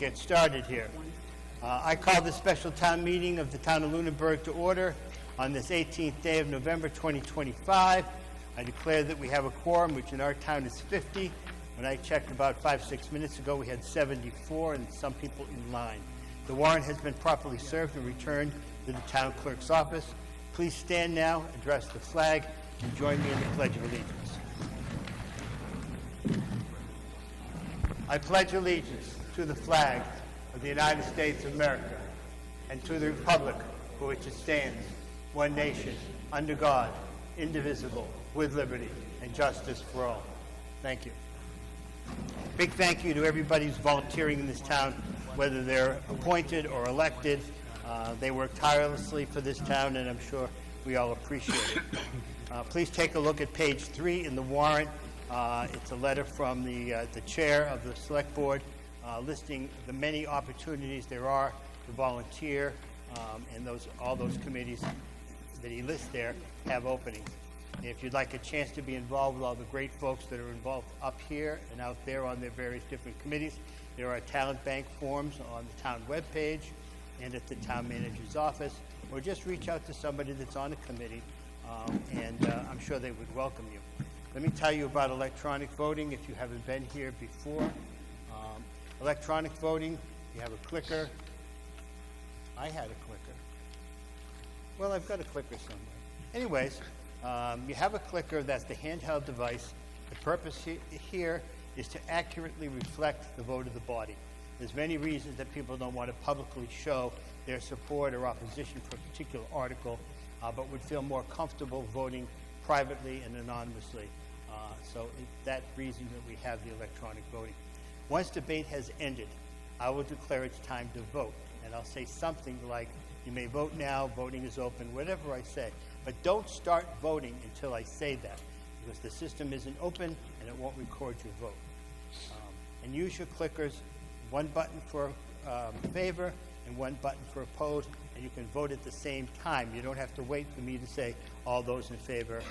Get started here. I call this special town meeting of the town of Lunenburg to order on this 18th day of November 2025. I declare that we have a quorum, which in our town is 50. When I checked about 5-6 minutes ago, we had 74 and some people in line. The warrant has been properly served and returned to the town clerk's office. Please stand now, address the flag, and join me in the Pledge of Allegiance. I pledge allegiance to the flag of the United States of America and to the republic for which it stands, one nation, under God, indivisible, with liberty and justice for all. Thank you. Big thank you to everybody who's volunteering in this town, whether they're appointed or elected. They work tirelessly for this town, and I'm sure we all appreciate it. Please take a look at page 3 in the warrant. It's a letter from the chair of the select board listing the many opportunities there are to volunteer, and all those committees that he lists there have openings. And if you'd like a chance to be involved with all the great folks that are involved up here and out there on their various different committees, there are talent bank forms on the town webpage and at the town manager's office, or just reach out to somebody that's on a committee, and I'm sure they would welcome you. Let me tell you about electronic voting if you haven't been here before. Electronic voting, you have a clicker. I had a clicker. Well, I've got a clicker somewhere. Anyways, you have a clicker. That's the handheld device. The purpose here is to accurately reflect the vote of the body. There's many reasons that people don't want to publicly show their support or opposition for a particular article, but would feel more comfortable voting privately and anonymously. So that reason that we have the electronic voting. Once debate has ended, I will declare it's time to vote. And I'll say something like, you may vote now, voting is open, whatever I say. But don't start voting until I say that, because the system isn't open and it won't record your vote. And use your clickers, one button for favor and one button for oppose, and you can vote at the same time. You don't have to wait for me to say all those in favor,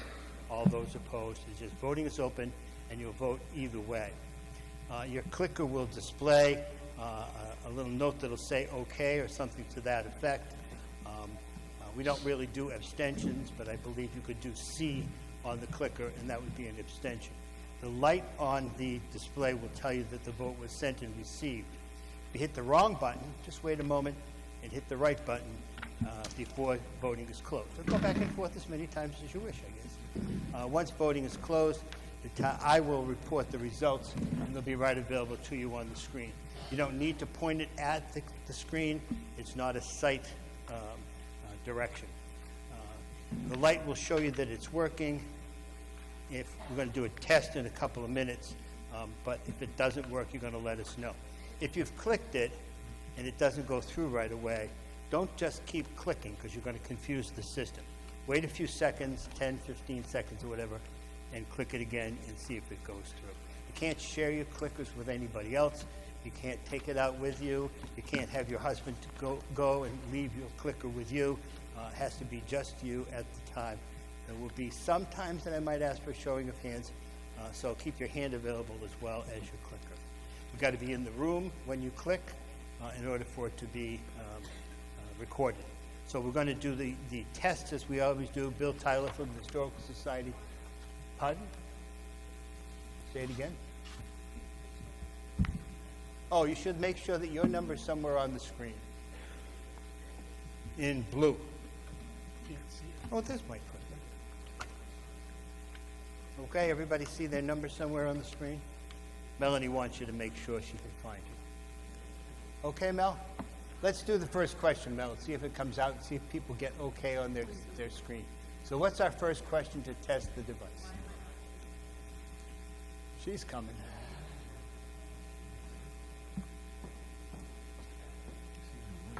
all those opposed. It's just voting is open and you'll vote either way. Your clicker will display a little note that'll say okay or something to that effect. We don't really do abstentions, but I believe you could do C on the clicker, and that would be an abstention. The light on the display will tell you that the vote was sent and received. If you hit the wrong button, just wait a moment and hit the right button before voting is closed. So go back and forth as many times as you wish, I guess. Once voting is closed, I will report the results, and they'll be right available to you on the screen. You don't need to point it at the screen. It's not a sight direction. The light will show you that it's working. If we're going to do a test in a couple of minutes, but if it doesn't work, you're going to let us know. If you've clicked it and it doesn't go through right away, don't just keep clicking, because you're going to confuse the system. Wait a few seconds, 10, 15 seconds or whatever, and click it again and see if it goes through. You can't share your clickers with anybody else. You can't take it out with you. You can't have your husband to go and leave your clicker with you. It has to be just you at the time. There will be some times that I might ask for a showing of hands, so keep your hand available as well as your clicker. You've got to be in the room when you click in order for it to be recorded. So we're going to do the test as we always do. Bill Tyler from the Historical Society. Pardon? Say it again. Oh, you should make sure that your number is somewhere on the screen. In blue. Can't see it. Oh, there's my clicker. Okay, everybody see their number somewhere on the screen? Melanie wants you to make sure she can find it. Okay, Mel? Let's do the first question, Mel. Let's see if it comes out and see if people get okay on their screen. So what's our first question to test the device? She's coming.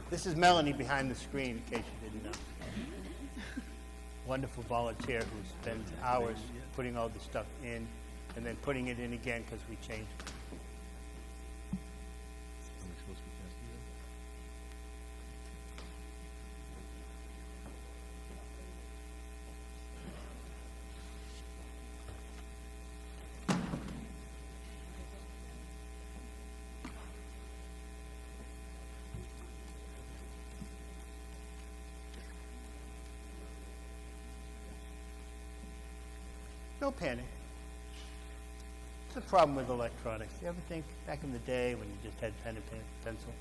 This is Melanie behind the screen, in case you didn't know. Wonderful volunteer who spends hours putting all this stuff in and then putting it in again because we changed it. No panic. It's a problem with electronics. You ever think back in the day when you just had pen and pencil?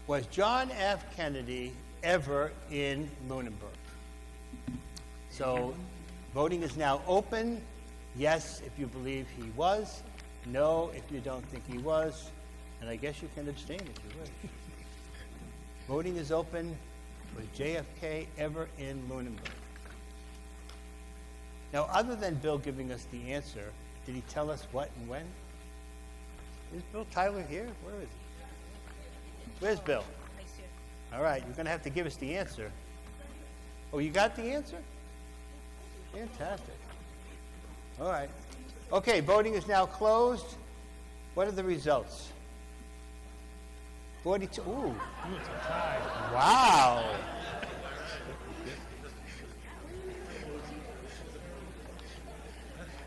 Was John F. Kennedy ever in Lunenburg? So voting is now open. Yes, if you believe he was. No, if you don't think he was. And I guess you can abstain if you wish. Voting is open. Was JFK ever in Lunenburg? Now, other than Bill giving us the answer, did he tell us what and when? Is Bill Tyler here? Where is he? Where's Bill? All right, you're going to have to give us the answer. Oh, you got the answer? Fantastic. All right. Okay, voting is now closed. What are the results? 42. Ooh. Wow.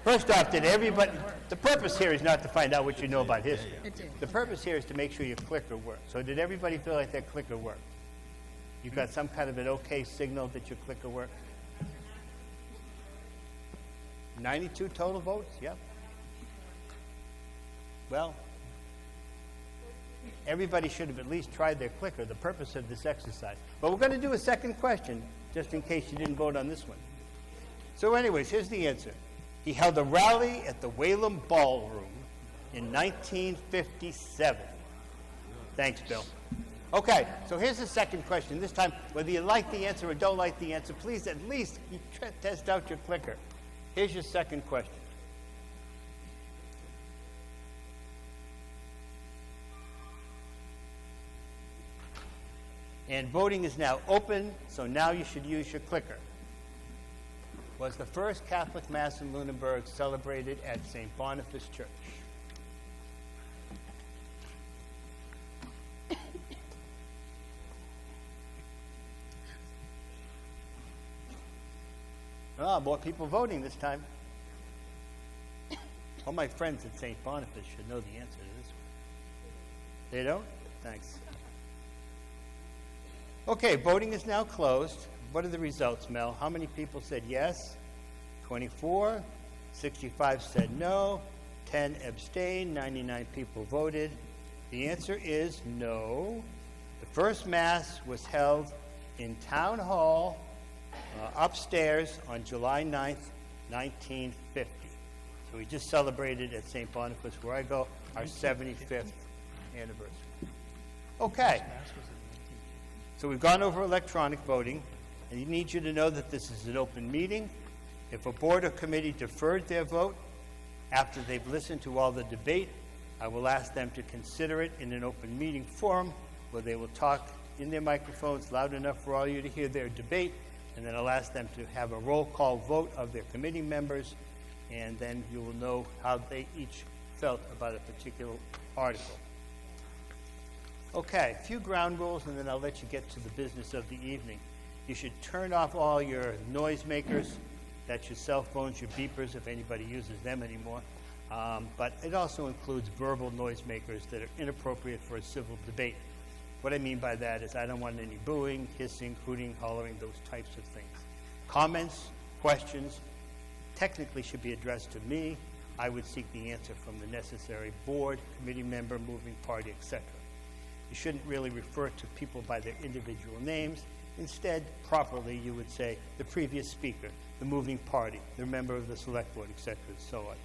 First off, did everybody, the purpose here is not to find out what you know about history. The purpose here is to make sure your clicker works. So did everybody feel like their clicker worked? You got some kind of an okay signal that your clicker worked? 92 total votes? Yep. Well, everybody should have at least tried their clicker, the purpose of this exercise. But we're going to do a second question, just in case you didn't vote on this one. So anyways, here's the answer. He held a rally at the Whalum Ballroom in 1957. Thanks, Bill. Okay, so here's the second question. This time, whether you like the answer or don't like the answer, please at least test out your clicker. Here's your second question. And voting is now open, so now you should use your clicker. Was the first Catholic Mass in Lunenburg celebrated at St. Boniface Church? More people voting this time. All my friends at St. Boniface should know the answer to this one. They don't? Thanks. Okay, voting is now closed. What are the results, Mel? How many people said yes? 24. 65 said no. 10 abstained. 99 people voted. The answer is no. The first Mass was held in Town Hall upstairs on July 9th, 1950. So we just celebrated at St. Boniface, where I go, our 75th anniversary. Okay. So we've gone over electronic voting, and I need you to know that this is an open meeting. If a board or committee deferred their vote after they've listened to all the debate, I will ask them to consider it in an open meeting forum where they will talk in their microphones loud enough for all you to hear their debate, and then I'll ask them to have a roll call vote of their committee members, and then you will know how they each felt about a particular article. Okay, a few ground rules, and then I'll let you get to the business of the evening. You should turn off all your noisemakers. That's your cell phones, your beepers, if anybody uses them anymore. But it also includes verbal noisemakers that are inappropriate for a civil debate. What I mean by that is I don't want any booing, hissing, hooting, hollering, those types of things. Comments, questions, technically should be addressed to me. I would seek the answer from the necessary board, committee member, moving party, etc. You shouldn't really refer to people by their individual names. Instead, properly, you would say the previous speaker, the moving party, the member of the select board, etc., and so on.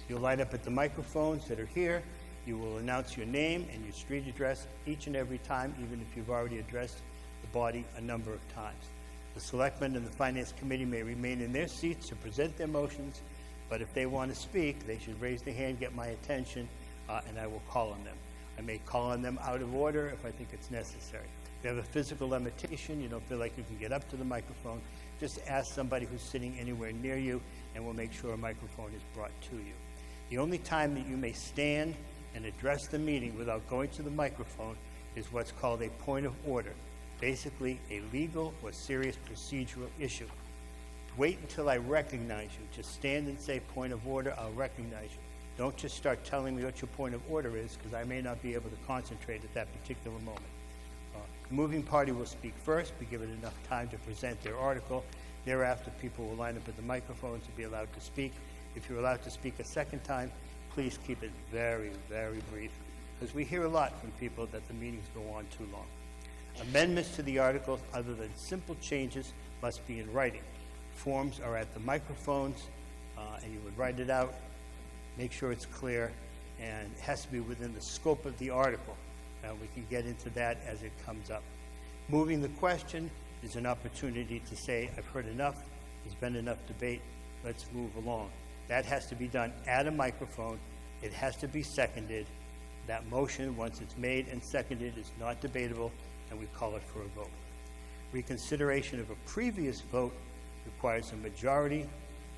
You'll line up at the microphones that are here. You will announce your name and your street address each and every time, even if you've already addressed the body a number of times. The selectmen and the finance committee may remain in their seats to present their motions, but if they want to speak, they should raise their hand, get my attention, and I will call on them. I may call on them out of order if I think it's necessary. If you have a physical limitation, you don't feel like you can get up to the microphone, just ask somebody who's sitting anywhere near you, and we'll make sure a microphone is brought to you. The only time that you may stand and address the meeting without going to the microphone is what's called a point of order, basically a legal or serious procedural issue. wait until I recognize you. Just stand and say, point of order, I'll recognize you. Don't just start telling me what your point of order is, because I may not be able to concentrate at that particular moment. The moving party will speak first. We give it enough time to present their article. Thereafter, people will line up at the microphones to be allowed to speak. If you're allowed to speak a second time, please keep it very, very brief, because we hear a lot from people that the meetings go on too long. Amendments to the articles, other than simple changes, must be in writing. Forms are at the microphones, and you would write it out, make sure it's clear, and it has to be within the scope of the article. We can get into that as it comes up. Moving the question is an opportunity to say, I've heard enough, there's been enough debate, let's move along. That has to be done at a microphone. It has to be seconded. That motion, once it's made and seconded, is not debatable, and we call it for a vote. Reconsideration of a previous vote requires a majority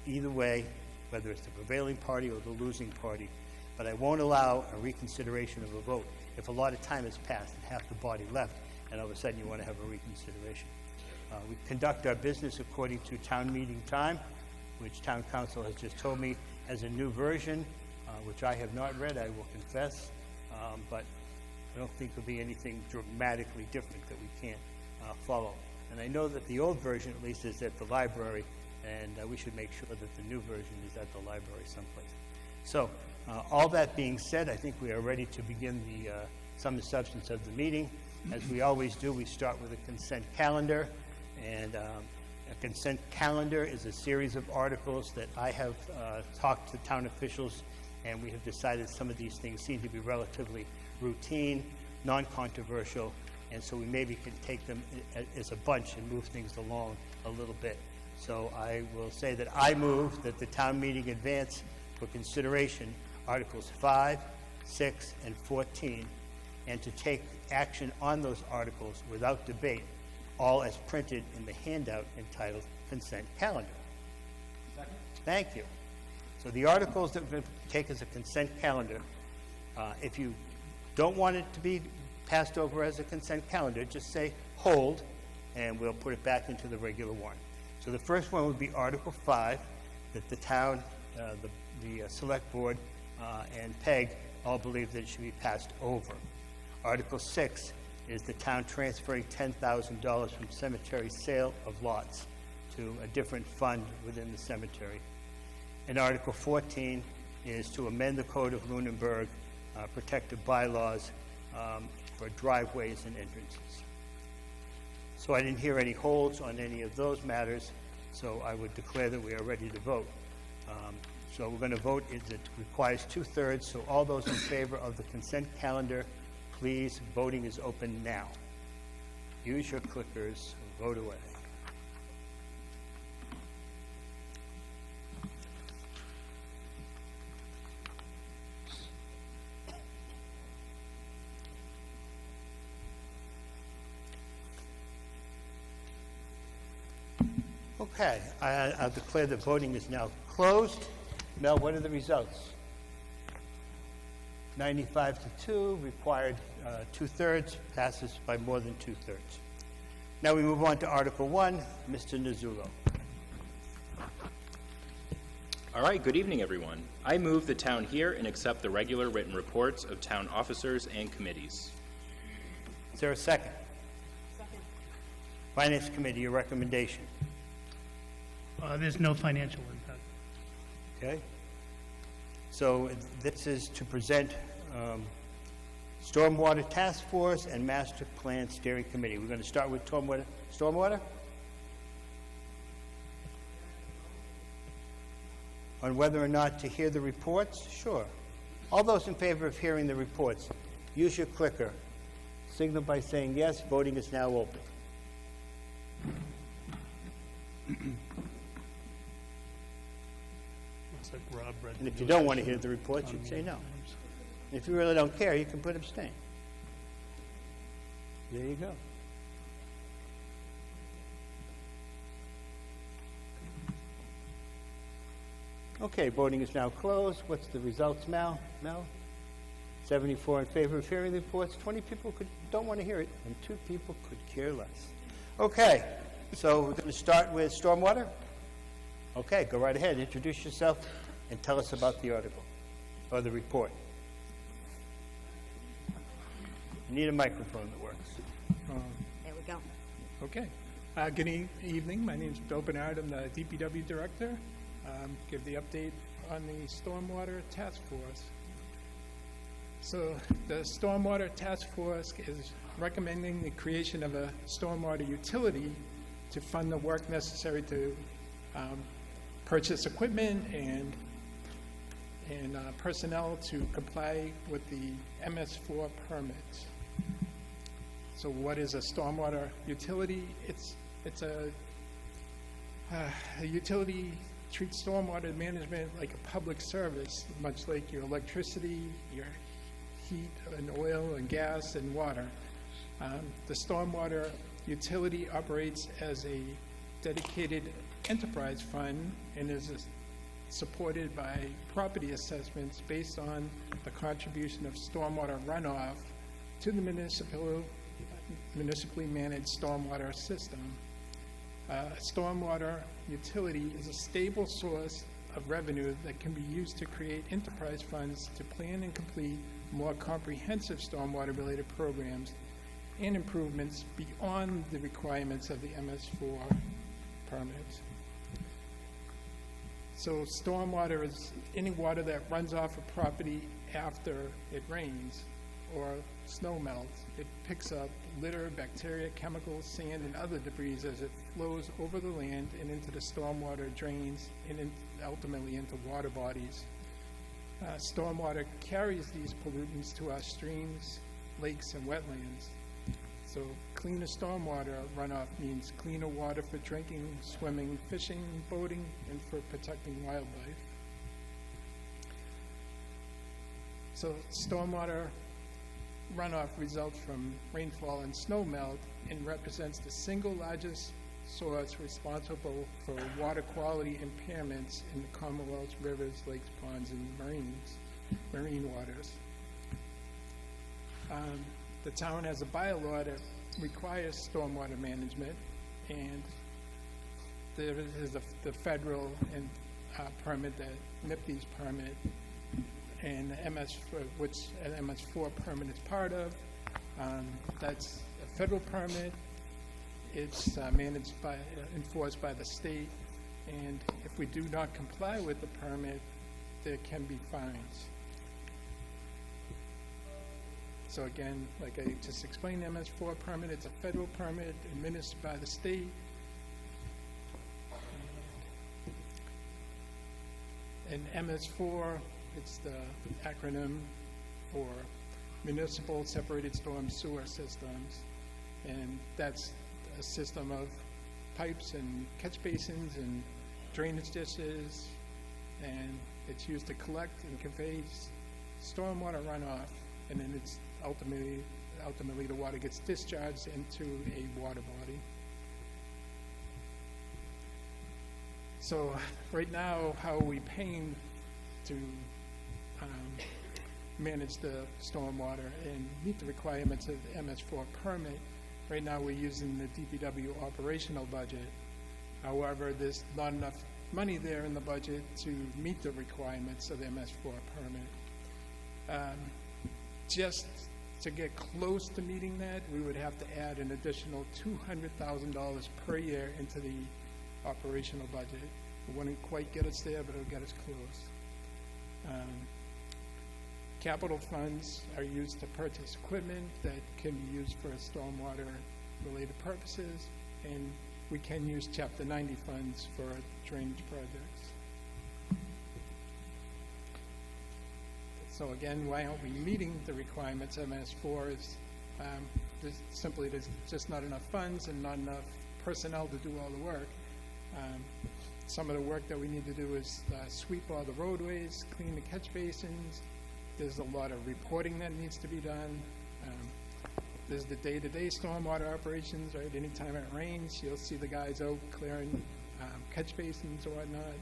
either way, whether it's the prevailing party or the losing party. But I won't allow a reconsideration of a vote if a lot of time has passed and half the body left, and all of a sudden you want to have a reconsideration. We conduct our business according to town meeting time, which town council has just told me has a new version, which I have not read, I will confess, but I don't think there'll be anything dramatically different that we can't follow. And I know that the old version, at least, is at the library, and we should make sure that the new version is at the library someplace. So, all that being said, I think we are ready to begin some of the substance of the meeting. As we always do, we start with a consent calendar, and a consent calendar is a series of articles that I have talked to town officials, and we have decided some of these things seem to be relatively routine, non-controversial, and so we maybe can take them as a bunch and move things along a little bit. So I will say that I move that the town meeting advance for consideration Articles 5, 6, and 14, and to take action on those articles without debate, all as printed in the handout entitled Consent Calendar. Second. Thank you. So the articles that we're going to take as a consent calendar, if you don't want it to be passed over as a consent calendar, just say hold, and we'll put it back into the regular warrant. So the first one would be Article 5, that the town, the select board, and PEG all believe that it should be passed over. Article 6 is the town transferring $10,000 from cemetery sale of lots to a different fund within the cemetery. And Article 14 is to amend the Code of Lunenburg, protective bylaws for driveways and entrances. So I didn't hear any holds on any of those matters, so I would declare that we are ready to vote. So we're going to vote. It requires 2/3, so all those in favor of the consent calendar, please, voting is open now. Use your clickers, vote away. Okay, I'll declare the voting is now closed. Mel, what are the results? 95 to 2, required 2/3, passes by more than 2/3. Now we move on to Article 1, Mr. Nuzzulo. All right, good evening, everyone. I move the town hear and accept the regular written reports of town officers and committees. Is there a second? Second. Finance Committee, your recommendation. There's no financial impact. Okay. So this is to present Stormwater Task Force and Master Plan Steering Committee. We're going to start with Stormwater? On whether or not to hear the reports? Sure. All those in favor of hearing the reports, use your clicker. Signal by saying yes. Voting is now open. Looks like Rob read. And if you don't want to hear the reports, you'd say no. And if you really don't care, you can put abstain. There you go. Okay, voting is now closed. What's the results, Mel? 74 in favor of hearing the reports. 20 people don't want to hear it, and 2 people could care less. Okay, so we're going to start with Stormwater. Okay, go right ahead. Introduce yourself and tell us about the article or the report. You need a microphone that works. There we go. Okay. Good evening. My name is Bill Bernard. I'm the DPW Director. Give the update on the Stormwater Task Force. So the Stormwater Task Force is recommending the creation of a stormwater utility to fund the work necessary to purchase equipment and personnel to comply with the MS4 permits. So what is a stormwater utility? It's a utility treats stormwater management like a public service, much like your electricity, your heat and oil and gas and water. The stormwater utility operates as a dedicated enterprise fund and is supported by property assessments based on the contribution of stormwater runoff to the municipally managed stormwater system. Stormwater utility is a stable source of revenue that can be used to create enterprise funds to plan and complete more comprehensive stormwater-related programs and improvements beyond the requirements of the MS4 permits. So stormwater is any water that runs off a property after it rains or snow melts. It picks up litter, bacteria, chemicals, sand, and other debris as it flows over the land and into the stormwater drains and ultimately into water bodies. Stormwater carries these pollutants to our streams, lakes, and wetlands. So cleaner stormwater runoff means cleaner water for drinking, swimming, fishing, boating, and for protecting wildlife. So stormwater runoff results from rainfall and snow melt and represents the single largest source responsible for water quality impairments in the Commonwealth's rivers, lakes, ponds, and marine waters. The town has a bylaw that requires stormwater management, and there is the federal and permit, that NIPD's permit, and the which an MS4 permit is part of. That's a federal permit. It's enforced by the state, and if we do not comply with the permit, there can be fines. So again, like I just explained, MS4 permit, it's a federal permit administered by the state. And MS4, it's the acronym for Municipal Separated Storm Sewer Systems. And that's a system of pipes and catch basins and drainage ditches, and it's used to collect and convey stormwater runoff, and then it's ultimately the water gets discharged into a water body. So right now, how are we paying to manage the stormwater and meet the requirements of the MS4 permit? Right now we're using the DPW operational budget. However, there's not enough money there in the budget to meet the requirements of the MS4 permit. Just to get close to meeting that, we would have to add an additional $200,000 per year into the operational budget. It wouldn't quite get us there, but it'll get us close. Capital funds are used to purchase equipment that can be used for stormwater-related purposes, and we can use Chapter 90 funds for drainage projects. So again, why aren't we meeting the requirements of MS4 is there's just not enough funds and not enough personnel to do all the work. Some of the work that we need to do is sweep all the roadways, clean the catch basins. There's a lot of reporting that needs to be done. There's the day-to-day stormwater operations, right? Anytime it rains, you'll see the guys out clearing catch basins or whatnot.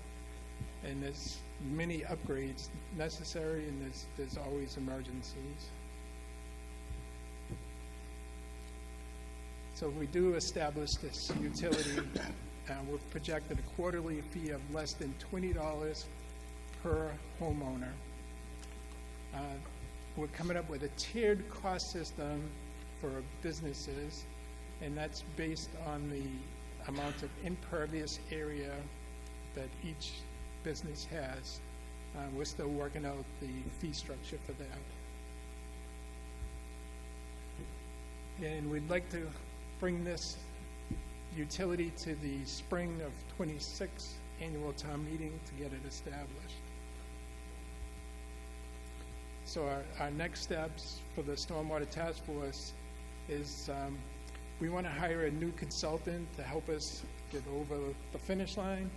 And there's many upgrades necessary, and there's always emergencies. So we do establish this utility. we've projected a quarterly fee of less than $20 per homeowner. We're coming up with a tiered cost system for businesses, and that's based on the amount of impervious area that each business has. We're still working out the fee structure for that. And we'd like to bring this utility to the spring of '26 annual town meeting to get it established. So our next steps for the Stormwater Task Force is we want to hire a new consultant to help us get over the finish line.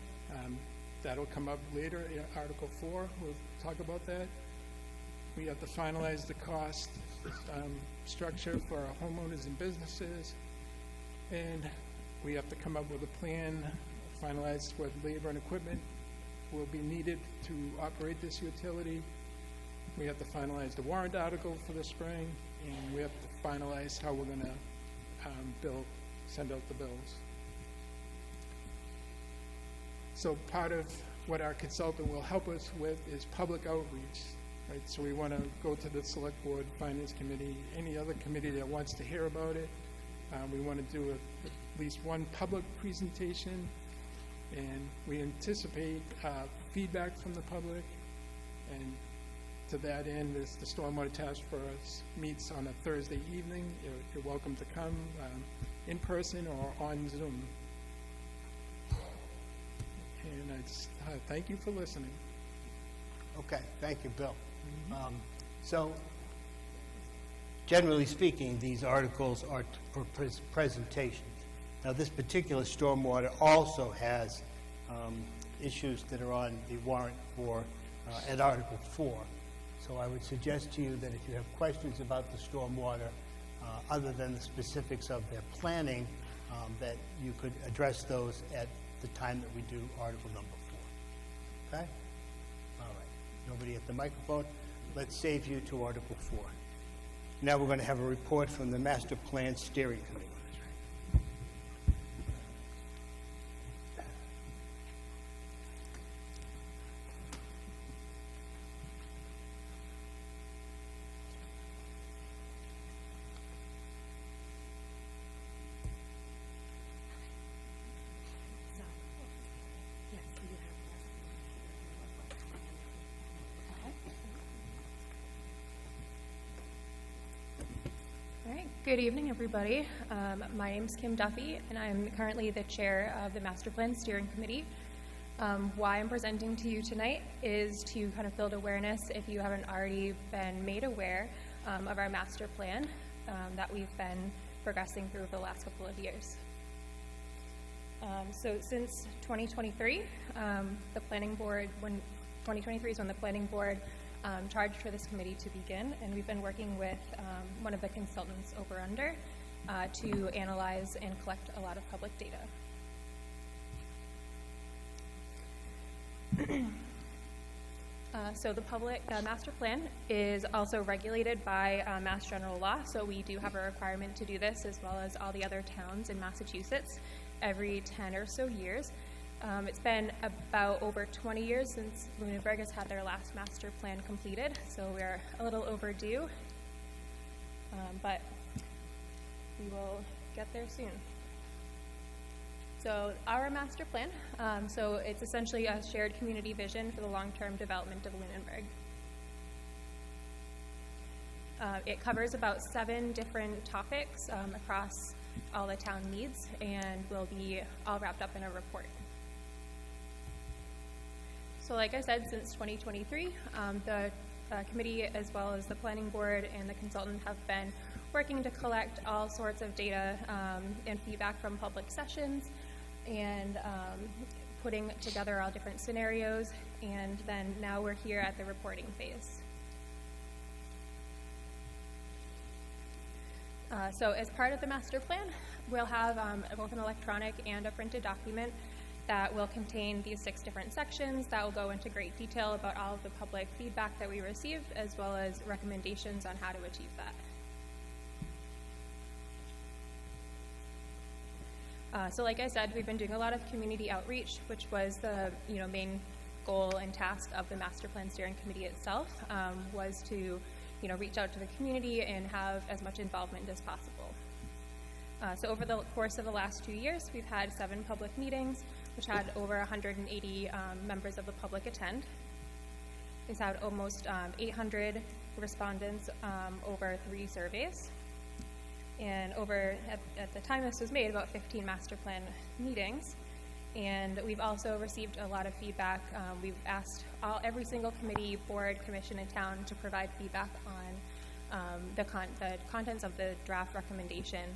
That'll come up later in Article 4. We'll talk about that. We have to finalize the cost structure for our homeowners and businesses, and we have to come up with a plan, finalize what labor and equipment will be needed to operate this utility. We have to finalize the warrant article for the spring, and we have to finalize how we're going to send out the bills. So part of what our consultant will help us with is public outreach, right? So we want to go to the Select Board, Finance Committee, any other committee that wants to hear about it. We want to do at least one public presentation, and we anticipate feedback from the public. And to that end, as the Stormwater Task Force meets on a Thursday evening, you're welcome to come in person or on Zoom. And I just thank you for listening. Okay, thank you, Bill. So, generally speaking, these articles are for presentations. Now, this particular stormwater also has issues that are on the warrant for at Article 4. So I would suggest to you that if you have questions about the stormwater, other than the specifics of their planning, that you could address those at the time that we do Article number 4. Okay? All right. Nobody at the microphone. Let's save you to Article 4. Now we're going to have a report from the Master Plan Steering Committee. So, yes, so you All right, good evening, everybody. My name's Kim Duffy, and I'm currently the chair of the Master Plan Steering Committee. Why I'm presenting to you tonight is to kind of build awareness, if you haven't already been made aware, of our master plan that we've been progressing through the last couple of years. So since 2023, the planning board, when 2023 is when the planning board charged for this committee to begin, and we've been working with one of the consultants over under to analyze and collect a lot of public data. So the master plan is also regulated by Mass General Law, so we do have a requirement to do this, as well as all the other towns in Massachusetts, every 10 or so years. It's been about over 20 years since Lunenburg has had their last master plan completed, so we're a little overdue, but we will get there soon. So our master plan, so it's essentially a shared community vision for the long-term development of Lunenburg. It covers about 7 different topics across all the town needs, and will be all wrapped up in a report. So like I said, since 2023, the committee, as well as the planning board and the consultant, have been working to collect all sorts of data and feedback from public sessions, and putting together all different scenarios, and then now we're here at the reporting phase. So as part of the master plan, we'll have both an electronic and a printed document that will contain these 6 different sections that will go into great detail about all of the public feedback that we received, as well as recommendations on how to achieve that. So like I said, we've been doing a lot of community outreach, which was the main goal and task of the Master Plan Steering Committee itself, was to reach out to the community and have as much involvement as possible. So over the course of the last 2 years, we've had 7 public meetings, which had over 180 members of the public attend. We've had almost 800 respondents over 3 surveys. And at the time this was made, about 15 master plan meetings. And we've also received a lot of feedback. We've asked every single committee, board, commission in town to provide feedback on the contents of the draft recommendation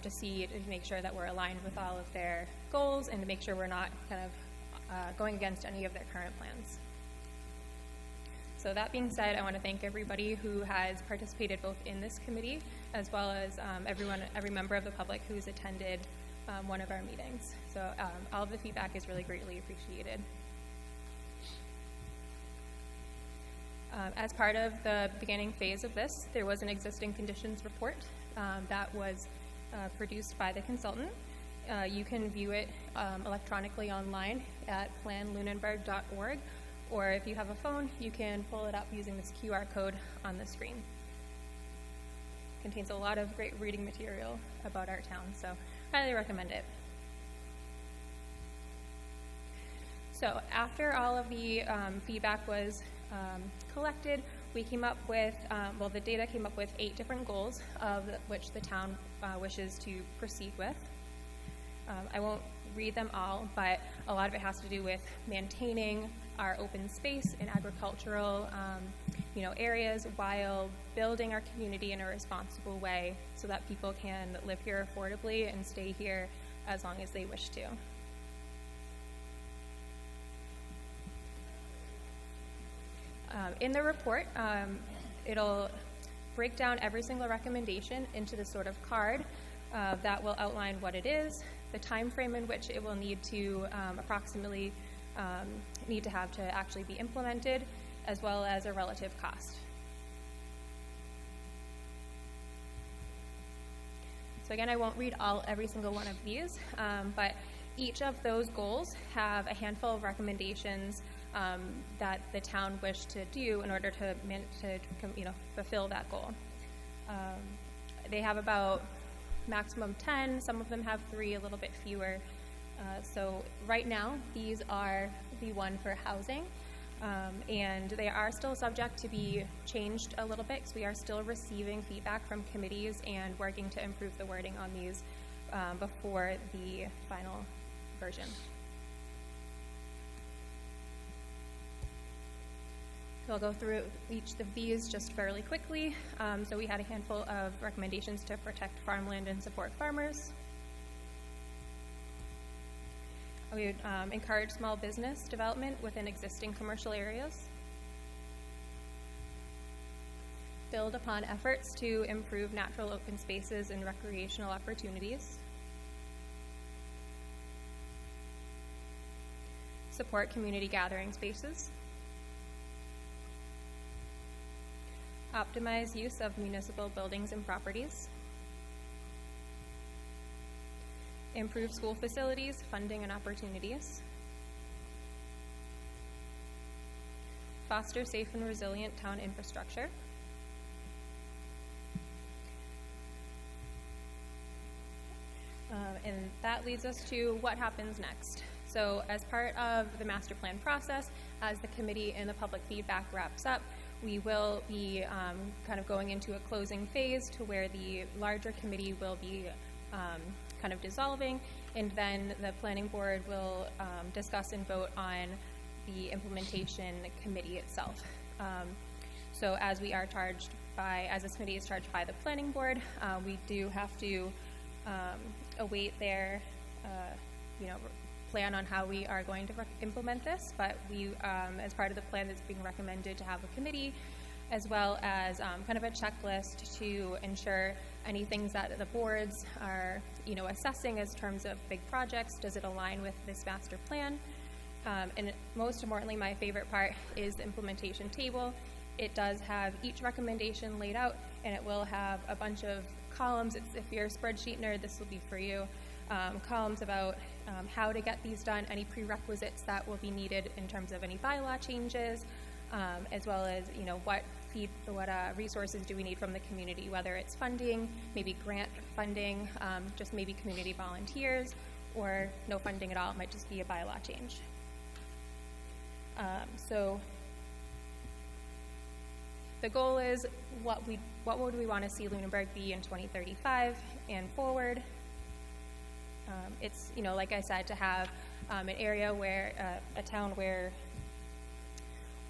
to make sure that we're aligned with all of their goals and to make sure we're not kind of going against any of their current plans. So that being said, I want to thank everybody who has participated both in this committee as well as every member of the public who's attended one of our meetings. So all of the feedback is really greatly appreciated. As part of the beginning phase of this, there was an existing conditions report that was produced by the consultant. You can view it electronically online at planlunenburg.org, or if you have a phone, you can pull it up using this QR code on the screen. It contains a lot of great reading material about our town, so highly recommend it. So after all of the feedback was collected, we came up with, the data came up with 8 different goals of which the town wishes to proceed with. I won't read them all, but a lot of it has to do with maintaining our open space in agricultural areas while building our community in a responsible way so that people can live here affordably and stay here as long as they wish to. In the report, it'll break down every single recommendation into this sort of card that will outline what it is, the time frame in which it will need to approximately have to actually be implemented, as well as a relative cost. So again, I won't read every single one of these, but each of those goals have a handful of recommendations that the town wished to do in order to fulfill that goal. They have about maximum 10. Some of them have 3, a little bit fewer. So right now, these are the one for housing, and they are still subject to be changed a little bit because we are still receiving feedback from committees and working to improve the wording on these before the final version. So I'll go through each of these just fairly quickly. So we had a handful of recommendations to protect farmland and support farmers. We would encourage small business development within existing commercial areas. Build upon efforts to improve natural open spaces and recreational opportunities. Support community gathering spaces. Optimize use of municipal buildings and properties. Improve school facilities, funding, and opportunities. Foster safe and resilient town infrastructure. And that leads us to what happens next. So as part of the master plan process, as the committee and the public feedback wraps up, we will be kind of going into a closing phase to where the larger committee will be kind of dissolving, and then the planning board will discuss and vote on the implementation committee itself. So as this committee is charged by the planning board, we do have to await their plan on how we are going to implement this, but we, as part of the plan, that's being recommended to have a committee, as well as kind of a checklist to ensure any things that the boards are, assessing as terms of big projects. Does it align with this master plan? And most importantly, my favorite part is the implementation table. It does have each recommendation laid out, and it will have a bunch of columns. If you're a spreadsheet nerd, this will be for you. columns about how to get these done, any prerequisites that will be needed in terms of any bylaw changes, as well as, you know, what resources do we need from the community, whether it's funding, maybe grant funding, just maybe community volunteers, or no funding at all. It might just be a bylaw change. So the goal is what would we want to see Lunenburg be in 2035 and forward. It's, you know, like I said, to have an area where, a town where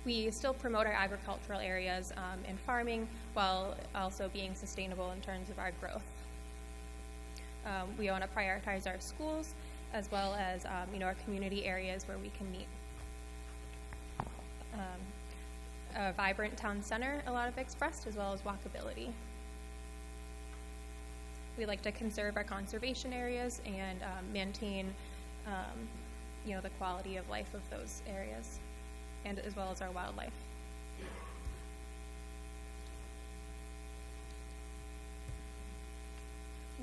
we still promote our agricultural areas and farming while also being sustainable in terms of our growth. We want to prioritize our schools as well as, you know, our community areas where we can meet. A vibrant town center, a lot of expressed, as well as walkability. We like to conserve our conservation areas and maintain, you know, the quality of life of those areas, and as well as our wildlife.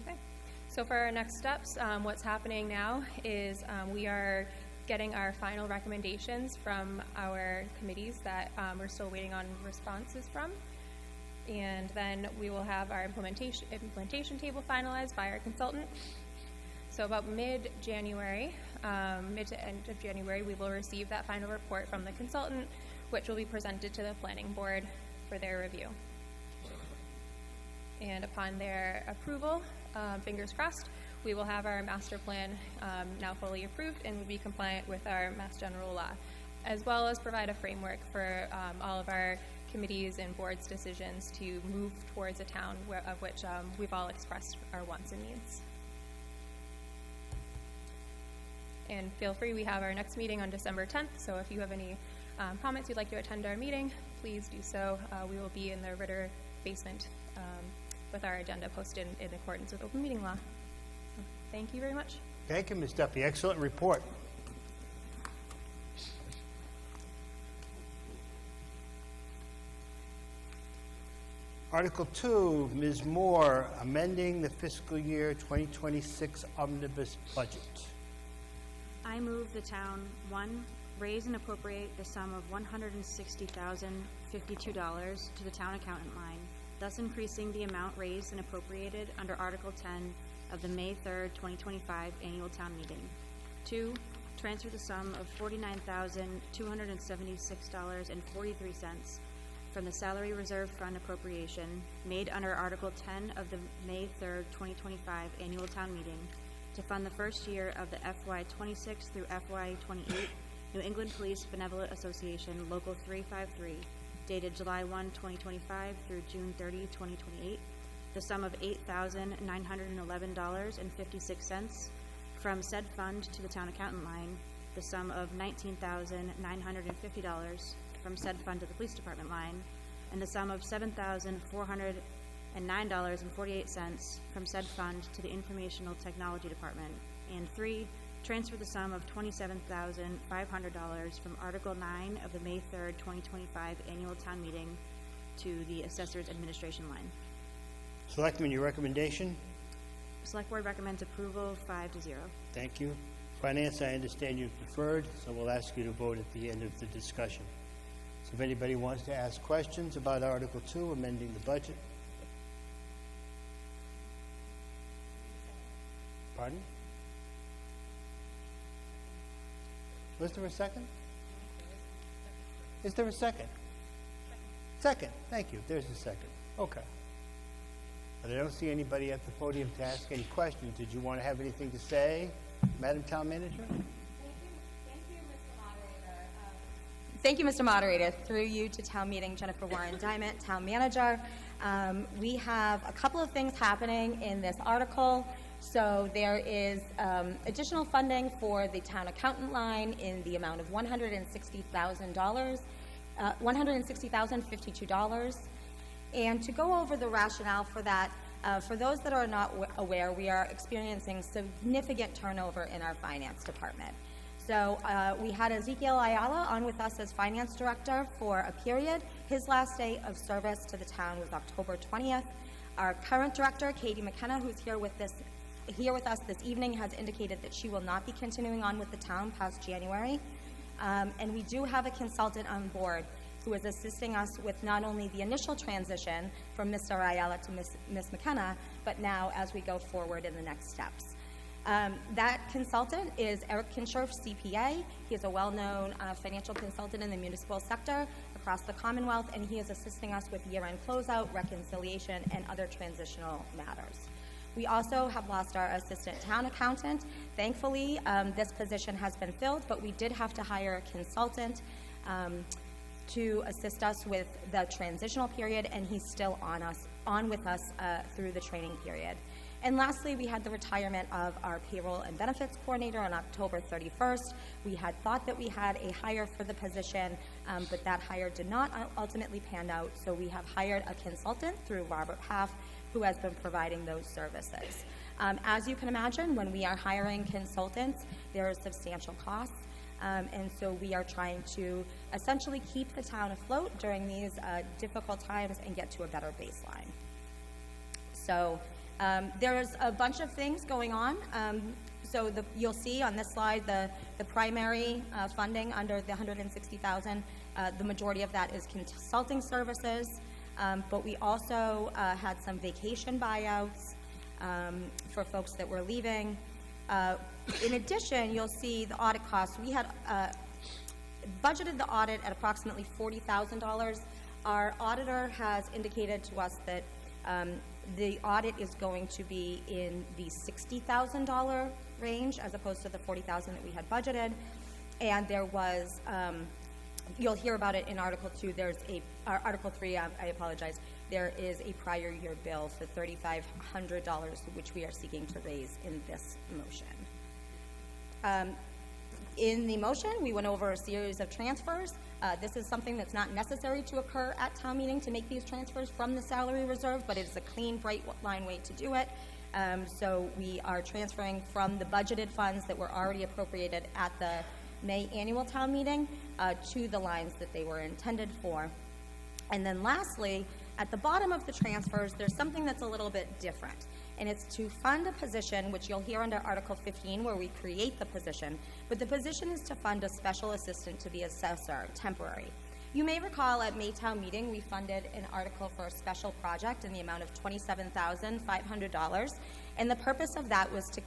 Okay, so for our next steps, what's happening now is we are getting our final recommendations from our committees that we're still waiting on responses from. And then we will have our implementation table finalized by our consultant. So about mid-January, mid to end of January, we will receive that final report from the consultant, which will be presented to the planning board for their review. And upon their approval, fingers crossed, we will have our master plan now fully approved and will be compliant with our Mass General Law, as well as provide a framework for all of our committees and boards' decisions to move towards a town of which we've all expressed our wants and needs. And feel free, we have our next meeting on December 10th, so if you have any comments you'd like to attend our meeting, please do so. We will be in the Ritter basement with our agenda posted in accordance with open meeting law. Thank you very much. Thank you, Ms. Duffy. Excellent report. Article 2, Ms. Moore, amending the fiscal year 2026 omnibus budget. I move the town, 1, raise and appropriate the sum of $160,052 to the town accountant line, thus increasing the amount raised and appropriated under Article 10 of the May 3rd, 2025 annual town meeting. 2, transfer the sum of $49,276.43 from the Salary Reserve Fund appropriation made under Article 10 of the May 3rd, 2025 annual town meeting to fund the first year of the FY26 through FY28 New England Police Benevolent Association Local 353, dated July 1, 2025 through June 30, 2028, the sum of $8,911.56 from said fund to the town accountant line, the sum of $19,950 from said fund to the police department line, and the sum of $7,409.48 from said fund to the informational technology department. And 3, transfer the sum of $27,500 from Article 9 of the May 3rd, 2025 annual town meeting to the assessor's administration line. Selectmen, your recommendation? Select Board recommends approval 5-0. Thank you. Finance, I understand you've deferred, so we'll ask you to vote at the end of the discussion. So if anybody wants to ask questions about Article 2, amending the budget. Pardon? Was there a second? Is there a second? Second. Thank you. There's a second. Okay. And I don't see anybody at the podium to ask any questions. Did you want to have anything to say, Madam Town Manager? Thank you, Mr. Moderator. Through you to Town Meeting, Jennifer Warren Diamond, Town Manager. We have a couple of things happening in this article. So there is additional funding for the town accountant line in the amount of $160,000, $160,052. And to go over the rationale for that, for those that are not aware, we are experiencing significant turnover in our finance department. So we had Ezekiel Ayala on with us as finance director for a period. His last day of service to the town was October 20th. Our current director, Katie McKenna, who's here with here with us this evening has indicated that she will not be continuing on with the town past January. And we do have a consultant on board who is assisting us with not only the initial transition from Mr. Ayala to Ms. McKenna, but now as we go forward in the next steps. That consultant is Eric Kinshirf, CPA. He is a well-known financial consultant in the municipal sector across the Commonwealth, and he is assisting us with year-end closeout, reconciliation, and other transitional matters. We also have lost our assistant town accountant. Thankfully, this position has been filled, but we did have to hire a consultant to assist us with the transitional period, and he's still on with us through the training period. And lastly, we had the retirement of our payroll and benefits coordinator on October 31st. We had thought that we had a hire for the position, but that hire did not ultimately pan out, so we have hired a consultant through Robert Half, who has been providing those services. As you can imagine, when we are hiring consultants, there are substantial costs, and so we are trying to essentially keep the town afloat during these difficult times and get to a better baseline. So there's a bunch of things going on. You'll see on this slide the primary funding under the $160,000. The majority of that is consulting services, but we also had some vacation buyouts for folks that were leaving. In addition, you'll see the audit costs. We had budgeted the audit at approximately $40,000. Our auditor has indicated to us that the audit is going to be in the $60,000 range as opposed to the $40,000 that we had budgeted. And there was, you'll hear about it in Article 2, Article 3, I apologize, there is a prior year bill for $3,500, which we are seeking to raise in this motion. In the motion, we went over a series of transfers. This is something that's not necessary to occur at town meeting to make these transfers from the salary reserve, but it's a clean, bright line way to do it. So we are transferring from the budgeted funds that were already appropriated at the May annual town meeting to the lines that they were intended for. And then lastly, at the bottom of the transfers, there's something that's a little bit different. And it's to fund a position, which you'll hear under Article 15, where we create the position, but the position is to fund a special assistant to the assessor, temporary. You may recall at Maytown meeting, we funded an article for a special project in the amount of $27,500, and the purpose of that was to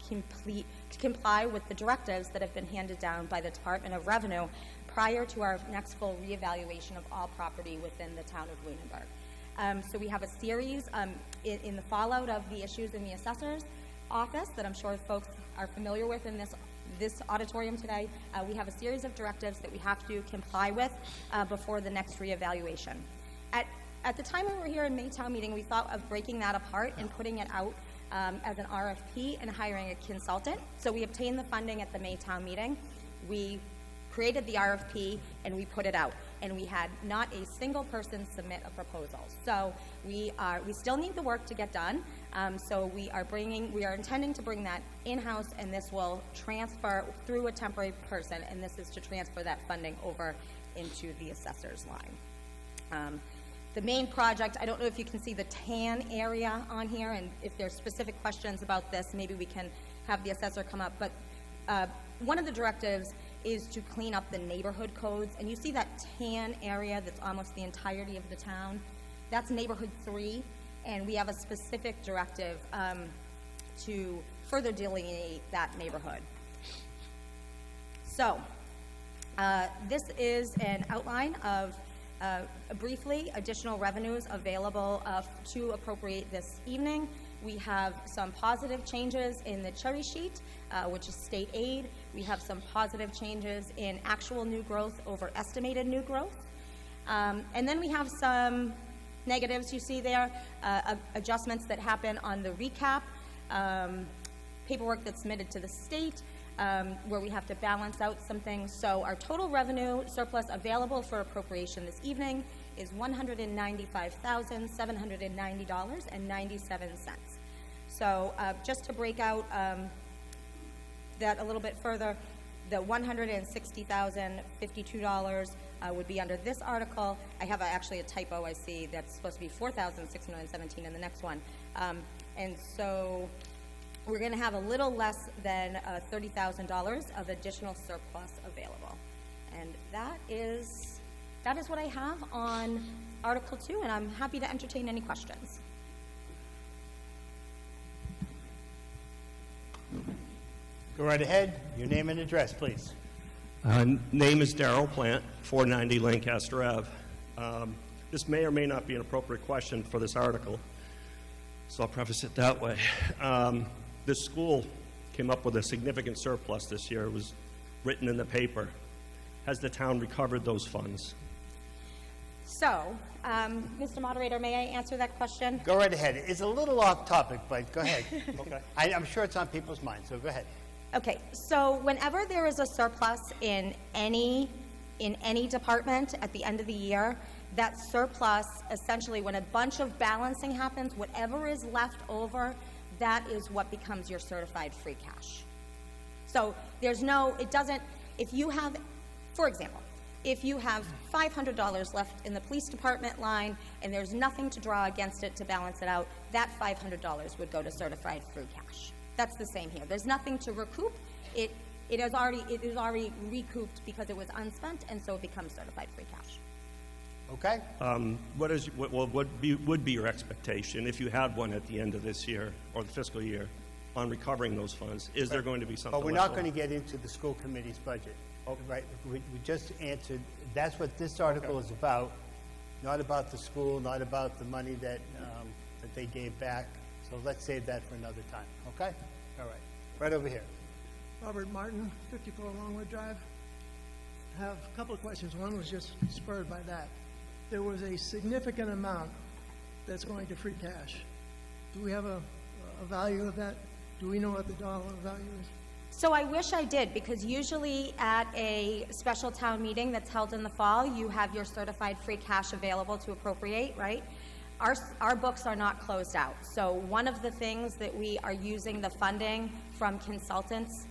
comply with the directives that have been handed down by the Department of Revenue prior to our next full reevaluation of all property within the town of Lunenburg. So we have a series in the fallout of the issues in the assessor's office that I'm sure folks are familiar with in this auditorium today. We have a series of directives that we have to comply with before the next reevaluation. At the time we were here in Maytown meeting, we thought of breaking that apart and putting it out as an RFP and hiring a consultant. So we obtained the funding at the Maytown meeting. We created the RFP and we put it out, and we had not a single person submit a proposal. So we still need the work to get done. So we are intending to bring that in-house, and this will transfer through a temporary person, and this is to transfer that funding over into the assessor's line. The main project, I don't know if you can see the tan area on here, and if there's specific questions about this, maybe we can have the assessor come up, but one of the directives is to clean up the neighborhood codes. And you see that tan area that's almost the entirety of the town? That's neighborhood 3, and we have a specific directive to further delineate that neighborhood. So, this is an outline of briefly additional revenues available to appropriate this evening. We have some positive changes in the cherry sheet, which is state aid. We have some positive changes in actual new growth over estimated new growth. And then we have some negatives you see there, adjustments that happen on the recap, paperwork that's submitted to the state, where we have to balance out some things. So our total revenue surplus available for appropriation this evening is $195,790.97. So just to break out that a little bit further, the $160,052 would be under this article. I have actually a typo I see that's supposed to be $4,617 in the next one. And so we're going to have a little less than $30,000 of additional surplus available. And that is what I have on Article 2, and I'm happy to entertain any questions. Go right ahead. Your name and address, please. Name is Darrell Plant, 490 Lancaster Ave. This may or may not be an appropriate question for this article, so I'll preface it that way. This school came up with a significant surplus this year. It was written in the paper. Has the town recovered those funds? So, Mr. Moderator, may I answer that question? Go right ahead. It's a little off topic, but go ahead. Okay. I'm sure it's on people's minds, so go ahead. Okay, so whenever there is a surplus in any department at the end of the year, that surplus, essentially, when a bunch of balancing happens, whatever is left over, that is what becomes your certified free cash. So there's no, it doesn't, if you have, for example, if you have $500 left in the police department line and there's nothing to draw against it to balance it out, that $500 would go to certified free cash. That's the same here. There's nothing to recoup. It is already recouped because it was unspent, and so it becomes certified free cash. Okay? What would be your expectation if you had one at the end of this year or the fiscal year on recovering those funds? Is there going to be something? But we're left not going to over? get into the school committee's budget. Right? We just answered, that's what this article is about, not about the school, not about the money that they gave back. So let's save that for another time, okay? All right. Right over here. Robert Martin, 54 Longwood Drive. I have a couple of questions. One was just spurred by that. There was a significant amount that's going to free cash. Do we have a value of that? Do we know what the dollar value is? So I wish I did, because usually at a special town meeting that's held in the fall, you have your certified free cash available to appropriate, right? Our books are not closed out. So one of the things that we are using the funding from consultants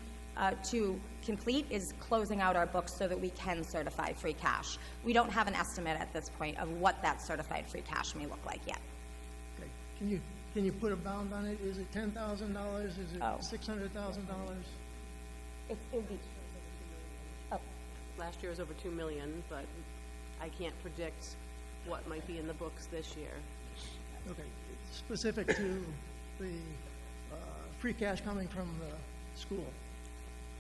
to complete is closing out our books so that we can certify free cash. We don't have an estimate at this point of what that certified free cash may look like yet. Okay. Can you put a bound on it? Is it $10,000? Is it $600,000? It would be, Last year was over 2 million, but I can't predict what might be in the books this year. Okay. Specific to the free cash coming from the school.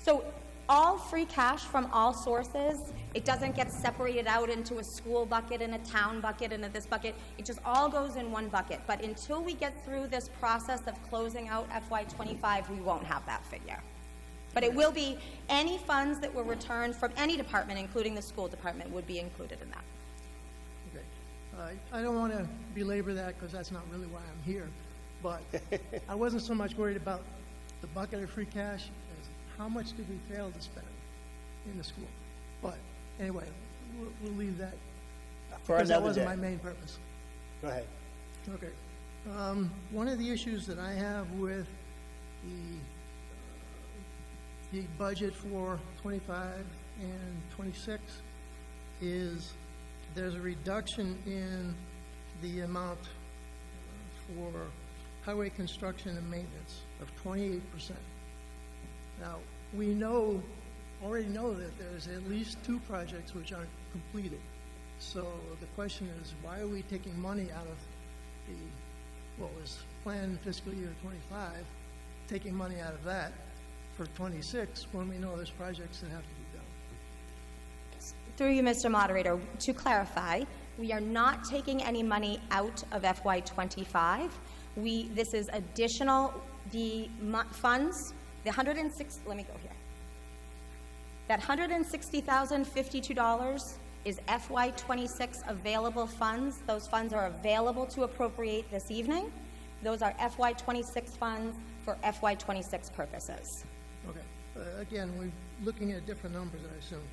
so all free cash from all sources, it doesn't get separated out into a school bucket and a town bucket and this bucket. It just all goes in one bucket. But until we get through this process of closing out FY25, we won't have that figure. But it will be, any funds that were returned from any department, including the school department, would be included in that. Okay. I don't want to belabor that because that's not really why I'm here. But I wasn't so much worried about the bucket of free cash as how much did we fail to spend in the school. But anyway, we'll leave that For because that another wasn't day. my main purpose. Go ahead. Okay. One of the issues that I have with the budget for 25 and 26 is there's a reduction in the amount for highway construction and maintenance of 28%. Now, we already know that there's at least 2 projects which aren't completed. So the question is, why are we taking money out of what was planned fiscal year 25, taking money out of that for 26 when we know there's projects that have to be done? Through you, Mr. Moderator, to clarify, we are not taking any money out of FY25. This is additional, the funds, the 106, let me go here. That $160,052 is FY26 available funds. Those funds are available to appropriate this evening. Those are FY26 funds for FY26 purposes. Okay. Again, we're looking at different numbers, I assume.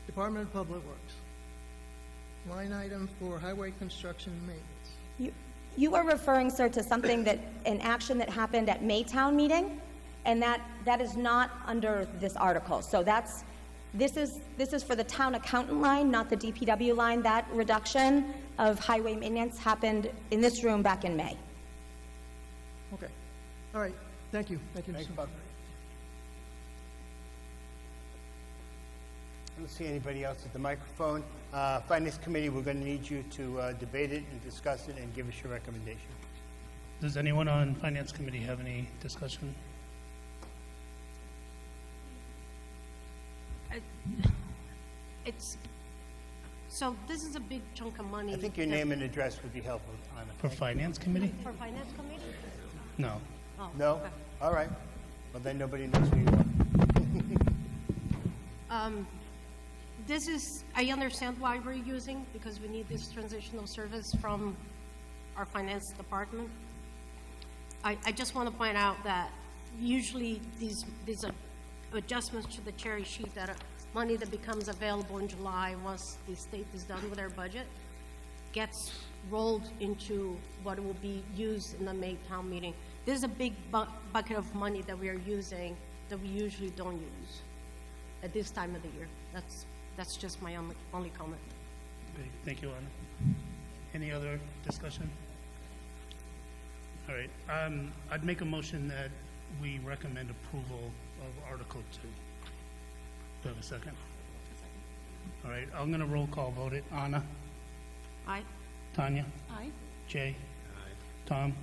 Department of Public Works. Line item for highway construction and maintenance. You are referring, sir, to something an action that happened at Maytown meeting, and that is not under this article. So this is for the town accountant line, not the DPW line. That reduction of highway maintenance happened in this room back in May. Okay. All right. Thank you, Thanks, Mr. Buck. I don't see anybody else at the microphone. Finance Committee, we're going to need you to debate it and discuss it and give us your recommendation. Does anyone on Finance Committee have any discussion? So this is a big chunk of money. I think your name and address would be helpful, Anna. For Finance Committee? For Finance Committee? No. Oh, No? okay. All right. Well, then nobody knows who you are. This is, I understand why we're using, because we need this transitional service from our finance department. I just want to point out that usually these adjustments to the cherry sheet that are money that becomes available in July once the state is done with their budget gets rolled into what will be used in the May town meeting. This is a big bucket of money that we are using that we usually don't use at this time of the year. That's just my only comment. Okay, thank you, Anna. Any other discussion? All right, I'd make a motion that we recommend approval of Article 2. Do I have a second? All right, I'm gonna roll call vote it. Anna? Aye. Tanya? Aye. Jay? Tom?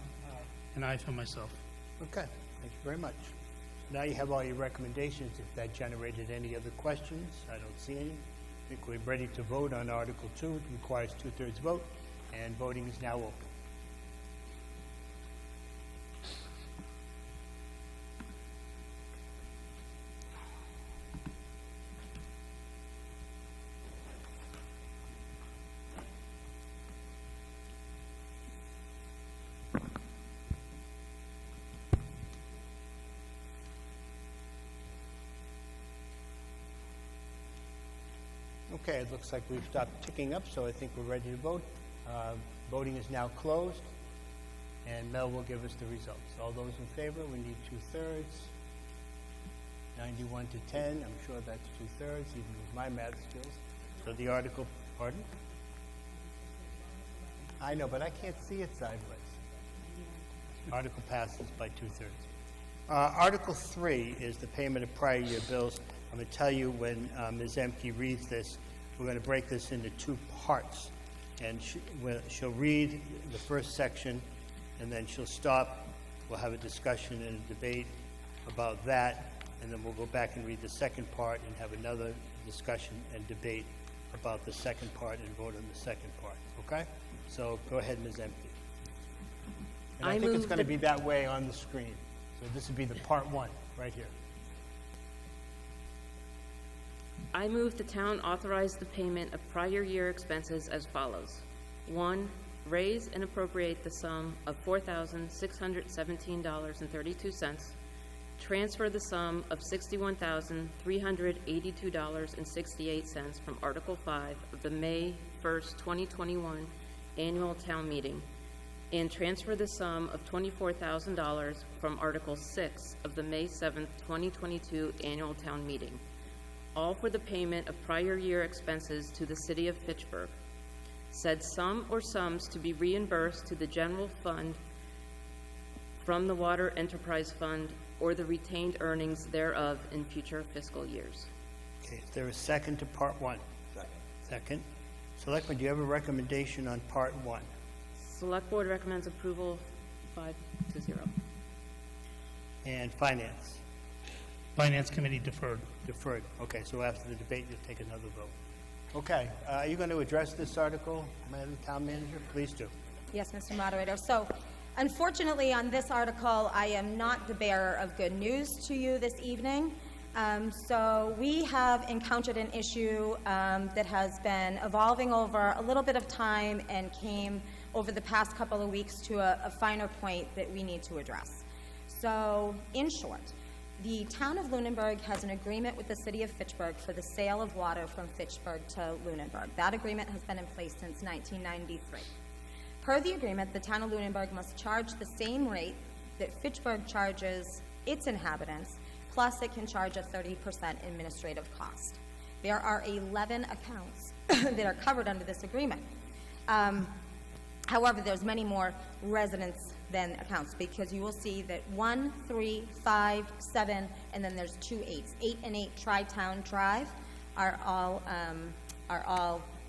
And I for myself. Okay, thank you very much. Now you have all your recommendations. If that generated any other questions, I don't see any. I think we're ready to vote on Article 2. It requires 2/3 vote, and voting is now open. Okay, it looks like we've stopped ticking up, so I think we're ready to vote. Voting is now closed, and Mel will give us the results. All those in favor, we need 2/3. 91 to 10, I'm sure that's 2/3, even with my math skills. So the article, pardon? I know, but I can't see it sideways. Article passes by 2/3. Article 3 is the payment of prior year bills. I'm going to tell you when Ms. Emke reads this, we're going to break this into two parts. And she'll read the first section, and then she'll stop. We'll have a discussion and a debate about that, and then we'll go back and read the second part and have another discussion and debate about the second part and vote on the second part, okay? So go ahead, Ms. Emke. And I think it's going to be that way on the screen. So this would be the part 1, right here. I move the town authorize the payment of prior year expenses as follows. 1, raise and appropriate the sum of $4,617.32. Transfer the sum of $61,382.68 from Article 5 of the May 1st, 2021 annual town meeting, and transfer the sum of $24,000 from Article 6 of the May 7th, 2022 annual town meeting, all for the payment of prior year expenses to the City of Fitchburg. Said sum or sums to be reimbursed to the general fund from the Water Enterprise Fund or the retained earnings thereof in future fiscal years. Okay, is there a second to part 1? Second. Selectman, do you have a recommendation on part 1? Select Board recommends approval 5-0. And Finance? Finance Committee deferred. Deferred. Okay, so after the debate, you'll take another vote. Okay, are you going to address this article, Madam Town Manager? Please do. Yes, Mr. Moderator. So, unfortunately, on this article, I am not the bearer of good news to you this evening. So we have encountered an issue that has been evolving over a little bit of time and came over the past couple of weeks to a finer point that we need to address. So, in short, the town of Lunenburg has an agreement with the city of Fitchburg for the sale of water from Fitchburg to Lunenburg. That agreement has been in place since 1993. Per the agreement, the town of Lunenburg must charge the same rate that Fitchburg charges its inhabitants, plus it can charge a 30% administrative cost. There are 11 accounts that are covered under this agreement. However, there's many more residents than accounts, because you will see that 1, 3, 5, 7, and then there's 2 8s. 8 and 8 Tri-Town Drive are all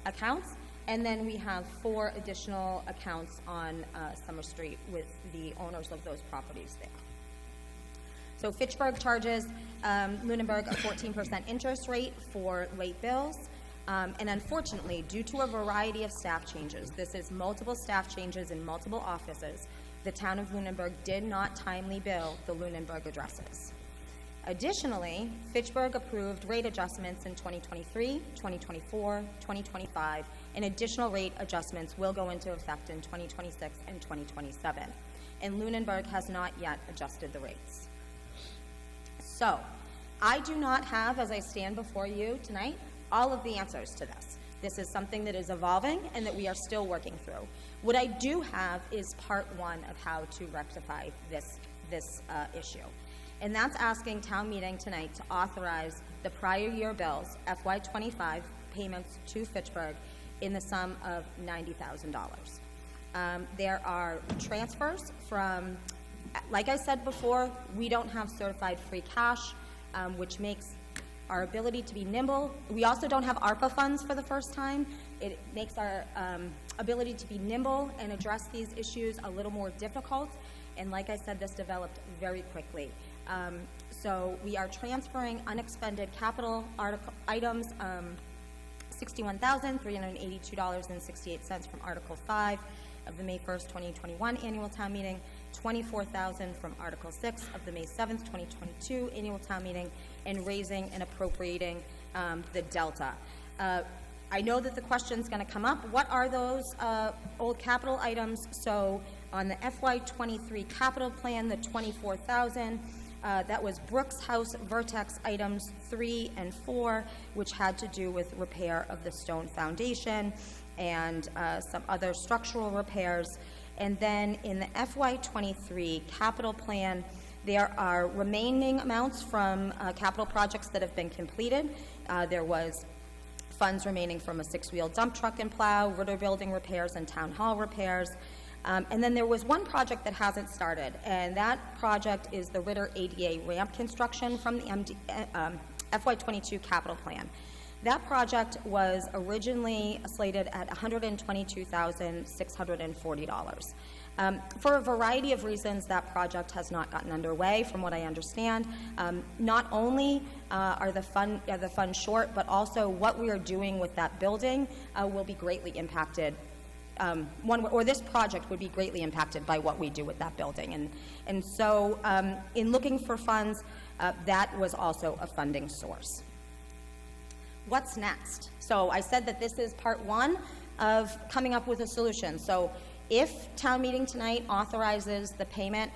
accounts, and then we have 4 additional accounts on Summer Street with the owners of those properties there. So Fitchburg charges Lunenburg a 14% interest rate for late bills. And unfortunately, due to a variety of staff changes, this is multiple staff changes in multiple offices, the town of Lunenburg did not timely bill the Lunenburg addresses. Additionally, Fitchburg approved rate adjustments in 2023, 2024, 2025, and additional rate adjustments will go into effect in 2026 and 2027. And Lunenburg has not yet adjusted the rates. So, I do not have, as I stand before you tonight, all of the answers to this. This is something that is evolving and that we are still working through. What I do have is part 1 of how to rectify this issue. And that's asking town meeting tonight to authorize the prior year bills, FY25 payments to Fitchburg in the sum of $90,000. There are transfers from, like I said before, we don't have certified free cash, which makes our ability to be nimble. We also don't have ARPA funds for the first time. It makes our ability to be nimble and address these issues a little more difficult. And like I said, this developed very quickly. So we are transferring unexpended capital items, $61,382.68 from Article 5 of the May 1st, 2021 annual town meeting, $24,000 from Article 6 of the May 7th, 2022 annual town meeting, and raising and appropriating the delta. I know that the question's going to come up. What are those old capital items? So on the FY23 capital plan, the $24,000, that was Brooks House Vertex items 3 and 4, which had to do with repair of the stone foundation and some other structural repairs. And then in the FY23 capital plan, there are remaining amounts from capital projects that have been completed. There was funds remaining from a 6-wheel dump truck and plow, Ritter building repairs, and town hall repairs. And then there was one project that hasn't started, and that project is the Ritter ADA ramp construction from the FY22 capital plan. That project was originally slated at $122,640. For a variety of reasons, that project has not gotten underway, from what I understand. Not only are the funds short, but also what we are doing with that building will be greatly impacted. This project would be greatly impacted by what we do with that building. And so in looking for funds, that was also a funding source. What's next? So I said that this is part 1 of coming up with a solution. So if town meeting tonight authorizes the payment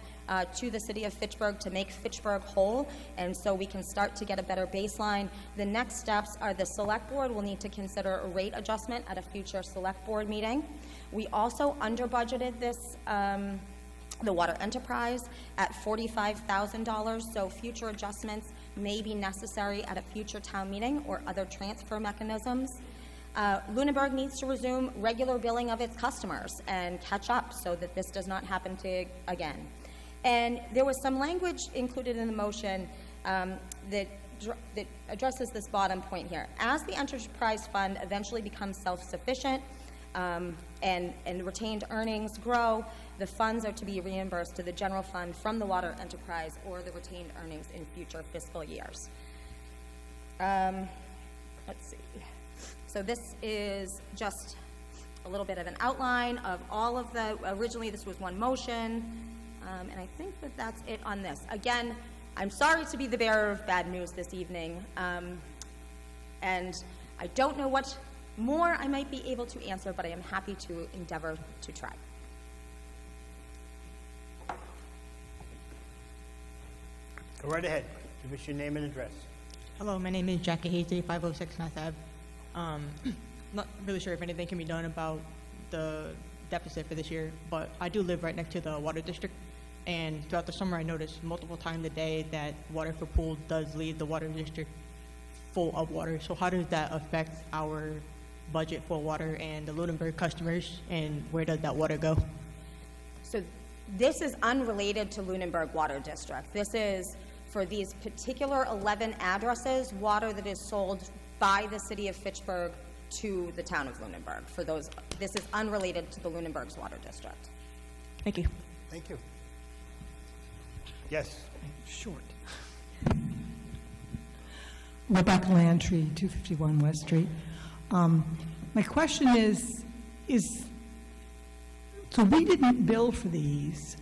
to the city of Fitchburg to make Fitchburg whole, and so we can start to get a better baseline, the next steps are the select board will need to consider a rate adjustment at a future select board meeting. We also under budgeted this, the water enterprise at $45,000, so future adjustments may be necessary at a future town meeting or other transfer mechanisms. Lunenburg needs to resume regular billing of its customers and catch up so that this does not happen again. And there was some language included in the motion that addresses this bottom point here. As the enterprise fund eventually becomes self-sufficient and retained earnings grow, the funds are to be reimbursed to the general fund from the water enterprise or the retained earnings in future fiscal years. Let's see. So this is just a little bit of an outline of all of the, originally this was one motion, and I think that that's it on this. Again, I'm sorry to be the bearer of bad news this evening, and I don't know what more I might be able to answer, but I am happy to endeavor to try. Go right ahead. Give us your name and address. Hello, my name is Jackie Hazley, 506 North Ave. Not really sure if anything can be done about the deficit for this year, but I do live right next to the water district, and throughout the summer I noticed multiple times a day that water for pool does leave the water district full of water. So how does that affect our budget for water and the Lunenburg customers, and where does that water go? So this is unrelated to Lunenburg Water District. This is for these particular 11 addresses, water that is sold by the city of Fitchburg to the town of Lunenburg. For those, this is unrelated to the Lunenburg's water district. Thank you. Thank you. Yes. Short. Rebecca Landry, 251 West Street. My question is, so we didn't bill for these,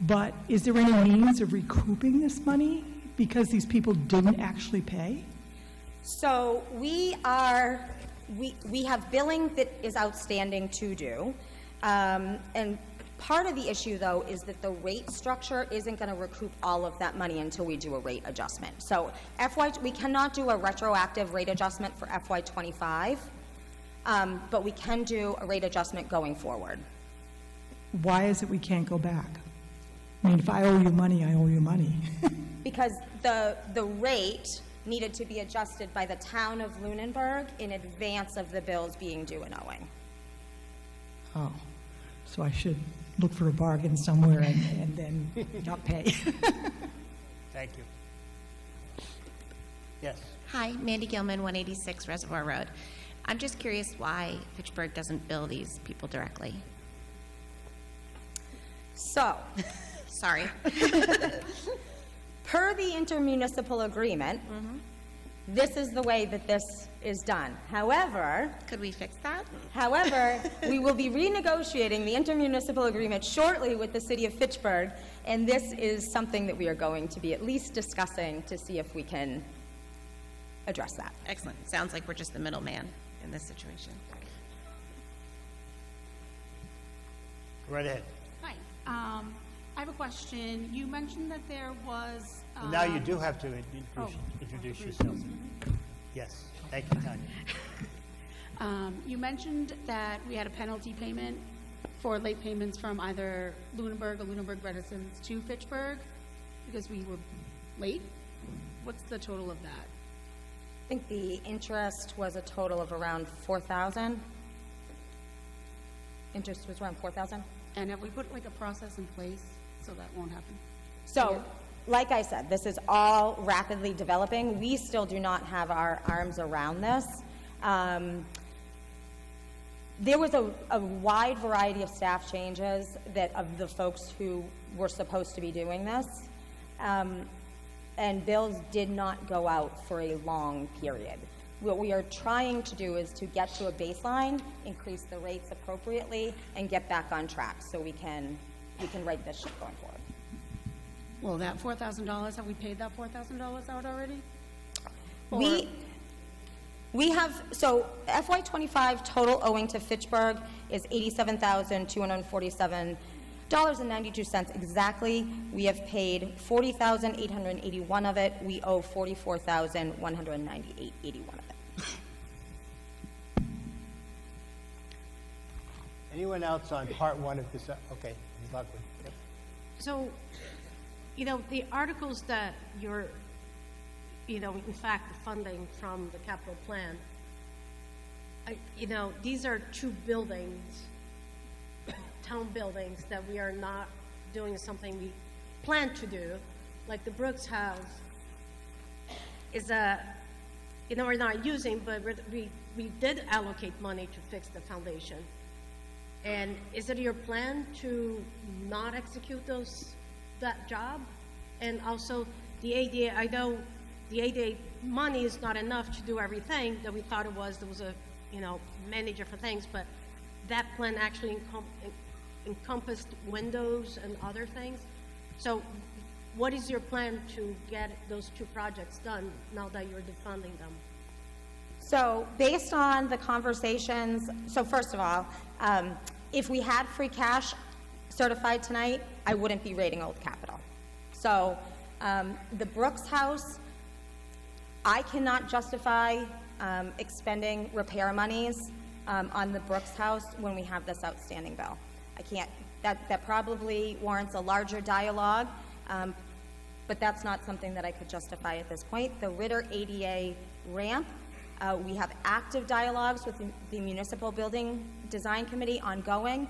but is there any means of recouping this money because these people didn't actually pay? So we have billing that is outstanding to do. And part of the issue, though, is that the rate structure isn't going to recoup all of that money until we do a rate adjustment. So we cannot do a retroactive rate adjustment for FY '25, but we can do a rate adjustment going forward. Why is it we can't go back? I mean, if I owe you money, I owe you money. Because the rate needed to be adjusted by the town of Lunenburg in advance of the bills being due and owing. Oh, so I should look for a bargain somewhere and then not pay. Thank you. Yes. Hi, Mandy Gilman, 186 Reservoir Road. I'm just curious why Fitchburg doesn't bill these people directly. So, Sorry. per the intermunicipal agreement, this is the way that this is done. However, could we fix that? However, we will be renegotiating the intermunicipal agreement shortly with the city of Fitchburg, and this is something that we are going to be at least discussing to see if we can address that. Excellent. Sounds like we're just the middleman in this situation. Right ahead. Hi. I have a question. You mentioned that there was... Well, now you do have to introduce yourself. Yes. Thank you, Tanya. You mentioned that we had a penalty payment for late payments from either Lunenburg or Lunenburg residents to Fitchburg because we were late. What's the total of that? I think the interest was a total of around $4,000. Interest was around $4,000. And have we put like a process in place so that won't happen? So, like I said, this is all rapidly developing. We still do not have our arms around this. There was a wide variety of staff changes of the folks who were supposed to be doing this. And bills did not go out for a long period. What we are trying to do is to get to a baseline, increase the rates appropriately, and get back on track so we can right this ship going forward. Well, that $4,000, have we paid that $4,000 out already? We have, so FY '25 total owing to Fitchburg is $87,247.92 exactly. We have paid $40,881 of it. We owe $44,198.81 of it. Anyone else on part one of this? Okay, Ms. Lockwood. Yep. So, the articles that you're, in fact, the funding from the capital plan, these are two buildings, town buildings, that we are not doing something we plan to do, like the Brooks House is we're not using, but we did allocate money to fix the foundation. And is it your plan to not execute that job? And also the ADA, I know the ADA money is not enough to do everything that we thought it was. There was a, manager for things, but that plan actually encompassed windows and other things. So what is your plan to get those two projects done now that you're defunding them? So based on the conversations, so first of all, if we had free cash certified tonight, I wouldn't be rating Old Capitol. So the Brooks House, I cannot justify expending repair monies on the Brooks House when we have this outstanding bill. I can't, that probably warrants a larger dialogue, but that's not something that I could justify at this point. The Ritter ADA ramp, we have active dialogues with the Municipal Building Design Committee ongoing.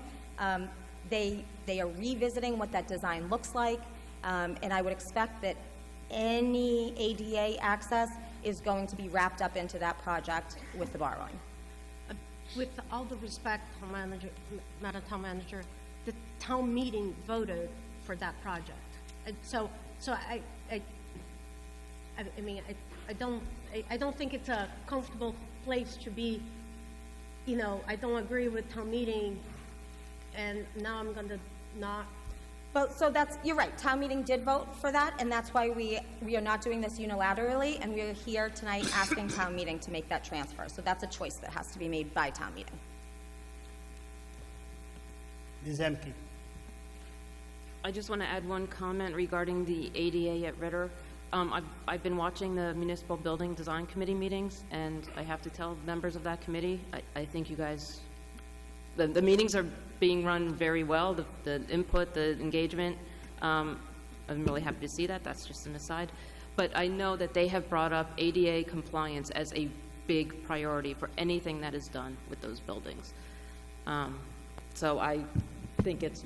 They They are revisiting what that design looks like, and I would expect that any ADA access is going to be wrapped up into that project with the borrowing. With all the respect, Madam Town Manager, the town meeting voted for that project. And so I mean, I don't think it's a comfortable place to be, you know, I don't agree with town meeting, and now I'm going to not. Well, so that's, you're right, town meeting did vote for that, and that's why we are not doing this unilaterally, and we are here tonight asking town meeting to make that transfer. So that's a choice that has to be made by town meeting. Ms. Emke. I just want to add one comment regarding the ADA at Ritter. I've been watching the Municipal Building Design Committee meetings, and I have to tell members of that committee, I think you guys, the meetings are being run very well, the input, the engagement. I'm really happy to see that. That's just an aside. But I know that they have brought up ADA compliance as a big priority for anything that is done with those buildings. So I think it's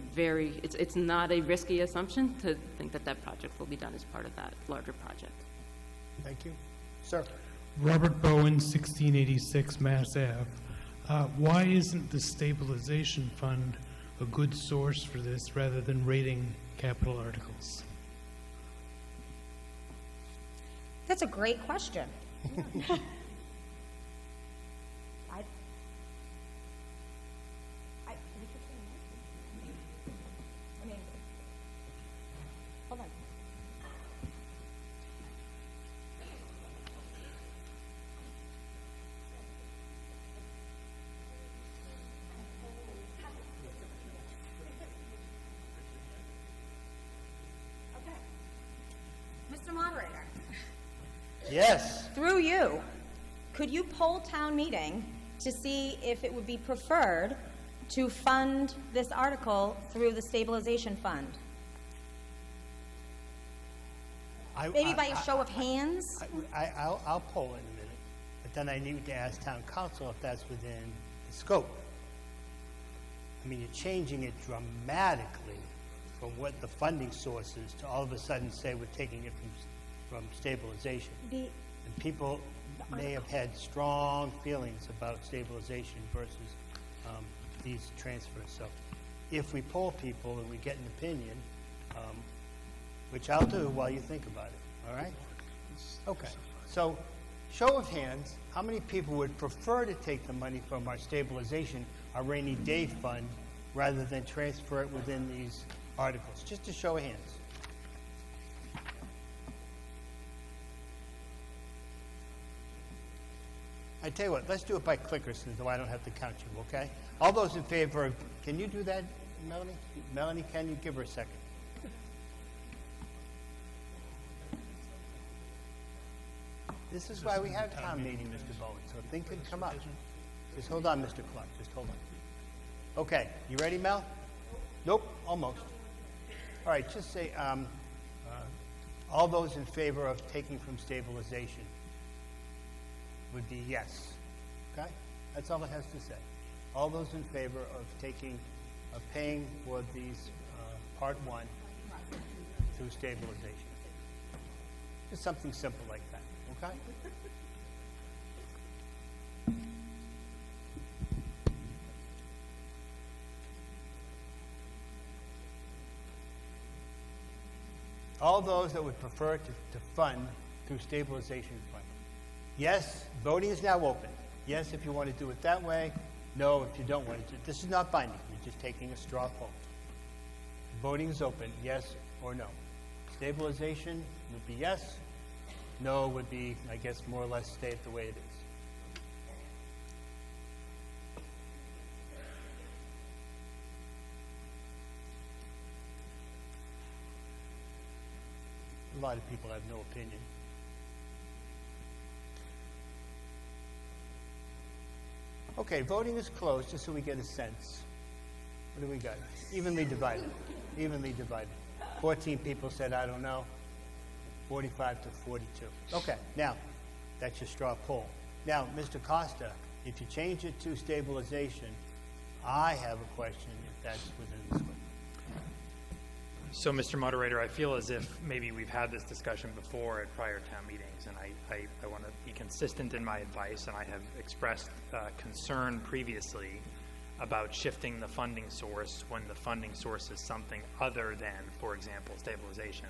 not a risky assumption to think that that project will be done as part of that larger project. Thank you. Sir. Robert Bowen, 1686 Mass Ave. Why isn't the stabilization fund a good source for this rather than rating capital articles? That's a great question. Hold on. Mr. Moderator. Yes. Through you, could you poll town meeting to see if it would be preferred to fund this article through the stabilization fund? Maybe by a show of hands? I'll poll in a minute, but then I need to ask town council if that's within the scope. I mean, you're changing it dramatically from what the funding source is to all of a sudden say we're taking it from stabilization. And people may have had strong feelings about stabilization versus these transfers. So if we poll people and we get an opinion, which I'll do while you think about it, all right? Okay, so show of hands, how many people would prefer to take the money from our stabilization, our rainy day fund, rather than transfer it within these articles? Just a show of hands. I tell you what, let's do it by clickers so I don't have to count you, okay? All those in favor of, can you do that, Melanie? Melanie, can you give her a second? This is why we have town meeting, Mr. Bowen, so things can come up. Just hold on, Mr. Clark, just hold on. Okay, you ready, Mel? Nope, almost. All right, just say, all those in favor of taking from stabilization would be yes, okay? That's all it has to say. All those in favor of paying for these, part one through stabilization. Just something simple like that, okay? All those that would prefer to fund through stabilization fund. Yes, voting is now open. Yes, if you want to do it that way. No, if you don't want to. This is not binding. You're just taking a straw poll. Voting is open, yes or no. Stabilization would be yes. No would be, I guess, more or less stay it the way it is. A lot of people have no opinion. Okay, voting is closed, just so we get a sense. What do we got? Evenly divided. Evenly divided. 14 people said, I don't know. 45 to 42. Okay, now, that's your straw poll. Now, Mr. Costa, if you change it to stabilization, I have a question if that's within the scope. So, Mr. Moderator, I feel as if maybe we've had this discussion before at prior town meetings, and I want to be consistent in my advice, and I have expressed concern previously about shifting the funding source when the funding source is something other than, for example, stabilization.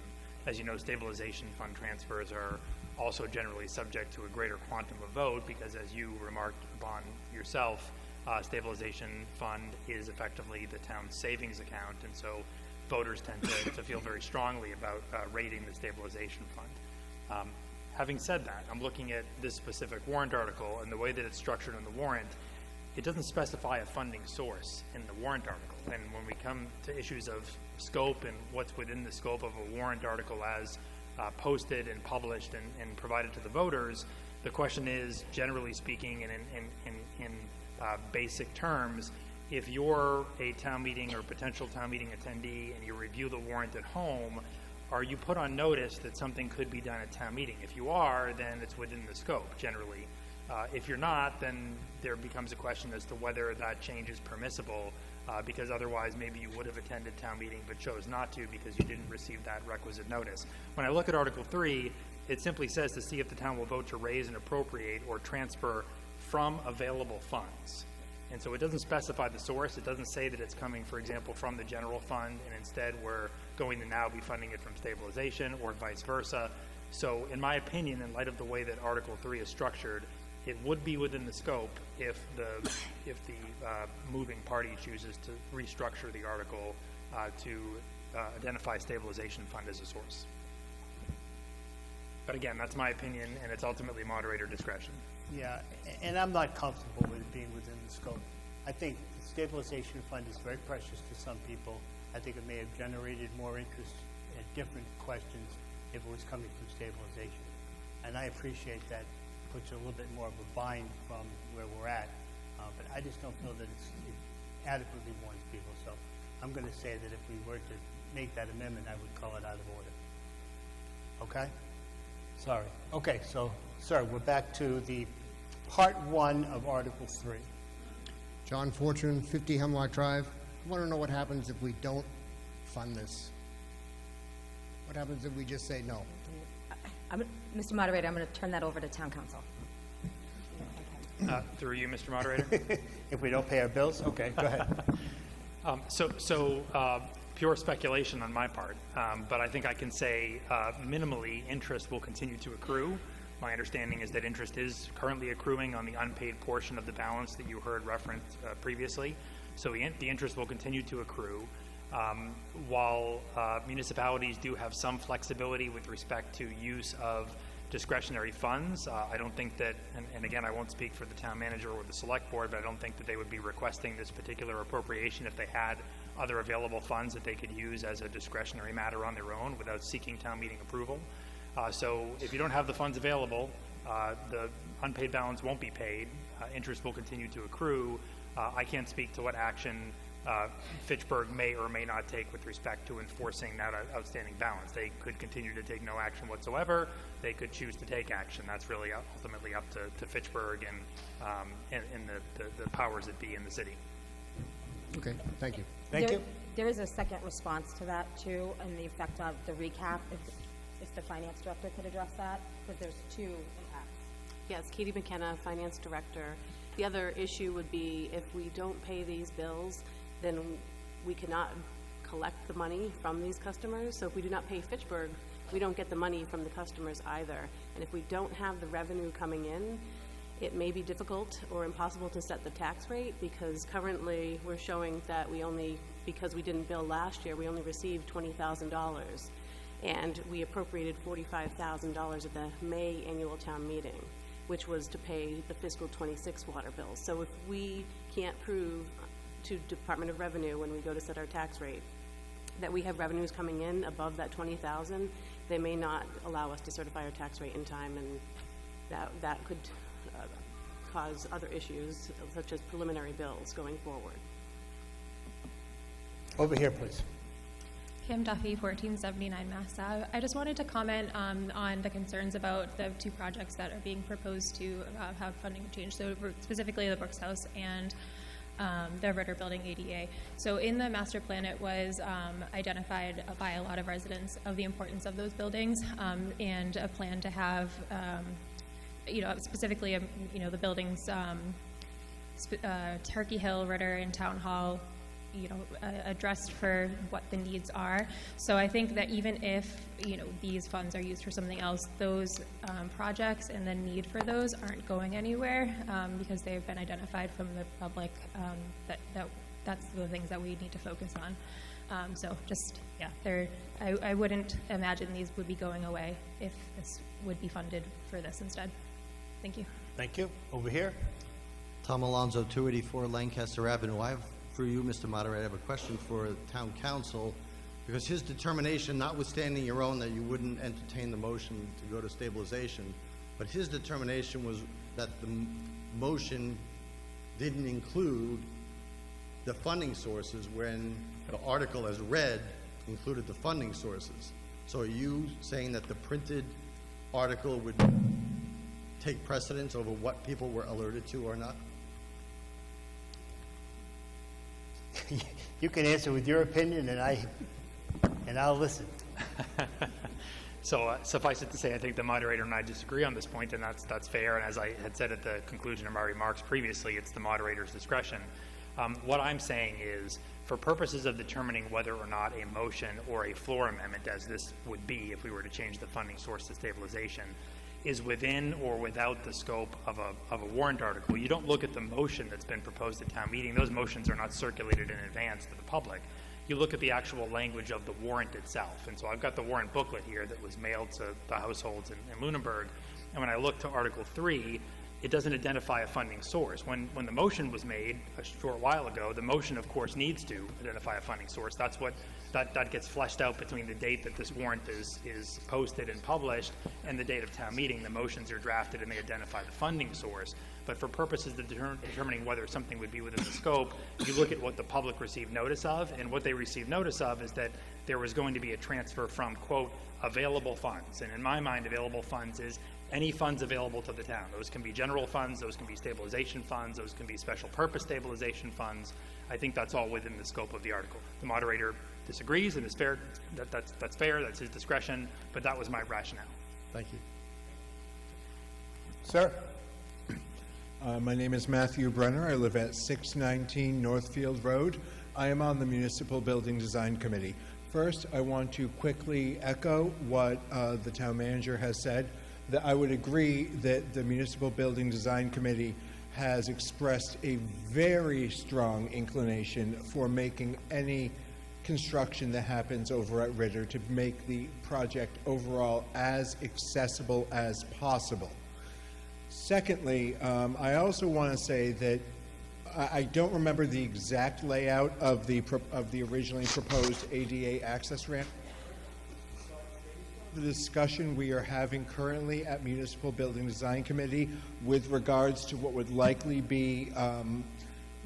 As you know, stabilization fund transfers are also generally subject to a greater quantum of vote because, as you remarked upon yourself, stabilization fund is effectively the town's savings account, and so voters tend to feel very strongly about rating the stabilization fund. Having said that, I'm looking at this specific warrant article, and the way that it's structured in the warrant, it doesn't specify a funding source in the warrant article. And when we come to issues of scope and what's within the scope of a warrant article as posted and published and provided to the voters, the question is, generally speaking and in basic terms, if you're a town meeting or potential town meeting attendee and you review the warrant at home, are you put on notice that something could be done at town meeting? If you are, then it's within the scope, generally. If you're not, then there becomes a question as to whether that change is permissible, because otherwise maybe you would have attended town meeting but chose not to because you didn't receive that requisite notice. When I look at Article 3, it simply says to see if the town will vote to raise and appropriate or transfer from available funds. And so it doesn't specify the source. It doesn't say that it's coming, for example, from the general fund, and instead we're going to now be funding it from stabilization or vice versa. So in my opinion, in light of the way that Article 3 is structured, it would be within the scope if the moving party chooses to restructure the article to identify stabilization fund as a source. But again, that's my opinion, and it's ultimately moderator discretion. Yeah, and I'm not comfortable with it being within the scope. I think the stabilization fund is very precious to some people. I think it may have generated more interest in different questions if it was coming from stabilization. And I appreciate that puts you a little bit more of a bind from where we're at. But I just don't feel that it adequately warns people. So I'm going to say that if we were to make that amendment, I would call it out of order. Okay? Sorry. Okay, so, sir, we're back to the Part 1 of Article 3. John Fortune, 50 Hemlock Drive. I want to know what happens if we don't fund this. What happens if we just say no? Mr. Moderator, I'm going to turn that over to Town Council. Through you, Mr. Moderator. If we don't pay our bills? Okay, go ahead. Pure speculation on my part, but I think I can say minimally interest will continue to accrue. My understanding is that interest is currently accruing on the unpaid portion of the balance that you heard referenced previously. So the interest will continue to accrue. While municipalities do have some flexibility with respect to use of discretionary funds, I don't think that, and again, I won't speak for the town manager or the select board, but I don't think that they would be requesting this particular appropriation if they had other available funds that they could use as a discretionary matter on their own without seeking town meeting approval. So if you don't have the funds available, the unpaid balance won't be paid. Interest will continue to accrue. I can't speak to what action Fitchburg may or may not take with respect to enforcing that outstanding balance. They could continue to take no action whatsoever. They could choose to take action. That's really ultimately up to Fitchburg and the powers that be in the city. Okay, thank you. Thank you. There is a second response to that, too, and the effect of the recap. If the finance director could address that, because there's two impacts. Yes, Katie McKenna, Finance Director. The other issue would be if we don't pay these bills, then we cannot collect the money from these customers. So if we do not pay Fitchburg, we don't get the money from the customers either. And if we don't have the revenue coming in, it may be difficult or impossible to set the tax rate, because currently we're showing that because we didn't bill last year, we only received $20,000. And we appropriated $45,000 at the May annual town meeting, which was to pay the fiscal 26 water bills. So if we can't prove to Department of Revenue when we go to set our tax rate that we have revenues coming in above that $20,000, they may not allow us to certify our tax rate in time, and that could cause other issues such as preliminary bills going forward. Over here, please. Kim Duffy, 1479 Mass Ave. I just wanted to comment on the concerns about the two projects that are being proposed to have funding change, so specifically the Brooks House and the Ritter Building ADA. So in the master plan, it was identified by a lot of residents of the importance of those buildings, and a plan to have, specifically, the buildings, Turkey Hill, Ritter, and Town Hall, addressed for what the needs are. So I think that even if, these funds are used for something else, those projects and the need for those aren't going anywhere, because they've been identified from the public, that's the things that we need to focus on. So just, I wouldn't imagine these would be going away if this would be funded for this instead. Thank you. Thank you. Over here. Tom Alonso, 284 Lancaster Avenue. I have, for you, Mr. Moderator, I have a question for Town Council, because his determination, notwithstanding your own, that you wouldn't entertain the motion to go to stabilization, but his determination was that the motion didn't include the funding sources when the article as read included the funding sources. So are you saying that the printed article would take precedence over what people were alerted to or not? You can answer with your opinion, and I'll listen. So suffice it to say, I think the moderator and I disagree on this point, and that's fair. And as I had said at the conclusion of my remarks previously, it's the moderator's discretion. What I'm saying is, for purposes of determining whether or not a motion or a floor amendment, as this would be if we were to change the funding source to stabilization, is within or without the scope of a warrant article. You don't look at the motion that's been proposed at town meeting. Those motions are not circulated in advance to the public. You look at the actual language of the warrant itself. And so I've got the warrant booklet here that was mailed to the households in Lunenburg. And when I look to Article 3, it doesn't identify a funding source. When the motion was made a short while ago, the motion, of course, needs to identify a funding source. That's what that gets fleshed out between the date that this warrant is posted and published and the date of town meeting. The motions are drafted and they identify the funding source. But for purposes of determining whether something would be within the scope, you look at what the public received notice of, and what they received notice of is that there was going to be a transfer from, quote, available funds. And in my mind, available funds is any funds available to the town. Those can be general funds, those can be stabilization funds, those can be special purpose stabilization funds. I think that's all within the scope of the article. The moderator disagrees, and it's fair. That's fair. That's his discretion. But that was my rationale. Thank you. Sir? My name is Matthew Brenner. I live at 619 Northfield Road. I am on the Municipal Building Design Committee. First, I want to quickly echo what the town manager has said, that I would agree that the Municipal Building Design Committee has expressed a very strong inclination for making any construction that happens over at Ritter to make the project overall as accessible as possible. Secondly, I also want to say that I don't remember the exact layout of the originally proposed ADA access ramp. The discussion we are having currently at Municipal Building Design Committee with regards to what would likely be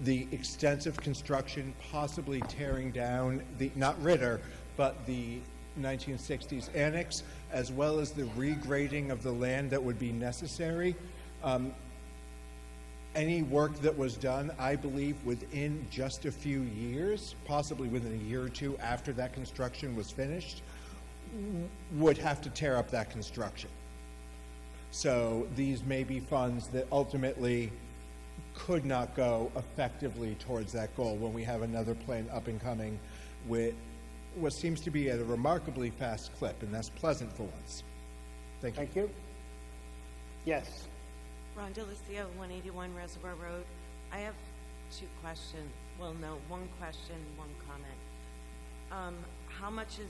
the extensive construction, possibly tearing down not Ritter, but the 1960s annex, as well as the regrading of the land that would be necessary. Any work that was done, I believe, within just a few years, possibly within a year or two after that construction was finished, would have to tear up that construction. So these may be funds that ultimately could not go effectively towards that goal when we have another plan up and coming with what seems to be at a remarkably fast clip, and that's pleasant for once. Thank you. Thank you. Yes. Rhonda Lucio, 181 Reservoir Road. I have two questions. Well, no, one question, one comment. How much is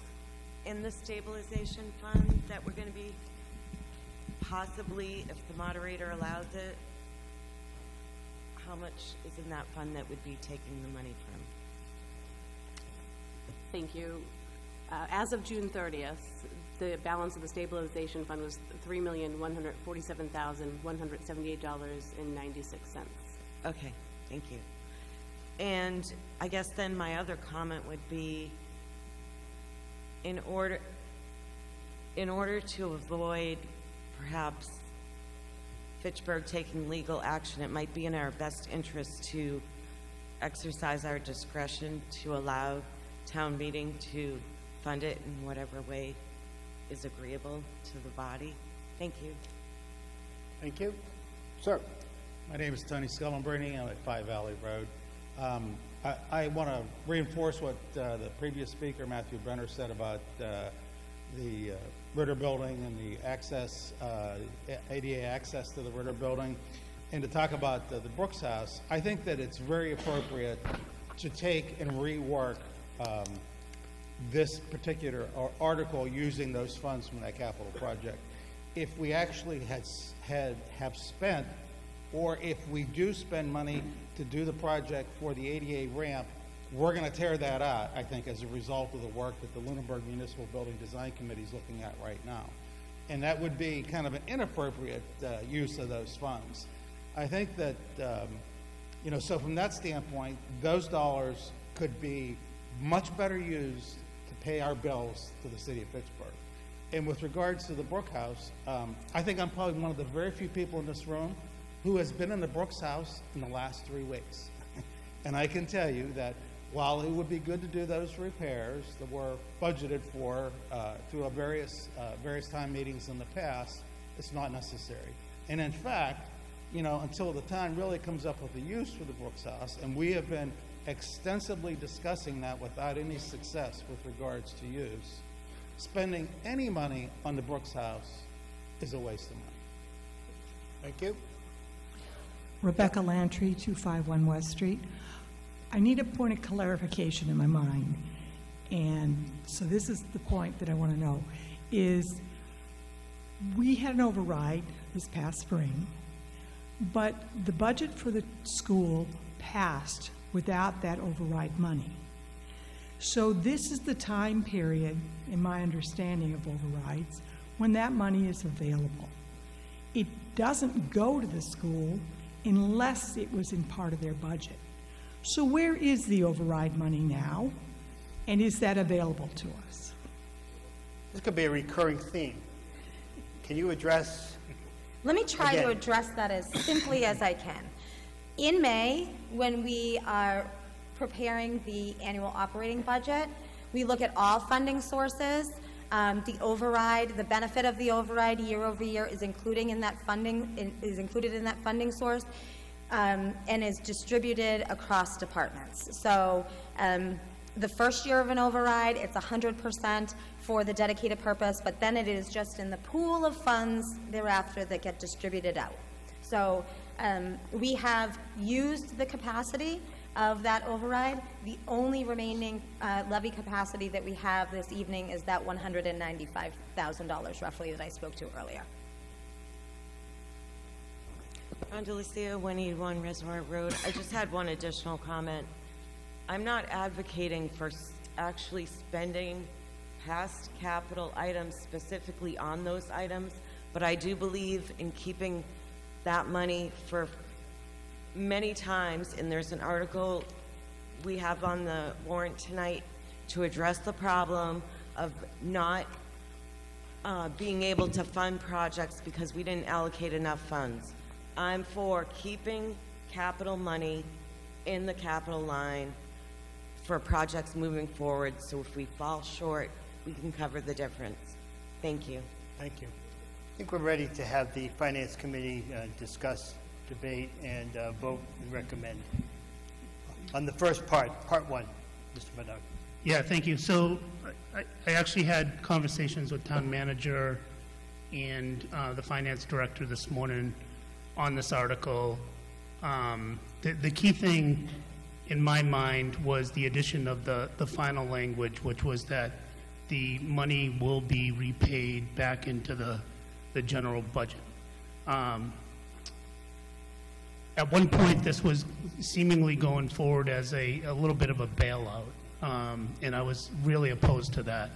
in the stabilization fund that we're going to be possibly, if the moderator allows it, how much is in that fund that would be taking the money from? Thank you. As of June 30th, the balance of the stabilization fund was $3,147,178.96. Okay, thank you. And I guess then my other comment would be, in order to avoid perhaps Fitchburg taking legal action, it might be in our best interest to exercise our discretion to allow town meeting to fund it in whatever way is agreeable to the body. Thank you. Thank you. Sir? My name is Tony Scullenbrini. I'm at 5 Valley Road. I want to reinforce what the previous speaker, Matthew Brenner, said about the Ritter Building and the access, ADA access to the Ritter Building, and to talk about the Brooks House. I think that it's very appropriate to take and rework this particular article using those funds from that capital project. If we actually have spent, or if we do spend money to do the project for the ADA ramp, we're going to tear that out, I think, as a result of the work that the Lunenburg Municipal Building Design Committee is looking at right now. And that would be kind of an inappropriate use of those funds. I think that, so from that standpoint, those dollars could be much better used to pay our bills to the city of Pittsburgh. And with regards to the Brook House, I think I'm probably one of the very few people in this room who has been in the Brooks House in the last 3 weeks. And I can tell you that while it would be good to do those repairs that were budgeted for through various time meetings in the past, it's not necessary. And in fact, until the time really comes up with a use for the Brooks House, and we have been extensively discussing that without any success with regards to use, spending any money on the Brooks House is a waste of money. Thank you. Rebecca Lantry, 251 West Street. I need a point of clarification in my mind. And so this is the point that I want to know, is we had an override this past spring, but the budget for the school passed without that override money. So this is the time period, in my understanding of overrides, when that money is available. It doesn't go to the school unless it was in part of their budget. So where is the override money now, and is that available to us? This could be a recurring theme. Can you address? Let me try Again. to address that as simply as I can. In May, when we are preparing the annual operating budget, we look at all funding sources. The override, the benefit of the override year over year is included in that funding source, and is distributed across departments. So the first year of an override, it's 100% for the dedicated purpose, but then it is just in the pool of funds thereafter that get distributed out. So we have used the capacity of that override. The only remaining levy capacity that we have this evening is that $195,000 roughly that I spoke to earlier. Andalicia, 181 Reservoir Road. I just had one additional comment. I'm not advocating for actually spending past capital items specifically on those items, but I do believe in keeping that money for many times, and there's an article we have on the warrant tonight to address the problem of not being able to fund projects because we didn't allocate enough funds. I'm for keeping capital money in the capital line for projects moving forward, so if we fall short, we can cover the difference. Thank you. Thank you. I think we're ready to have the Finance Committee discuss, debate, and vote and recommend. On the first part one, Mr. Bernard. Yeah, thank you. So I actually had conversations with town manager and the finance director this morning on this article. The key thing in my mind was the addition of the final language, which was that the money will be repaid back into the general budget. At one point, this was seemingly going forward as a little bit of a bailout, and I was really opposed to that.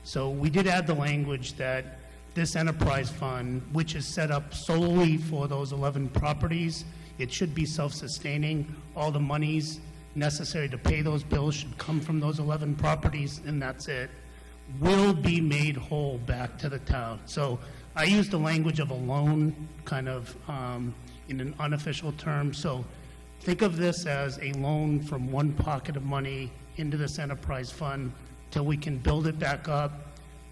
So we did add the language that this enterprise fund, which is set up solely for those 11 properties, it should be self-sustaining. All the monies necessary to pay those bills should come from those 11 properties, and that's it, will be made whole back to the town. So I used the language of a loan, kind of in an unofficial term. So think of this as a loan from one pocket of money into this enterprise fund till we can build it back up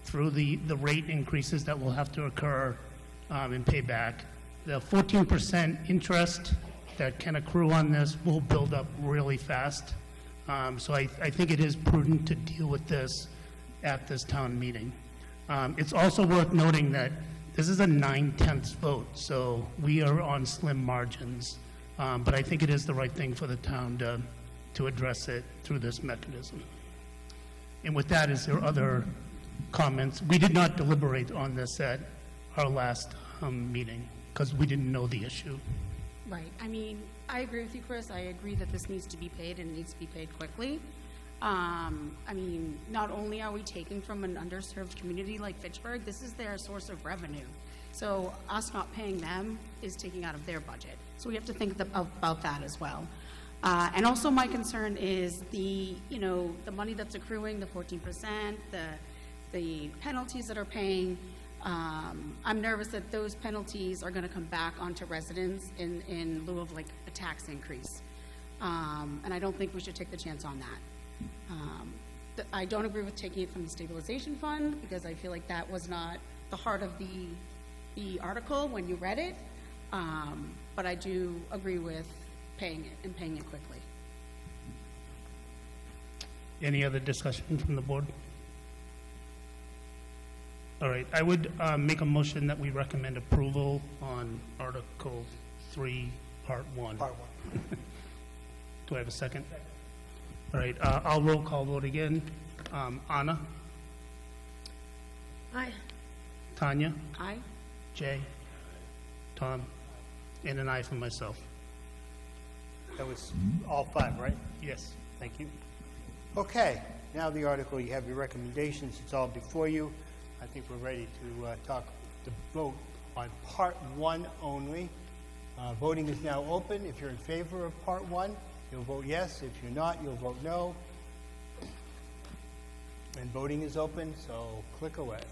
through the rate increases that will have to occur and pay back. The 14% interest that can accrue on this will build up really fast. So I think it is prudent to deal with this at this town meeting. It's also worth noting that this is a 9/10 vote, so we are on slim margins. But I think it is the right thing for the town to address it through this mechanism. And with that, is there other comments? We did not deliberate on this at our last meeting because we didn't know the issue. Right. I mean, I agree with you, Chris. I agree that this needs to be paid and it needs to be paid quickly. I mean, not only are we taking from an underserved community like Fitchburg, this is their source of revenue. So us not paying them is taking out of their budget. So we have to think about that as well. And also my concern is the money that's accruing, the 14%, the penalties that are paying. I'm nervous that those penalties are going to come back onto residents in lieu of like a tax increase. And I don't think we should take the chance on that. I don't agree with taking it from the stabilization fund because I feel like that was not the heart of the article when you read it. But I do agree with paying it and paying it quickly. Any other discussion from the board? All right, I would make a motion that we recommend approval on Article 3, Part 1. Part 1. Do I have a second? All right, I'll roll call vote again. Anna? Aye. Tanya? Aye. Jay? Tom? And an aye for myself. That was all five, right? Yes. Thank you. Okay, now the article, you have your recommendations, it's all before you. I think we're ready to vote on Part 1 only. Voting is now open. If you're in favor of Part 1, you'll vote yes. If you're not, you'll vote no. And voting is open, so click away.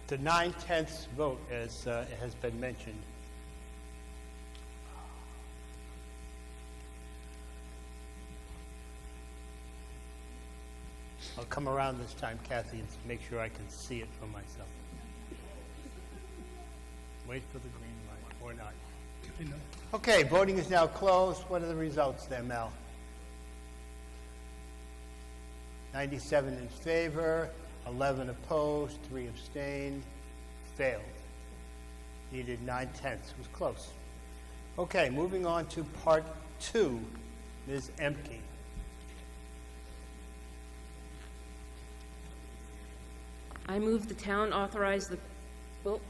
The 9/10 vote, as has been mentioned. I'll come around this time, Kathy, and make sure I can see it for myself. Wait for the green light, or not. Okay, voting is now closed. What are the results there, Mel? 97 in favor, 11 opposed, 3 abstained, failed. Needed 9/10. Was close. Okay, moving on to Part 2. Ms. Emke. I move the town authorize the, well,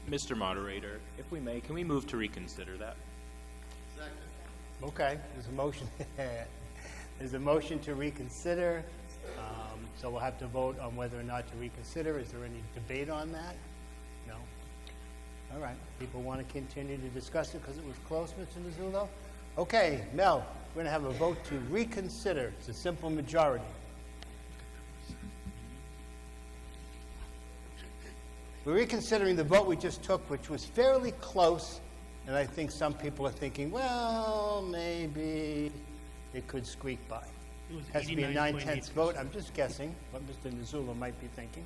Mr. Moderator, if we may, can we move to reconsider that? Okay, there's a motion. There's a motion to reconsider. So we'll have to vote on whether or not to reconsider. Is there any debate on that? No? All right. People want to continue to discuss it because it was close, Mr. Nuzzulo? Okay, Mel, we're going to have a vote to reconsider. It's a simple majority. We're reconsidering the vote we just took, which was fairly close, and I think some people are thinking, well, maybe it could squeak by. It Has to be a 9/10 vote. I'm just guessing what Mr. Nuzzulo might be thinking.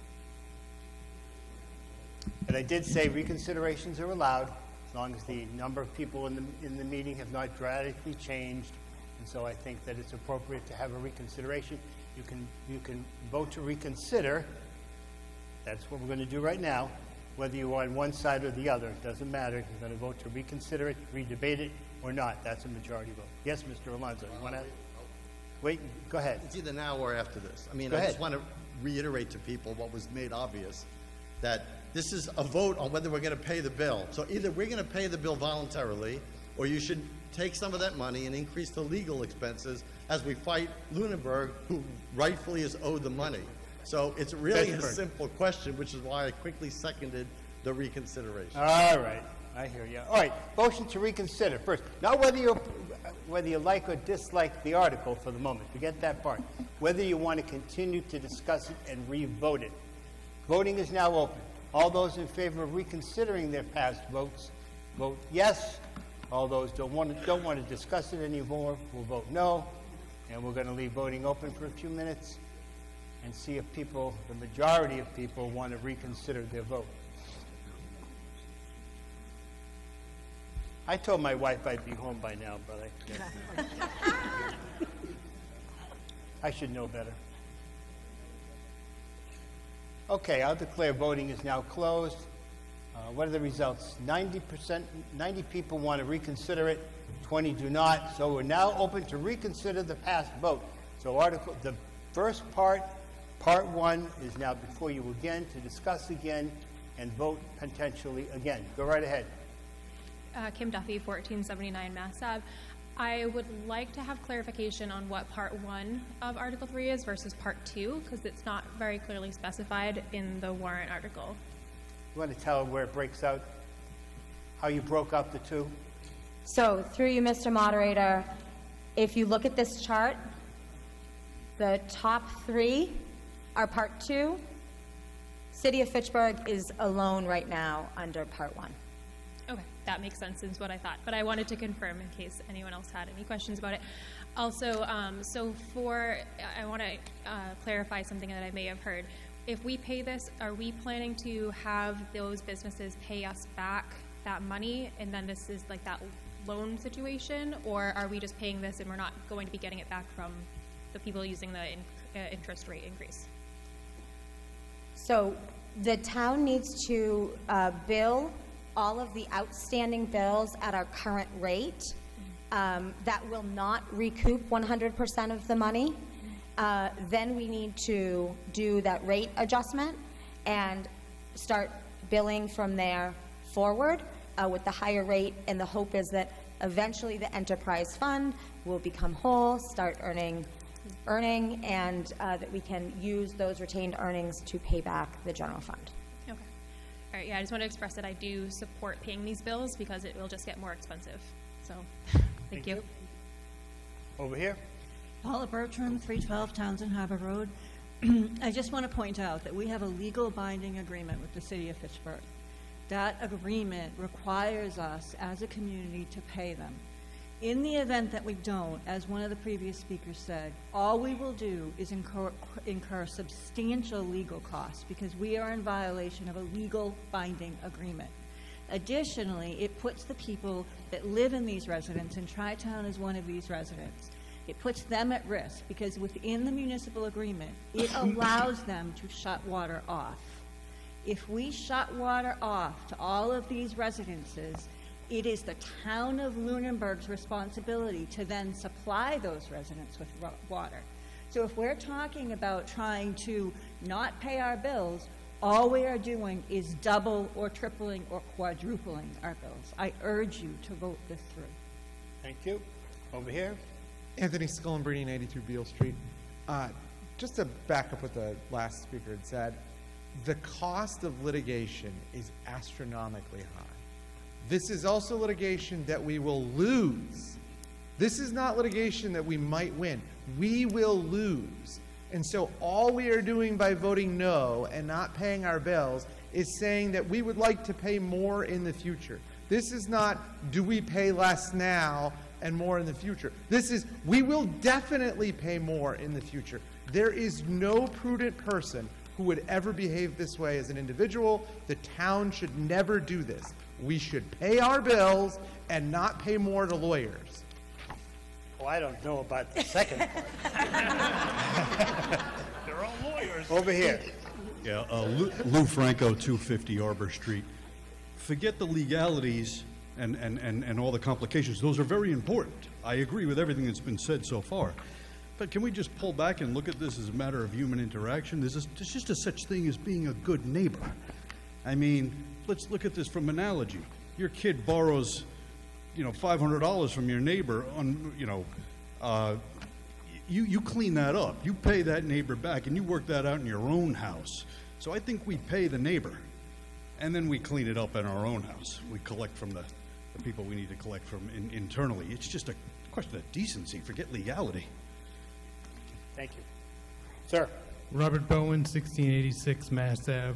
But I did say reconsiderations are allowed as long as the number of people in the meeting have not drastically changed. And so I think that it's appropriate to have a reconsideration. You can vote to reconsider. That's what we're going to do right now. Whether you're on one side or the other, it doesn't matter. You're going to vote to reconsider it, redebate it, or not. That's a majority vote. Yes, Mr. Alonso, you want to? Wait, go ahead. It's either now or after this. I mean, Go I ahead. just want to reiterate to people what was made obvious, that this is a vote on whether we're going to pay the bill. So either we're going to pay the bill voluntarily, or you should take some of that money and increase the legal expenses as we fight Lunenburg, who rightfully is owed the money. So it's really a Fitchburg. simple question, which is why I quickly seconded the reconsideration. All right, I hear you. All right, motion to reconsider first. Not whether you like or dislike the article for the moment, forget that part. Whether you want to continue to discuss it and re-vote it. Voting is now open. All those in favor of reconsidering their past votes, vote yes. All those don't want to discuss it anymore will vote no. And we're going to leave voting open for a few minutes and see if people, the majority of people, want to reconsider their vote. I told my wife I'd be home by now, but I should know better. Okay, I'll declare voting is now closed. What are the results? 90 people want to reconsider it, 20 do not. So we're now open to reconsider the past vote. So the first part 1, is now before you again to discuss again and vote potentially again. Go right ahead. Kim Duffy, 1479 Mass Ave. I would like to have clarification on what Part 1 of Article 3 is versus Part 2, because it's not very clearly specified in the warrant article. You want to tell where it breaks out? How you broke up the two? So, through you, Mr. Moderator, if you look at this chart, the top 3 are Part 2. City of Fitchburg is alone right now under Part 1. Okay, that makes sense, is what I thought. But I wanted to confirm in case anyone else had any questions about it. Also, I want to clarify something that I may have heard. If we pay this, are we planning to have those businesses pay us back that money, and then this is like that loan situation, or are we just paying this and we're not going to be getting it back from the people using the interest rate increase? So the town needs to bill all of the outstanding bills at our current rate. That will not recoup 100% of the money. Then we need to do that rate adjustment and start billing from there forward with the higher rate, and the hope is that eventually the enterprise fund will become whole, start earning, and that we can use those retained earnings to pay back the general fund. Okay. All right, yeah, I just want to express that I do support paying these bills because it will just get more expensive. So, thank you. Over here. Paula Bertram, 312 Townsend Harbor Road. I just want to point out that we have a legal binding agreement with the City of Fitchburg. That agreement requires us as a community to pay them. In the event that we don't, as one of the previous speakers said, all we will do is incur substantial legal costs because we are in violation of a legal binding agreement. Additionally, it puts the people that live in these residents, and Tri-Town is one of these residents, it puts them at risk because within the municipal agreement, it allows them to shut water off. If we shut water off to all of these residences, it is the town of Lunenburg's responsibility to then supply those residents with water. So if we're talking about trying to not pay our bills, all we are doing is double or tripling or quadrupling our bills. I urge you to vote this through. Thank you. Over here. Anthony Scullenbrini, 83 Beale Street. Just to back up what the last speaker had said, the cost of litigation is astronomically high. This is also litigation that we will lose. This is not litigation that we might win. We will lose. And so all we are doing by voting no and not paying our bills is saying that we would like to pay more in the future. This is not, do we pay less now and more in the future? This is, we will definitely pay more in the future. There is no prudent person who would ever behave this way as an individual. The town should never do this. We should pay our bills and not pay more to lawyers. Well, I don't know about the second part. They're all lawyers. Over here. Yeah, Lou Franco, 250 Arbor Street. Forget the legalities and all the complications. Those are very important. I agree with everything that's been said so far. But can we just pull back and look at this as a matter of human interaction? There's just a such thing as being a good neighbor. I mean, let's look at this from analogy. Your kid borrows, $500 from your neighbor on, you clean that up. You pay that neighbor back, and you work that out in your own house. So I think we pay the neighbor. and then we clean it up in our own house. We collect from the people we need to collect from internally. It's just a question of decency. Forget legality. Thank you. Sir? Robert Bowen, 1686 Mass Ave.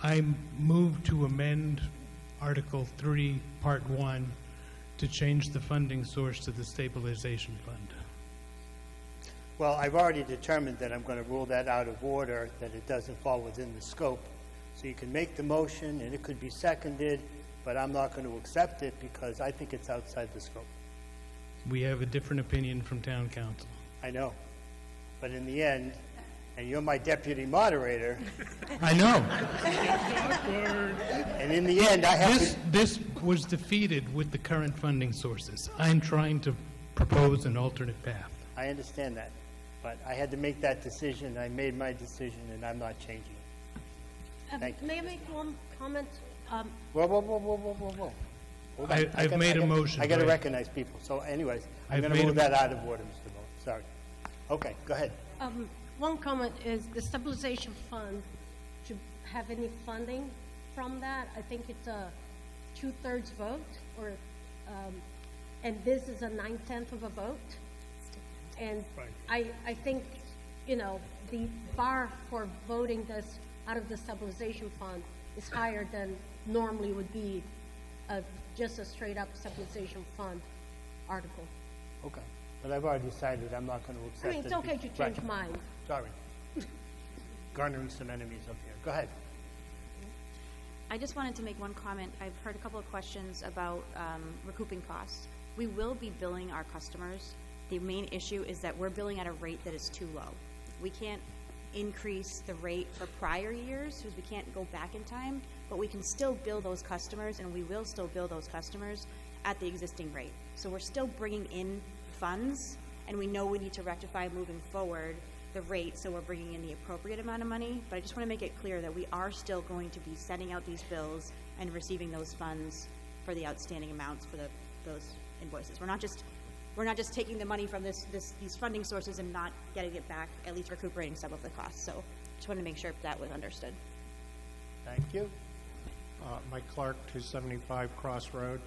I move to amend Article 3, Part 1, to change the funding source to the stabilization fund. Well, I've already determined that I'm going to rule that out of order, that it doesn't fall within the scope. So you can make the motion, and it could be seconded, but I'm not going to accept it because I think it's outside the scope. We have a different opinion from town council. I know. But in the end, and you're my deputy moderator. I know. And in the end, I have to... This was defeated with the current funding sources. I'm trying to propose an alternate path. I understand that. But I had to make that decision. I made my decision, and I'm not changing it. Thank you. May I make one comment? Whoa. Hold on. I've made a motion. I got to right? recognize people. So anyways, I'm I've going to made move a- that out of order, Mr. Moe. Sorry. Okay, go ahead. One comment is the stabilization fund should have any funding from that. I think it's a 2/3 vote, or, and this is a 9/10 of a vote. And I think, you know, the bar for voting this out of the stabilization fund is higher than normally would be just a straight-up stabilization fund article. Okay. But I've already decided I'm not going to accept I it. mean, it's okay to change Right. mind. Sorry. Garnering some enemies up here. Go ahead. I just wanted to make one comment. I've heard a couple of questions about recouping costs. We will be billing our customers. The main issue is that we're billing at a rate that is too low. We can't increase the rate for prior years because we can't go back in time, but we can still bill those customers, and we will still bill those customers at the existing rate. So we're still bringing in funds, and we know we need to rectify moving forward the rate, so we're bringing in the appropriate amount of money. But I just want to make it clear that we are still going to be sending out these bills and receiving those funds for the outstanding amounts for those invoices. We're not just taking the money from these funding sources and not getting it back, at least recuperating some of the costs. So just wanted to make sure that was understood. Thank you. Mike Clark, 275 Cross Road.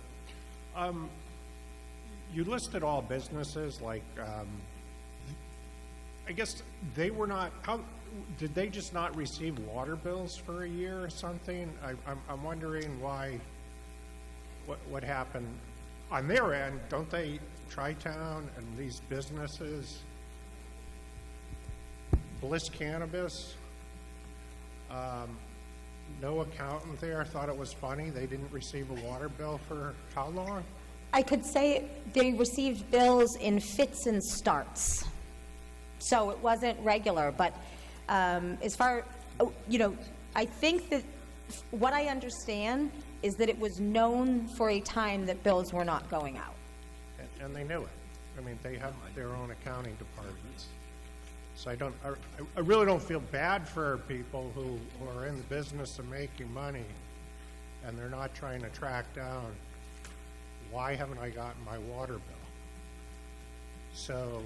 You listed all businesses, like, I guess they were not, did they just not receive water bills for a year or something? I'm wondering why, what happened on their end. Don't they, Tri-Town and these businesses, Bliss Cannabis, no accountant there thought it was funny they didn't receive a water bill for how long? I could say they received bills in fits and starts. So it wasn't regular, but as far, you know, I think that what I understand is that it was known for a time that bills were not going out. And they knew it. I mean, they have their own accounting departments. So I really don't feel bad for people who are in the business of making money and they're not trying to track down, why haven't I gotten my water bill? So,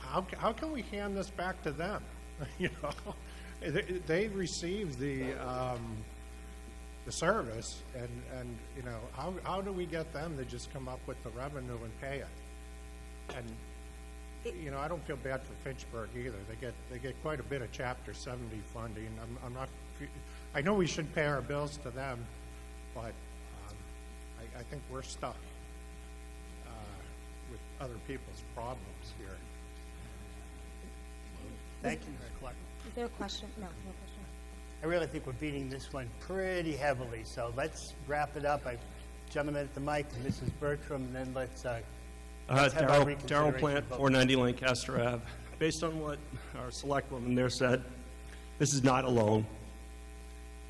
how can we hand this back to them? You know, they received the service, and you know, how do we get them to just come up with the revenue and pay it? And you know, I don't feel bad for Fitchburg either. They get quite a bit of Chapter 70 funding. I'm not. I know we should pay our bills to them, but I think we're stuck with other people's problems here. Thank you, Mr. Clark. Is there a question? No question. I really think we're beating this one pretty heavily, so let's wrap it up. Gentleman at the mic, and Mrs. Bertram, and then let's have our Darrell reconsideration Plant, vote. 490 Lancaster Ave. Based on what our select woman there said, this is not a loan.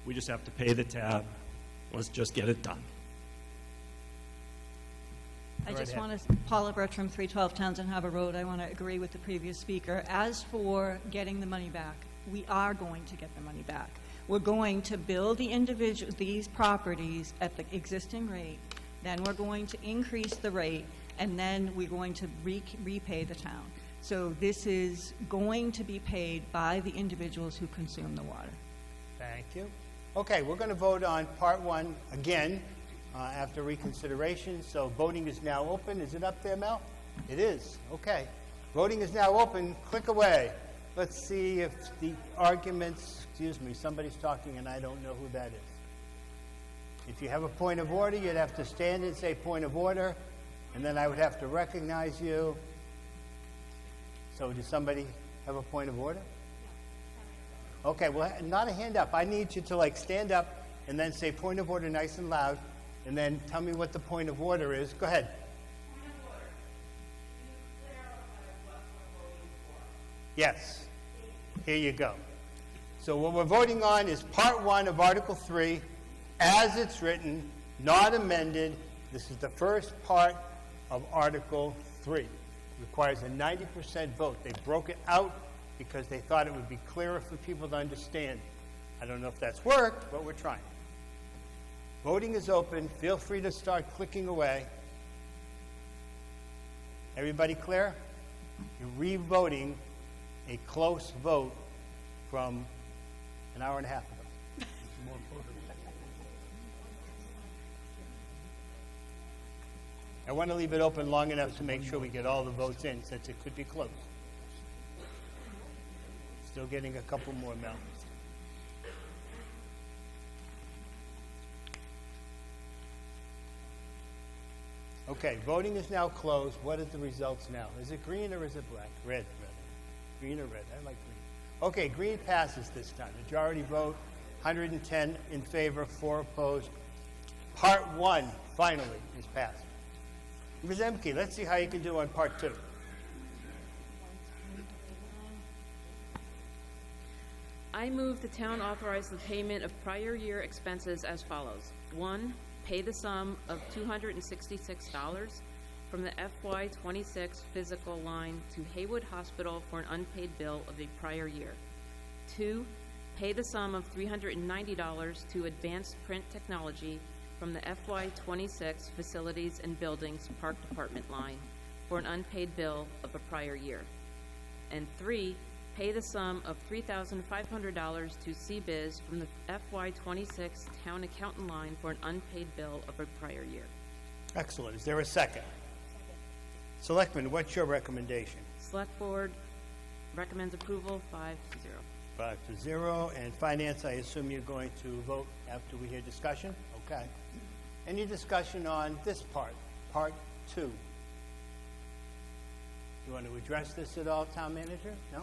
We just have to pay the tab. Let's just get it done. I just want to, Paula Bertram, 312 Townsend Harbor Road, I want to agree with the previous speaker. As for getting the money back, we are going to get the money back. We're going to bill these properties at the existing rate, then we're going to increase the rate, and then we're going to repay the town. So this is going to be paid by the individuals who consume the water. Thank you. Okay, we're going to vote on part one again after reconsideration. So voting is now open. Is it up there, Mel? It is. Okay. Voting is now open. Click away. Let's see if the arguments, excuse me, somebody's talking and I don't know who that is. If you have a point of order, you'd have to stand and say point of order, and then I would have to recognize you. So does somebody have a point of order? Okay, well, not a hand up. I need you to like stand up and then say point of order nice and loud, and then tell me what the point of order is. Go ahead. Yes. Here you go. So what we're voting on is part one of Article 3, as it's written, not amended. This is the first part of Article 3. It requires a 90% vote. They broke it out because they thought it would be clearer for people to understand. I don't know if that's worked, but we're trying. Voting is open. Feel free to start clicking away. Everybody clear? You're re-voting a close vote from an hour and a half ago. I want to leave it open long enough to make sure we get all the votes in, since it could be close. Still getting a couple more, Mel. Okay, voting is now closed. What are the results now? Is it green or is it black? Red, rather. Green or red? I like green. Okay, green passes this time. Majority vote, 110 in favor, 4 opposed. Part 1, finally, is passed. Ms. Emke, let's see how you can do on part 2. I move the town authorize the payment of prior year expenses as follows. 1, pay the sum of $266 from the FY26 physical line to Haywood Hospital for an unpaid bill of a prior year. 2, pay the sum of $390 to Advanced Print Technology from the FY26 Facilities and Buildings Park Department line for an unpaid bill of a prior year. And 3, pay the sum of $3,500 to CBiz from the FY26 Town Accountant line for an unpaid bill of a prior year. Excellent. Is there a second? Selectman, what's your recommendation? Select Board recommends approval 5-0. 5-0. And Finance, I assume you're going to vote after we hear discussion? Okay. Any discussion on this part, part 2? You want to address this at all, Town Manager? No?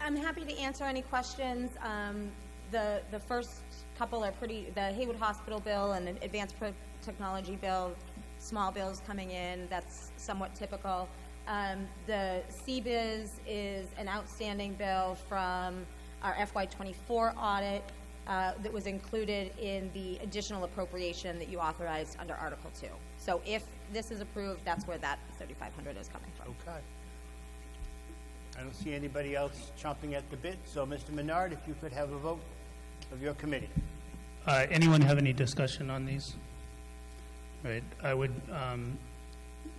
I'm happy to answer any questions. The first couple are pretty, the Haywood Hospital bill and the Advanced Pro Technology bill, small bills coming in, that's somewhat typical. The CBiz is an outstanding bill from our FY24 audit that was included in the additional appropriation that you authorized under Article 2. So if this is approved, that's where that $3,500 is coming from. Okay. I don't see anybody else chomping at the bit, so Mr. Menard, if you could have a vote of your committee. Anyone have any discussion on these? Right, I would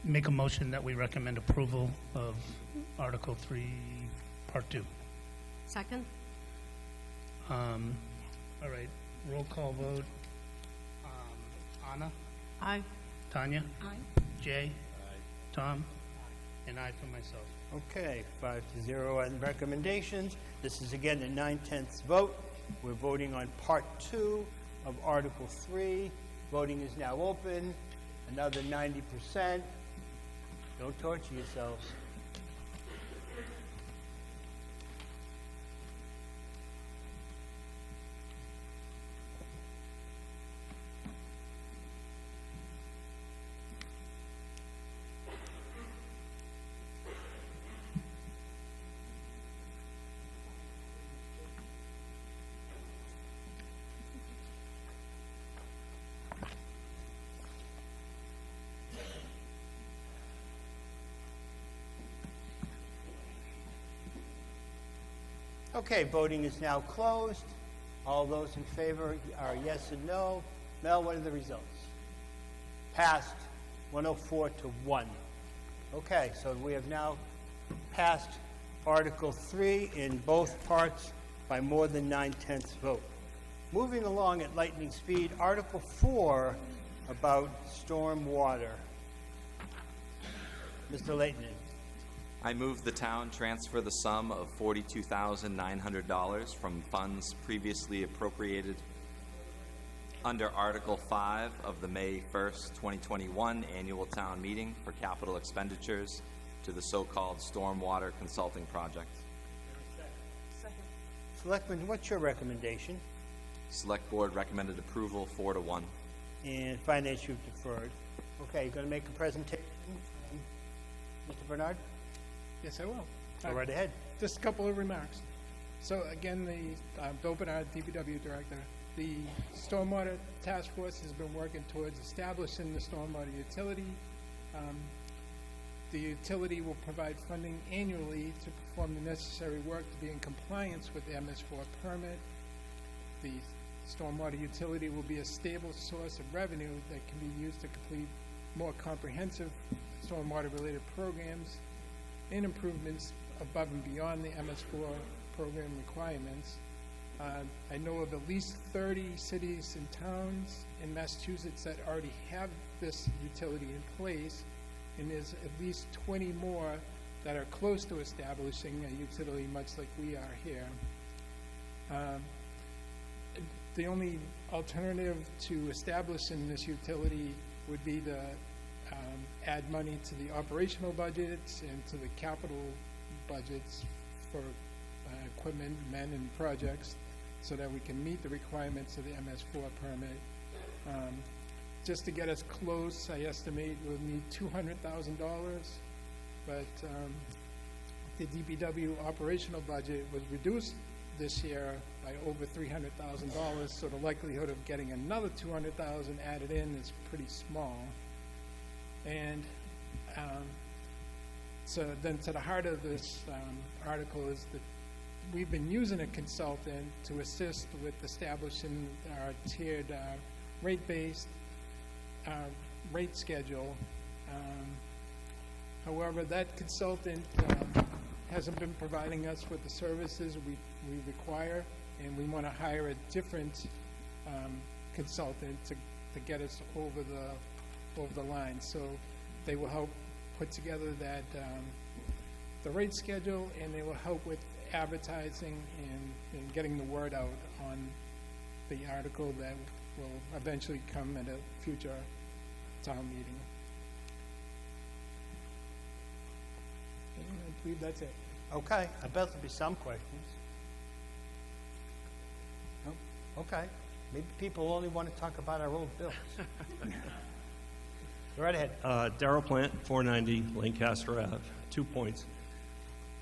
make a motion that we recommend approval of Article 3, Part 2. Second? All right, roll call vote. Anna? Aye. Tanya? Aye. Jay? Aye. Tom? And I for myself. Okay, 5-0 on recommendations. This is again a 9/10 vote. We're voting on Part 2 of Article 3. Voting is now open. Another 90%. Don't torture yourselves. Okay, voting is now closed. All those in favor are yes and no. Mel, what are the results? Passed 104 to 1. Okay, so we have now passed Article 3 in both parts by more than 9/10 vote. Moving along at lightning speed, Article 4 about storm water. Mr. Leighton. I move the town transfer the sum of $42,900 from funds previously appropriated under Article 5 of the May 1st, 2021 annual town meeting for capital expenditures to the so-called stormwater consulting project. Selectman, what's your recommendation? Select Board recommended approval 4-1. And Finance, you've deferred. Okay, you're going to make a presentation, Mr. Bernard? Yes, I will. Go right ahead. Just a couple of remarks. So again, Bill Bernard, DPW Director, the Stormwater Task Force has been working towards establishing the stormwater utility. The utility will provide funding annually to perform the necessary work to be in compliance with the MS4 permit. The stormwater utility will be a stable source of revenue that can be used to complete more comprehensive stormwater-related programs and improvements above and beyond the MS4 program requirements. I know of at least 30 cities and towns in Massachusetts that already have this utility in place, and there's at least 20 more that are close to establishing a utility much like we are here. The only alternative to establishing this utility would be to add money to the operational budgets and to the capital budgets for equipment, men, and projects so that we can meet the requirements of the MS4 permit. Just to get us close, I estimate we'll need $200,000, but the DPW operational budget was reduced this year by over $300,000, so the likelihood of getting another $200,000 added in is pretty small. And so then to the heart of this article is that we've been using a consultant to assist with establishing our tiered rate-based rate schedule. However, that consultant hasn't been providing us with the services we require, and we want to hire a different consultant to get us over the line. So they will help put together that the rate schedule, and they will help with advertising and getting the word out on the article that will eventually come at a future town meeting. And I believe that's it. Okay, I bet there'll be some questions. Oh, okay, maybe people only want to talk about our old bills. Go right ahead. Darrell Plant, 490 Lancaster Ave. 2 points.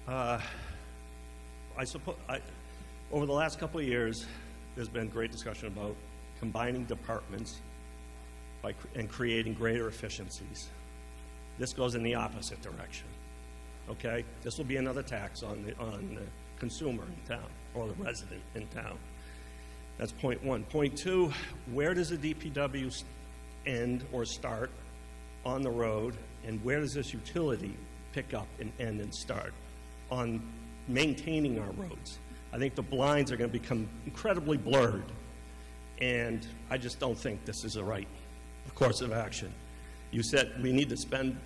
Over the last couple of years, there's been great discussion about combining departments and creating greater efficiencies. This goes in the opposite direction. Okay, this will be another tax on the consumer in town or the resident in town. That's point one. Point two: where does the DPW end or start on the road, and where does this utility pick up and end and start on maintaining our roads? I think the lines are going to become incredibly blurred, and I just don't think this is the right course of action. You said we need to spend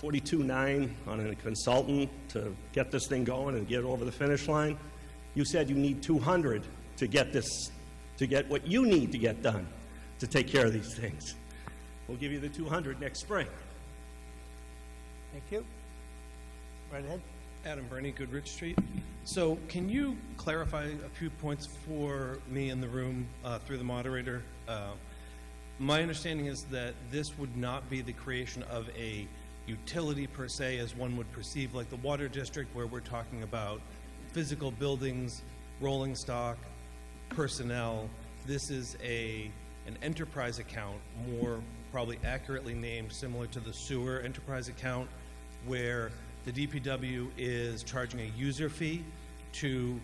$42,900 on a consultant to get this thing going and get it over the finish line. You said you need $200 to get this, to get what you need to get done to take care of these things. We'll give you the $200 next spring. Thank you. Right ahead. Adam Burney, Goodrich Street. So can you clarify a few points for me in the room through the moderator? My understanding is that this would not be the creation of a utility per se as one would perceive, like the water district, where we're talking about physical buildings, rolling stock, personnel. This is an enterprise account, more probably accurately named, similar to the sewer enterprise account, where the DPW is charging a user fee to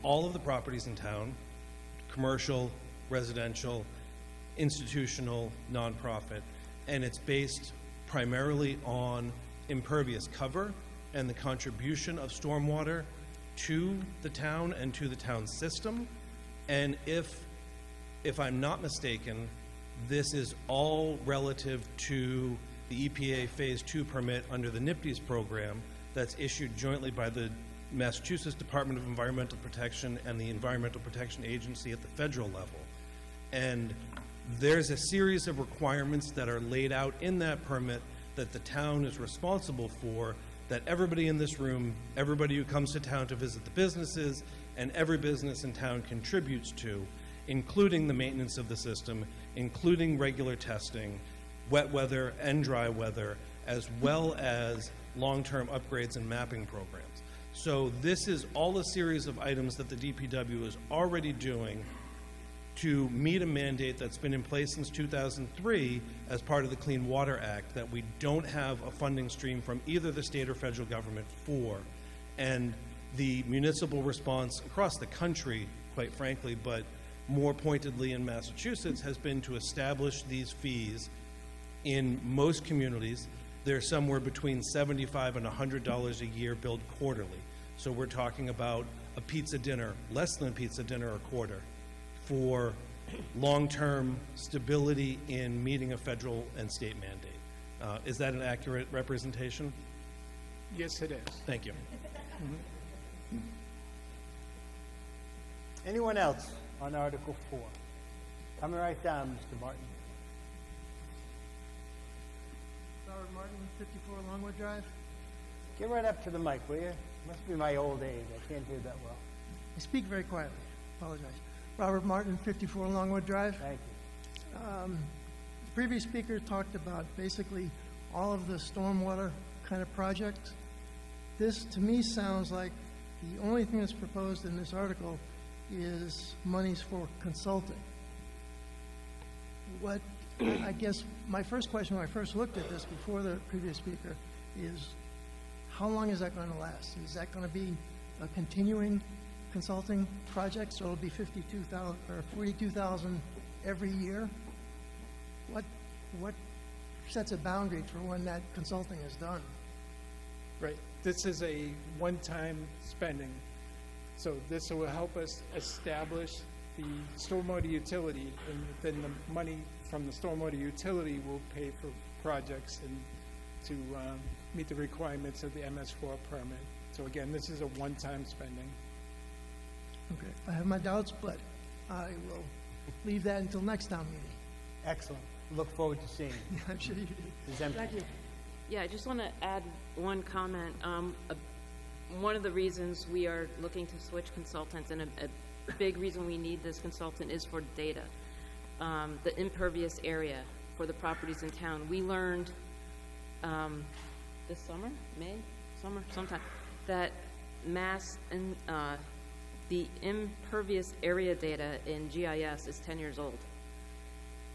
all of the properties in town, commercial, residential, institutional, nonprofit, and it's based primarily on impervious cover and the contribution of stormwater to the town and to the town system. And if I'm not mistaken, this is all relative to the EPA Phase 2 permit under the NIPDES program that's issued jointly by the Massachusetts Department of Environmental Protection and the Environmental Protection Agency at the federal level. And there's a series of requirements that are laid out in that permit that the town is responsible for, that everybody in this room, everybody who comes to town to visit the businesses, and every business in town contributes to, including the maintenance of the system, including regular testing, wet weather and dry weather, as well as long-term upgrades and mapping programs. So this is all a series of items that the DPW is already doing to meet a mandate that's been in place since 2003 as part of the Clean Water Act that we don't have a funding stream from either the state or federal government for. And the municipal response across the country, quite frankly, but more pointedly in Massachusetts, has been to establish these fees in most communities. They're somewhere between $75 and $100 a year billed quarterly. So we're talking about a pizza dinner, less than a pizza dinner a quarter, for long-term stability in meeting a federal and state mandate. Is that an accurate representation? Yes, it is. Thank you. Anyone else on Article 4? Coming right down, Mr. Martin. Robert Martin, 54 Longwood Drive. Get right up to the mic, will you? Must be my old age. I can't hear that well. I speak very quietly. Apologize. Robert Martin, 54 Longwood Drive. Thank you. The previous speaker talked about basically all of the stormwater kind of projects. This, to me, sounds like the only thing that's proposed in this article is monies for consulting. What, I guess, my first question when I first looked at this before the previous speaker is, how long is that going to last? Is that going to be a continuing consulting project, so it'll be 52,000 or 42,000 every year? What sets a boundary for when that consulting is done? Right. This is a one-time spending. So this will help us establish the stormwater utility, and then the money from the stormwater utility will pay for projects and to meet the requirements of the MS4 permit. So again, this is a one-time spending. Okay, I have my doubts, but I will leave that until next town meeting. Excellent. Look forward to seeing you. I'm sure you do. Thank you. Yeah, I just want to add one comment. One of the reasons we are looking to switch consultants, and a big reason we need this consultant, is for data. The impervious area for the properties in town. We learned this summer, sometime, that the impervious area data in GIS is 10 years old.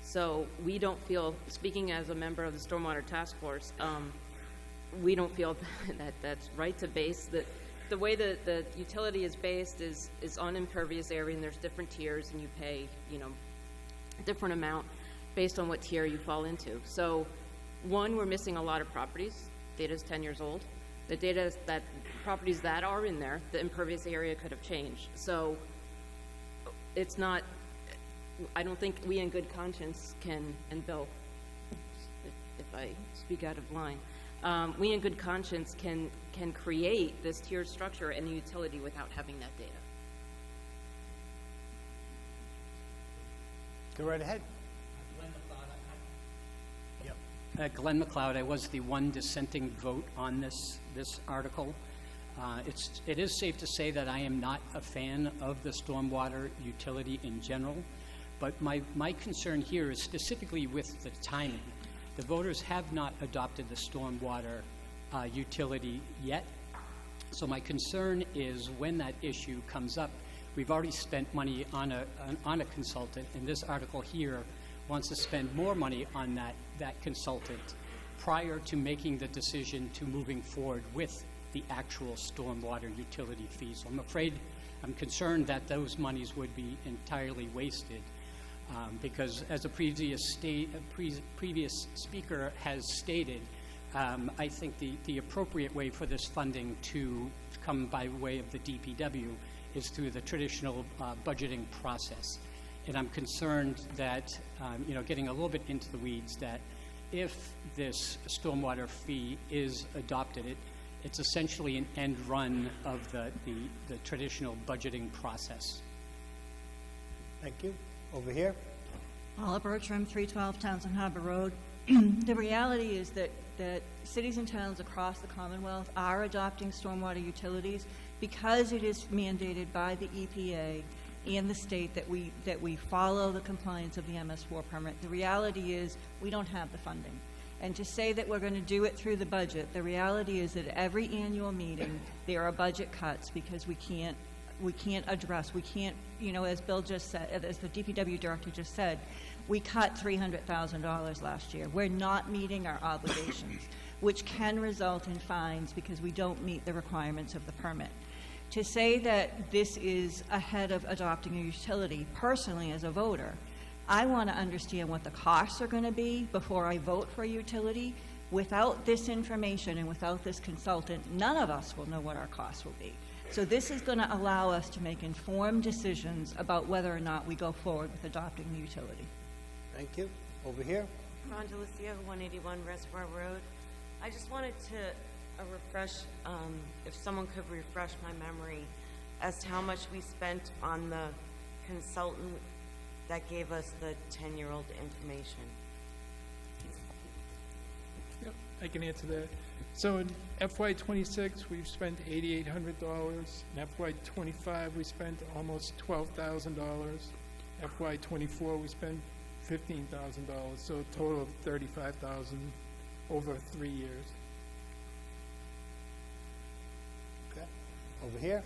So we don't feel, speaking as a member of the Stormwater Task Force, we don't feel that that's right to base the way that the utility is based is on impervious area, and there's different tiers, and you pay, a different amount based on what tier you fall into. So one, we're missing a lot of properties. Data is 10 years old. The data is that properties that are in there, the impervious area could have changed. So it's not, I don't think we in good conscience can, and Bill, if I speak out of line, we in good conscience can create this tiered structure and utility without having that data. Go right ahead. Glenn McLeod, I was the one dissenting vote on this article. It is safe to say that I am not a fan of the stormwater utility in general, but my concern here is specifically with the timing. The voters have not adopted the stormwater utility yet, so my concern is when that issue comes up. We've already spent money on a consultant, and this article here wants to spend more money on that consultant prior to making the decision to moving forward with the actual stormwater utility fees. So I'm concerned that those monies would be entirely wasted because, as a previous speaker has stated, I think the appropriate way for this funding to come by way of the DPW is through the traditional budgeting process. And I'm concerned that, getting a little bit into the weeds, that if this stormwater fee is adopted, it's essentially an end run of the traditional budgeting process. Thank you. Over here. Paula Bertram, 312 Townsend Harbor Road. The reality is that cities and towns across the Commonwealth are adopting stormwater utilities because it is mandated by the EPA and the state that we follow the compliance of the MS4 permit. The reality is we don't have the funding. And to say that we're going to do it through the budget, the reality is that every annual meeting there are budget cuts because we can't address, as Bill just said, as the DPW director just said, we cut $300,000 last year. We're not meeting our obligations, which can result in fines because we don't meet the requirements of the permit. To say that this is ahead of adopting a utility, personally as a voter, I want to understand what the costs are going to be before I vote for a utility. Without this information and without this consultant, none of us will know what our costs will be. So this is going to allow us to make informed decisions about whether or not we go forward with adopting the utility. Thank you. Over here. Ron DeLucia, 181 Reservoir Road. I just wanted to refresh, if someone could refresh my memory as to how much we spent on the consultant that gave us the 10-year-old information. Yep, I can answer that. So in FY26, we've spent $8,800. In FY25, we spent almost $12,000. FY24, we spent $15,000. So a total of $35,000 over 3 years. Okay. Over here.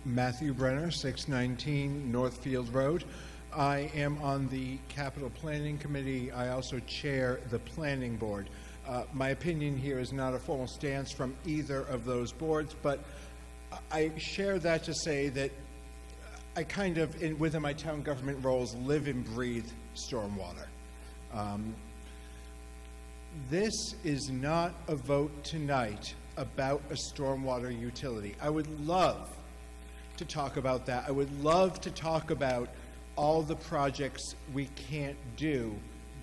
Matthew Brenner, 619 Northfield Road. I am on the Capital Planning Committee. I also chair the Planning Board. My opinion here is not a formal stance from either of those boards, but I share that to say that I kind of, within my town government roles, live and breathe stormwater. This is not a vote tonight about a stormwater utility. I would love to talk about that. I would love to talk about all the projects we can't do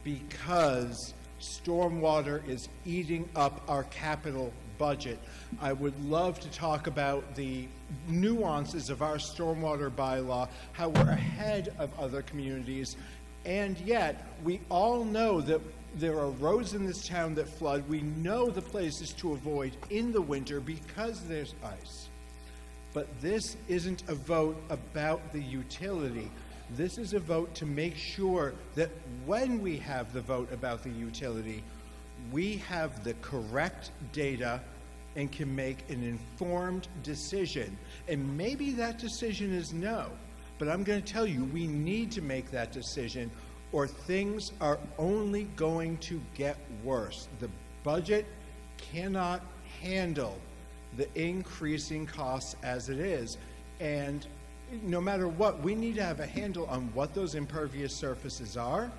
because stormwater is eating up our capital budget. I would love to talk about the nuances of our stormwater bylaw, how we're ahead of other communities, and yet we all know that there are roads in this town that flood. We know the places to avoid in the winter because there's ice. But this isn't a vote about the utility. This is a vote to make sure that when we have the vote about the utility, we have the correct data and can make an informed decision. And maybe that decision is no, but I'm going to tell you, we need to make that decision or things are only going to get worse. The budget cannot handle the increasing costs as it is. And no matter what, we need to have a handle on what those impervious surfaces are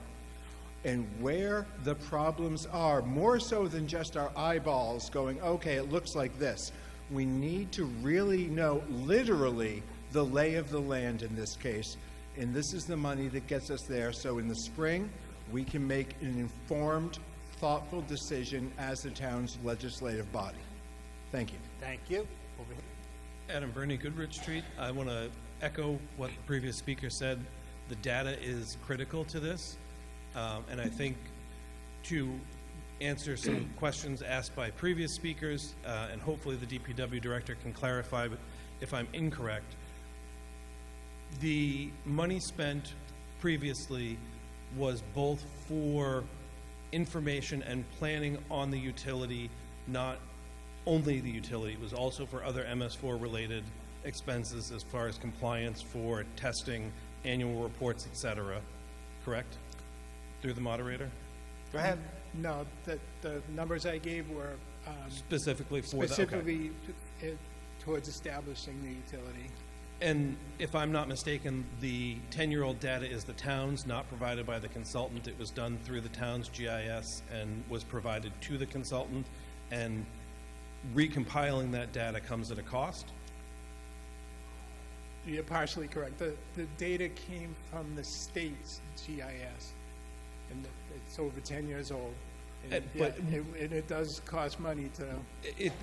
and where the problems are, more so than just our eyeballs going, okay, it looks like this. We need to really know literally the lay of the land in this case, and this is the money that gets us there. So in the spring, we can make an informed, thoughtful decision as the town's legislative body. Thank you. Thank you. Over here. Adam Burney, Goodrich Street. I want to echo what the previous speaker said. The data is critical to this, and I think to answer some questions asked by previous speakers, and hopefully the DPW director can clarify if I'm incorrect. The money spent previously was both for information and planning on the utility, not only the utility. It was also for other MS4 related expenses as far as compliance for testing, annual reports, etc. Correct? Through the moderator? Go ahead. No, the numbers I gave were Specifically for specifically towards establishing the utility. And if I'm not mistaken, the 10-year-old data is the town's, not provided by the consultant. It was done through the town's GIS and was provided to the consultant, and recompiling that data comes at a cost? You're partially correct. The data came from the state's GIS, and it's over 10 years old. And it does cost money to.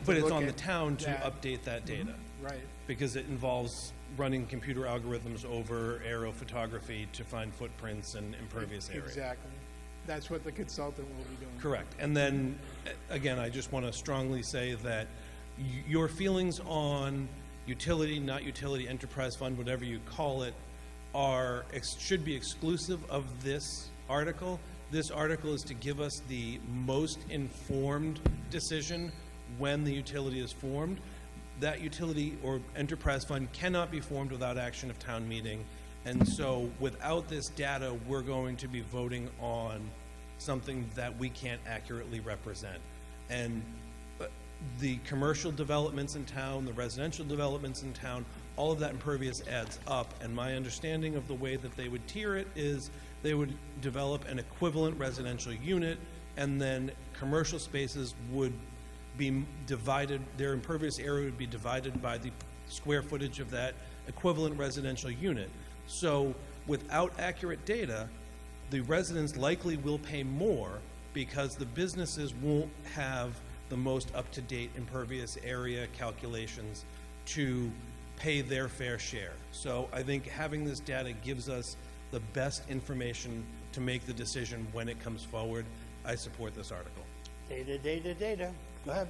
But it's look on the at town to that. update that data. Right. Because it involves running computer algorithms over aerial photography to find footprints and impervious area. Exactly. That's what the consultant will be doing. Correct. And then, again, I just want to strongly say that your feelings on utility, not utility, enterprise fund, whatever you call it, should be exclusive of this article. This article is to give us the most informed decision when the utility is formed. That utility or enterprise fund cannot be formed without action of town meeting. And so without this data, we're going to be voting on something that we can't accurately represent. And the commercial developments in town, the residential developments in town, all of that impervious adds up. And my understanding of the way that they would tier it is they would develop an equivalent residential unit, and then commercial spaces would be divided, their impervious area would be divided by the square footage of that equivalent residential unit. So without accurate data, the residents likely will pay more because the businesses won't have the most up-to-date impervious area calculations to pay their fair share. So I think having this data gives us the best information to make the decision when it comes forward. I support this article. Data, data, data. Go ahead.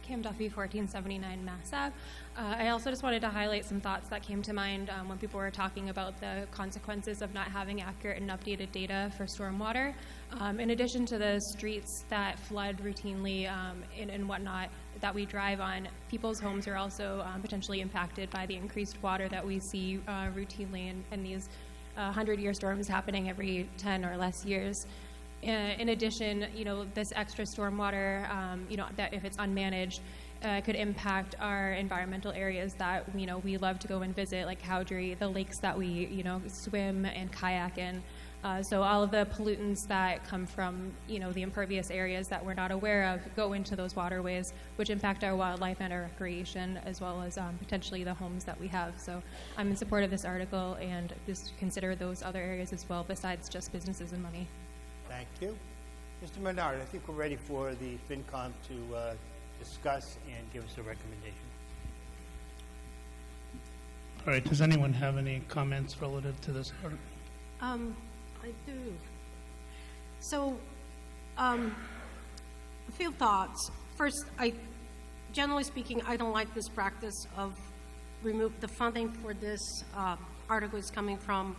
Kim Duffy, 1479 Mass Ave. I also just wanted to highlight some thoughts that came to mind when people were talking about the consequences of not having accurate and updated data for stormwater. In addition to the streets that flood routinely and whatnot that we drive on, people's homes are also potentially impacted by the increased water that we see routinely in these 100-year storms happening every 10 or less years. In addition, this extra stormwater, that if it's unmanaged, could impact our environmental areas that, we love to go and visit, like Cowdrey, the lakes that we, swim and kayak in. So all of the pollutants that come from, the impervious areas that we're not aware of go into those waterways, which impact our wildlife and our recreation, as well as potentially the homes that we have. So I'm in support of this article, and just consider those other areas as well, besides just businesses and money. Thank you. Mr. Menard, I think we're ready for the FinCom to discuss and give us a recommendation. All right, does anyone have any comments relative to this article? I do. So, a few thoughts. First, generally speaking, I don't like this practice of the funding for this article is coming from,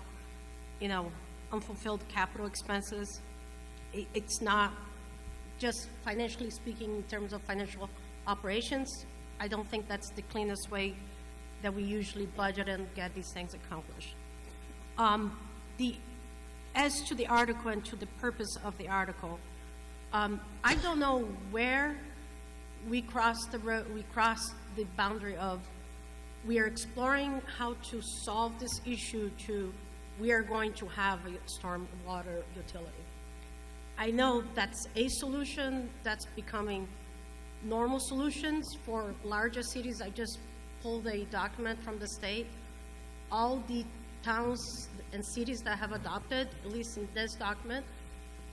unfulfilled capital expenses. It's not just financially speaking in terms of financial operations. I don't think that's the cleanest way that we usually budget and get these things accomplished. As to the article and to the purpose of the article, I don't know where we crossed the boundary of we are exploring how to solve this issue to we are going to have a stormwater utility. I know that's a solution that's becoming normal solutions for larger cities. I just pulled a document from the state. All the towns and cities that have adopted, at least in this document,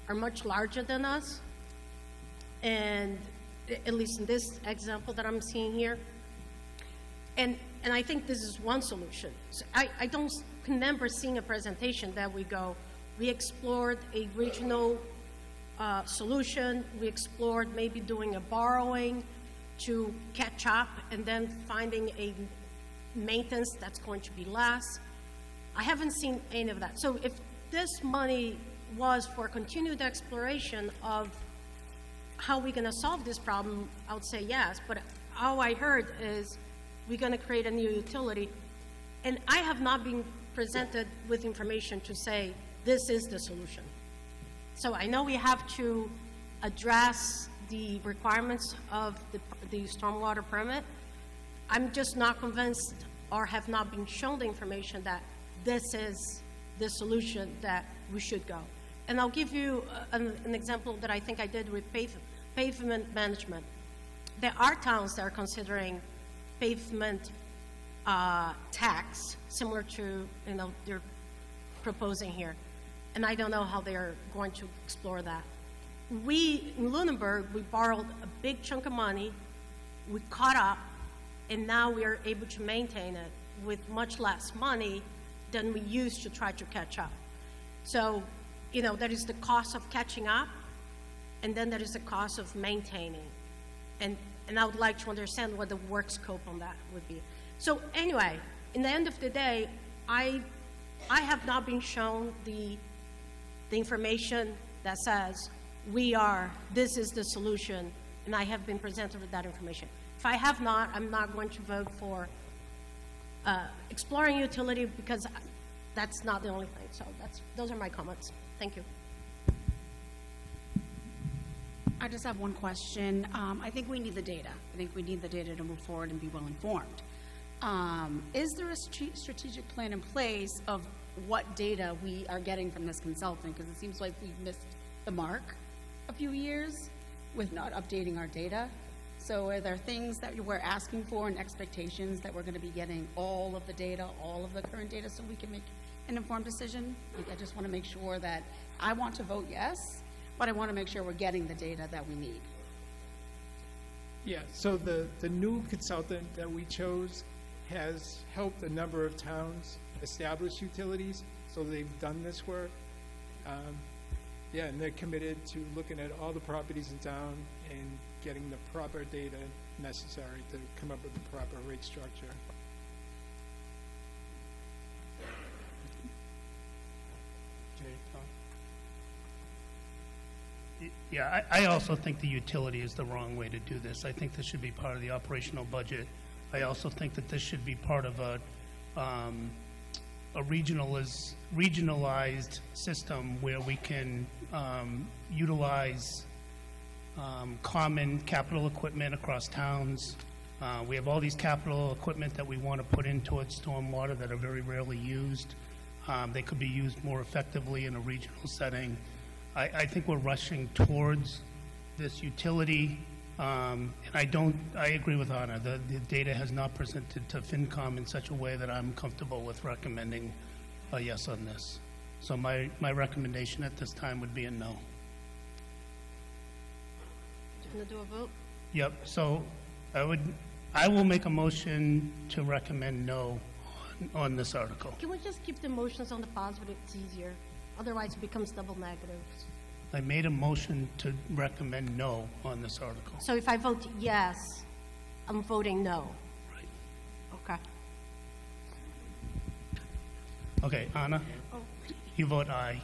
are much larger than us. And at least in this example that I'm seeing here. And I think this is one solution. So I don't remember seeing a presentation that we explored a regional solution. We explored maybe doing a borrowing to catch up and then finding a maintenance that's going to be less. I haven't seen any of that. So if this money was for continued exploration of how we're going to solve this problem, I would say yes. But all I heard is we're going to create a new utility. And I have not been presented with information to say this is the solution. So I know we have to address the requirements of the stormwater permit. I'm just not convinced or have not been shown the information that this is the solution that we should go. And I'll give you an example that I think I did with pavement management. There are towns that are considering pavement tax, similar to, they're proposing here. And I don't know how they're going to explore that. We, in Lunenburg, we borrowed a big chunk of money, we caught up, and now we are able to maintain it with much less money than we used to try to catch up. So, there is the cost of catching up, and then there is the cost of maintaining. And I would like to understand what the work scope on that would be. So anyway, in the end of the day, I have not been shown the information that says this is the solution, and I have been presented with that information. If I have not, I'm not going to vote for exploring utility, because that's not the only thing. So those are my comments. Thank you. I just have one question. I think we need the data. I think we need the data to move forward and be well informed. Is there a strategic plan in place of what data we are getting from this consultant? Because it seems like we've missed the mark a few years with not updating our data. So are there things that we're asking for and expectations that we're going to be getting all of the data, all of the current data, so we can make an informed decision? I just want to make sure that I want to vote yes, but I want to make sure we're getting the data that we need. Yeah, so the new consultant that we chose has helped a number of towns establish utilities, so they've done this work. And they're committed to looking at all the properties in town and getting the proper data necessary to come up with the proper rate structure. Yeah, I also think the utility is the wrong way to do this. I think this should be part of the operational budget. I also think that this should be part of a regionalized system where we can utilize common capital equipment across towns. We have all these capital equipment that we want to put in towards stormwater that are very rarely used. They could be used more effectively in a regional setting. I think we're rushing towards this utility, and I agree with Anna. The data has not presented to FinCom in such a way that I'm comfortable with recommending a yes on this. So my recommendation at this time would be a no. Do you want to do a vote? Yep, so I will make a motion to recommend no on this article. Can we just keep the motions on the positive? It's easier. Otherwise, it becomes double negatives. I made a motion to recommend no on this article. So if I vote yes, I'm voting no. Right. Okay. Okay, Anna? You vote aye.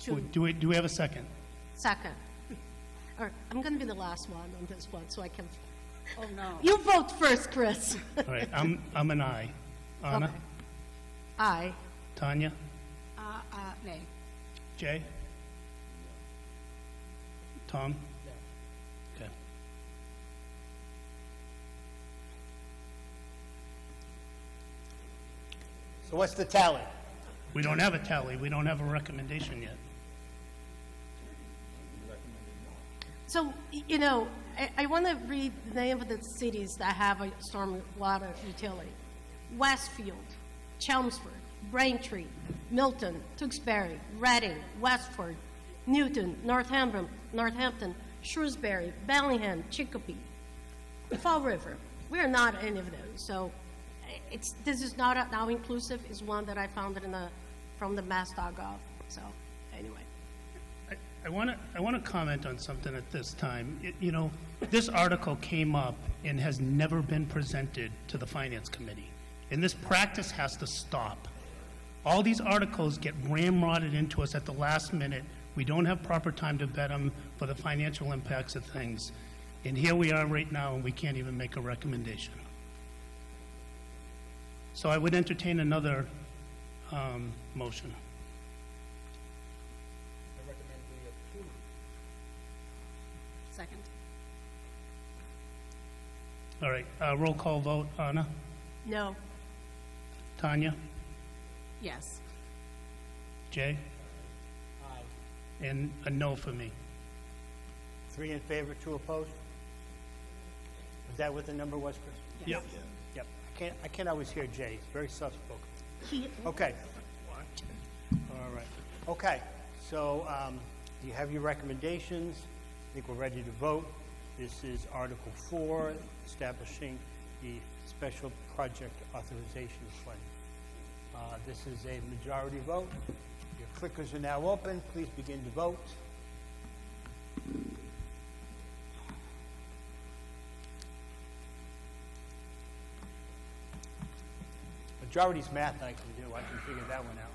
Do we have a second? Second. All right, I'm going to be the last one on this one, so I can. Oh, no. You vote first, Chris. All right, I'm an aye. Anna? Okay. Aye. Tanya? Nay. Jay? Tom? Okay. So what's the tally? We don't have a tally. We don't have a recommendation yet. So, I want to read the name of the cities that have a stormwater utility. Westfield, Chelmsford, Braintree, Milton, Tewksbury, Reading, Westford, Newton, Northampton, Shrewsbury, Bellingham, Chicopee, Fall River. We are not any of those. So this is not now inclusive. Is one that I found from the mass.gov. So anyway. I want to comment on something at this time. This article came up and has never been presented to the Finance Committee. And this practice has to stop. All these articles get ramrodded into us at the last minute. We don't have proper time to vet them for the financial impacts of things. And here we are right now, and we can't even make a recommendation. So I would entertain another motion. Second. All right, roll call vote. Anna? No. Tanya? Yes. Jay? Aye. And a no for me. 3 in favor, 2 opposed? Is that what the number was, Chris? Yep. Yep. I can't always hear Jay. He's very soft-spoken. Okay. All right. Okay. So, you have your recommendations. I think we're ready to vote. This is Article 4, establishing the Special Project Authorization Fund. This is a majority vote. Your clickers are now open. Please begin to vote. Majority's math I can do. I can figure that one out.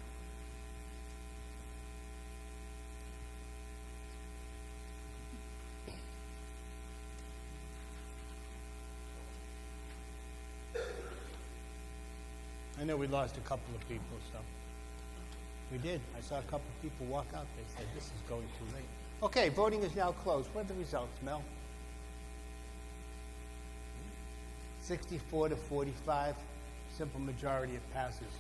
I know we lost a couple of people, so. We did. I saw a couple of people walk out. They said, this is going too late. Okay, voting is now closed. What are the results, Mel? 64 to 45. Simple majority, it passes.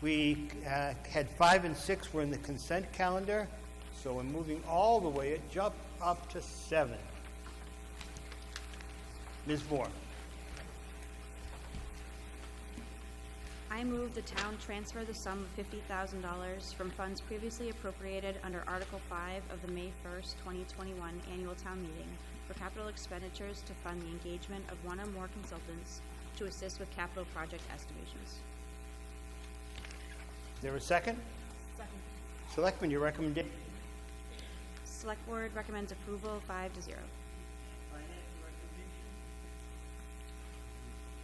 We had 5 and 6 were in the consent calendar, so we're moving all the way. It jumped up to 7. Ms. Moore. I move the town transfer the sum of $50,000 from funds previously appropriated under Article 5 of the May 1st, 2021 annual town meeting for capital expenditures to fund the engagement of one or more consultants to assist with capital project estimations. Is there a second? Second. Selectman, your recommendation? Select Board recommends approval 5-0.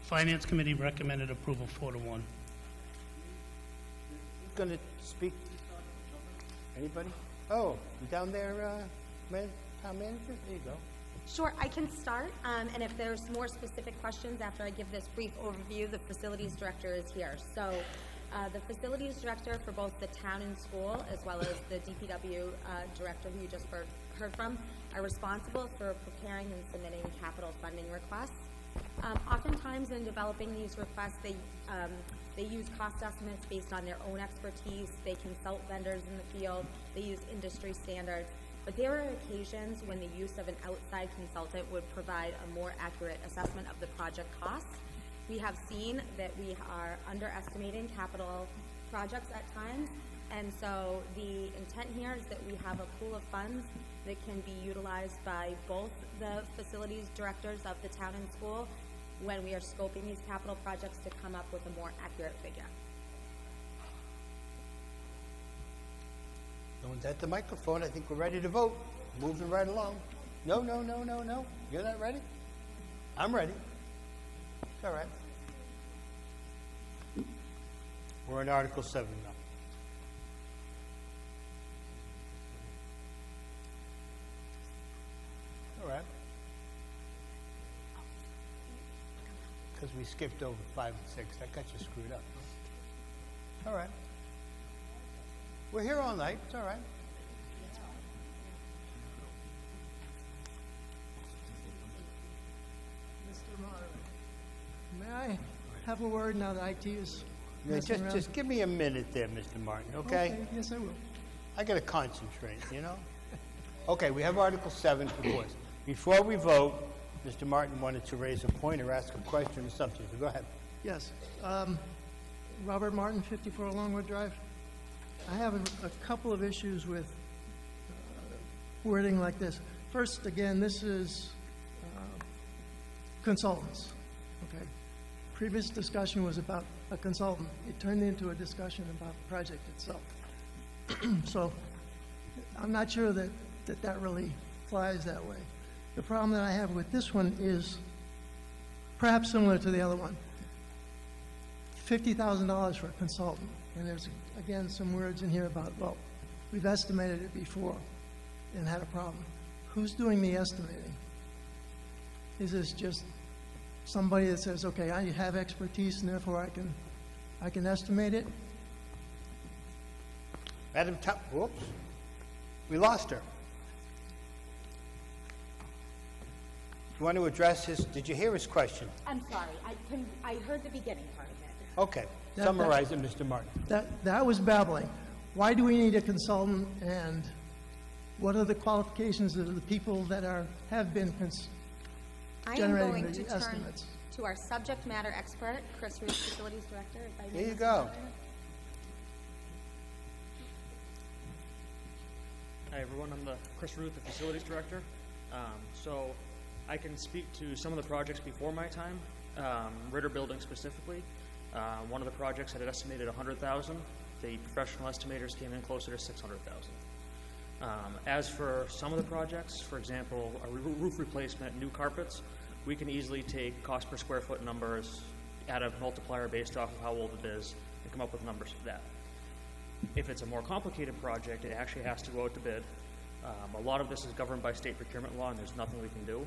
Finance Committee recommended approval 4-1. Going to speak? Anybody? Oh, you down there, town manager? There you go. Sure, I can start, and if there's more specific questions after I give this brief overview, the facilities director is here. So the facilities director for both the town and school, as well as the DPW director who you just heard from, are responsible for preparing and submitting capital funding requests. Oftentimes in developing these requests, they use cost estimates based on their own expertise. They consult vendors in the field. They use industry standards. But there are occasions when the use of an outside consultant would provide a more accurate assessment of the project costs. We have seen that we are underestimating capital projects at times, and so the intent here is that we have a pool of funds that can be utilized by both the facilities directors of the town and school when we are scoping these capital projects to come up with a more accurate figure. No one's at the microphone. I think we're ready to vote. Moving right along. No. You're not ready? I'm ready. It's all right. We're in Article 7 now. All right. Because we skipped over 5 and 6. That got you screwed up. All right. We're here all night. It's all right. Mr. Moderator, may I have a word now that IT is Yeah, messing around? just give me a minute there, Mr. Martin, okay? Yes, I will. I got to concentrate, you know? Okay, we have Article 7 before us. Before we vote, Mr. Martin wanted to raise a point or ask a question or something, so go ahead. Yes. Robert Martin, 54 Longwood Drive. I have a couple of issues with wording like this. First, again, this is consultants, okay? Previous discussion was about a consultant. It turned into a discussion about the project itself. So I'm not sure that really flies that way. The problem that I have with this one is perhaps similar to the other one. $50,000 for a consultant. And there's, again, some words in here about, well, we've estimated it before and had a problem. Who's doing the estimating? Is this just somebody that says, okay, I have expertise and therefore I can estimate it? Madam whoops. We lost her. You want to address did you hear his question? I'm sorry, I heard the beginning part of it. Okay, summarize it, Mr. Martin. That was babbling. Why do we need a consultant, and what are the qualifications of the people that have been generating the estimates? to our subject matter expert, Chris Ruth, Facilities Director. If I may There you ask go. Hi, everyone. I'm the Chris Ruth, the Facilities Director. So I can speak to some of the projects before my time, Ritter Building specifically. One of the projects had estimated $100,000. The professional estimators came in closer to $600,000. As for some of the projects, for example, a roof replacement, new carpets, we can easily take cost per square foot numbers, add a multiplier based off of how old it is, and come up with numbers for that. If it's a more complicated project, it actually has to go out to bid. A lot of this is governed by state procurement law, and there's nothing we can do.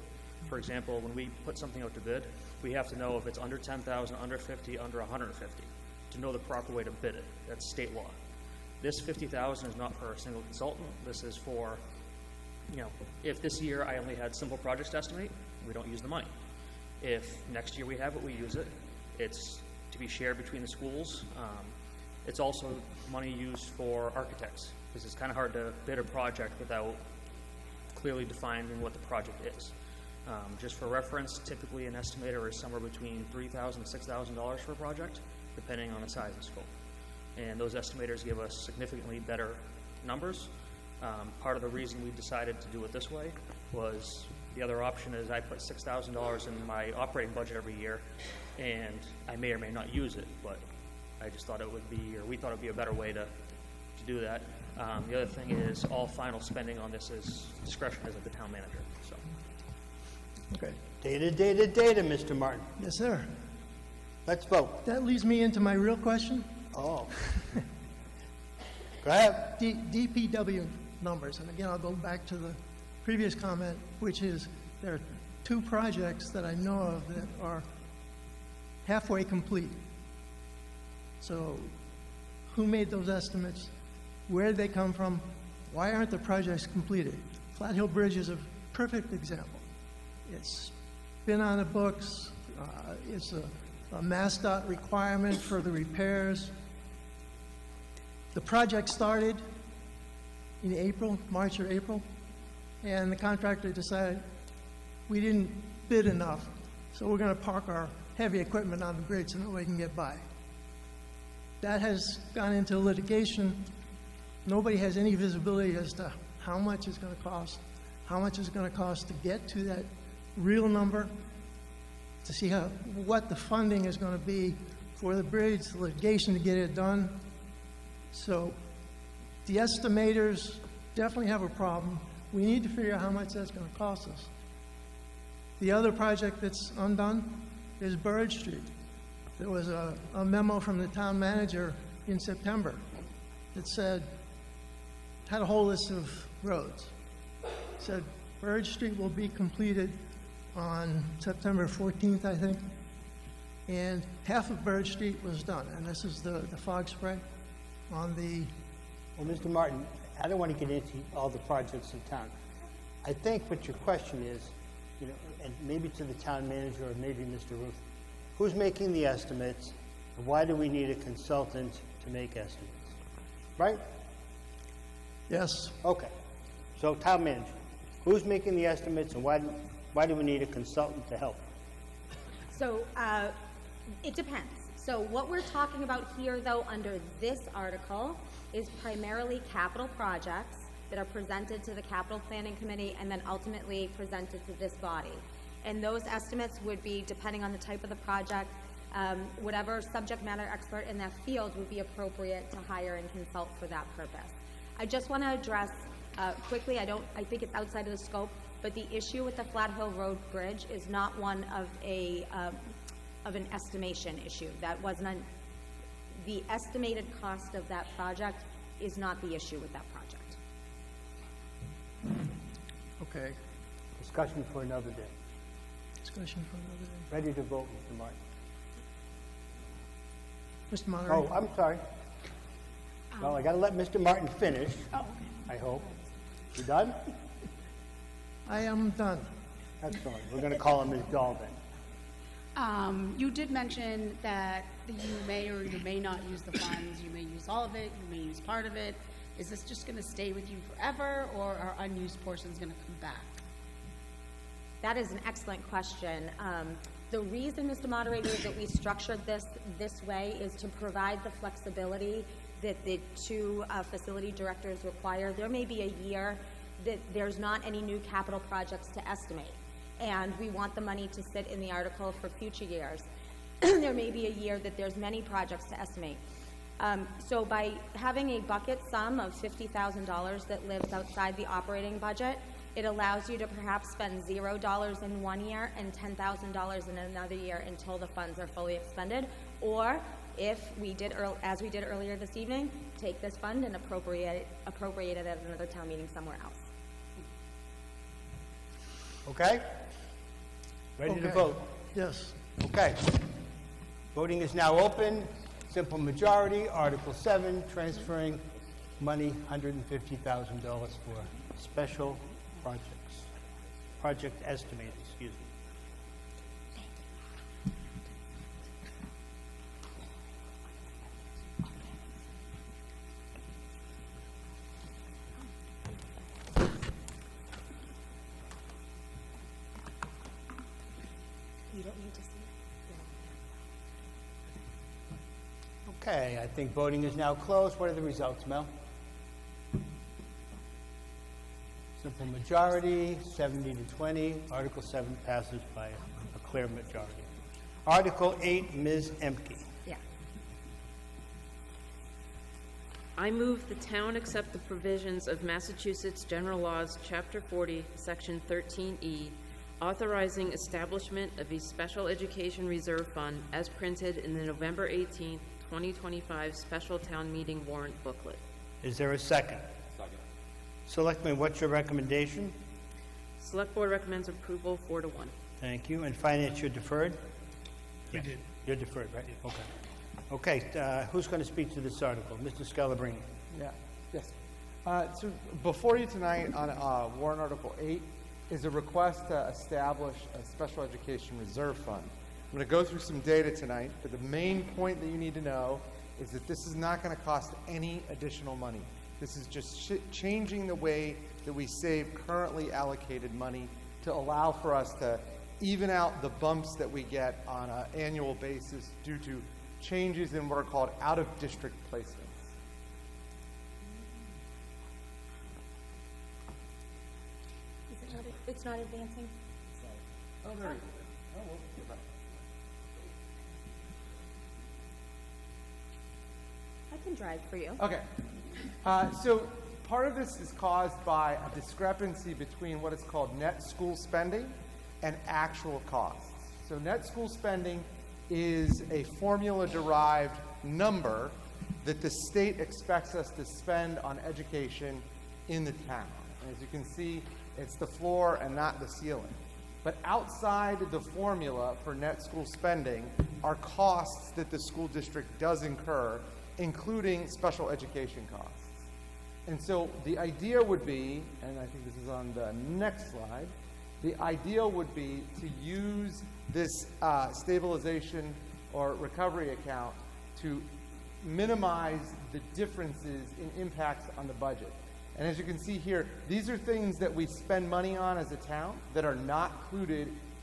For example, when we put something out to bid, we have to know if it's under 10,000, under 50, under 150, to know the proper way to bid it. That's state law. This 50,000 is not for a single consultant. This is for, if this year I only had simple projects to estimate, we don't use the money. If next year we have it, we use it. It's to be shared between the schools. It's also money used for architects, because it's kind of hard to bid a project without clearly defining what the project is. Just for reference, typically an estimator is somewhere between $3,000 and $6,000 for a project, depending on the size and scope. And those estimators give us significantly better numbers. Part of the reason we decided to do it this way was the other option is I put $6,000 in my operating budget every year, and I may or may not use it, but I just thought it would be, or we thought it would be a better way to do that. The other thing is all final spending on this is discretion is at the town manager. So. Okay. Data, Mr. Martin. Yes, sir. Let's vote. That leads me into my real question. Oh. Go ahead. DPW numbers, and again, I'll go back to the previous comment, which is there are two projects that I know of that are halfway complete. So who made those estimates? Where did they come from? Why aren't the projects completed? Flat Hill Bridge is a perfect example. It's been on the books. It's a MassDOT requirement for the repairs. The project started in March or April, and the contractor decided we didn't bid enough, so we're going to park our heavy equipment on the bridge so nobody can get by. That has gone into litigation. Nobody has any visibility as to how much it's going to cost, how much it's going to cost to get to that real number, to see what the funding is going to be for the bridge, the litigation to get it done. So the estimators definitely have a problem. We need to figure out how much that's going to cost us. The other project that's undone is Bird Street. There was a memo from the town manager in September that had a whole list of roads. It said Bird Street will be completed on September 14th, I think, and half of Bird Street was done, and this is the fog spray on the... Well, Mr. Martin, I don't want to get into all the projects in town. I think what your question is, and maybe to the town manager or maybe Mr. Ruth, who's making the estimates, and why do we need a consultant to make estimates? Right? Yes. Okay. So, town manager, who's making the estimates, and why do we need a consultant to help? So it depends. So what we're talking about here, though, under this article is primarily capital projects that are presented to the Capital Planning Committee and then ultimately presented to this body. And those estimates would be, depending on the type of the project, whatever subject matter expert in that field would be appropriate to hire and consult for that purpose. I just want to address quickly, I think it's outside of the scope, but the issue with the Flat Hill Road Bridge is not one of an estimation issue. That wasn't the estimated cost of that project is not the issue with that project. Okay. Discussion for another day. Discussion for another day. Ready to vote, Mr. Martin. Mr. Moderator. Oh, I'm sorry. Well, I got to let Mr. Martin finish. Oh, okay. I hope. You done? I am done. Excellent. We're going to call him Ms. Dalvin. You did mention that you may or you may not use the funds. You may use all of it. You may use part of it. Is this just going to stay with you forever, or are unused portions going to come back? That is an excellent question. The reason, Mr. Moderator, that we structured this way is to provide the flexibility that the two facility directors require. There may be a year that there's not any new capital projects to estimate, and we want the money to sit in the article for future years. There may be a year that there's many projects to estimate. So by having a bucket sum of $50,000 that lives outside the operating budget, it allows you to perhaps spend $0 in one year and $10,000 in another year until the funds are fully expended. Or if we did, as we did earlier this evening, take this fund and appropriate it at another town meeting somewhere else. Okay? Ready to Okay. vote? Yes. Okay. Voting is now open. Simple majority, Article 7, transferring money, $150,000 for special projects. Project estimated, excuse me. You don't need to see it. Okay, I think voting is now closed. What are the results, Mel? Simple majority, 70 to 20. Article 7 passes by a clear majority. Article 8, Ms. Emke. Yeah. I move the town accept the provisions of Massachusetts General Laws, Chapter 40, Section 13E, authorizing establishment of a special education reserve fund as printed in the November 18, 2025 special town meeting warrant booklet. Is there a second? Second. Selectman, what's your recommendation? Select Board recommends approval 4-1. Thank you. And Finance, you're deferred? We did. You're deferred, right? Okay. Okay, who's going to speak to this article? Mr. Scalabrini. Yeah, yes. So before you tonight on warrant Article 8 is a request to establish a special education reserve fund. I'm going to go through some data tonight, but the main point that you need to know is that this is not going to cost any additional money. This is just changing the way that we save currently allocated money to allow for us to even out the bumps that we get on an annual basis due to changes in what are called out-of-district placements. It's not advancing? Oh, there you go. Oh, well, get back. I can drive for you. Okay. So part of this is caused by a discrepancy between what is called net school spending and actual costs. So net school spending is a formula-derived number that the state expects us to spend on education in the town. And as you can see, it's the floor and not the ceiling. But outside the formula for net school spending are costs that the school district does incur, including special education costs. And so the idea would be, and I think this is on the next slide, the ideal would be to use this stabilization or recovery account to minimize the differences in impacts on the budget. And as you can see here, these are things that we spend money on as a town that are not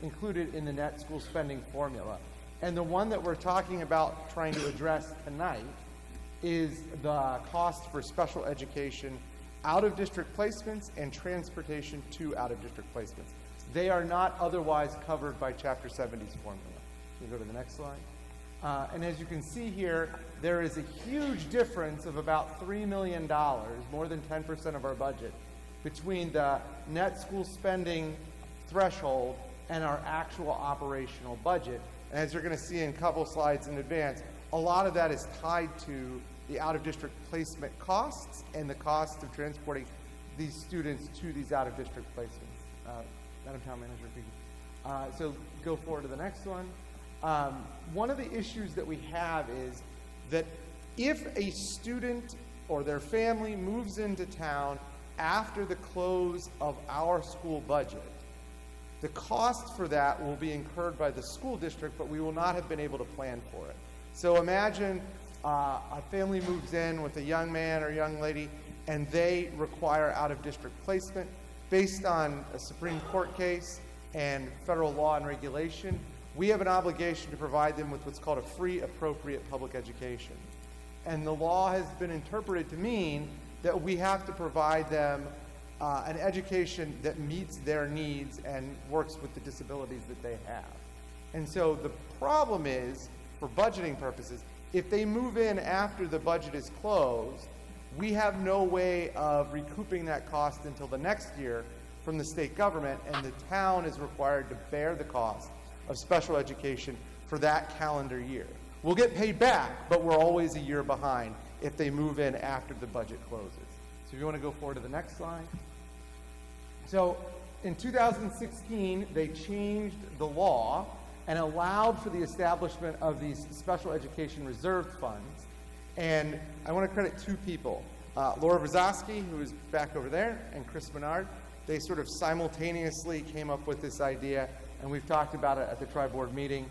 included in the net school spending formula. And the one that we're talking about trying to address tonight is the cost for special education out-of-district placements and transportation to out-of-district placements. They are not otherwise covered by Chapter 70's formula. You go to the next slide. And as you can see here, there is a huge difference of about $3 million, more than 10% of our budget, between the net school spending threshold and our actual operational budget. And as you're going to see in a couple slides in advance, a lot of that is tied to the out-of-district placement costs and the cost of transporting these students to these out-of-district placements. Madam Town Manager, if you could. So go forward to the next one. One of the issues that we have is that if a student or their family moves into town after the close of our school budget, the cost for that will be incurred by the school district, but we will not have been able to plan for it. So imagine a family moves in with a young man or young lady, and they require out-of-district placement. Based on a Supreme Court case and federal law and regulation, we have an obligation to provide them with what's called a free appropriate public education. And the law has been interpreted to mean that we have to provide them an education that meets their needs and works with the disabilities that they have. And so the problem is, for budgeting purposes, if they move in after the budget is closed, we have no way of recouping that cost until the next year from the state government, and the town is required to bear the cost of special education for that calendar year. We'll get paid back, but we're always a year behind if they move in after the budget closes. So if you want to go forward to the next slide. So in 2016, they changed the law and allowed for the establishment of these special education reserve funds. And I want to credit two people, Laura Brzozowski, who is back over there, and Chris Menard. They sort of simultaneously came up with this idea, and we've talked about it at the tri-board meeting.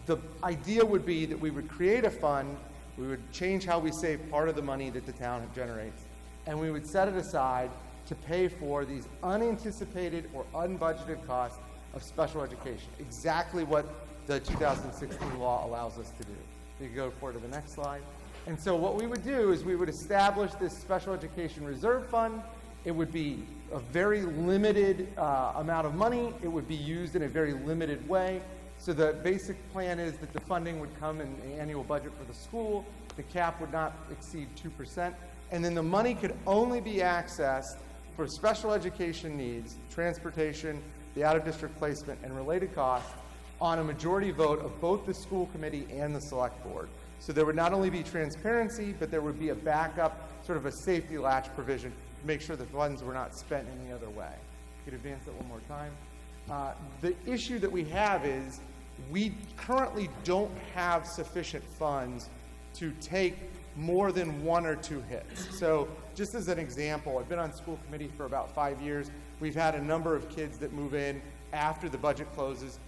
The idea would be that we would create a fund, we would change how we save part of the money that the town generates, and we would set it aside to pay for these unanticipated or unbudgeted costs of special education, exactly what the 2016 law allows us to do. You can go forward to the next slide. And so what we would do is we would establish this special education reserve fund. It would be a very limited amount of money. It would be used in a very limited way. So the basic plan is that the funding would come in the annual budget for the school. The cap would not exceed 2%. And then the money could only be accessed for special education needs, transportation, the out-of-district placement, and related costs on a majority vote of both the school committee and the select board. So there would not only be transparency, but there would be a backup, sort of a safety latch provision to make sure the funds were not spent any other way. You could advance it one more time. The issue that we have is we currently don't have sufficient funds to take more than one or two hits. So just as an example, I've been on school committee for about 5 years. We've had a number of kids that move in after the budget closes.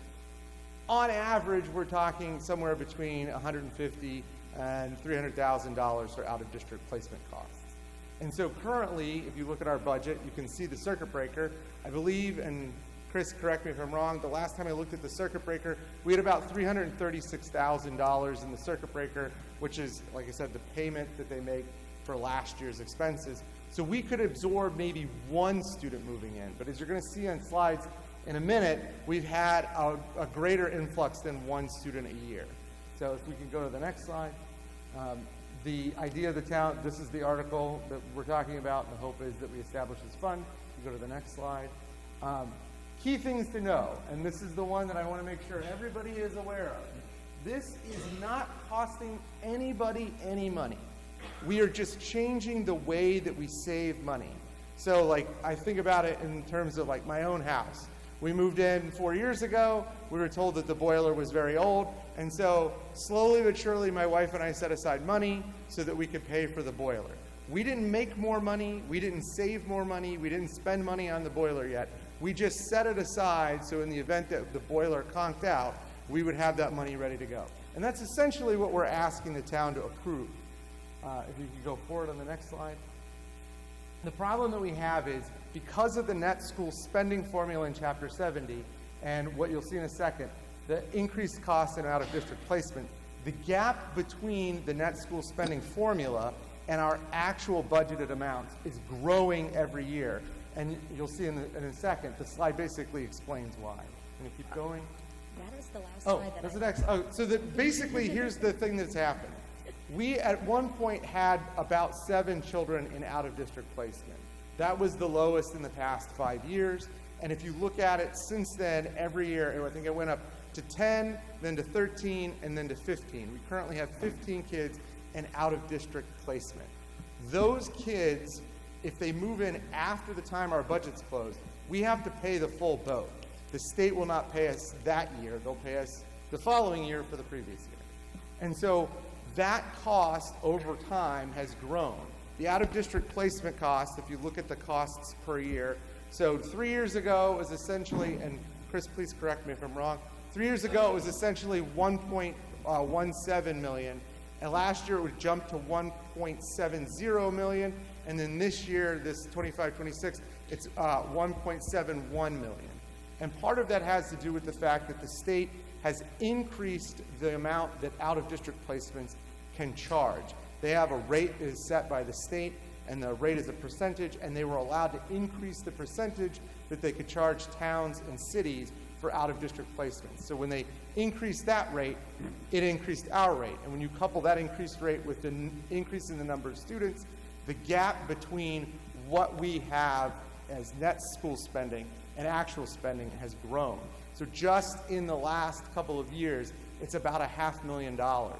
On average, we're talking somewhere between $150,000 and $300,000 for out-of-district placement costs. And so currently, if you look at our budget, you can see the circuit breaker. I believe, and Chris, correct me if I'm wrong, the last time I looked at the circuit breaker, we had about $336,000 in the circuit breaker, which is, like I said, the payment that they make for last year's expenses. So we could absorb maybe one student moving in. But as you're going to see on slides in a minute, we've had a greater influx than one student a year. So if we can go to the next slide. The idea of the town, this is the article that we're talking about, and the hope is that we establish this fund. You go to the next slide. Key things to know, and this is the one that I want to make sure everybody is aware of. This is not costing anybody any money. We are just changing the way that we save money. So like, I think about it in terms of like my own house. We moved in 4 years ago. We were told that the boiler was very old. And so slowly but surely, my wife and I set aside money so that we could pay for the boiler. We didn't make more money. We didn't save more money. We didn't spend money on the boiler yet. We just set it aside so in the event that the boiler conked out, we would have that money ready to go. And that's essentially what we're asking the town to approve. If you could go forward on the next slide. The problem that we have is because of the net school spending formula in Chapter 70, and what you'll see in a second, the increased cost in out-of-district placement, the gap between the net school spending formula and our actual budgeted amounts is growing every year. And you'll see in a second, the slide basically explains why. Can you keep going? That is the last slide that that's the next. Oh, so that basically, here's the thing that's happened. We, at one point, had about 7 children in out-of-district placement. That was the lowest in the past 5 years. And if you look at it since then, every year, I think it went up to 10, then to 13, and then to 15. We currently have 15 kids in out-of-district placement. Those kids, if they move in after the time our budget's closed, we have to pay the full boat. The state will not pay us that year. They'll pay us the following year for the previous year. And so that cost over time has grown. The out-of-district placement cost, if you look at the costs per year, so 3 years ago it was essentially, and Chris, please correct me if I'm wrong, 3 years ago it was essentially 1.17 million, and last year it would jump to 1.70 million, and then this year, this 25-26, it's 1.71 million. And part of that has to do with the fact that the state has increased the amount that out-of-district placements can charge. They have a rate that is set by the state, and the rate is a percentage, and they were allowed to increase the percentage that they could charge towns and cities for out-of-district placements. So when they increased that rate, it increased our rate. And when you couple that increased rate with the increase in the number of students, the gap between what we have as net school spending and actual spending has grown. So just in the last couple of years, it's about $500,000.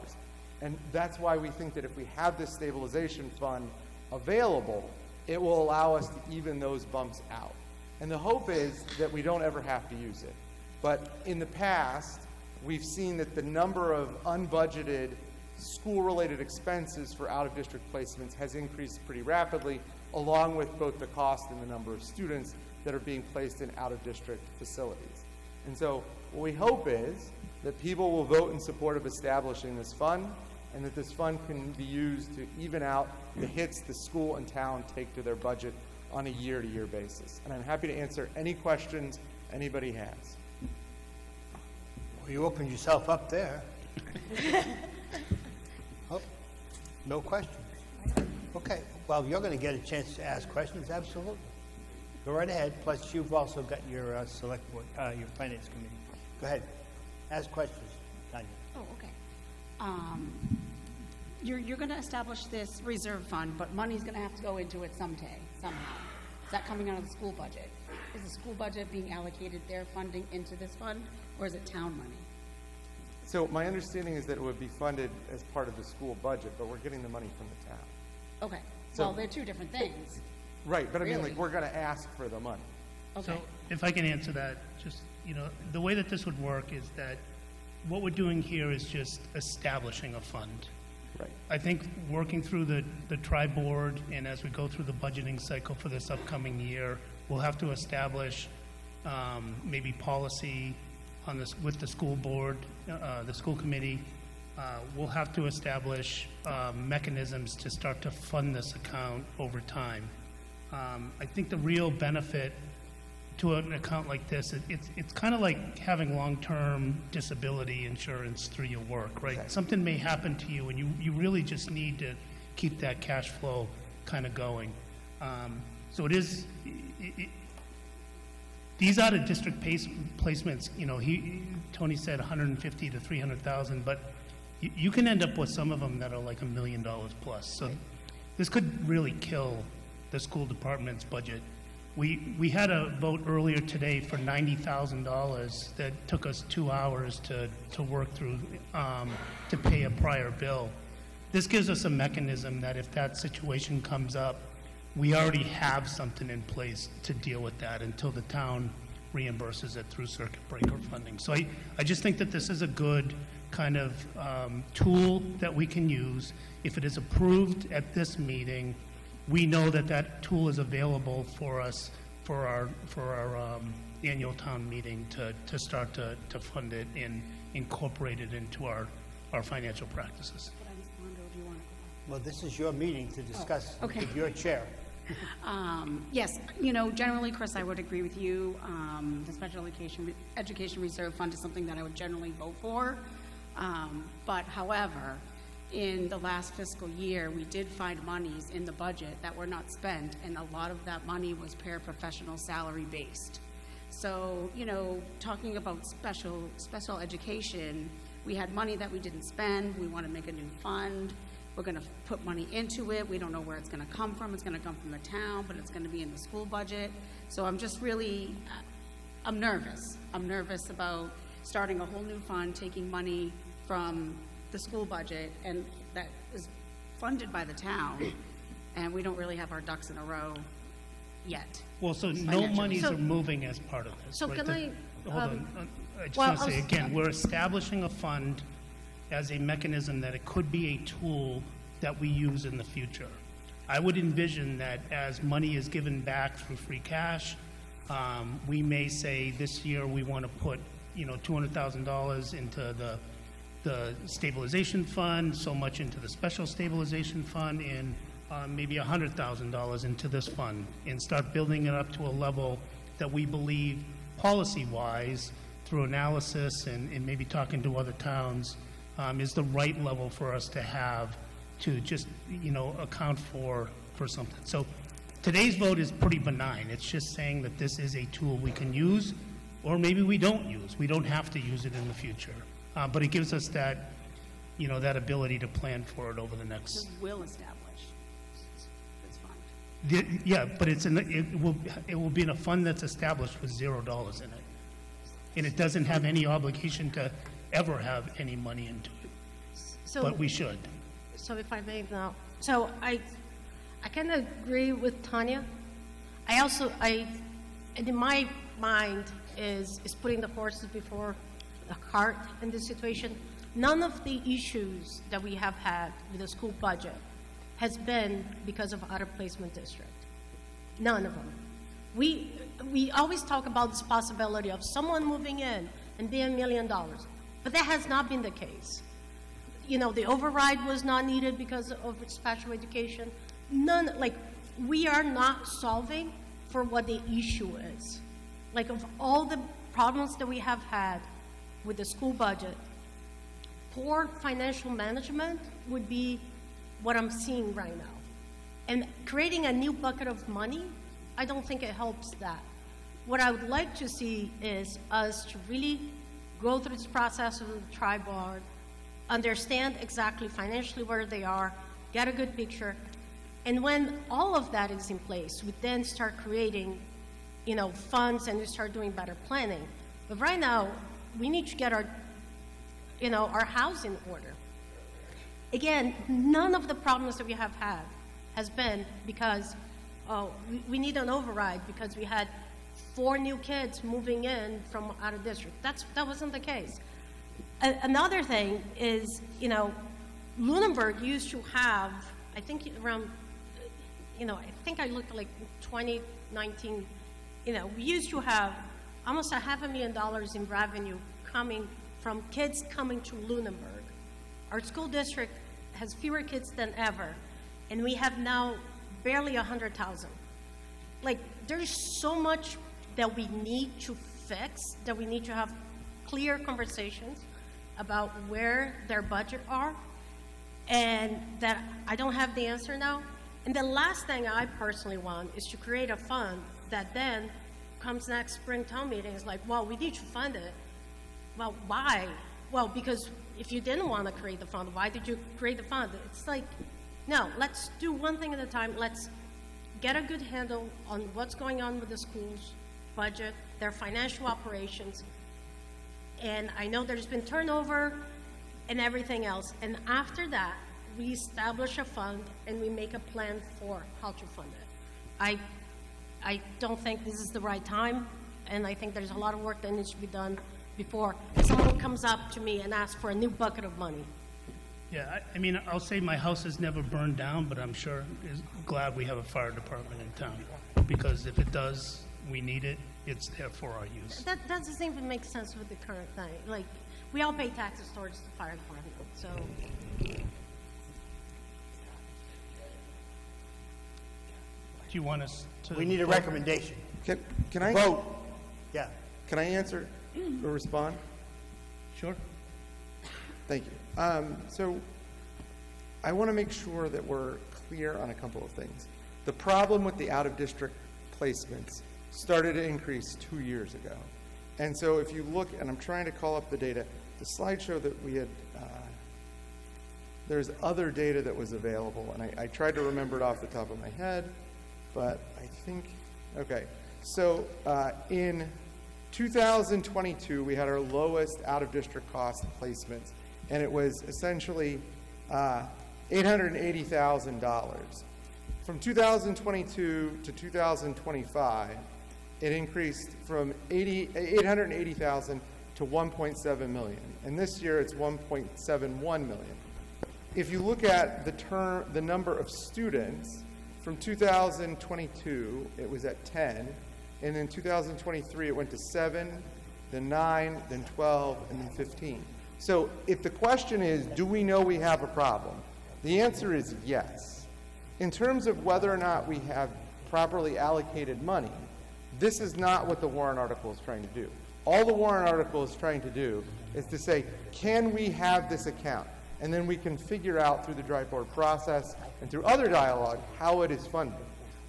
And that's why we think that if we have this stabilization fund available, it will allow us to even those bumps out. And the hope is that we don't ever have to use it. But in the past, we've seen that the number of unbudgeted school-related expenses for out-of-district placements has increased pretty rapidly, along with both the cost and the number of students that are being placed in out-of-district facilities. And so what we hope is that people will vote in support of establishing this fund, and that this fund can be used to even out the hits the school and town take to their budget on a year-to-year basis. And I'm happy to answer any questions anybody has. Well, you opened yourself up there. Oh, no questions. Okay, well, you're going to get a chance to ask questions, absolutely. Go right ahead, plus you've also got your select board, your finance committee. Go ahead, ask questions, Tanya. Oh, okay. You're going to establish this reserve fund, but money's going to have to go into it somehow. Is that coming out of the school budget? Is the school budget being allocated their funding into this fund, or is it town money? So my understanding is that it would be funded as part of the school budget, but we're getting the money from the town. Okay, So- well, they're two different things. Right, but I mean, Really? like, we're going to ask for the money. Okay. So if I can answer that, just, the way that this would work is that what we're doing here is just establishing a fund. Right. I think working through the tri-board and as we go through the budgeting cycle for this upcoming year, we'll have to establish maybe policy on this with the school board, the school committee. We'll have to establish mechanisms to start to fund this account over time. I think the real benefit to an account like this, it's kind of like having long-term disability insurance through your work, right? Exactly. Something may happen to you, and you really just need to keep that cash flow kind of going. So it is, these out-of-district placements, Tony said 150 to 300,000, but you can end up with some of them that are like $1 million plus. So this could really kill the school department's budget. We had a vote earlier today for $90,000 that took us 2 hours to work through to pay a prior bill. This gives us a mechanism that if that situation comes up, we already have something in place to deal with that until the town reimburses it through circuit breaker funding. So I just think that this is a good kind of tool that we can use. If it is approved at this meeting, we know that that tool is available for us for our annual town meeting to start to fund it and incorporate it into our financial practices. Could I respond, or do you want to? Well, this is your meeting to discuss okay. with your chair. Yes, generally, Chris, I would agree with you. The Special Education Reserve Fund is something that I would generally vote for. But however, in the last fiscal year, we did find monies in the budget that were not spent, and a lot of that money was paraprofessional salary based. So, talking about special education, we had money that we didn't spend. We want to make a new fund. We're going to put money into it. We don't know where it's going to come from. It's going to come from the town, but it's going to be in the school budget. So I'm just really, I'm nervous. I'm nervous about starting a whole new fund, taking money from the school budget, and that is funded by the town, and we don't really have our ducks in a row yet. Well, so no financially. monies are moving as part of this. So right? can I, Hold on. I just well, want to say again, we're establishing a fund as a mechanism that it could be a tool that we use in the future. I would envision that as money is given back through free cash, we may say this year we want to put, $200,000 into the stabilization fund, so much into the special stabilization fund, and maybe $100,000 into this fund, and start building it up to a level that we believe policy-wise through analysis and maybe talking to other towns, is the right level for us to have to just, account for something. So today's vote is pretty benign. It's just saying that this is a tool we can use, or maybe we don't use. We don't have to use it in the future. But it gives us that, that ability to plan for it over the next. Will establish. It's fine. Yeah, but it will be in a fund that's established with $0 in it. And it doesn't have any obligation to ever have any money into it. So- But we should. So if I may now, so I kind of agree with Tanya. In my mind is putting the horses before the cart in this situation. None of the issues that we have had with the school budget has been because of out-of-placement district. None of them. We always talk about this possibility of someone moving in and being $1 million, but that has not been the case. The override was not needed because of special education. We are not solving for what the issue is. Of all the problems that we have had with the school budget, poor financial management would be what I'm seeing right now. And creating a new bucket of money, I don't think it helps that. What I would like to see is us to really go through this process of the tri-board, understand exactly financially where they are, get a good picture, and when all of that is in place, we then start creating, funds and we start doing better planning. But right now, we need to get our house in order. Again, none of the problems that we have had has been because, we need an override because we had 4 new kids moving in from out of district. That wasn't the case. Another thing is, Lunenburg used to have, I think around, I think I looked like 2019, we used to have almost $500,000 in revenue coming from kids coming to Lunenburg. Our school district has fewer kids than ever, and we have now barely 100,000. There's so much that we need to fix, that we need to have clear conversations about where their budget are, and that I don't have the answer now. And the last thing I personally want is to create a fund that then comes next spring town meeting, is like, well, we need to fund it. Well, why? Well, because if you didn't want to create the fund, why did you create the fund? It's like, no, let's do one thing at a time. Let's get a good handle on what's going on with the school's budget, their financial operations. And I know there's been turnover and everything else. And after that, we establish a fund and we make a plan for how to fund it. I don't think this is the right time, and I think there's a lot of work that needs to be done before someone comes up to me and asks for a new bucket of money. Yeah, I'll say my house has never burned down, but I'm sure is glad we have a fire department in town, because if it does, we need it. It's there for our use. That doesn't even make sense with the current thing. We all pay taxes towards the fire department, so. Do you want us to? We need a recommendation. Can I Vote. Yeah. Can I answer or respond? Sure. Thank you. So I want to make sure that we're clear on a couple of things. The problem with the out-of-district placements started to increase 2 years ago. And so if you look, and I'm trying to call up the data, the slideshow that we had, there's other data that was available, and I tried to remember it off the top of my head, but I think, okay. So in 2022, we had our lowest out-of-district cost placements, and it was essentially $880,000. From 2022 to 2025, it increased from $880,000 to $1.7 million, and this year it's $1.71 million. If you look at the number of students, from 2022 it was at 10, and in 2023 it went to 7, then 9, then 12, and then 15. So if the question is, do we know we have a problem? The answer is yes. In terms of whether or not we have properly allocated money, this is not what the warrant article is trying to do. All the warrant article is trying to do is to say, can we have this account? And then we can figure out through the dry board process and through other dialogue how it is funded.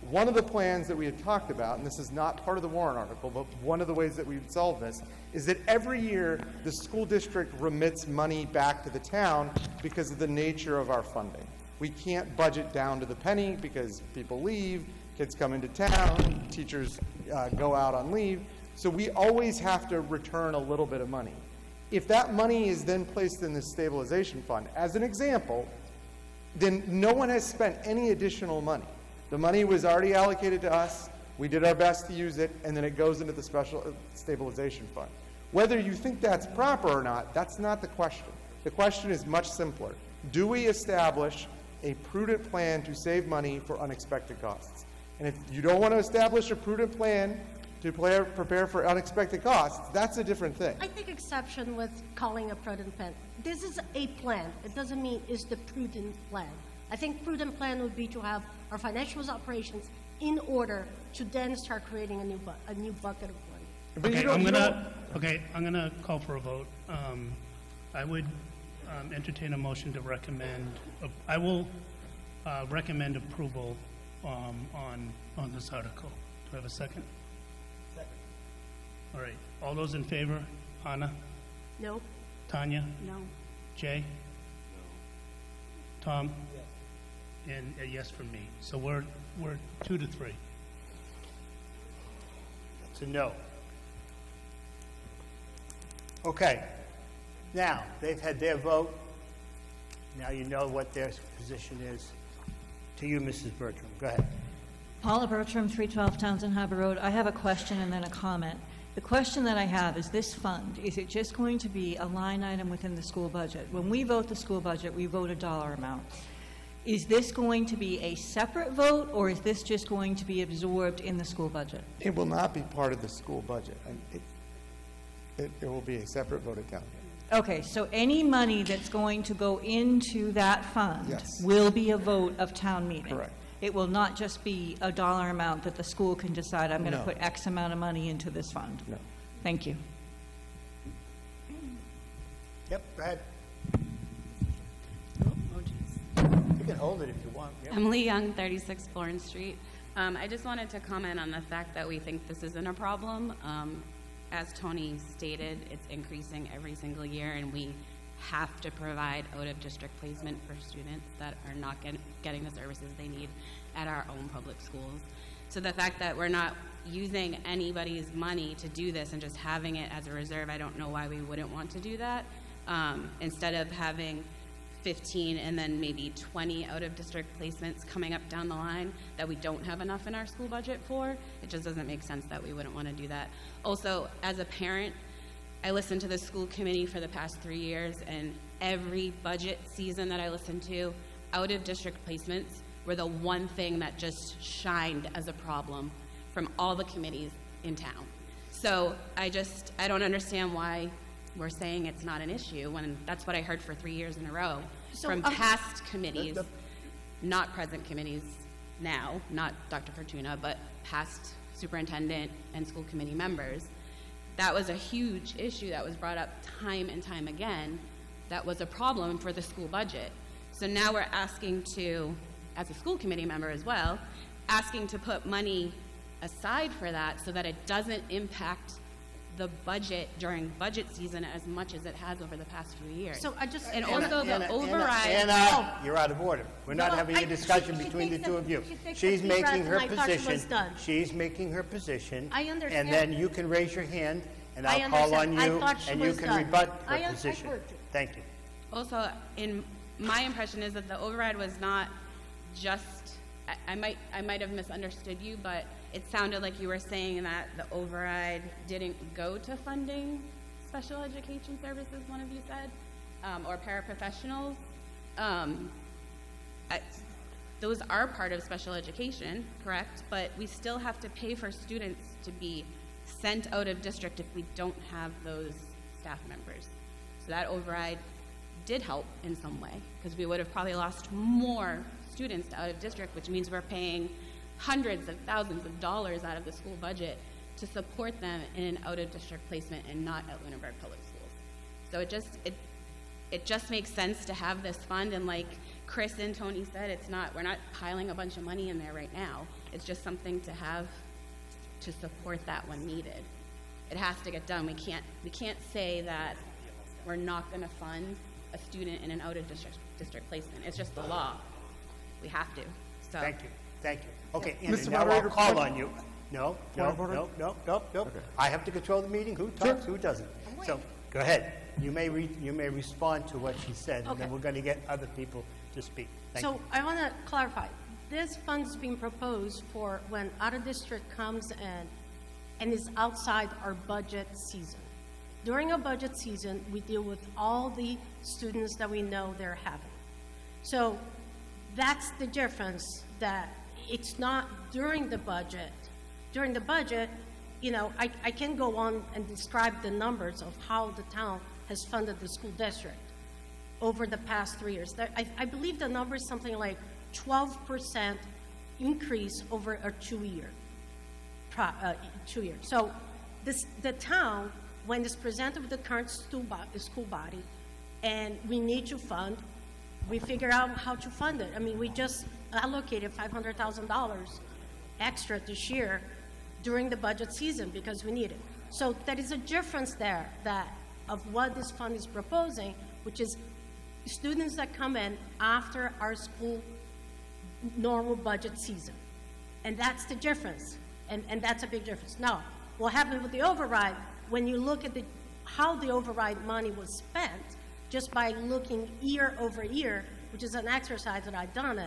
One of the plans that we had talked about, and this is not part of the warrant article, but one of the ways that we would solve this, is that every year the school district remits money back to the town because of the nature of our funding. We can't budget down to the penny because people leave, kids come into town, teachers go out on leave, so we always have to return a little bit of money. If that money is then placed in this stabilization fund, as an example, then no one has spent any additional money. The money was already allocated to us, we did our best to use it, and then it goes into the special stabilization fund. Whether you think that's proper or not, that's not the question. The question is much simpler. Do we establish a prudent plan to save money for unexpected costs? And if you don't want to establish a prudent plan to prepare for unexpected costs, that's a different thing. I take exception with calling a prudent plan. This is a plan. It doesn't mean it's the prudent plan. I think prudent plan would be to have our financial operations in order to then start creating a new bucket of money. Okay, I'm gonna call for a vote. I would entertain a motion to recommend, I will recommend approval on this article. Do I have a second? Second. All right, all those in favor? Anna? No. Tanya? No. Jay? No. Tom? Yes. And a yes from me. So we're 2 to 3. That's a no. Okay. Now, they've had their vote. Now you know what their position is. To you, Mrs. Bertram. Go ahead. Paula Bertram, 312 Townsend Harbor Road. I have a question and then a comment. The question that I have is this fund, is it just going to be a line item within the school budget? When we vote the school budget, we vote a dollar amount. Is this going to be a separate vote, or is this just going to be absorbed in the school budget? It will not be part of the school budget. It will be a separate vote at town meeting. Okay, so any money that's going to go into that fund Yes. will be a vote of town meeting? Correct. It will not just be a dollar amount that the school can decide, I'm going to No. put X amount of money into this fund? No. Thank you. Yep, go ahead. Oh, geez. You can hold it if you want. Yep. Emily Young, 36 Florence Street. I just wanted to comment on the fact that we think this isn't a problem. As Tony stated, it's increasing every single year, and we have to provide out-of-district placement for students that are not getting the services they need at our own public schools. So the fact that we're not using anybody's money to do this and just having it as a reserve, I don't know why we wouldn't want to do that. Instead of having 15 and then maybe 20 out-of-district placements coming up down the line that we don't have enough in our school budget for, it just doesn't make sense that we wouldn't want to do that. Also, as a parent, I listened to the school committee for the past 3 years, and every budget season that I listened to, out-of-district placements were the one thing that just shined as a problem from all the committees in town. So I don't understand why we're saying it's not an issue when that's what I heard for 3 years in a row from past committees, not present committees now, not Dr. Fortuna, but past superintendent and school committee members. That was a huge issue that was brought up time and time again. That was a problem for the school budget. So now we're asking to, as a school committee member as well, asking to put money aside for that so that it doesn't impact the budget during budget season as much as it has over the past few years. So I just... And also the override... Anna, you're out of order. We're not having a discussion between the two of you. She's making her position. She's making her position. I understand. And then you can raise your hand, and I I'll call on understand. I you, thought she and you was can done. rebut I her position. heard you. Thank you. Also, in my impression is that the override was not just, I might have misunderstood you, but it sounded like you were saying that the override didn't go to funding special education services, one of you said, or paraprofessionals. Those are part of special education, correct? But we still have to pay for students to be sent out of district if we don't have those staff members. So that override did help in some way, because we would have probably lost more students to out of district, which means we're paying hundreds of thousands of dollars out of the school budget to support them in an out-of-district placement and not at Lunenburg Public Schools. So it just makes sense to have this fund, and like Chris and Tony said, we're not piling a bunch of money in there right now. It's just something to have to support that when needed. It has to get done. We can't say that we're not going to fund a student in an out-of-district placement. It's just the law. We have to. So. Thank you. Thank you. Okay, Mr. Andrew, now I'll Moderator, call point- on you. No. Point of order? I have to control the meeting. Who talks, who doesn't? So, go ahead. You may respond to what she said, and then Okay. we're going to get other people to speak. Thank you. So I want to clarify. This fund is being proposed for when out-of-district comes in and is outside our budget season. During a budget season, we deal with all the students that we know they're having. So that's the difference, that it's not during the budget. During the budget, you know, I can go on and describe the numbers of how the town has funded the school district over the past 3 years. I believe the number is something like 12% increase over a 2-year. So the town, when it's presented with the current school body, and we need to fund, we figure out how to fund it. I mean, we just allocated $500,000 extra this year during the budget season because we need it. So there is a difference there of what this fund is proposing, which is students that come in after our school normal budget season. And that's the difference, and that's a big difference. Now, what happened with the override, when you look at how the override money was spent, just by looking year over year, which is an exercise that I've done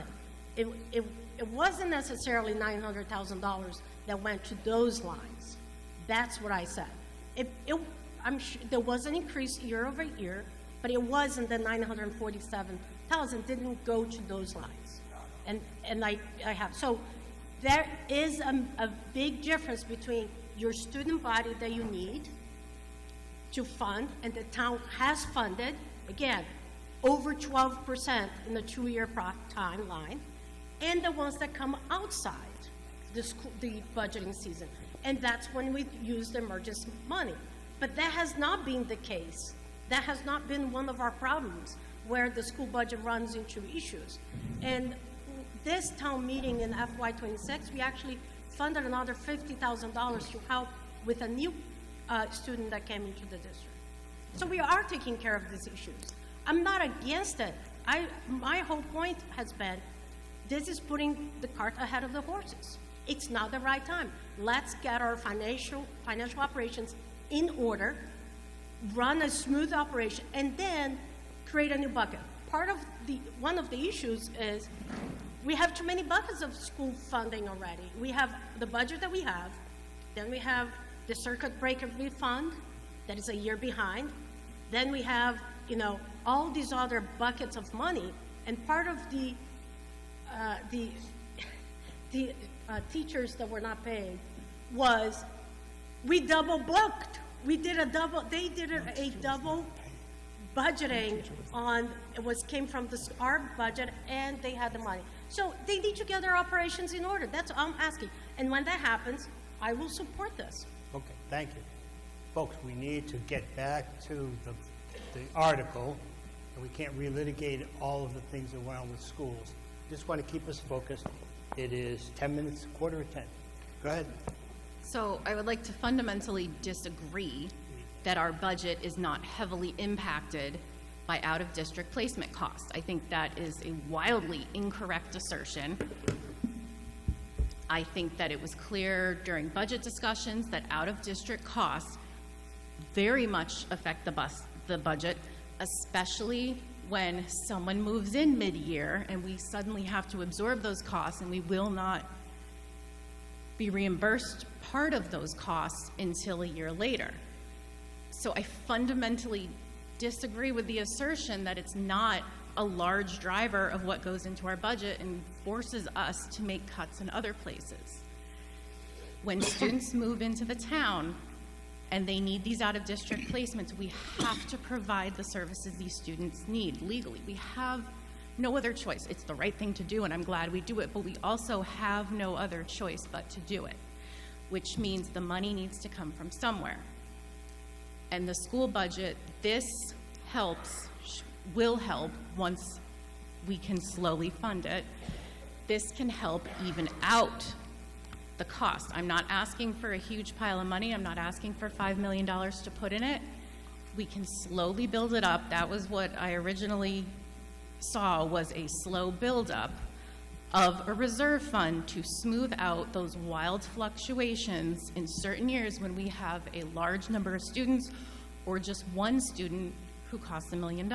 it wasn't necessarily $900,000 that went to those lines. That's what I said. I'm sure there was an increase year over year, but it wasn't the $947,000 didn't go to those lines. And I have. So there is a big difference between your student body that you need to fund, and the town has funded, again, over 12% in the 2-year timeline, and the ones that come outside the budgeting season. And that's when we use the emergency money. But that has not been the case. That has not been one of our problems, where the school budget runs into issues. And this town meeting in FY26, we actually funded another $50,000 to help with a new student that came into the district. So we are taking care of these issues. I'm not against it. My whole point has been, this is putting the cart ahead of the horses. It's not the right time. Let's get our financial operations in order, run a smooth operation, and then create a new bucket. One of the issues is we have too many buckets of school funding already. We have the budget that we have, then we have the circuit breaker fund that is a year behind, then we have, all these other buckets of money, and part of the teachers that were not paying was we double booked. They did a double budgeting came from our budget, and they had the money. So they need to get their operations in order. That's all I'm asking. And when that happens, I will support this. Okay, thank you. Folks, we need to get back to the article, and we can't relitigate all of the things that went on with schools. Just want to keep us focused. It is 10 minutes, 9:45. Go ahead. So I would like to fundamentally disagree that our budget is not heavily impacted by out-of-district placement costs. I think that is a wildly incorrect assertion. I think that it was clear during budget discussions that out-of-district costs very much affect the budget, especially when someone moves in mid-year and we suddenly have to absorb those costs, and we will not be reimbursed part of those costs until a year later. So I fundamentally disagree with the assertion that it's not a large driver of what goes into our budget and forces us to make cuts in other places. When students move into the town and they need these out-of-district placements, we have to provide the services these students need legally. We have no other choice. It's the right thing to do, and I'm glad we do it, but we also have no other choice but to do it. which means the money needs to come from somewhere. And the school budget, this will help once we can slowly fund it. This can help even out the cost. I'm not asking for a huge pile of money. I'm not asking for $5 million to put in it. We can slowly build it up. That was what I originally saw, was a slow buildup of a reserve fund to smooth out those wild fluctuations in certain years when we have a large number of students or just one student who costs $1 million,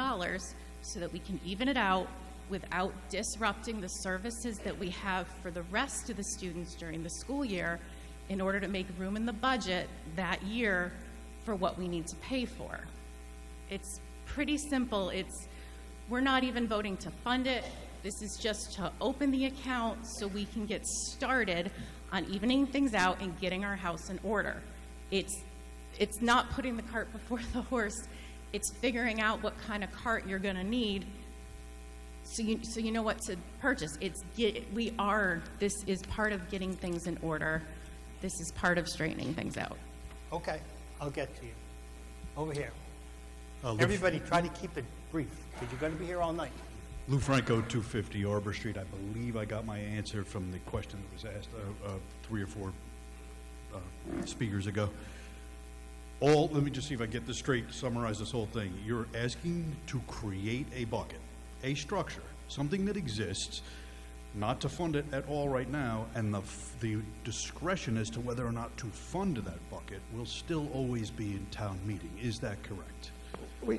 so that we can even it out without disrupting the services that we have for the rest of the students during the school year, in order to make room in the budget that year for what we need to pay for. It's pretty simple. We're not even voting to fund it. This is just to open the account so we can get started on evening things out and getting our house in order. It's not putting the cart before the horse. It's figuring out what kind of cart you're going to need, so you know what to purchase. This is part of getting things in order. This is part of straightening things out. Okay, I'll get to you. Over here. Everybody try to keep it brief, because you're going to be here all night. Lou Franco, 250 Arbor Street. I believe I got my answer from the question that was asked 3 or 4 speakers ago. Let me just see if I get this straight, summarize this whole thing. You're asking to create a bucket, a structure, something that exists, not to fund it at all right now, and the discretion as to whether or not to fund that bucket will still always be in town meeting. Is that correct? Well,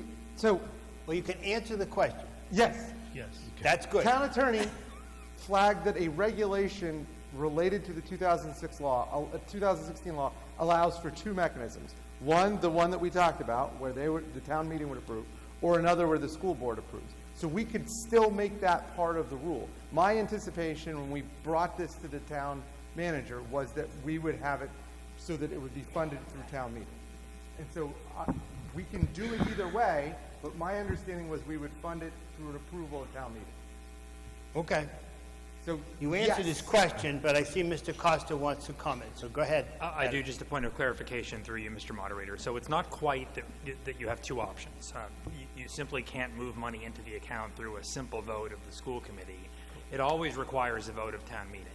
you can answer the question. Yes. Yes. Okay. That's good. Town attorney flagged that a regulation related to the 2016 law allows for 2 mechanisms. One, the one that we talked about, where the town meeting would approve, or another where the school board approves. So we could still make that part of the rule. My anticipation when we brought this to the town manager was that we would have it so that it would be funded through town meeting. And so we can do it either way, but my understanding was we would fund it through an approval at town meeting. Okay. So you answered his question, but I see Mr. Costa wants to comment, so go ahead. I do, just a point of clarification through you, Mr. Moderator. So it's not quite that you have 2 options. You simply can't move money into the account through a simple vote of the school committee. It always requires a vote of town meeting.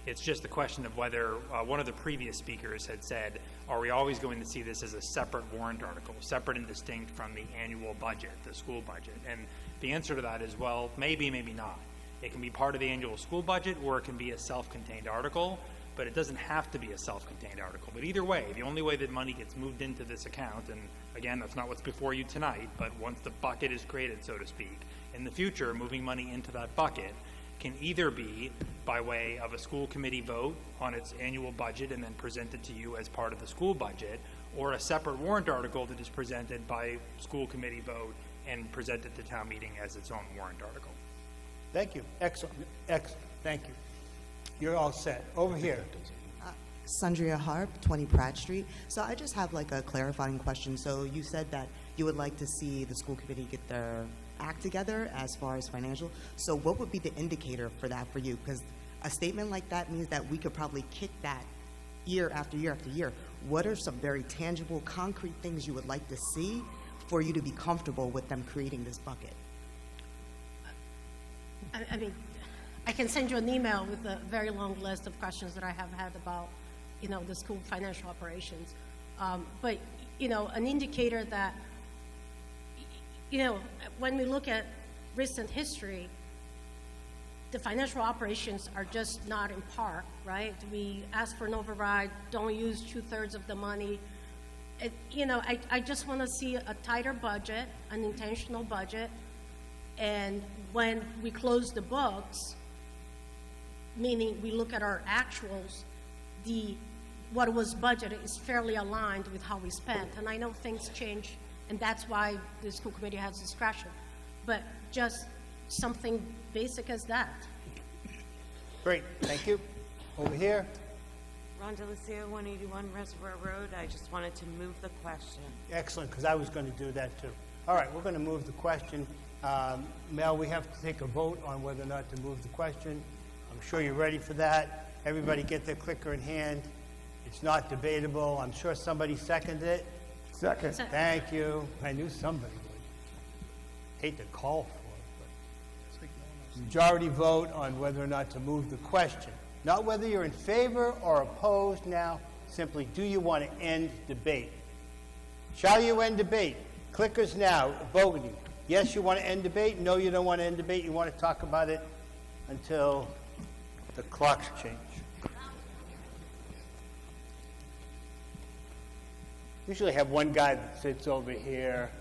It's just the question of whether, one of the previous speakers had said, are we always going to see this as a separate warrant article, separate and distinct from the annual budget, the school budget? And the answer to that is, well, maybe, maybe not. It can be part of the annual school budget, or it can be a self-contained article, but it doesn't have to be a self-contained article. But either way, the only way that money gets moved into this account, and again, that's not what's before you tonight, but once the bucket is created, so to speak, in the future, moving money into that bucket can either be by way of a school committee vote on its annual budget and then presented to you as part of the school budget, or a separate warrant article that is presented by school committee vote and presented to town meeting as its own warrant article. Thank you. Excellent. Excellent. Thank you. You're all set. Over here. Sandria Harp, 20 Pratt Street. So I just have like a clarifying question. So you said that you would like to see the school committee get their act together as far as financial. So what would be the indicator for that for you? Because a statement like that means that we could probably kick that year after year after year. What are some very tangible, concrete things you would like to see for you to be comfortable with them creating this bucket? I mean, I can send you an email with a very long list of questions that I have had about, the school financial operations. But, an indicator that, when we look at recent history, the financial operations are just not in par, right? We ask for an override, don't use 2/3 of the money. I just want to see a tighter budget, an intentional budget. And when we close the books, meaning we look at our actuals, what was budgeted is fairly aligned with how we spent. And I know things change, and that's why the school committee has discretion. But just something basic as that. Great, thank you. Over here. Rhonda Lucio, 181 Reservoir Road. I just wanted to move the question. Excellent, because I was going to do that too. All right, we're going to move the question. Mel, we have to take a vote on whether or not to move the question. I'm sure you're ready for that. Everybody get their clicker in hand. It's not debatable. I'm sure somebody seconded it. Second. Thank you. I knew somebody would. Hate to call for it, but majority vote on whether or not to move the question. Not whether you're in favor or opposed now, simply do you want to end debate? Shall you end debate? Clickers now, voting. Yes, you want to end debate. No, you don't want to end debate. You want to talk about it until the clocks change. Usually have one guy that sits over here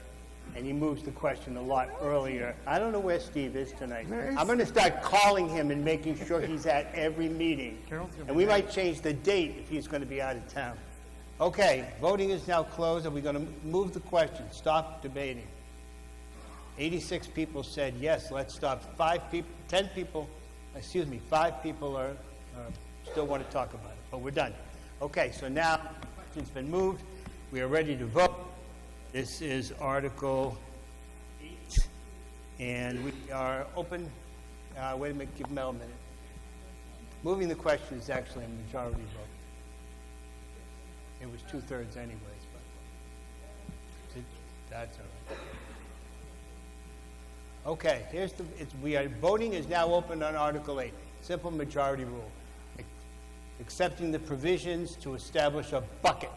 and he moves the question a lot earlier. I don't know where Steve is tonight. I'm going to start calling him and making sure he's at every meeting. And we might change the date if he's going to be out of town. Okay, voting is now closed. Are we going to move the question? Stop debating. 86 people said yes, let's stop. 5 people are still want to talk about it, but we're done. Okay, so now the question's been moved. We are ready to vote. This is Article 8, and we are open. Wait a minute, give Mel a minute. Moving the question is actually a majority vote. It was 2/3 anyways, but that's all right. Okay, voting is now open on Article 8. Simple majority rule. Accepting the provisions to establish a bucket.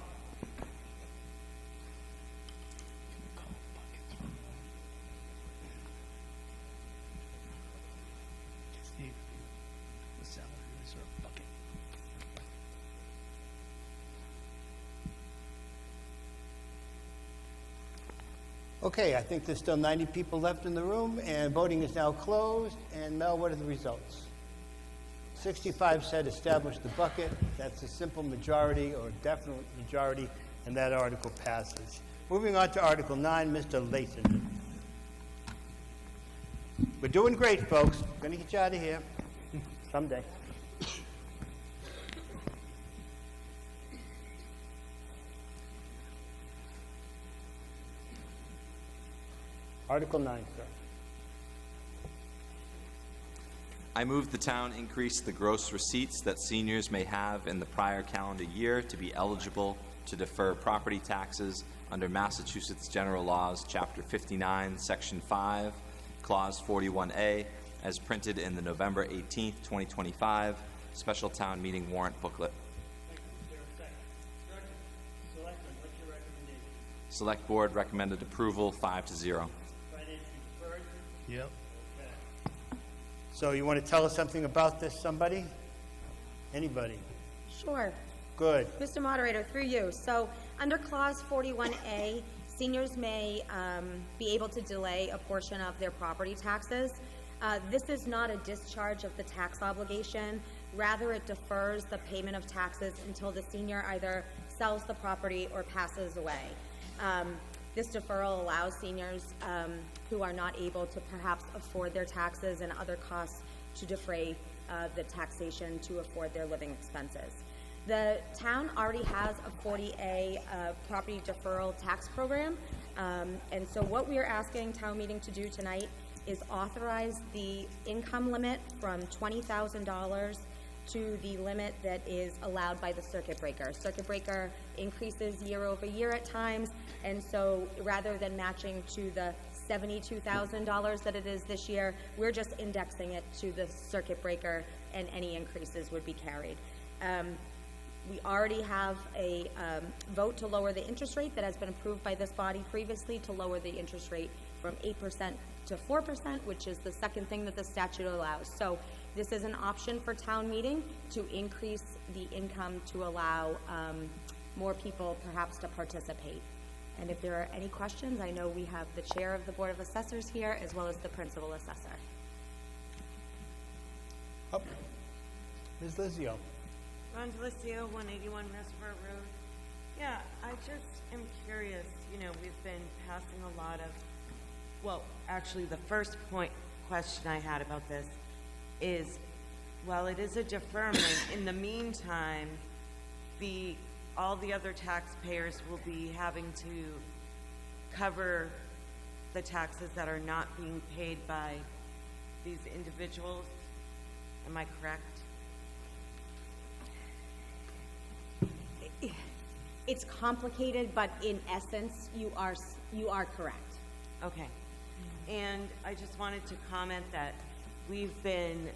Steve, the salary reserve bucket. Okay, I think there's still 90 people left in the room, and voting is now closed. And Mel, what are the results? 65 said establish the bucket. That's a simple majority or definite majority, and that article passes. Moving on to Article 9, Mr. Layton. We're doing great, folks. Going to get you out of here someday. Article 9, sir. I move the town increase the gross receipts that seniors may have in the prior calendar year to be eligible to defer property taxes under Massachusetts General Laws, Chapter 59, Section 5, Clause 41A, as printed in the November 18th, 2025 Special Town Meeting Warrant Booklet. Select Board recommended approval 5-0. Yep. So you want to tell us something about this, somebody? Anybody? Sure. Good. Mr. Moderator, through you. So under Clause 41A, seniors may be able to delay a portion of their property taxes. This is not a discharge of the tax obligation. Rather, it defers the payment of taxes until the senior either sells the property or passes away. This deferral allows seniors who are not able to perhaps afford their taxes and other costs to defray the taxation to afford their living expenses. The town already has a 40A property deferral tax program, and so what we are asking town meeting to do tonight is authorize the income limit from $20,000 to the limit that is allowed by the circuit breaker. Circuit breaker increases year over year at times, and so rather than matching to the $72,000 that it is this year, we're just indexing it to the circuit breaker, and any increases would be carried. We already have a vote to lower the interest rate that has been approved by this body previously to lower the interest rate from 8% to 4%, which is the second thing that the statute allows. So this is an option for town meeting to increase the income to allow more people perhaps to participate. And if there are any questions, I know we have the chair of the Board of Assessors here as well as the principal assessor. Oh. Ms. Lizio. Ron Delisio, 181 Reservoir Road. Yeah, I just am curious, we've been passing a lot of, well, actually the first question I had about this is, while it is a deferment, in the meantime, all the other taxpayers will be having to cover the taxes that are not being paid by these individuals. Am I correct? it's complicated, but in essence, you are correct. Okay. And I just wanted to comment that we did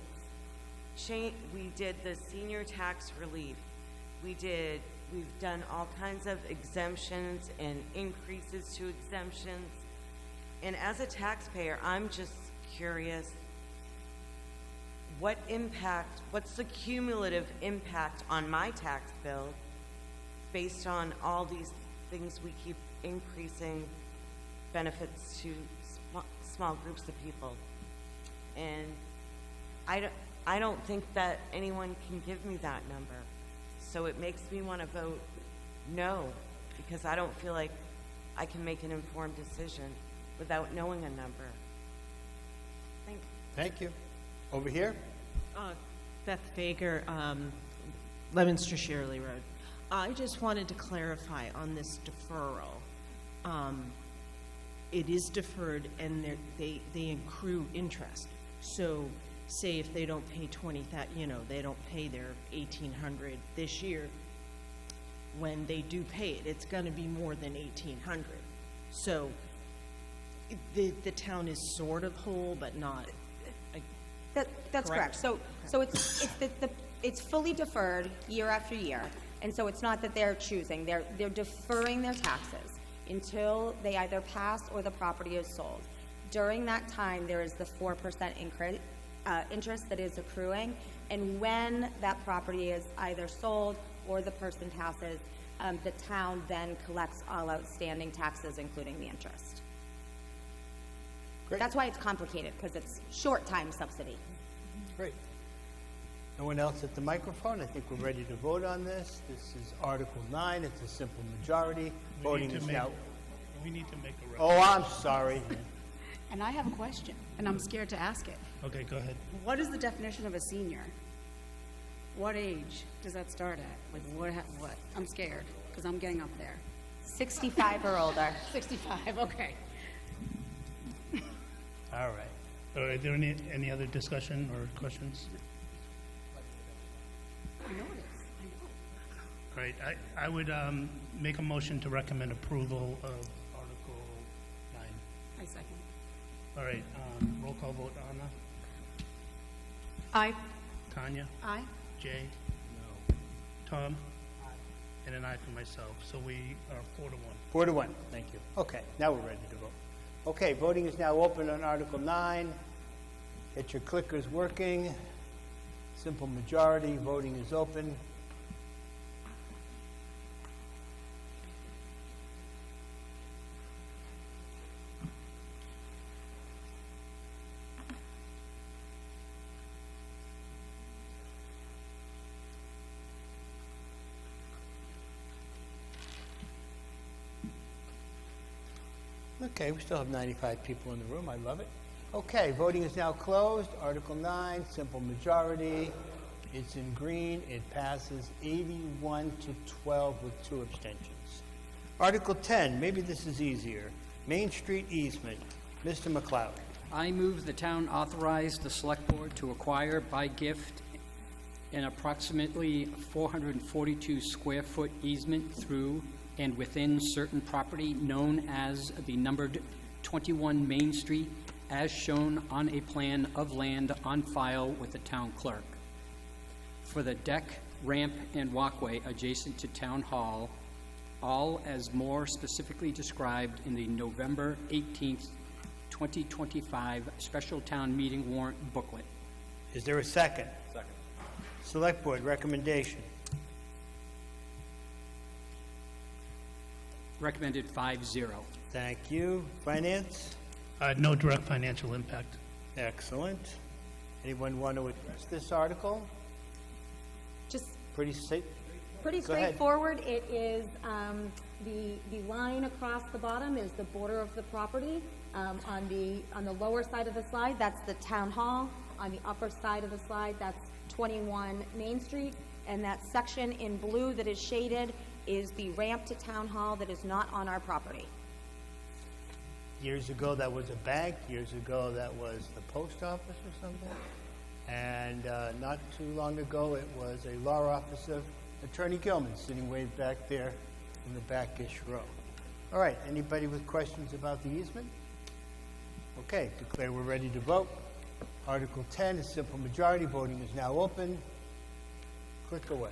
the senior tax relief. We've done all kinds of exemptions and increases to exemptions. And as a taxpayer, I'm just curious, what's the cumulative impact on my tax bill based on all these things we keep increasing benefits to small groups of people? And I don't think that anyone can give me that number. So it makes me want to vote no, because I don't feel like I can make an informed decision without knowing a number. Thank you. Thank you. Over here? Beth Baker, Leominster Shirley Road. I just wanted to clarify on this deferral. It is deferred and they accrue interest. So say if they don't pay they don't pay their $1,800 this year, when they do pay it, it's going to be more than $1,800. So the town is sort of whole, but not. That's correct. So it's fully deferred year after year, and so it's not that they're choosing. They're deferring their taxes until they either pass or the property is sold. During that time, there is the 4% interest that is accruing, and when that property is either sold or the person passes, the town then collects all outstanding taxes, including the interest. Great. That's why it's complicated, because it's short-time subsidy. Great. No one else at the microphone? I think we're ready to vote on this. This is Article 9. It's a simple majority. Voting is now... We need to make a... Oh, I'm sorry. And I have a question, and I'm scared to ask it. Okay, go ahead. What is the definition of a senior? What age does that start at? Like, what? I'm scared, because I'm getting up there. 65 or older. 65, okay. All right. Are there any other discussion or questions? I know it is. All right. I would make a motion to recommend approval of Article 9. I second. All right. Roll call vote. Anna? Aye. Tanya? Aye. Jay? No. Tom? Aye. And an aye for myself. So we are 4-1. 4-1. Thank you. Okay, now we're ready to vote. Okay, voting is now open on Article 9. Get your clickers working. Simple majority. Voting is open. Okay, we still have 95 people in the room. I love it. Okay, voting is now closed. Article 9, simple majority. It's in green. It passes 81 to 12 with 2 abstentions. Article 10, maybe this is easier. Main Street easement. Mr. McLeod. I move the town authorize the select board to acquire by gift an approximately 442 square foot easement through and within certain property known as the numbered 21 Main Street, as shown on a plan of land on file with the town clerk, for the deck, ramp, and walkway adjacent to Town Hall, all as more specifically described in the November 18th, 2025 special town meeting warrant booklet. Is there a second? Second. Select Board recommendation. Recommended 5-0. Thank you. Finance? No direct financial impact. Excellent. Anyone want to address this article? Just Pretty Go ahead. Straightforward. It is the line across the bottom is the border of the property. On the lower side of the slide, that's the town hall. On the upper side of the slide, that's 21 Main Street. And that section in blue that is shaded is the ramp to town hall that is not on our property. Years ago, that was a bank. Years ago, that was the post office or something. And not too long ago, it was a law office of Attorney Gilman sitting way back there in the backish row. All right, anybody with questions about the easement? Okay, declare we're ready to vote. Article 10 is simple majority. Voting is now open. Click away.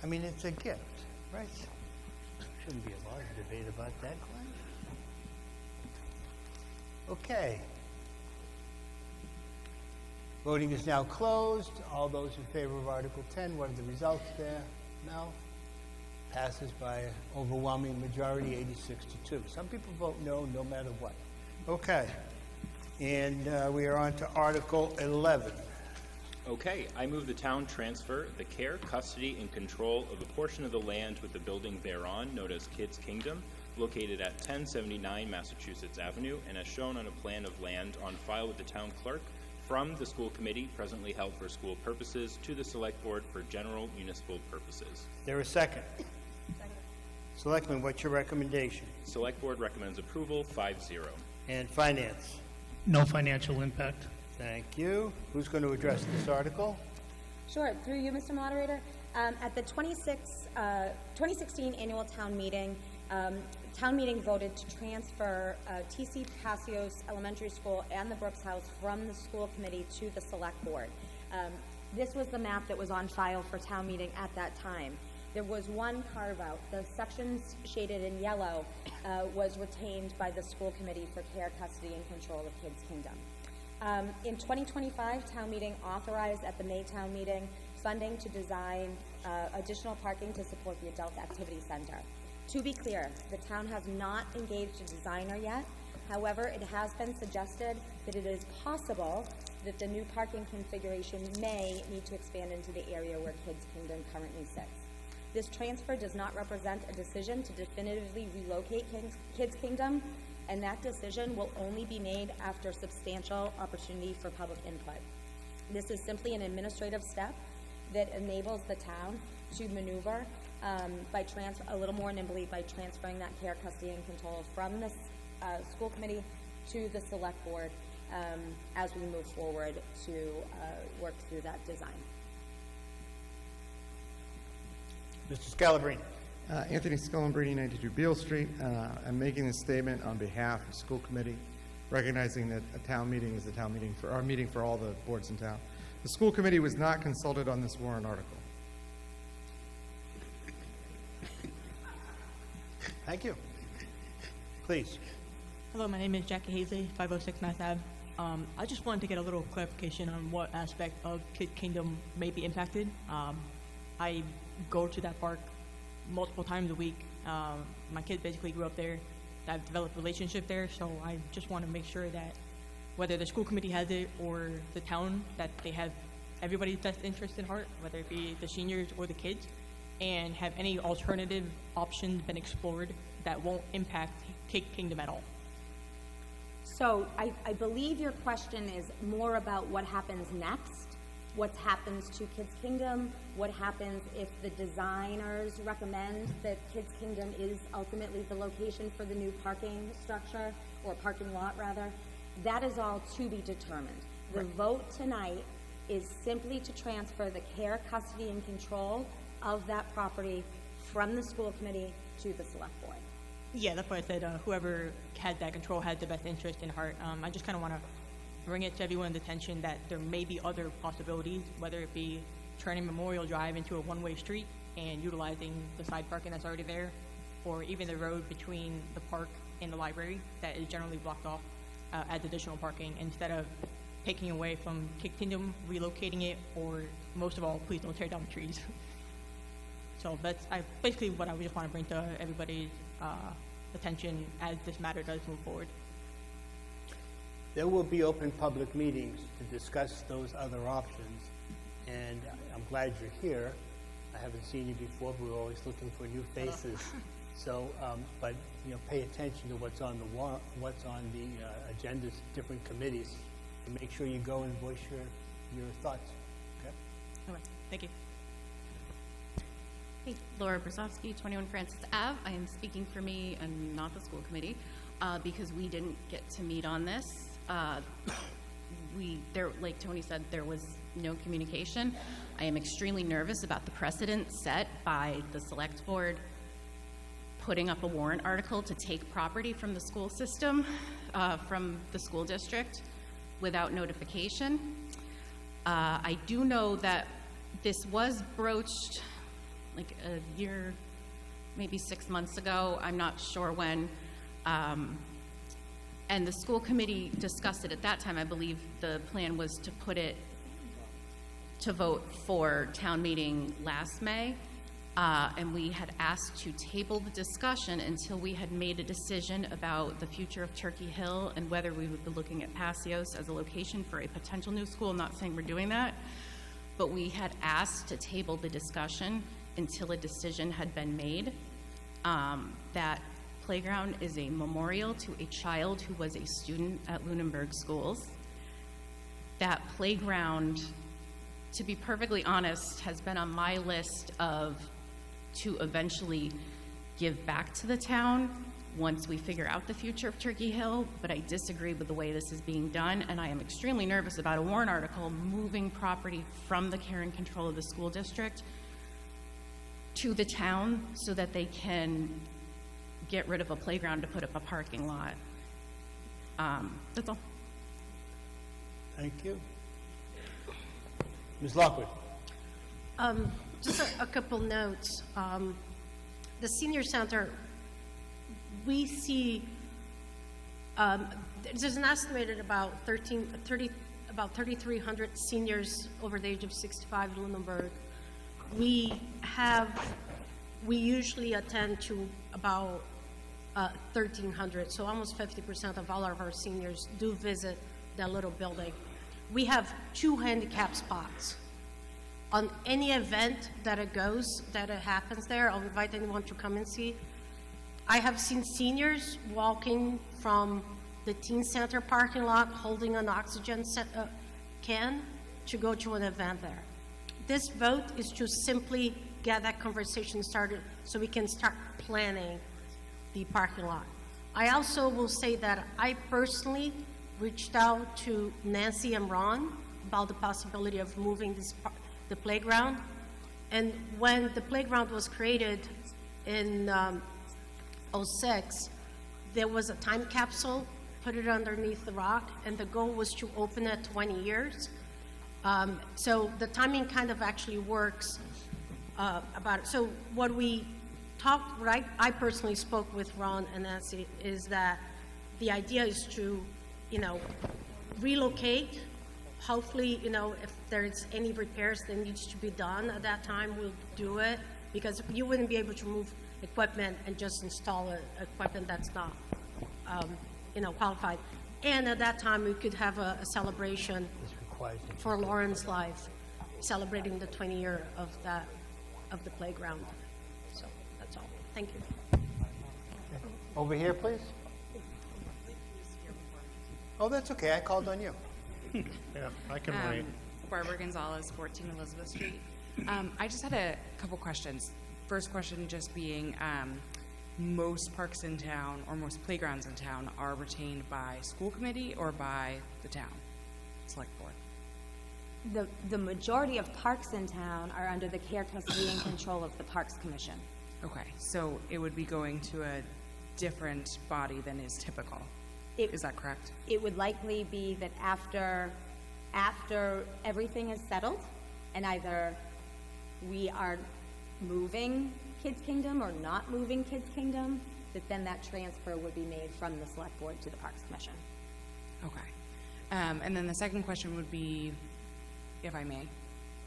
I mean, it's a gift, right? Shouldn't be a large debate about that, Glenn. Okay. Voting is now closed. All those in favor of Article 10, what are the results there? Mel? Passes by an overwhelming majority, 86 to 2. Some people vote no, no matter what. Okay. And we are on to Article 11. Okay, I move the town transfer the care, custody, and control of a portion of the land with the building thereon, known as Kids Kingdom, located at 1079 Massachusetts Avenue, and as shown on a plan of land on file with the town clerk, from the school committee, presently held for school purposes, to the select board for general municipal purposes. There a second? Second. Selectman, what's your recommendation? Select board recommends approval, 5-0. And finance? No financial impact. Thank you. Who's going to address this article? Sure, through you, Mr. Moderator. At the 2016 annual town meeting voted to transfer T.C. Passios Elementary School and the Brooks House from the school committee to the select board. This was the map that was on file for town meeting at that time. There was one carve-out. The sections shaded in yellow was retained by the school committee for care, custody, and control of Kids Kingdom. In 2025, town meeting authorized at the May town meeting funding to design additional parking to support the Adult Activity Center. To be clear, the town has not engaged a designer yet. However, it has been suggested that it is possible that the new parking configuration may need to expand into the area where Kids Kingdom currently sits. This transfer does not represent a decision to definitively relocate Kids Kingdom, and that decision will only be made after substantial opportunity for public input. This is simply an administrative step that enables the town to maneuver a little more nimbly by transferring that care, custody, and control from the school committee to the select board as we move forward to work through that design. Mr. Scalabrini. Anthony Scalabrini, 92 Beale Street. I'm making this statement on behalf of the school committee, recognizing that a town meeting is a town meeting for our meeting for all the boards in town. The school committee was not consulted on this warrant article. Thank you. Please. Hello, my name is Jackie Hazley, 506 Mass Ave. I just wanted to get a little clarification on what aspect of Kid Kingdom may be impacted. I go to that park multiple times a week. My kids basically grew up there. I've developed a relationship there, so I just want to make sure that whether the school committee has it or the town, that they have everybody's best interest in heart, whether it be the seniors or the kids, and have any alternative options been explored that won't impact Kid Kingdom at all. So I believe your question is more about what happens next, what happens to Kids Kingdom, what happens if the designers recommend that Kids Kingdom is ultimately the location for the new parking structure, or parking lot rather. That is all to be determined. The vote tonight is simply to transfer the care, custody, and control of that property from the school committee to the select board. Yeah, that's why I said whoever had that control had the best interest in heart. I just kind of want to bring it to everyone's attention that there may be other possibilities, whether it be turning Memorial Drive into a one-way street and utilizing the side parking that's already there, or even the road between the park and the library that is generally blocked off as additional parking, instead of taking away from Kid Kingdom, relocating it, or most of all, please don't tear down the trees. So that's basically what I just want to bring to everybody's attention as this matter does move forward. There will be open public meetings to discuss those other options, and I'm glad you're here. I haven't seen you before, but we're always looking for new faces. So, but pay attention to what's on the what's on the agendas, different committees, and make sure you go and voice your thoughts. Okay. All right. Thank you. Hey, Laura Brzezowski, 21 Francis Ave. I am speaking for me and not the school committee because we didn't get to meet on this. Like Tony said, there was no communication. I am extremely nervous about the precedent set by the select board putting up a warrant article to take property from the school system, from the school district, without notification. I do know that this was broached like a year, maybe 6 months ago. I'm not sure when. And the school committee discussed it at that time. I believe the plan was to put it to vote for town meeting last May. And we had asked to table the discussion until we had made a decision about the future of Turkey Hill and whether we would be looking at Passios as a location for a potential new school. I'm not saying we're doing that, but we had asked to table the discussion until a decision had been made. That playground is a memorial to a child who was a student at Lunenburg schools. That playground, to be perfectly honest, has been on my list to eventually give back to the town once we figure out the future of Turkey Hill, but I disagree with the way this is being done, and I am extremely nervous about a warrant article moving property from the care and control of the school district to the town so that they can get rid of a playground to put up a parking lot. That's all. Thank you. Ms. Lockwood. Just a couple notes. The senior center, we see there's an estimated about 3,300 seniors over the age of 65 in Lunenburg. We usually attend to about 1,300, so almost 50% of all of our seniors do visit that little building. We have 2 handicap spots. On any event that it happens there, I'll invite anyone to come and see. I have seen seniors walking from the teen center parking lot holding an oxygen can to go to an event there. This vote is to simply get that conversation started so we can start planning the parking lot. I also will say that I personally reached out to Nancy and Ron about the possibility of moving the playground. And when the playground was created in '06, there was a time capsule, put it underneath the rock, and the goal was to open it 20 years. So the timing kind of actually works about it. So what I personally spoke with Ron and Nancy is that the idea is to, relocate. Hopefully, if there's any repairs that needs to be done at that time, we'll do it, because you wouldn't be able to move equipment and just install equipment that's not, qualified. And at that time, we could have a celebration for Lauren's life, celebrating the 20 year of the playground. So that's all. Thank you. Over here, please. Oh, that's okay. I called on you. Yeah, I can wait. Barbara Gonzalez, 14 Elizabeth Street. I just had a couple questions. First question just being, most parks in town or most playgrounds in town are retained by school committee or by the town select board? The majority of parks in town are under the care, custody, and control of the Parks Commission. Okay, so it would be going to a different body than is typical. Is that correct? It would likely be that after everything is settled, and either we are moving Kids Kingdom or not moving Kids Kingdom, then that transfer would be made from the Select Board to the Parks Commission. Okay. And then the second question would be, if I may?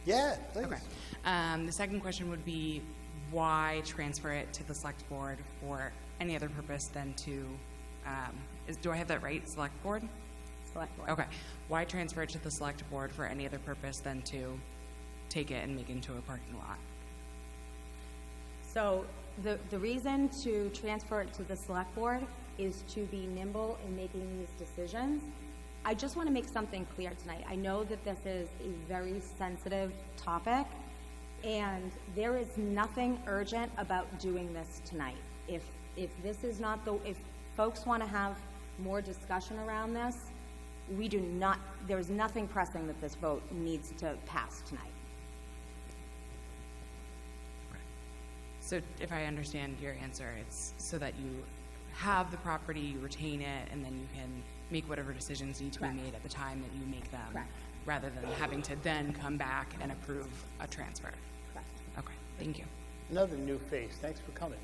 Yeah, please. Okay. The second question would be, why transfer it to the Select Board for any other purpose than to, do I have that right, Select Board? Select Board. Okay. Why transfer it to the Select Board for any other purpose than to take it and make it into a parking lot? So the reason to transfer it to the Select Board is to be nimble in making these decisions. I just want to make something clear tonight. I know that this is a very sensitive topic. And there is nothing urgent about doing this tonight. If this is not if folks want to have more discussion around this, there's nothing pressing that this vote needs to pass tonight. So if I understand your answer, it's so that you have the property, you retain it, and then you can make whatever decisions need to be made at the time that you make them, Correct. rather than having to then come back and approve a transfer. Correct. Okay, thank you. Another new face. Thanks for coming.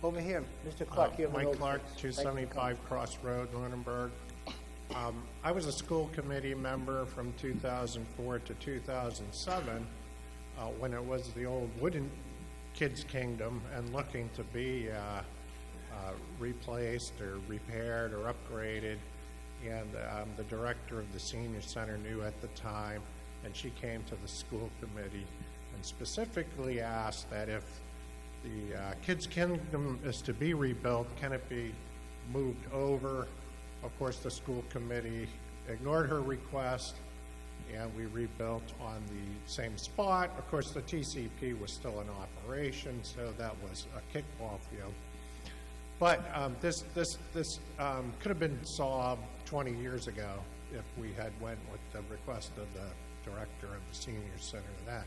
Over here, Mr. Clark. You have an Mike old Clark, face. Thank you for coming. 275 Cross Road, Lunenburg. I was a school committee member from 2004 to 2007 when it was the old wooden Kids Kingdom and looking to be replaced or repaired or upgraded. And the director of the senior center knew at the time, and she came to the school committee and specifically asked that if the Kids Kingdom is to be rebuilt, can it be moved over? Of course, the school committee ignored her request, and we rebuilt on the same spot. Of course, the TCP was still in operation, so that was a kickball field. But this could have been solved 20 years ago if we had went with the request of the director of the senior center then.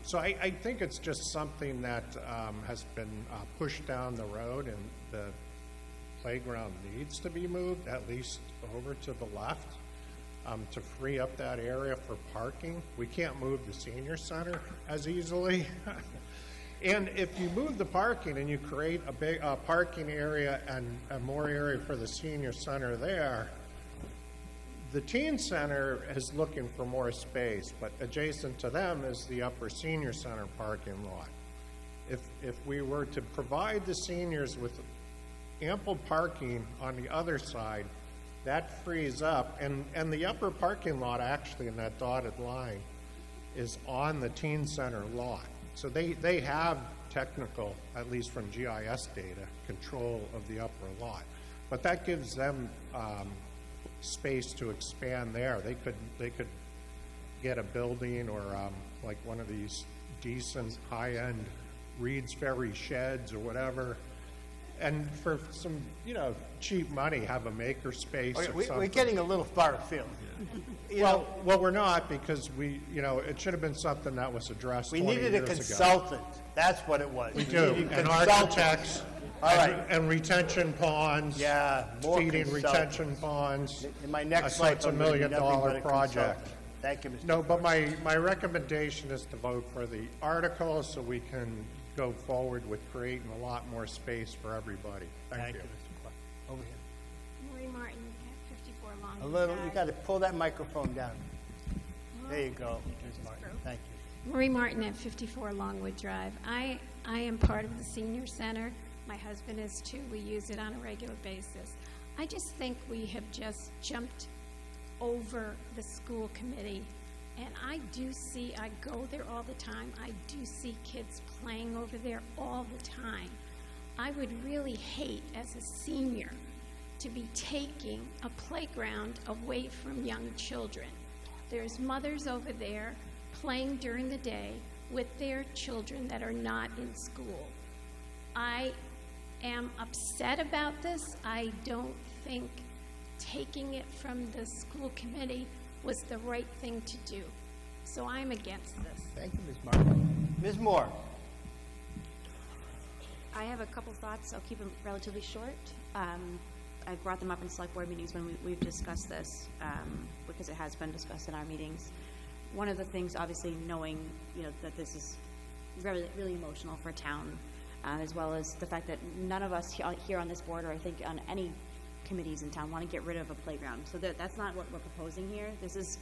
So I think it's just something that has been pushed down the road, and the playground needs to be moved at least over to the left to free up that area for parking. We can't move the senior center as easily. And if you move the parking and you create a big parking area and more area for the senior center there, the teen center is looking for more space, but adjacent to them is the upper senior center parking lot. If we were to provide the seniors with ample parking on the other side, that frees up, and the upper parking lot actually in that dotted line is on the teen center lot. So they have technical, at least from GIS data, control of the upper lot. But that gives them space to expand there. They could get a building or like one of these decent high-end Reed's Ferry sheds or whatever, and for some cheap money have a maker space or something. We're getting a little far afield. Well, we're not, because it should have been something that was addressed 20 years ago. We needed a consultant. That's what it was. We do, needed and consultants. architects, All right. and retention ponds. Yeah, more feeding consultants. retention ponds. In my next So life, it's a I'm $1 gonna be million nothing but a project. consultant. Thank you, Mr. No, but my recommendation is to vote for the article so we can go forward with creating a lot more space for everybody. Thank you. Mr. Clark. Over here. Marie Martin at 54 Long. A little, you got to pull that microphone down. There you go, Ms. Martin. Thank you. Marie Martin at 54 Longwood Drive. I am part of the senior center. My husband is too. We use it on a regular basis. I just think we have just jumped over the school committee. And I go there all the time. I do see kids playing over there all the time. I would really hate, as a senior, to be taking a playground away from young children. There's mothers over there playing during the day with their children that are not in school. I am upset about this. I don't think taking it from the school committee was the right thing to do. So I'm against this. Thank you, Ms. Martin. Ms. Moore. I have a couple thoughts. I'll keep them relatively short. I brought them up in select board meetings when we've discussed this, because it has been discussed in our meetings. One of the things, obviously, knowing that this is really, really emotional for a town, as well as the fact that none of us here on this board, or I think on any committees in town, want to get rid of a playground. So that's not what we're proposing here. This is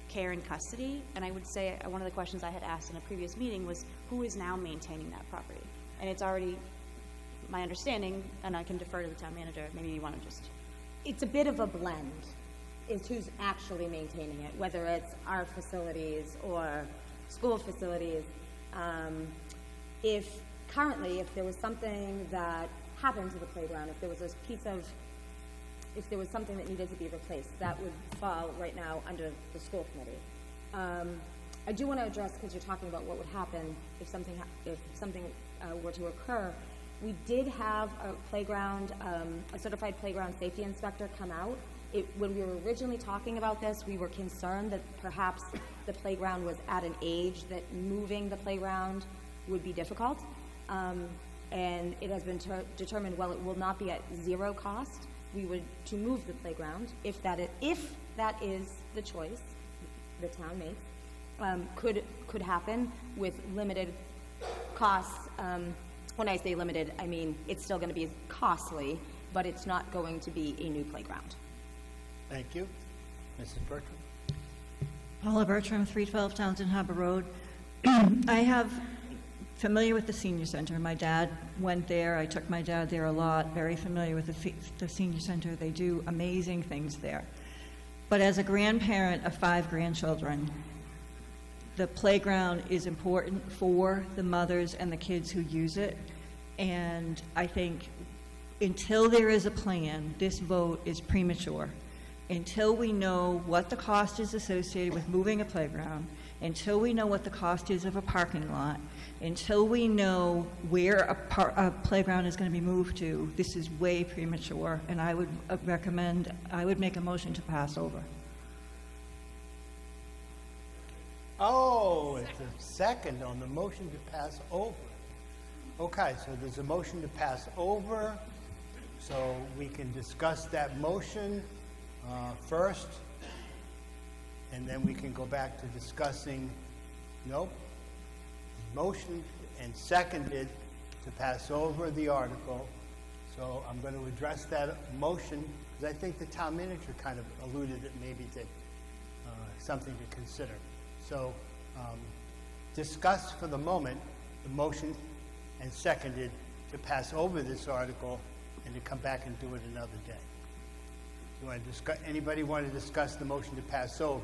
care and custody. And I would say one of the questions I had asked in a previous meeting was, who is now maintaining that property? And it's already my understanding, and I can defer to the town manager, maybe you want to just... It's a bit of a blend, is who's actually maintaining it, whether it's our facilities or school facilities. If there was something that happened to the playground, if there was something that needed to be replaced, that would fall right now under the school committee. I do want to address, because you're talking about what would happen if something were to occur. We did have a playground, a certified playground safety inspector come out. When we were originally talking about this, we were concerned that perhaps the playground was at an age that moving the playground would be difficult. And it has been determined, well, it will not be at zero cost. We would, to move the playground, if that is the choice the town makes, could happen with limited costs. When I say limited, I mean it's still going to be costly, but it's not going to be a new playground. Thank you. Mrs. Bertram? Paula Bertram, 312 Townsend Harbor Road. I have familiar with the senior center. My dad went there. I took my dad there a lot. Very familiar with the senior center. They do amazing things there. But as a grandparent of 5 grandchildren, the playground is important for the mothers and the kids who use it. And I think until there is a plan, this vote is premature. Until we know what the cost is associated with moving a playground, until we know what the cost is of a parking lot, until we know where a playground is going to be moved to, this is way premature, and I would make a motion to pass over. Oh, it's a second on the motion to pass over. Okay, so there's a motion to pass over, so we can discuss that motion first, and then we can go back to discussing, nope, motion and seconded to pass over the article. So I'm going to address that motion, because I think the town manager kind of alluded it maybe to something to consider. So discuss for the moment the motion and seconded to pass over this article and to come back and do it another day. You want to discuss, anybody want to discuss the motion to pass over?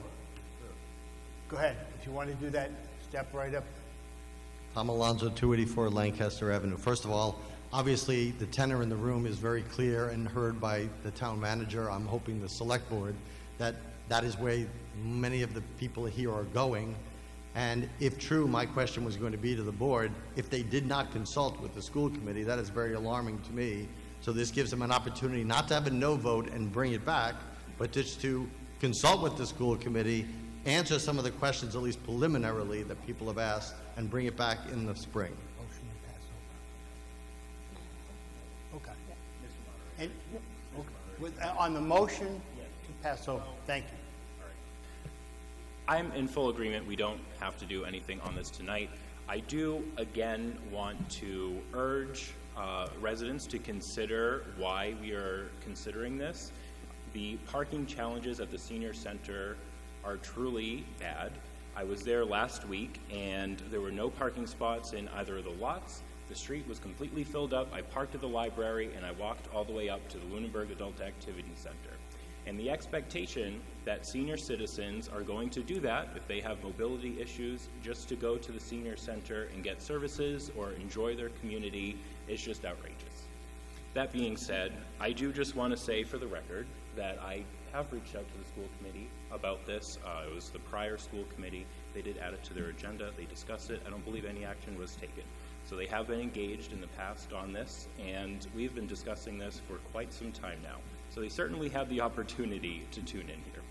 Go ahead. If you want to do that, step right up. Tom Alonso, 284 Lancaster Avenue. First of all, obviously the tenor in the room is very clear and heard by the town manager. I'm hoping the select board that is where many of the people here are going. And if true, my question was going to be to the board, if they did not consult with the school committee, that is very alarming to me. So this gives them an opportunity not to have a no vote and bring it back, but just to consult with the school committee, answer some of the questions, at least preliminarily, that people have asked, and bring it back in the spring. Motion to pass over. Okay. And, on the motion to pass over. Thank you. I'm in full agreement. We don't have to do anything on this tonight. I do, again, want to urge residents to consider why we are considering this. The parking challenges at the senior center are truly bad. I was there last week, and there were no parking spots in either of the lots. The street was completely filled up. I parked at the library, and I walked all the way up to the Lunenburg Adult Activity Center. And the expectation that senior citizens are going to do that if they have mobility issues just to go to the senior center and get services or enjoy their community is just outrageous. That being said, I do just want to say for the record that I have reached out to the school committee about this. It was the prior school committee. They did add it to their agenda. They discussed it. I don't believe any action was taken. So they have been engaged in the past on this, and we've been discussing this for quite some time now. So they certainly have the opportunity to tune in here.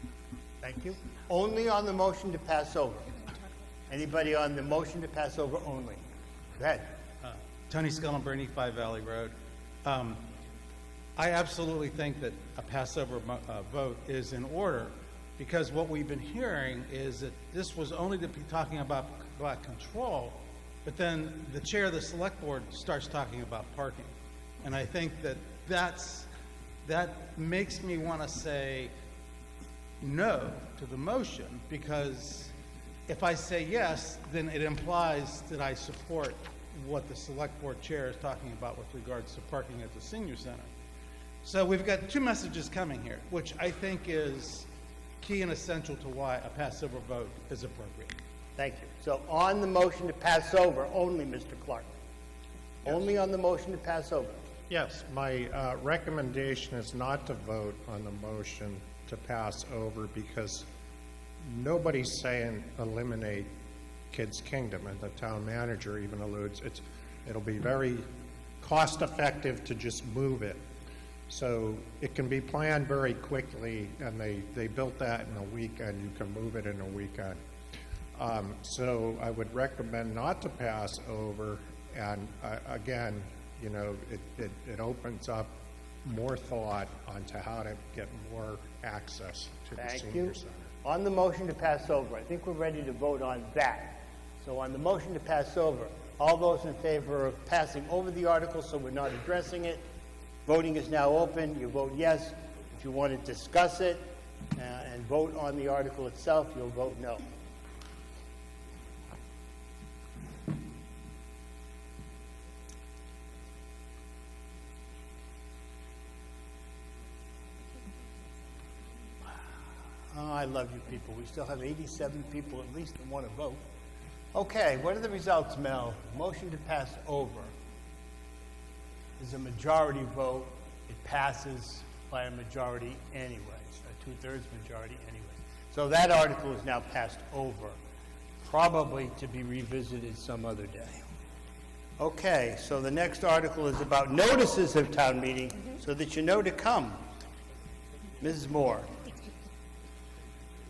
Thank you. Only on the motion to pass over. Anybody on the motion to pass over only? Go ahead. Tony Scullenberny, 5 Valley Road. I absolutely think that a passover vote is in order, because what we've been hearing is that this was only to be talking about control, but then the chair of the select board starts talking about parking. And I think that makes me want to say no to the motion, because if I say yes, then it implies that I support what the select board chair is talking about with regards to parking at the senior center. So we've got 2 messages coming here, which I think is key and essential to why a pass-over vote is appropriate. Thank you. So on the motion to pass over only, Mr. Clark. Yes. Only on the motion to pass over. Yes, my recommendation is not to vote on the motion to pass over, because nobody's saying eliminate Kids Kingdom, and the town manager even alludes, it'll be very cost-effective to just move it. So it can be planned very quickly, and they built that in a weekend. You can move it in a weekend. So I would recommend not to pass over, and again, you know, it opens up more thought onto how to get more access to the senior center. On the motion to pass over, I think we're ready to vote on that. So on the motion to pass over, all those in favor of passing over the article so we're not addressing it, voting is now open. You vote yes. If you want to discuss it and vote on the article itself, you'll vote no. Oh, I love you people. We still have 87 people at least that want to vote. Okay, what are the results, Mel? Motion to pass over is a majority vote. It passes by a majority anyway, so a 2/3 majority anyway. So that article is now passed over, probably to be revisited some other day. Okay, so the next article is about notices of town meeting so that you know to come. Mrs. Moore.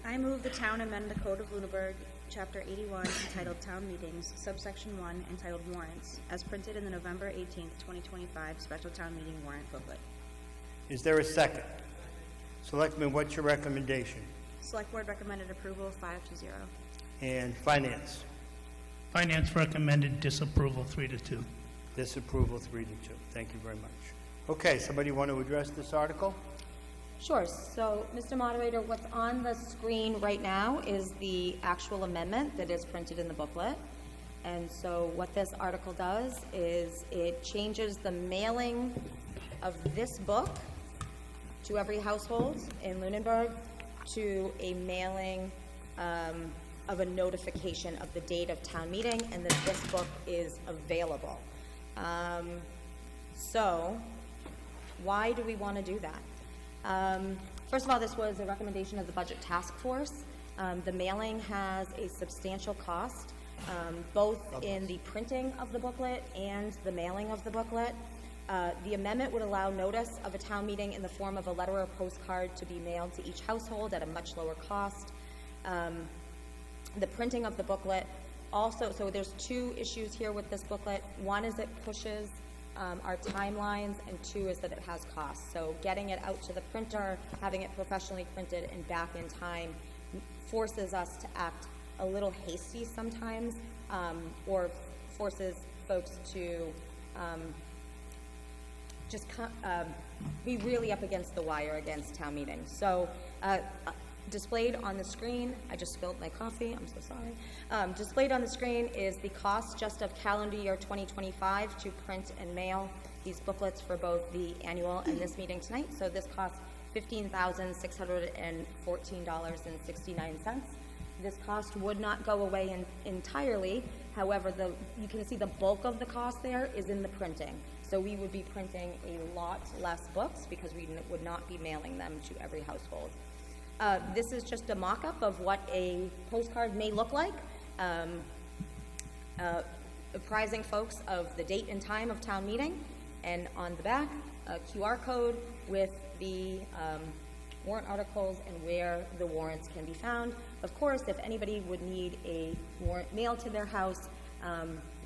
I move the town amend the Code of Lunenburg, Chapter 81, entitled Town Meetings, subsection 1, entitled Warrants, as printed in the November 18th, 2025 Special Town Meeting Warrant Booklet. Is there a second? Selectman, what's your recommendation? Select Board recommended approval 5-0. And Finance? Finance recommended disapproval 3-2. Disapproval 3-2. Thank you very much. Okay, somebody want to address this article? Sure. So, Mr. Moderator, what's on the screen right now is the actual amendment that is printed in the booklet. And so what this article does is it changes the mailing of this book to every household in Lunenburg to a mailing of a notification of the date of town meeting and that this book is available. So why do we want to do that? First of all, this was a recommendation of the Budget Task Force. The mailing has a substantial cost, both in the printing of the booklet and the mailing of the booklet. The amendment would allow notice of a town meeting in the form of a letter or postcard to be mailed to each household at a much lower cost. The printing of the booklet also, so there's two issues here with this booklet. One is it pushes our timelines, and two is that it has costs. So getting it out to the printer, having it professionally printed and back in time forces us to act a little hasty sometimes, or forces folks to just be really up against the wire against town meeting. So displayed on the screen, I just spilled my coffee, I'm so sorry. Displayed on the screen is the cost just of calendar year 2025 to print and mail these booklets for both the annual and this meeting tonight. So this costs $15,614.69. This cost would not go away entirely. However, you can see the bulk of the cost there is in the printing. So we would be printing a lot less books because we would not be mailing them to every household. This is just a mock-up of what a postcard may look like, apprising folks of the date and time of town meeting, and on the back, a QR code with the warrant articles and where the warrants can be found. Of course, if anybody would need a warrant mailed to their house,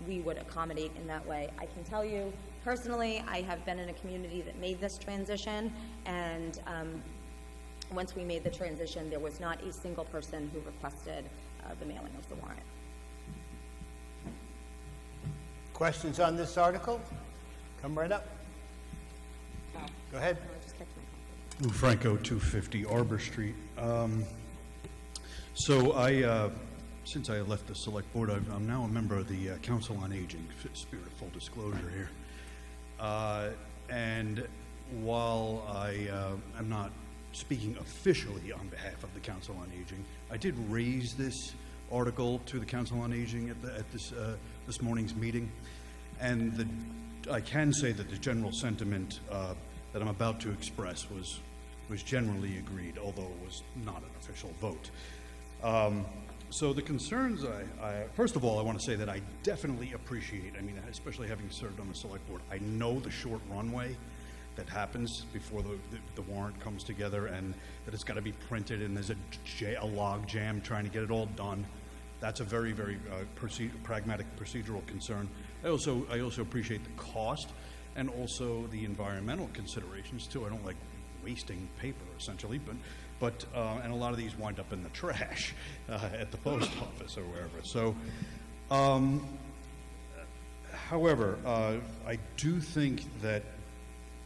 we would accommodate in that way. I can tell you, personally, I have been in a community that made this transition, and once we made the transition, there was not a single person who requested the mailing of the warrant. Questions on this article? Come right up. Go ahead. Lou Franco, 250 Arbor Street. So since I left the select board, I'm now a member of the Council on Aging, spirit of full disclosure here. And while I am not speaking officially on behalf of the Council on Aging, I did raise this article to the Council on Aging at this morning's meeting, and I can say that the general sentiment that I'm about to express was generally agreed, although it was not an official vote. So the concerns, first of all, I want to say that I definitely appreciate, I mean, especially having served on the select board, I know the short runway that happens before the warrant comes together, and that it's got to be printed, and there's a log jam trying to get it all done. That's a very, very pragmatic procedural concern. I also appreciate the cost and also the environmental considerations too. I don't like wasting paper essentially, but and a lot of these wind up in the trash at the post office or wherever. So, however, I do think that,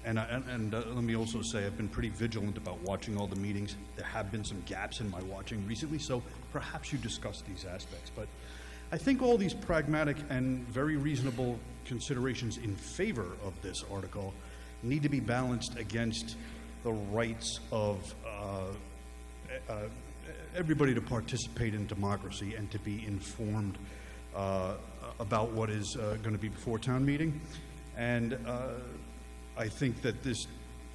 and let me also say, I've been pretty vigilant about watching all the meetings. There have been some gaps in my watching recently, so perhaps you discuss these aspects. But I think all these pragmatic and very reasonable considerations in favor of this article need to be balanced against the rights of everybody to participate in democracy and to be informed about what is going to be before town meeting. And I think that this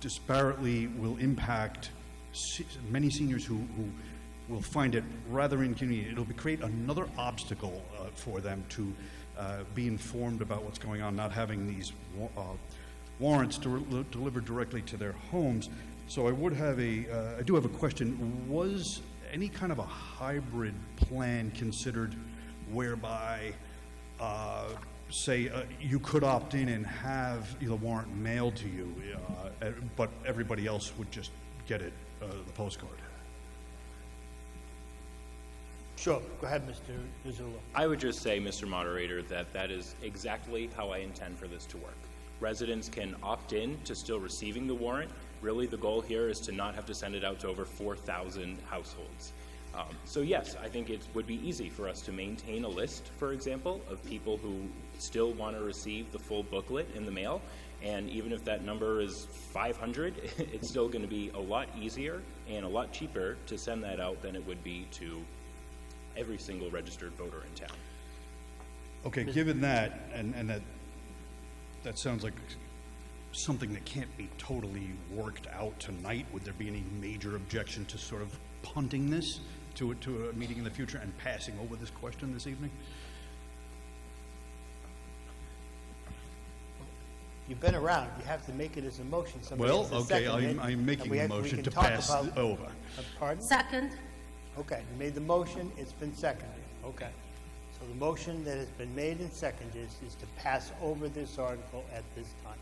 disparately will impact many seniors who will find it rather inconvenient. It'll create another obstacle for them to be informed about what's going on, not having these warrants delivered directly to their homes. So I do have a question. Was any kind of a hybrid plan considered whereby, say, you could opt in and have the warrant mailed to you, but everybody else would just get it, the postcard? Sure. Go ahead, Mr. Missoula. I would just say, Mr. Moderator, that is exactly how I intend for this to work. Residents can opt in to still receiving the warrant. Really, the goal here is to not have to send it out to over 4,000 households. So yes, I think it would be easy for us to maintain a list, for example, of people who still want to receive the full booklet in the mail. And even if that number is 500, it's still going to be a lot easier and a lot cheaper to send that out than it would be to every single registered voter in town. Okay, given that, and that sounds like something that can't be totally worked out tonight, would there be any major objection to sort of punting this to a meeting in the future and passing over this question this evening? You've been around. You have to make it as a motion. Somebody Well, has to okay, second it, I'm making and a we motion can to talk pass about- over. Pardon? Second. Okay, you made the motion, it's been seconded. Okay. So the motion that has been made and seconded is to pass over this article at this time.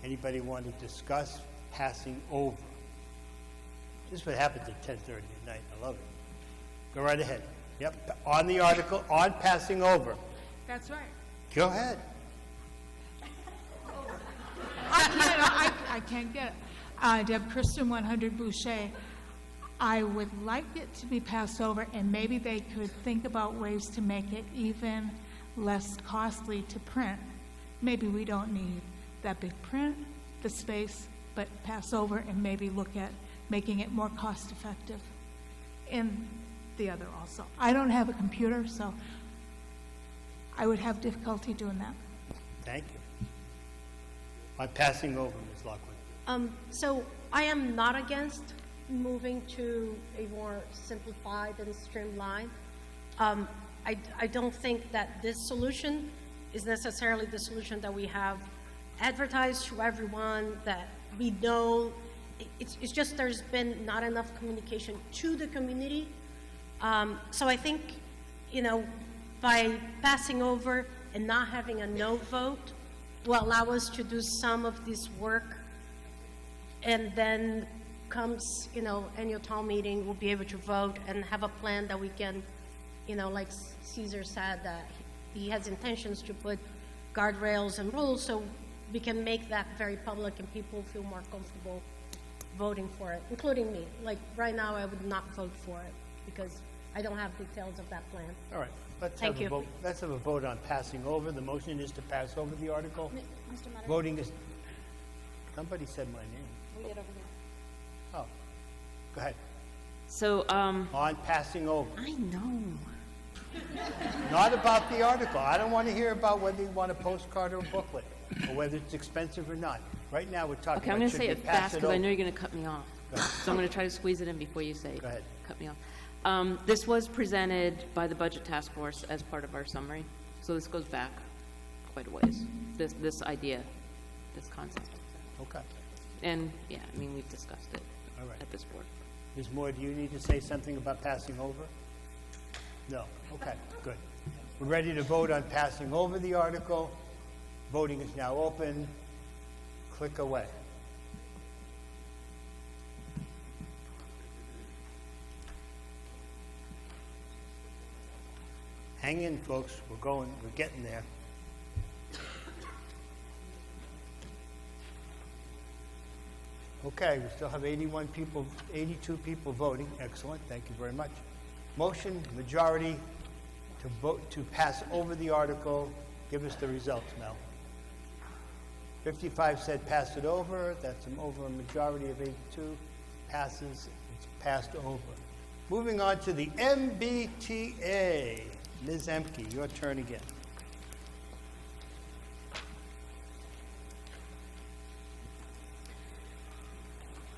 Anybody want to discuss passing over? This is what happens at 10:30 at night. I love it. Go right ahead. Yep, on the article, on passing over. That's right. Go ahead. I can't get it. Deb Christian, 100 Boucher. I would like it to be passed over, and maybe they could think about ways to make it even less costly to print. Maybe we don't need that big print, the space, but pass over and maybe look at making it more cost-effective in the other also. I don't have a computer, so I would have difficulty doing that. Thank you. On passing over, Ms. Lockwood. So I am not against moving to a more simplified and streamlined. I don't think that this solution is necessarily the solution that we have advertised to everyone, that we know. It's just there's been not enough communication to the community. So I think, by passing over and not having a no vote will allow us to do some of this work, and then comes, annual town meeting, we'll be able to vote and have a plan that we can, like Caesar said, that he has intentions to put guardrails and rules, so we can make that very public and people feel more comfortable voting for it, including me. Like, right now, I would not vote for it because I don't have details of that plan. All right, let's Thank have a you. vote. Let's have a vote on passing over. The motion is to pass over the article. Mr. Moderator? Voting is, somebody said my name. We did over here. Oh, go ahead. So, On passing over. I know. Not about the article. I don't want to hear about whether you want a postcard or a booklet, or whether it's expensive or not. Right now, we're talking Okay, I'm about going to should say we it pass fast it because I over. know you're going to cut me off. So I'm going to try to squeeze it in before you say Go ahead. cut me off. This was presented by the Budget Task Force as part of our summary, so this goes back quite a ways, this idea, this concept. Okay. And, yeah, I mean, we've discussed it All right. at this board. Ms. Moore, do you need to say something about passing over? No. Okay, good. We're ready to vote on passing over the article. Voting is now open. Click away. Hang in, folks. We're getting there. Okay, we still have 82 people voting. Excellent, thank you very much. Motion, majority to vote to pass over the article. Give us the results, Mel. 55 said pass it over. That's over a majority of 82. Passes, it's passed over. Moving on to the MBTA. Ms. Emke, your turn again.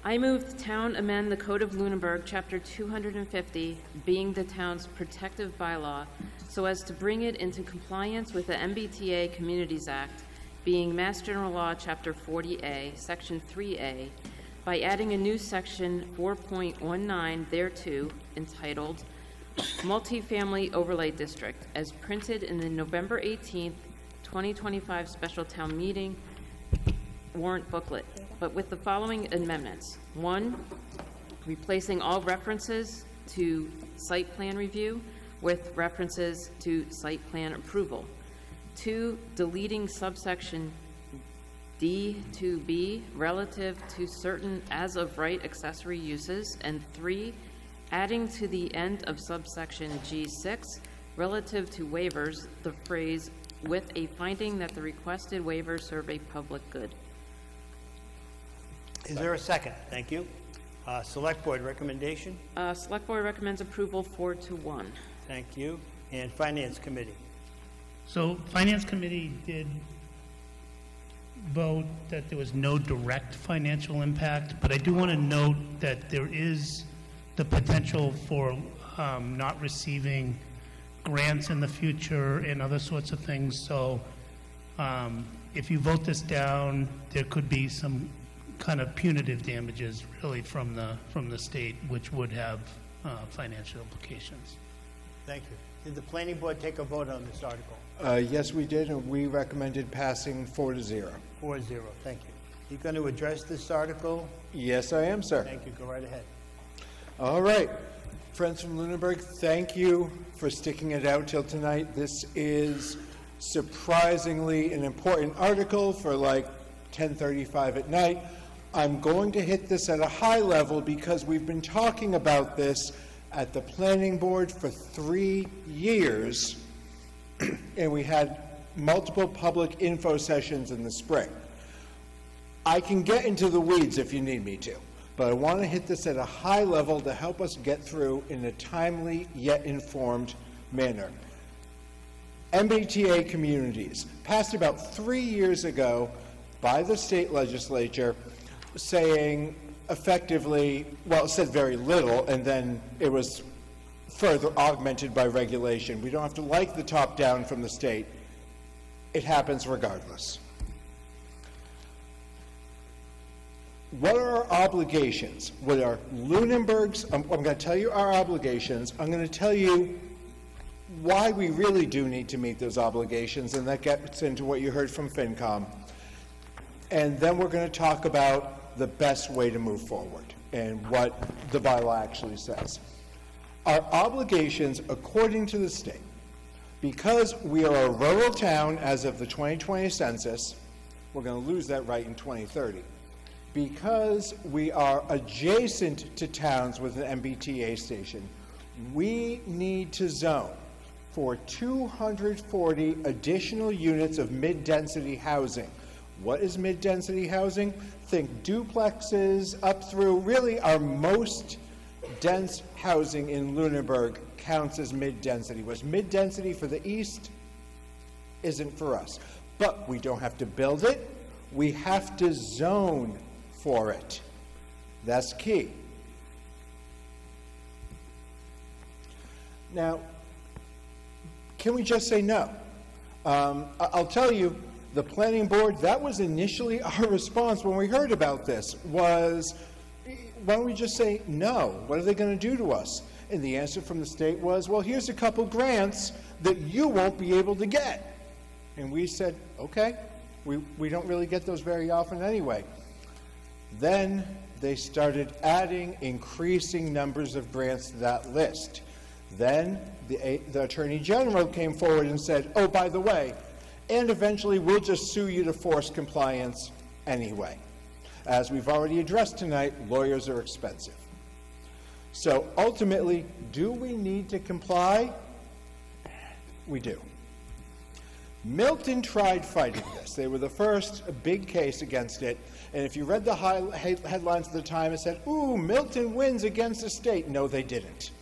I move the town amend the Code of Lunenburg, Chapter 250, being the town's protective bylaw, so as to bring it into compliance with the MBTA Communities Act, being Mass General Law, Chapter 40A, Section 3A, by adding a new Section 4.19 thereto, entitled Multifamily Overlay District, as printed in the November 18th, 2025 Special Town Meeting warrant booklet, but with the following amendments. 1, replacing all references to site plan review with references to site plan approval. 2, deleting subsection D to B relative to certain as-of-right accessory uses. And 3, adding to the end of subsection G6 relative to waivers the phrase with a finding that the requested waivers serve a public good. Is there a second? Thank you. Select Board recommendation? Select Board recommends approval 4-1. Thank you. And Finance Committee? So Finance Committee did vote that there was no direct financial impact, but I do want to note that there is the potential for not receiving grants in the future and other sorts of things. So if you vote this down, there could be some kind of punitive damages really from the state, which would have financial implications. Thank you. Did the Planning Board take a vote on this article? Yes, we did, and we recommended passing 4-0. 4-0, thank you. You going to address this article? Yes, I am, sir. Thank you. Go right ahead. All right. Friends from Lunenburg, thank you for sticking it out till tonight. This is surprisingly an important article for like 10:35 at night. I'm going to hit this at a high level because we've been talking about this at the Planning Board for 3 years, and we had multiple public info sessions in the spring. I can get into the weeds if you need me to, but I want to hit this at a high level to help us get through in a timely yet informed manner. MBTA communities passed about 3 years ago by the state legislature, saying effectively, well, it said very little, and then it was further augmented by regulation. We don't have to like the top down from the state. It happens regardless. What are our obligations? What are Lunenburg's? I'm going to tell you our obligations. I'm going to tell you why we really do need to meet those obligations, and that gets into what you heard from FinCom. And then we're going to talk about the best way to move forward and what the bylaw actually says. Our obligations, according to the state, because we are a rural town as of the 2020 census, we're going to lose that right in 2030. Because we are adjacent to towns with an MBTA station, we need to zone for 240 additional units of mid-density housing. What is mid-density housing? Think duplexes up through, really our most dense housing in Lunenburg counts as mid-density. What's mid-density for the east isn't for us. But we don't have to build it, we have to zone for it. That's key. Now, can we just say no? I'll tell you, the planning board, that was initially our response when we heard about this, was, why don't we just say no? What are they going to do to us? And the answer from the state was, well, here's a couple grants that you won't be able to get. And we said, okay, we don't really get those very often anyway. Then they started adding increasing numbers of grants to that list. Then the Attorney General came forward and said, oh, by the way, and eventually we'll just sue you to force compliance anyway. As we've already addressed tonight, lawyers are expensive. So ultimately, do we need to comply? We do. Milton tried fighting this. They were the first big case against it. And if you read the headlines at the time, it said, ooh, Milton wins against the state. No, they didn't.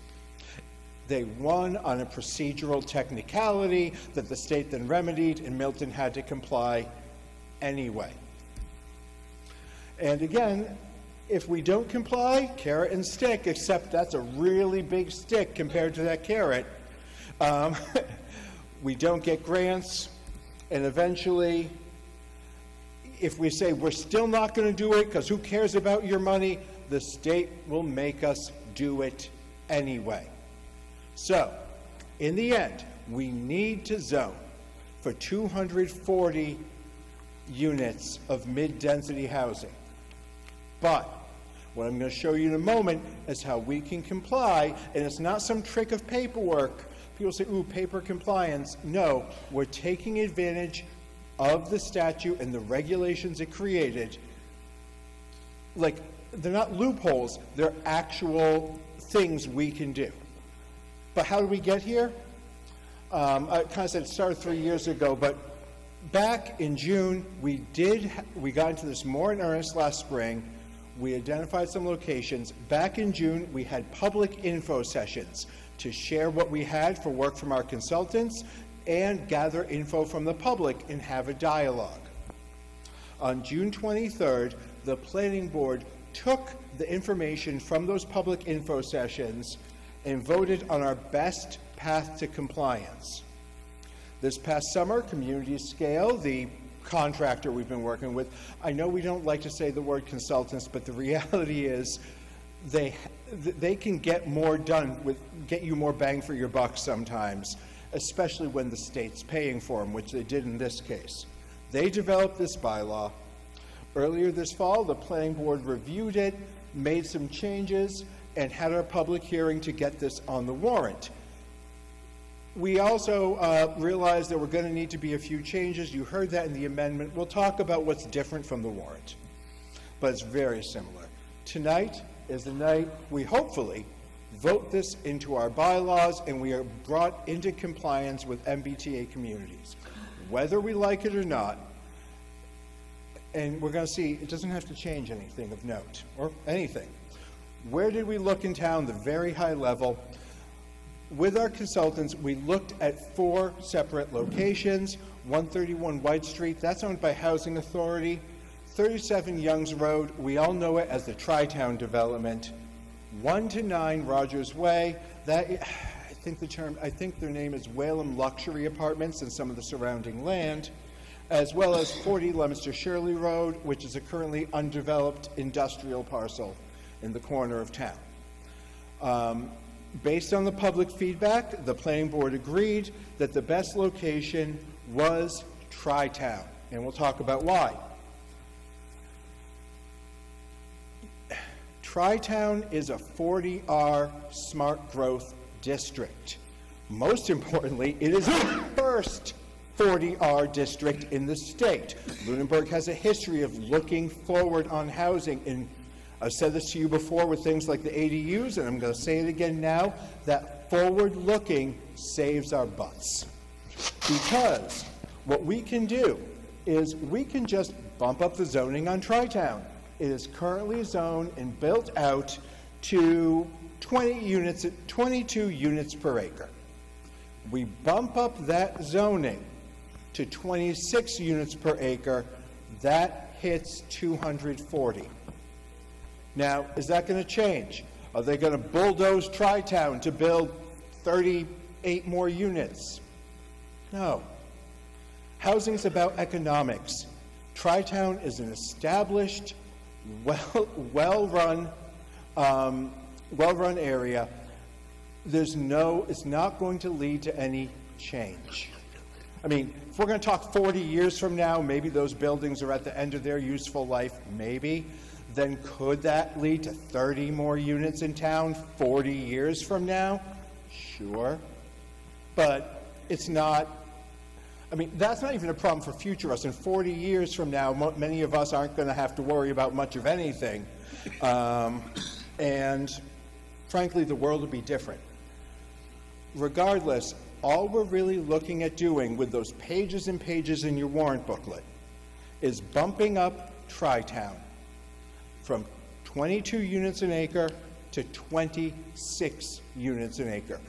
They won on a procedural technicality that the state then remedied, and Milton had to comply anyway. And again, if we don't comply, carrot and stick, except that's a really big stick compared to that carrot. We don't get grants, and eventually, if we say we're still not going to do it because who cares about your money, the state will make us do it anyway. So, in the end, we need to zone for 240 units of mid-density housing. But what I'm going to show you in a moment is how we can comply, and it's not some trick of paperwork. People say, ooh, paper compliance. No, we're taking advantage of the statute and the regulations it created. Like, they're not loopholes, they're actual things we can do. But how did we get here? I kind of said it started 3 years ago, but back in June, we got into this more in earnest last spring. We identified some locations. Back in June, we had public info sessions to share what we had for work from our consultants and gather info from the public and have a dialogue. On June 23rd, the planning board took the information from those public info sessions and voted on our best path to compliance. This past summer, Community Scale, the contractor we've been working with, I know we don't like to say the word consultants, but the reality is they can get more done, get you more bang for your buck sometimes, especially when the state's paying for them, which they did in this case. They developed this bylaw. Earlier this fall, the planning board reviewed it, made some changes, and had our public hearing to get this on the warrant. We also realized there were going to need to be a few changes. You heard that in the amendment. We'll talk about what's different from the warrant, but it's very similar. Tonight is the night we hopefully vote this into our bylaws and we are brought into compliance with MBTA communities, whether we like it or not. And we're going to see it doesn't have to change anything of note or anything. Where did we look in town? The very high level. With our consultants, we looked at 4 separate locations. 131 White Street, that's owned by Housing Authority. 37 Youngs Road, we all know it as the Tri-Town development. 1 to 9 Rogers Way, that I think their name is Whalum Luxury Apartments and some of the surrounding land, as well as 40 Leominster Shirley Road, which is a currently undeveloped industrial parcel in the corner of town. Based on the public feedback, the planning board agreed that the best location was Tri-Town, and we'll talk about why. Tri-Town is a 40R smart growth district. Most importantly, it is the first 40R district in the state. Lunenburg has a history of looking forward on housing, and I've said this to you before with things like the ADUs, and I'm going to say it again now, that forward-looking saves our butts. Because what we can do is we can just bump up the zoning on Tri-Town. It is currently zoned and built out to 22 units per acre. We bump up that zoning to 26 units per acre, that hits 240. Now, is that going to change? Are they going to bulldoze Tri-Town to build 38 more units. No. Housing's about economics. Tri-Town is an established, well-run area. It's not going to lead to any change. I mean, if we're going to talk 40 years from now, maybe those buildings are at the end of their useful life, maybe. Then could that lead to 30 more units in town 40 years from now? Sure. But it's not, I mean, that's not even a problem for future us. In 40 years from now, many of us aren't going to have to worry about much of anything. And frankly, the world will be different. Regardless, all we're really looking at doing with those pages and pages in your warrant booklet is bumping up Tri-Town from 22 units an acre to 26 units an acre.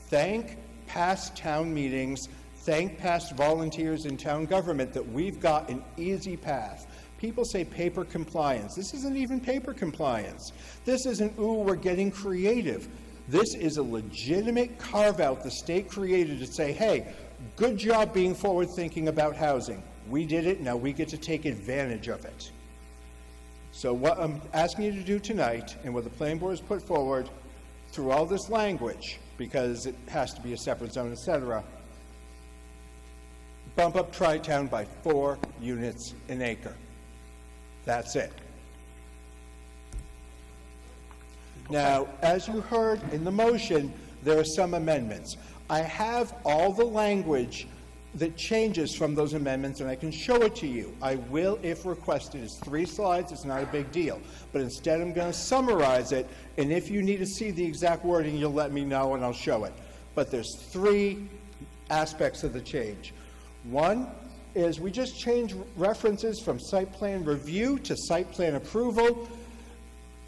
Thank past town meetings, thank past volunteers in town government that we've got an easy path. People say paper compliance. This isn't even paper compliance. This isn't, ooh, we're getting creative. This is a legitimate carve-out the state created to say, hey, good job being forward-thinking about housing. We did it, now we get to take advantage of it. So what I'm asking you to do tonight, and what the planning board has put forward through all this language, because it has to be a separate zone, etc., bump up Tri-Town by 4 units an acre. That's it. Now, as you heard in the motion, there are some amendments. I have all the language that changes from those amendments, and I can show it to you. I will, if requested. It's 3 slides. It's not a big deal. But instead, I'm going to summarize it, and if you need to see the exact wording, you'll let me know, and I'll show it. But there's 3 aspects of the change. One is we just change references from site plan review to site plan approval,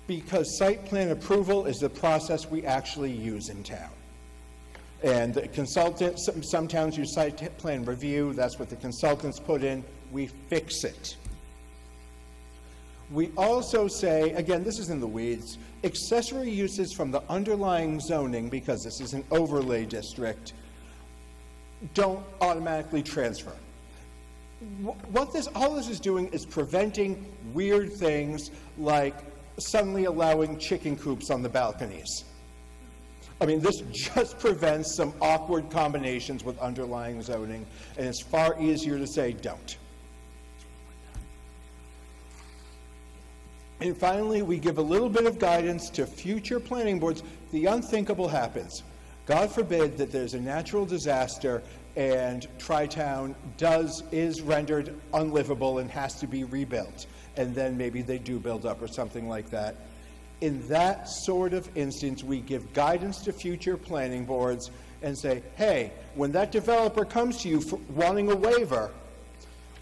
because site plan approval is the process we actually use in town. And the consultant, some towns use site plan review. That's what the consultants put in. We fix it. We also say, again, this is in the weeds, accessory uses from the underlying zoning, because this is an overlay district, don't automatically transfer. All this is doing is preventing weird things like suddenly allowing chicken coops on the balconies. I mean, this just prevents some awkward combinations with underlying zoning, and it's far easier to say don't. And finally, we give a little bit of guidance to future planning boards. The unthinkable happens. God forbid that there's a natural disaster and Tri-Town is rendered unlivable and has to be rebuilt, and then maybe they do build up or something like that. In that sort of instance, we give guidance to future planning boards and say, hey, when that developer comes to you for wanting a waiver,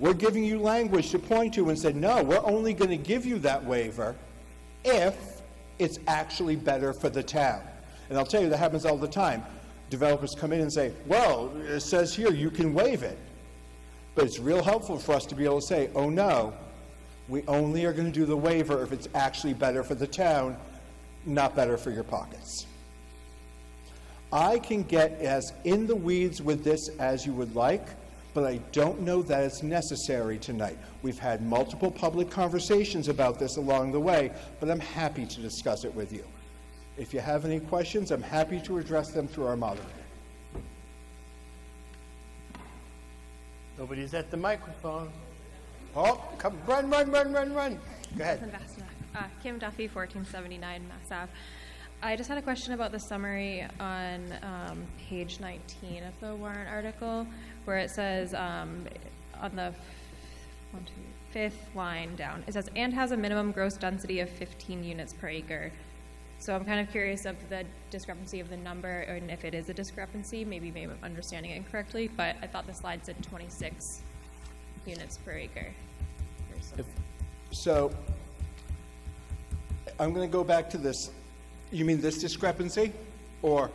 we're giving you language to point to and say, no, we're only going to give you that waiver if it's actually better for the town. And I'll tell you, that happens all the time. Developers come in and say, well, it says here you can waive it. But it's real helpful for us to be able to say, oh no, we only are going to do the waiver if it's actually better for the town, not better for your pockets. I can get as in the weeds with this as you would like, but I don't know that it's necessary tonight. We've had multiple public conversations about this along the way, but I'm happy to discuss it with you. If you have any questions, I'm happy to address them through our moderator. Nobody's at the microphone. Oh, come, run. Go ahead. Kim Duffy, 1479 Mass Ave. I just had a question about the summary on page 19 of the warrant article, where it says on the 5th line down, it says, and has a minimum gross density of 15 units per acre. So I'm kind of curious of the discrepancy of the number, and if it is a discrepancy, maybe I'm understanding it incorrectly, but I thought the slide said 26 units per acre. So I'm going to go back to this. You mean this discrepancy, or?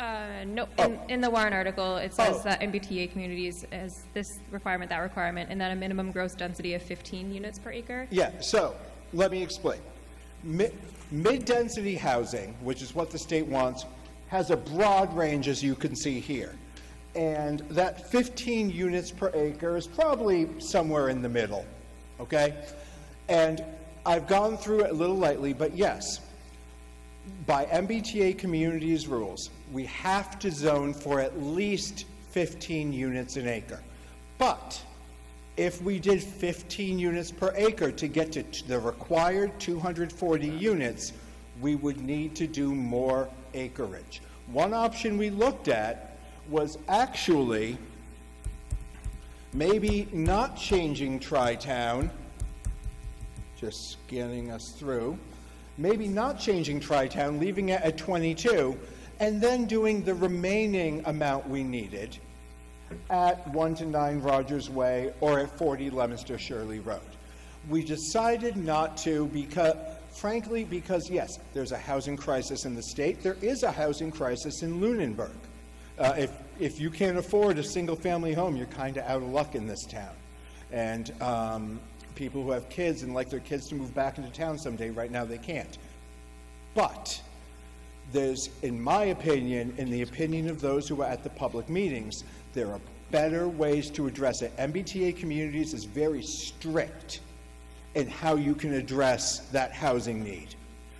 No, in the warrant article, it says that MBTA communities has this requirement, that requirement, and then a minimum gross density of 15 units per acre. Yeah, so let me explain. Mid-density housing, which is what the state wants, has a broad range, as you can see here. And that 15 units per acre is probably somewhere in the middle, okay? And I've gone through it a little lightly, but yes, by MBTA communities rules, we have to zone for at least 15 units an acre. But if we did 15 units per acre to get to the required 240 units, we would need to do more acreage. One option we looked at was actually maybe not changing Tri-Town, just scanning us through, maybe not changing Tri-Town, leaving it at 22, and then doing the remaining amount we needed at 1 to 9 Rogers Way or at 40 Leominster Shirley Road. We decided not to because, frankly, because yes, there's a housing crisis in the state. There is a housing crisis in Lunenburg. If you can't afford a single-family home, you're kind of out of luck in this town. And people who have kids and like their kids to move back into town someday, right now they can't. But there's, in my opinion, in the opinion of those who are at the public meetings, there are better ways to address it. MBTA communities is very strict in how you can address that housing need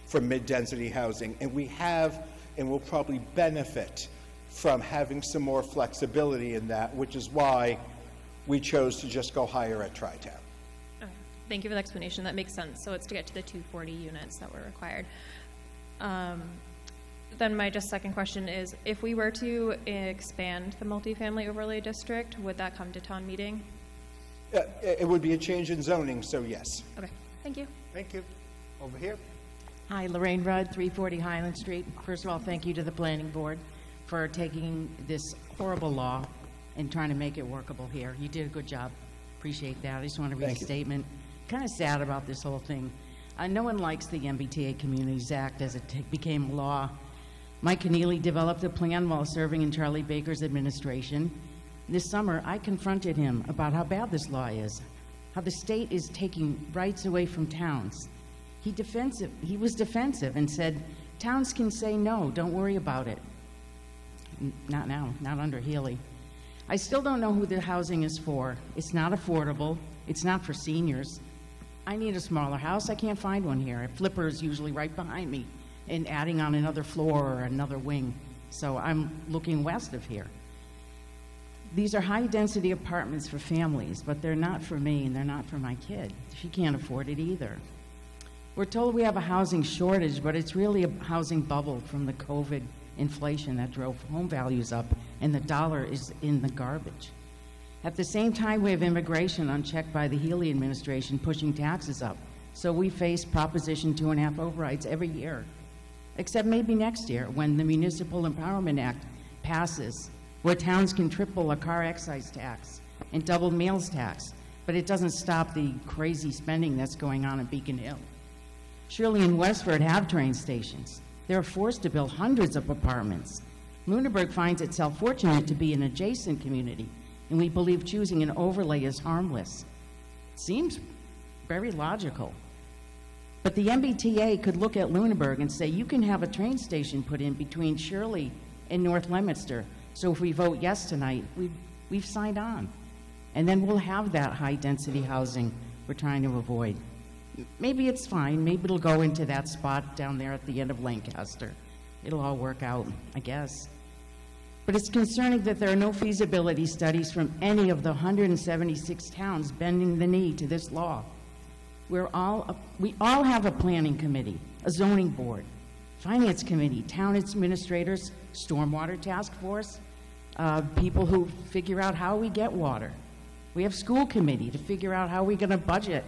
for mid-density housing. And we have, and will probably benefit from having some more flexibility in that, which is why we chose to just go higher at Tri-Town. Okay. Thank you for the explanation. That makes sense. So it's to get to the 240 units that were required. Then my just second question is, if we were to expand the multifamily overlay district, would that come to town meeting? It would be a change in zoning, so yes. Okay, thank you. Thank you. Over here. Hi, Lorraine Rudd, 340 Highland Street. First of all, thank you to the planning board for taking this horrible law and trying to make it workable here. You did a good job. Appreciate that. I just want to read a statement. Kind of sad about this whole thing. No one likes the MBTA Communities Act as it became law. Mike Keneally developed a plan while serving in Charlie Baker's administration. This summer, I confronted him about how bad this law is, how the state is taking rights away from towns. He was defensive and said, towns can say no, don't worry about it. Not now, not under Healy. I still don't know who the housing is for. It's not affordable. It's not for seniors. I need a smaller house. I can't find one here. A flipper is usually right behind me and adding on another floor or another wing. So I'm looking west of here. These are high-density apartments for families, but they're not for me and they're not for my kid. She can't afford it either. We're told we have a housing shortage, but it's really a housing bubble from the COVID inflation that drove home values up, and the dollar is in the garbage. At the same time, we have immigration unchecked by the Healy administration pushing taxes up, so we face Proposition 2.5 overrides every year, except maybe next year when the Municipal Empowerment Act passes, where towns can triple a car excise tax and double meals tax, but it doesn't stop the crazy spending that's going on in Beacon Hill. Shirley and Westford have train stations. They're forced to build hundreds of apartments. Lunenburg finds itself fortunate to be an adjacent community, and we believe choosing an overlay is harmless. Seems very logical. But the MBTA could look at Lunenburg and say, you can have a train station put in between Shirley and North Leominster. So if we vote yes tonight, we've signed on. And then we'll have that high-density housing we're trying to avoid. Maybe it's fine. Maybe it'll go into that spot down there at the end of Lancaster. It'll all work out, I guess. But it's concerning that there are no feasibility studies from any of the 176 towns bending the knee to this law. We all have a planning committee, a zoning board, finance committee, town administrators, stormwater task force, people who figure out how we get water. We have school committee to figure out how we're going to budget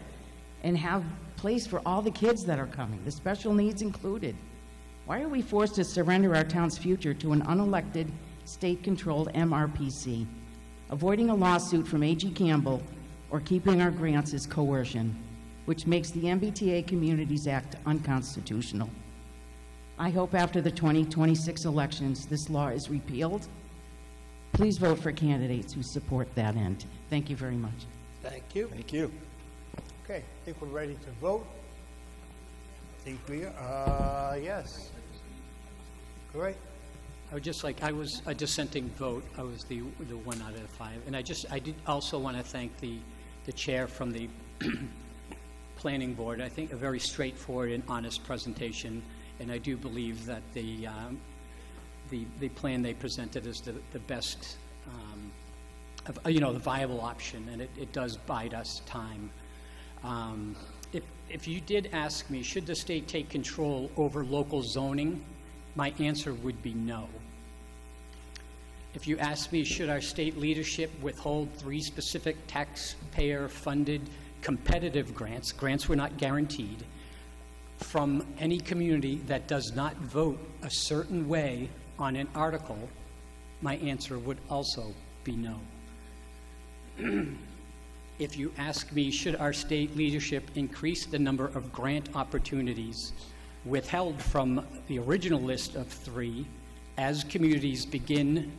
and have place for all the kids that are coming, the special needs included. Why are we forced to surrender our town's future to an unelected, state-controlled MRPC? Avoiding a lawsuit from A.G. Campbell or keeping our grants is coercion, which makes the MBTA Communities Act unconstitutional. I hope after the 2026 elections, this law is repealed. Please vote for candidates who support that end. Thank you very much. Thank you. Thank you. Okay, I think we're ready to vote. I think we are, yes. Great. I would just like, I was a dissenting vote. I was the one out of the five. And I did also want to thank the chair from the planning board. I think a very straightforward and honest presentation, and I do believe that the plan they presented is the best, the viable option, and it does bide us time. If you did ask me, should the state take control over local zoning, my answer would be no. If you ask me, should our state leadership withhold 3 specific taxpayer-funded competitive grants we're not guaranteed, from any community that does not vote a certain way on an article, my answer would also be no. If you ask me, should our state leadership increase the number of grant opportunities withheld from the original list of 3 as communities begin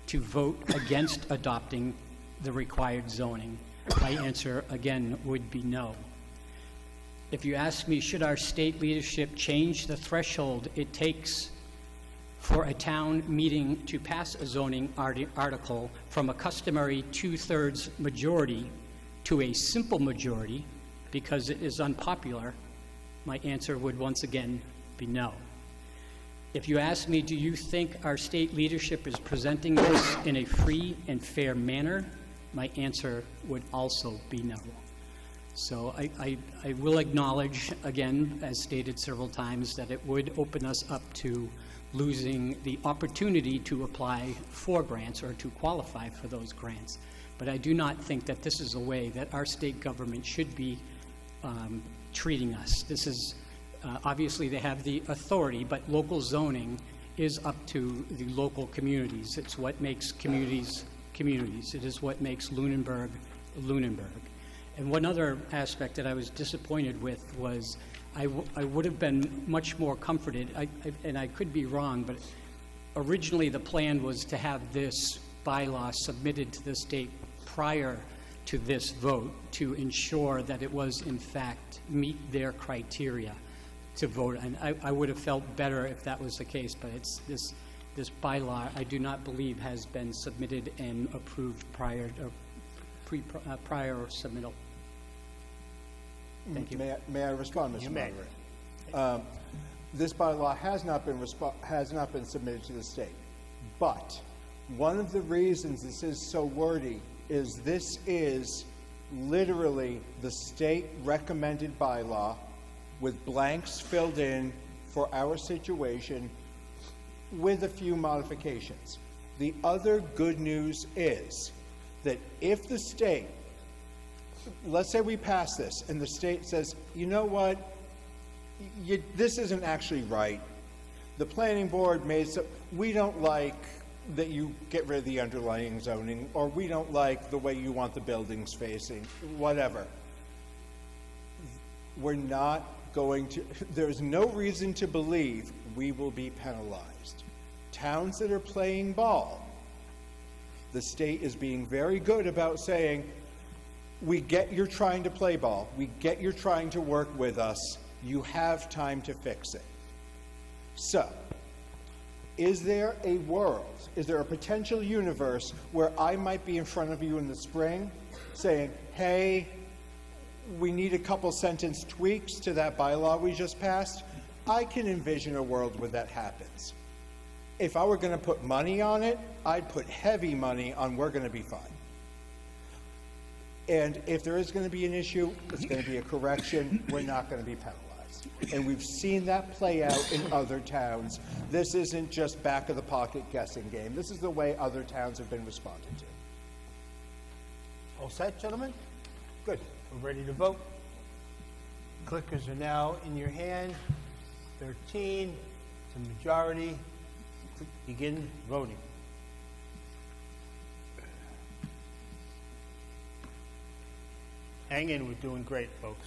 to vote against adopting the required zoning, my answer again would be no. If you ask me, should our state leadership change the threshold it takes for a town meeting to pass a zoning article from a customary 2/3 majority to a simple majority because it is unpopular, my answer would once again be no. If you ask me, do you think our state leadership is presenting this in a free and fair manner, my answer would also be no. So I will acknowledge, again, as stated several times, that it would open us up to losing the opportunity to apply for grants or to qualify for those grants. But I do not think that this is a way that our state government should be treating us. This is, obviously they have the authority, but local zoning is up to the local communities. It's what makes communities communities. It is what makes Lunenburg, Lunenburg. And one other aspect that I was disappointed with was I would have been much more comforted, and I could be wrong, but originally the plan was to have this bylaw submitted to the state prior to this vote to ensure that it was in fact meet their criteria to vote. And I would have felt better if that was the case, but it's this bylaw I do not believe has been submitted and approved prior submittal. Thank you. May I respond, Mr. Moderator? This bylaw has not been submitted to the state, but one of the reasons this is so wordy is this is literally the state recommended bylaw with blanks filled in for our situation with a few modifications. The other good news is that if the state, let's say we pass this and the state says, you know what, this isn't actually right. The planning board we don't like that you get rid of the underlying zoning, or we don't like the way you want the buildings facing, whatever. We're not going to, there's no reason to believe we will be penalized. Towns that are playing ball, the state is being very good about saying, we get you're trying to play ball, we get you're trying to work with us, you have time to fix it. So, is there a world, is there a potential universe where I might be in front of you in the spring saying, hey, we need a couple sentence tweaks to that bylaw we just passed? I can envision a world where that happens. If I were going to put money on it, I'd put heavy money on we're going to be fine. And if there is going to be an issue, it's going to be a correction. We're not going to be penalized. And we've seen that play out in other towns. This isn't just back-of-the-pocket guessing game. This is the way other towns have been responded to. All set, gentlemen? Good. We're ready to vote. Clickers are now in your hand. 13. It's a majority. Begin voting. Hang in, we're doing great, folks.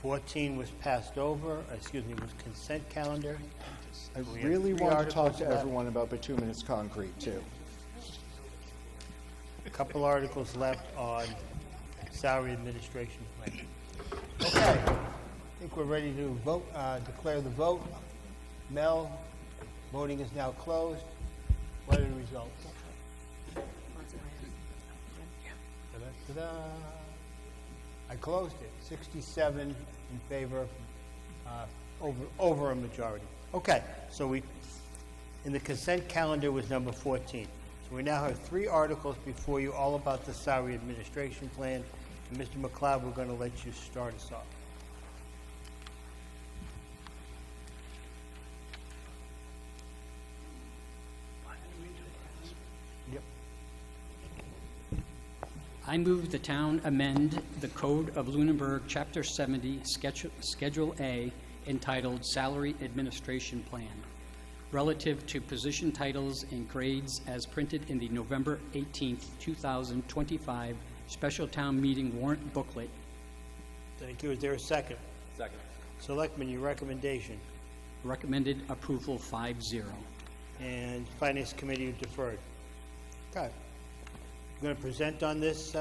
14 was passed over, was consent calendar. I really want to talk to everyone about bituminous concrete, too. A couple articles left on salary administration plan. Okay, I think we're ready to vote, declare the vote. Mel, Voting is now closed. What are the results? Ta-da. I closed it. 67 in favor, over a majority. Okay, so in the consent calendar was number 14. So we now have 3 articles before you, all about the salary administration plan. And Mr. McLeod, we're going to let you start us off. Yep. I move the town amend the Code of Lunenburg, Chapter 70, Schedule A, entitled Salary Administration Plan, relative to position titles and grades as printed in the November 18th, 2025 Special Town Meeting Warrant Booklet. Thank you. Is there a second? Second. Selectman, your recommendation. Recommended approval 5-0. And Finance Committee, you deferred. Okay. You're going to present on this?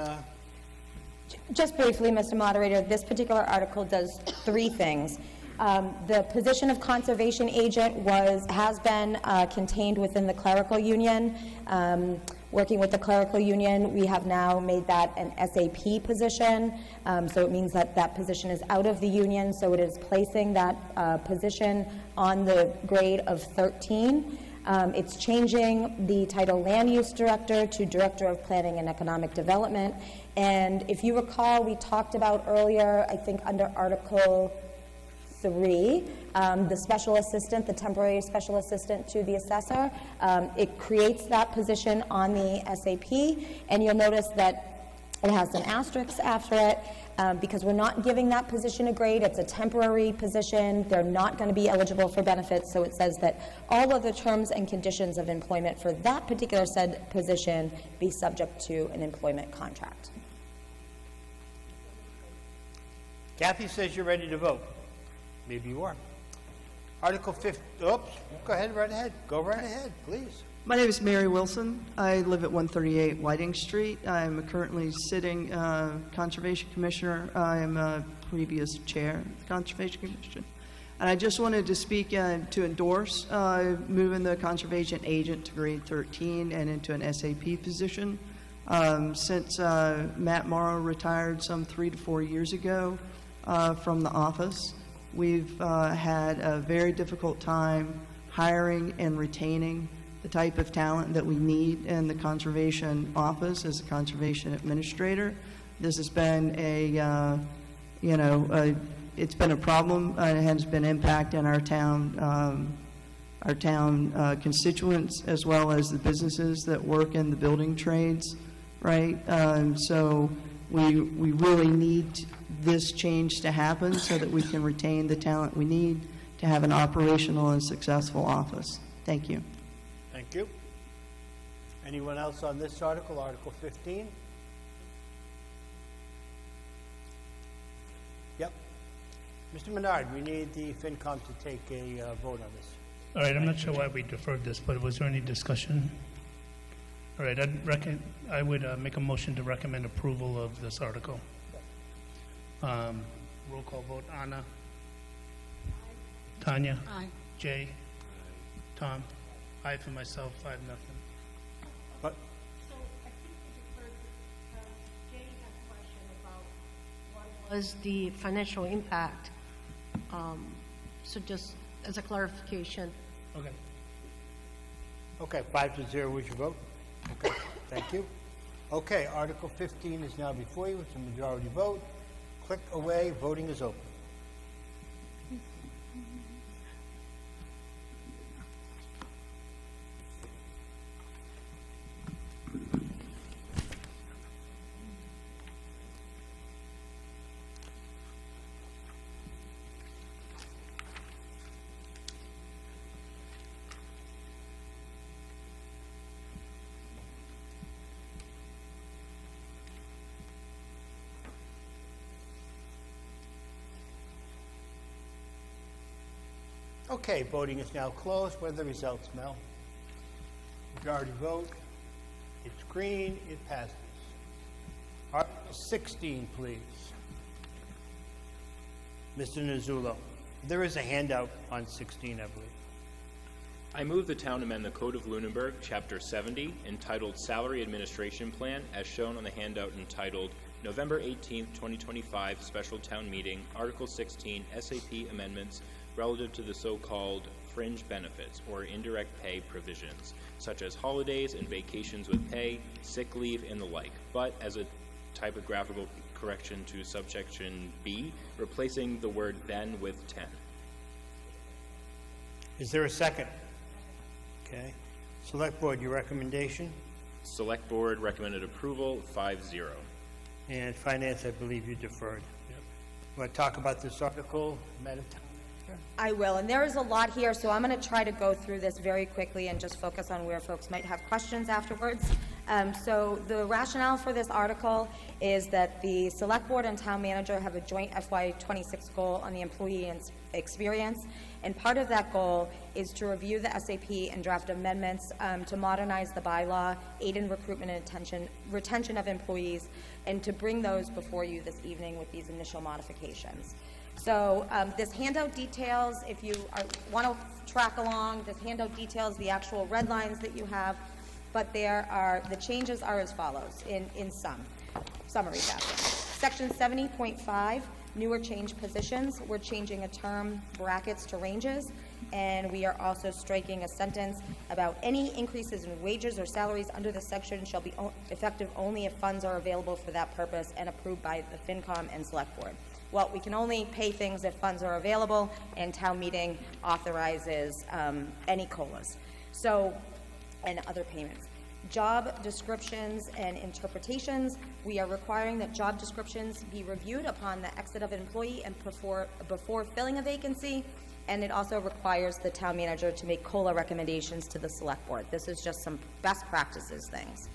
Just briefly, Mr. Moderator, this particular article does 3 things. The position of conservation agent has been contained within the clerical union. Working with the clerical union, we have now made that an SAP position. So it means that that position is out of the union, so it is placing that position on the grade of 13. It's changing the title Land Use Director to Director of Planning and Economic Development. And if you recall, we talked about earlier, I think under Article 3, the special assistant, the temporary special assistant to the assessor. It creates that position on the SAP, and you'll notice that it has some asterisks after it because we're not giving that position a grade. It's a temporary position. They're not going to be eligible for benefits, so it says that all other terms and conditions of employment for that particular said position be subject to an employment contract. Kathy says you're ready to vote. Maybe you are. Article 50, oops, go ahead, right ahead. Go right ahead, please. My name is Mary Wilson. I live at 138 Whiting Street. I'm currently sitting Conservation Commissioner. I am a previous chair of the Conservation Commission. And I just wanted to speak to endorse moving the conservation agent to grade 13 and into an SAP position. Since Matt Morrow retired some 3 to 4 years ago from the office, we've had a very difficult time hiring and retaining the type of talent that we need in the conservation office as a conservation administrator. This has been it's been a problem. It has been impacting our town constituents as well as the businesses that work in the building trades, right? So we really need this change to happen so that we can retain the talent we need to have an operational and successful office. Thank you. Thank you. Anyone else on this article, Article 15? Yep. Mr. Menard, we need the FinCom to take a vote on this. All right, I'm not sure why we deferred this, but was there any discussion? All right, I would make a motion to recommend approval of this article. Roll call vote. Anna? Aye. Tanya? Aye. Jay? Tom? Aye for myself, 5-0. What? So I think we deferred because Jay had a question about what was the financial impact. So just as a clarification. Okay. Okay, 5-0 was your vote? Okay, thank you. Okay, Article 15 is now before you. It's a majority vote. Click away. Voting is open. Okay, voting is now closed. What are the results, Mel? Majority vote. It's green. It passes. Article 16, please. Mr. Nuzzulo. There is a handout on 16, I believe. I move the town amend the Code of Lunenburg, Chapter 70, entitled Salary Administration Plan, as shown on the handout entitled November 18, 2025 Special Town Meeting, Article 16, SAP Amendments relative to the so-called fringe benefits or indirect pay provisions, such as holidays and vacations with pay, sick leave, and the like, but as a typographical correction to subsection B, replacing the word then with 10. Is there a second? Okay. Select Board, your recommendation? Select Board recommended approval 5-0. And Finance, I believe you deferred. Want to talk about this article, Madam Town Manager? I will, and there is a lot here, so I'm going to try to go through this very quickly and just focus on where folks might have questions afterwards. So the rationale for this article is that the Select Board and Town Manager have a joint FY26 goal on the employee experience, and part of that goal is to review the SAP and draft amendments to modernize the bylaw, aid in recruitment and retention of employees, and to bring those before you this evening with these initial modifications. So this handout details, if you want to track along, this handout details the actual red lines that you have, but the changes are as follows in summary. Section 70.5, newer change positions. We're changing a term, brackets, to ranges, and we are also striking a sentence about any increases in wages or salaries under this section shall be effective only if funds are available for that purpose and approved by the FinCom and Select Board. Well, we can only pay things if funds are available, and town meeting authorizes any COLAs. So, and other payments. Job descriptions and interpretations. We are requiring that job descriptions be reviewed upon the exit of an employee and before filling a vacancy, and it also requires the town manager to make COLA recommendations to the Select Board. This is just some best practices things.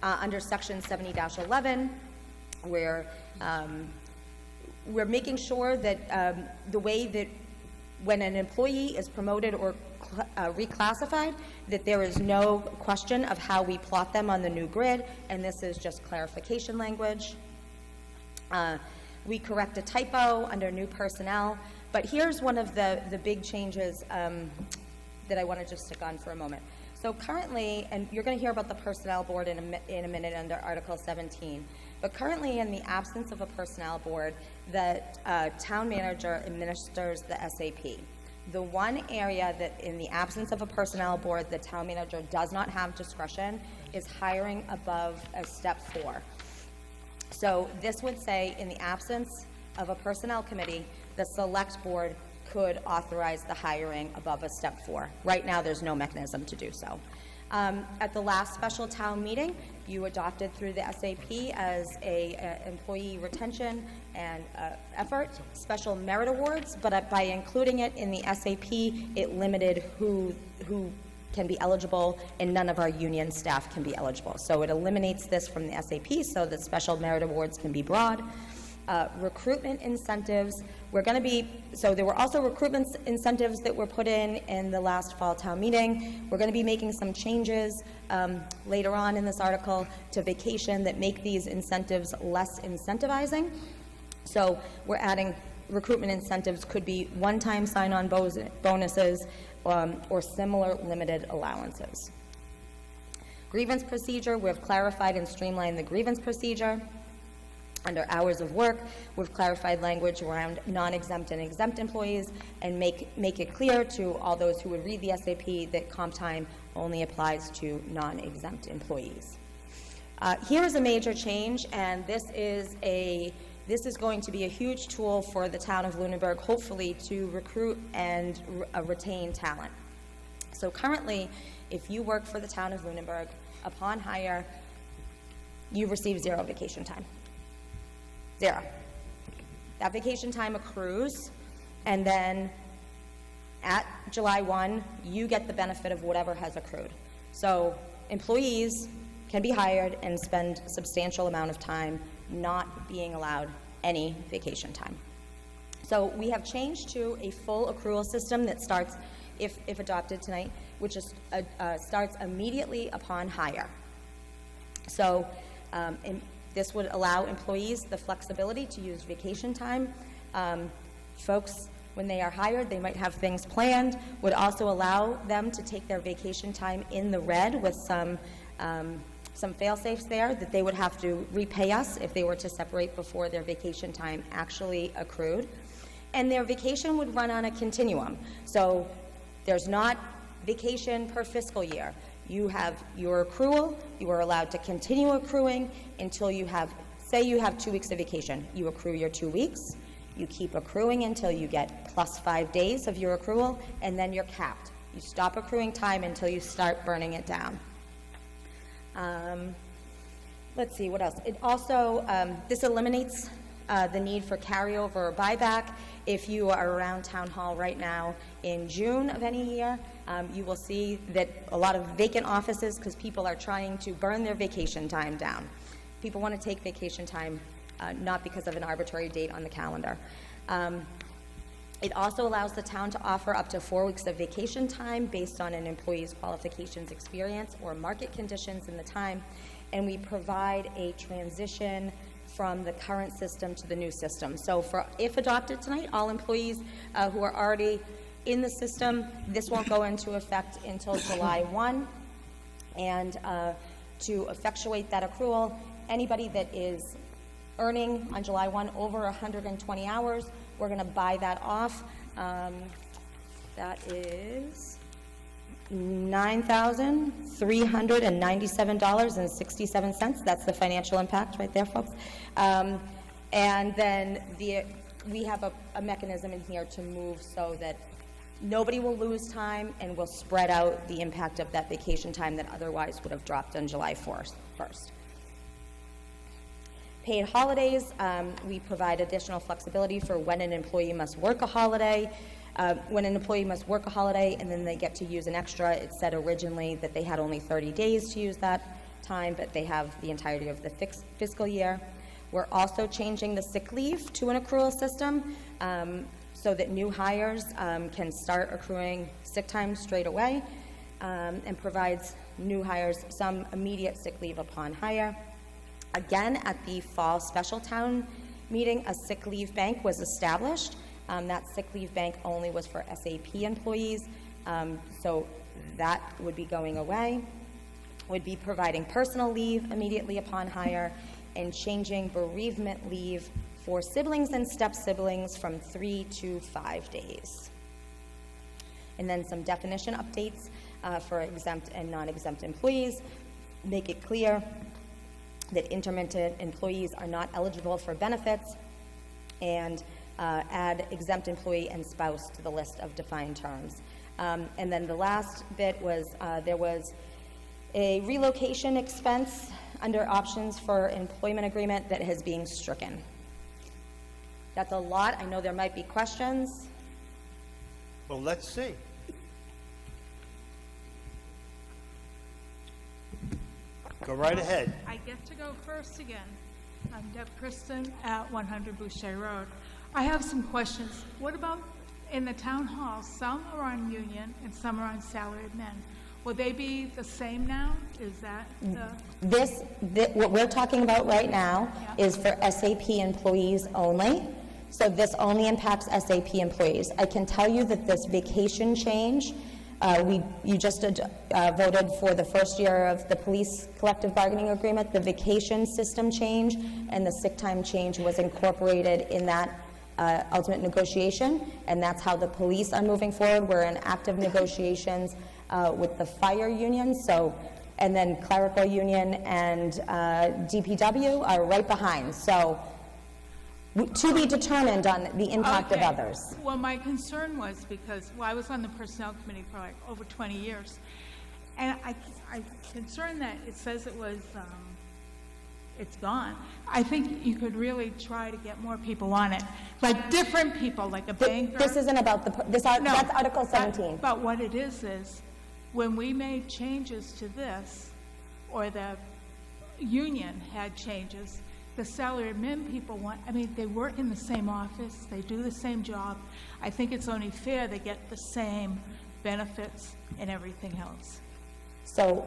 Under Section 70-11, we're making sure that the way that when an employee is promoted or reclassified, that there is no question of how we plot them on the new grid, and this is just clarification language. We correct a typo under new personnel, but here's one of the big changes that I want to just stick on for a moment. So currently, and you're going to hear about the Personnel Board in a minute under Article 17, but currently in the absence of a Personnel Board, the Town Manager administers the SAP. The one area that in the absence of a Personnel Board, the Town Manager does not have discretion is hiring above a Step 4. So this would say in the absence of a Personnel Committee, the Select Board could authorize the hiring above a Step 4. Right now, there's no mechanism to do so. At the last special town meeting, you adopted through the SAP as a employee retention and effort special merit awards, but by including it in the SAP, it limited who can be eligible, and none of our union staff can be eligible. So it eliminates this from the SAP so that special merit awards can be broad. Recruitment incentives, so there were also recruitment incentives that were put in the last fall town meeting. We're going to be making some changes later on in this article to vacation that make these incentives less incentivizing. So we're adding recruitment incentives could be one-time sign-on bonuses or similar limited allowances. Grievance procedure, we've clarified and streamlined the grievance procedure. Under hours of work, we've clarified language around non-exempt and exempt employees and make it clear to all those who would read the SAP that comp time only applies to non-exempt employees. Here is a major change, and this is going to be a huge tool for the town of Lunenburg, hopefully, to recruit and retain talent. So currently, if you work for the town of Lunenburg, upon hire, you receive 0 vacation time. 0. That vacation time accrues, and then at July 1, you get the benefit of whatever has accrued. So employees can be hired and spend a substantial amount of time not being allowed any vacation time. So we have changed to a full accrual system that starts, if adopted tonight, which is, starts immediately upon hire. So this would allow employees the flexibility to use vacation time. Folks, When they are hired, they might have things planned, would also allow them to take their vacation time in the red with some fail-safes there, that they would have to repay us if they were to separate before their vacation time actually accrued. And their vacation would run on a continuum. So there's not vacation per fiscal year. You have your accrual, you are allowed to continue accruing until you have, say you have 2 weeks of vacation. You accrue your 2 weeks, you keep accruing until you get plus 5 days of your accrual, and then you're capped. You stop accruing time until you start burning it down. Let's see, what else? It also, this eliminates the need for carryover or buyback. If you are around Town Hall right now in June of any year, you will see that a lot of vacant offices, because people are trying to burn their vacation time down. People want to take vacation time, not because of an arbitrary date on the calendar. It also allows the town to offer up to 4 weeks of vacation time based on an employee's qualifications, experience, or market conditions in the time, and we provide a transition from the current system to the new system. So if adopted tonight, all employees who are already in the system, this won't go into effect until July 1. And to effectuate that accrual, anybody that is earning on July 1 over 120 hours, we're going to buy that off. That is $9,397.67. That's the financial impact right there, folks. And then we have a mechanism in here to move so that nobody will lose time, and we'll spread out the impact of that vacation time that otherwise would have dropped on July 1st. Paid holidays, we provide additional flexibility for when an employee must work a holiday. When an employee must work a holiday and then they get to use an extra, it said originally that they had only 30 days to use that time, but they have the entirety of the fiscal year. We're also changing the sick leave to an accrual system so that new hires can start accruing sick time straight away, and provides new hires some immediate sick leave upon hire. Again, at the fall special town meeting, a sick leave bank was established. That sick leave bank only was for SAP employees, so that would be going away. Would be providing personal leave immediately upon hire, and changing bereavement leave for siblings and step-siblings from 3 to 5 days. And then some definition updates for exempt and non-exempt employees. Make it clear that intermittent employees are not eligible for benefits, and add exempt employee and spouse to the list of defined terms. And then the last bit was there was a relocation expense under options for employment agreement that is being stricken. That's a lot. I know there might be questions. Well, let's see. Go right ahead. I get to go first again. I'm Deb Kristen at 100 Boucher Road. I have some questions. What about in the town hall? Some are on union and some are on salaried men. Will they be the same now? Is that the... What we're talking about right now is for SAP employees only. So this only impacts SAP employees. I can tell you that this vacation change, you just voted for the first year of the police collective bargaining agreement. The vacation system change and the sick time change was incorporated in that ultimate negotiation, and that's how the police are moving forward. We're in active negotiations with the fire union, and then clerical union and DPW are right behind. So to be determined on the impact of others. Well, my concern was because, I was on the personnel committee for like over 20 years, and I'm concerned that it says it was, it's gone. I think you could really try to get more people on it, like different people, like a banker. This isn't about that's Article 17. But what it is when we made changes to this, or the union had changes, the salaried men people they work in the same office, they do the same job. I think it's only fair they get the same benefits and everything else. So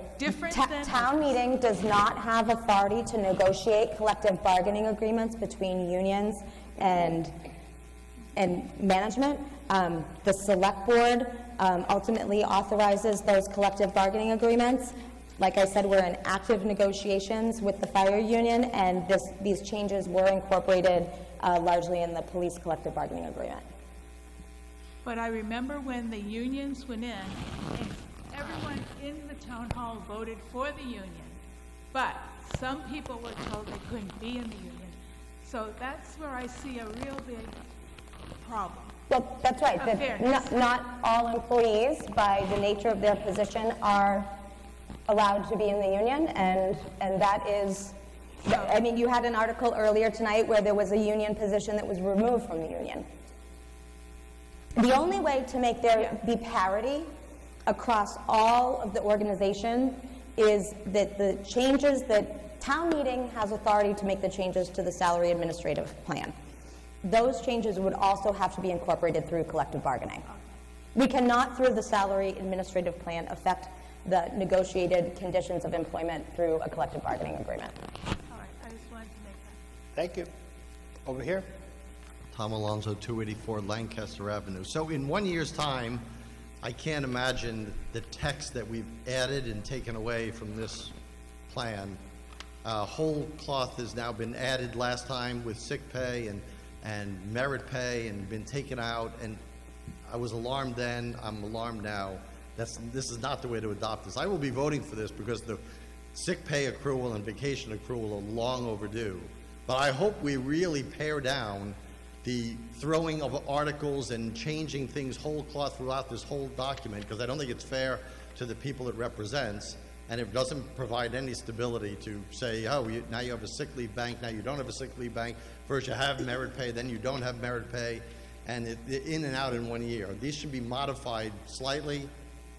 town meeting does not have authority to negotiate collective bargaining agreements between unions and and management. The select board ultimately authorizes those collective bargaining agreements. Like I said, we're in active negotiations with the fire union, and these changes were incorporated largely in the police collective bargaining agreement. But I remember when the unions went in, and everyone in the town hall voted for the union. But some people were told they couldn't be in the union. So that's where I see a real big problem. Well, that's right. Not all employees, by the nature of their position, are allowed to be in the union, and that is, I mean, you had an article earlier tonight where there was a union position that was removed from the union. The only way to make there be parity across all of the organization is that the changes that town meeting has authority to make the changes to the salary administrative plan. Those changes would also have to be incorporated through collective bargaining. We cannot, through the salary administrative plan, affect the negotiated conditions of employment through a collective bargaining agreement. All right, I just wanted to make that. Thank you. Over here. Tom Alonso, 284 Lancaster Avenue. So in 1 year's time, I can't imagine the text that we've added and taken away from this plan. Whole cloth has now been added last time with sick pay and merit pay and been taken out, and I was alarmed then, I'm alarmed now. This is not the way to adopt this. I will be voting for this because the sick pay accrual and vacation accrual are long overdue. But I hope we really pare down the throwing of articles and changing things whole cloth throughout this whole document, because I don't think it's fair to the people it represents, and it doesn't provide any stability to say, oh, now you have a sick leave bank, now you don't have a sick leave bank, first you have merit pay, then you don't have merit pay, and it in and out in 1 year. These should be modified slightly,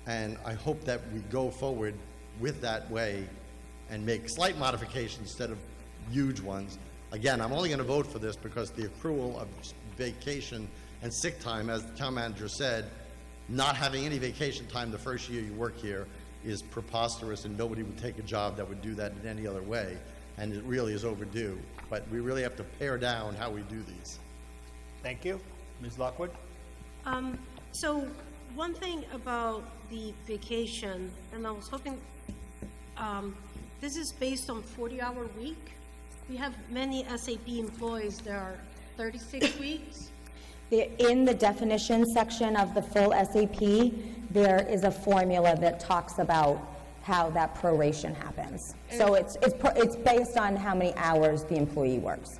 and I hope that we go forward with that way and make slight modifications instead of huge ones. Again, I'm only going to vote for this because the accrual of vacation and sick time, as the town manager said, not having any vacation time the first year you work here is preposterous, and nobody would take a job that would do that in any other way, and it really is overdue. But we really have to pare down how we do these. Thank you. Ms. Lockwood? So one thing about the vacation, and I was hoping, this is based on 40-hour week. We have many SAP employees that are 36 weeks. In the definition section of the full SAP, there is a formula that talks about how that proration happens. So it's based on how many hours the employee works.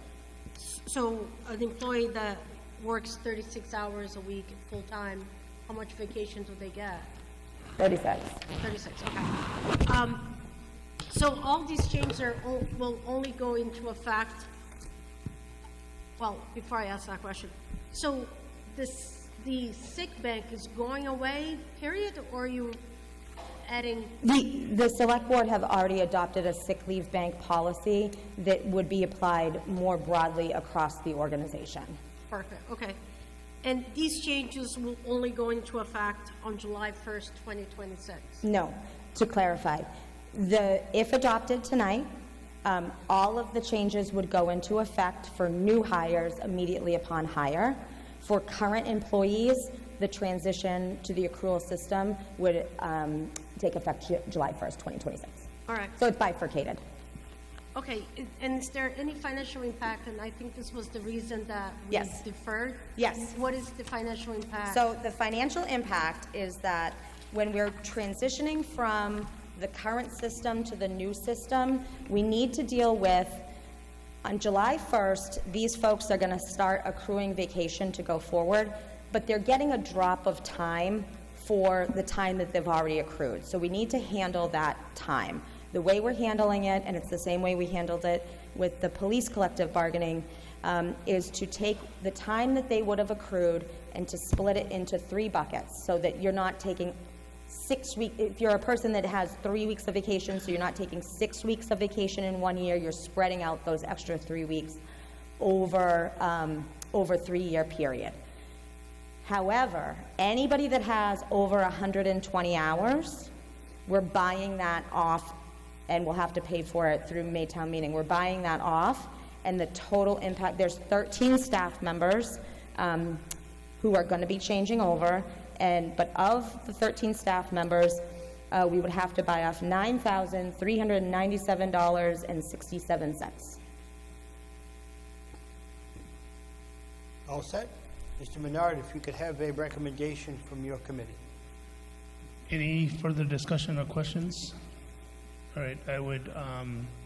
So an employee that works 36 hours a week full-time, how much vacation do they get? 36. 36, okay. So all these changes will only go into effect, well, before I ask that question, so the sick bank is going away, period, or are you adding? The select board have already adopted a sick leave bank policy that would be applied more broadly across the organization. Perfect, okay. And these changes will only go into effect on July 1st, 2026? No, to clarify, if adopted tonight, all of the changes would go into effect for new hires immediately upon hire. For current employees, the transition to the accrual system would take effect July 1st, 2026. All right. So it's bifurcated. Okay, and is there any financial impact? And I think this was the reason that we deferred. Yes. What is the financial impact? So the financial impact is that when we're transitioning from the current system to the new system, we need to deal with, on July 1st, these folks are going to start accruing vacation to go forward, but they're getting a drop of time for the time that they've already accrued. So we need to handle that time. The way we're handling it, and it's the same way we handled it with the police collective bargaining, is to take the time that they would have accrued and to split it into 3 buckets so that you're not taking 6 weeks. If you're a person that has 3 weeks of vacation, so you're not taking 6 weeks of vacation in 1 year, you're spreading out those extra 3 weeks over 3-year period. However, anybody that has over 120 hours, we're buying that off, and we'll have to pay for it through May town meeting. We're buying that off, and the total impact, there's 13 staff members who are going to be changing over, but of the 13 staff members, we would have to buy off $9,397.67. All set? Mr. Menard, if you could have a recommendation from your committee. Any further discussion or questions? All right, I would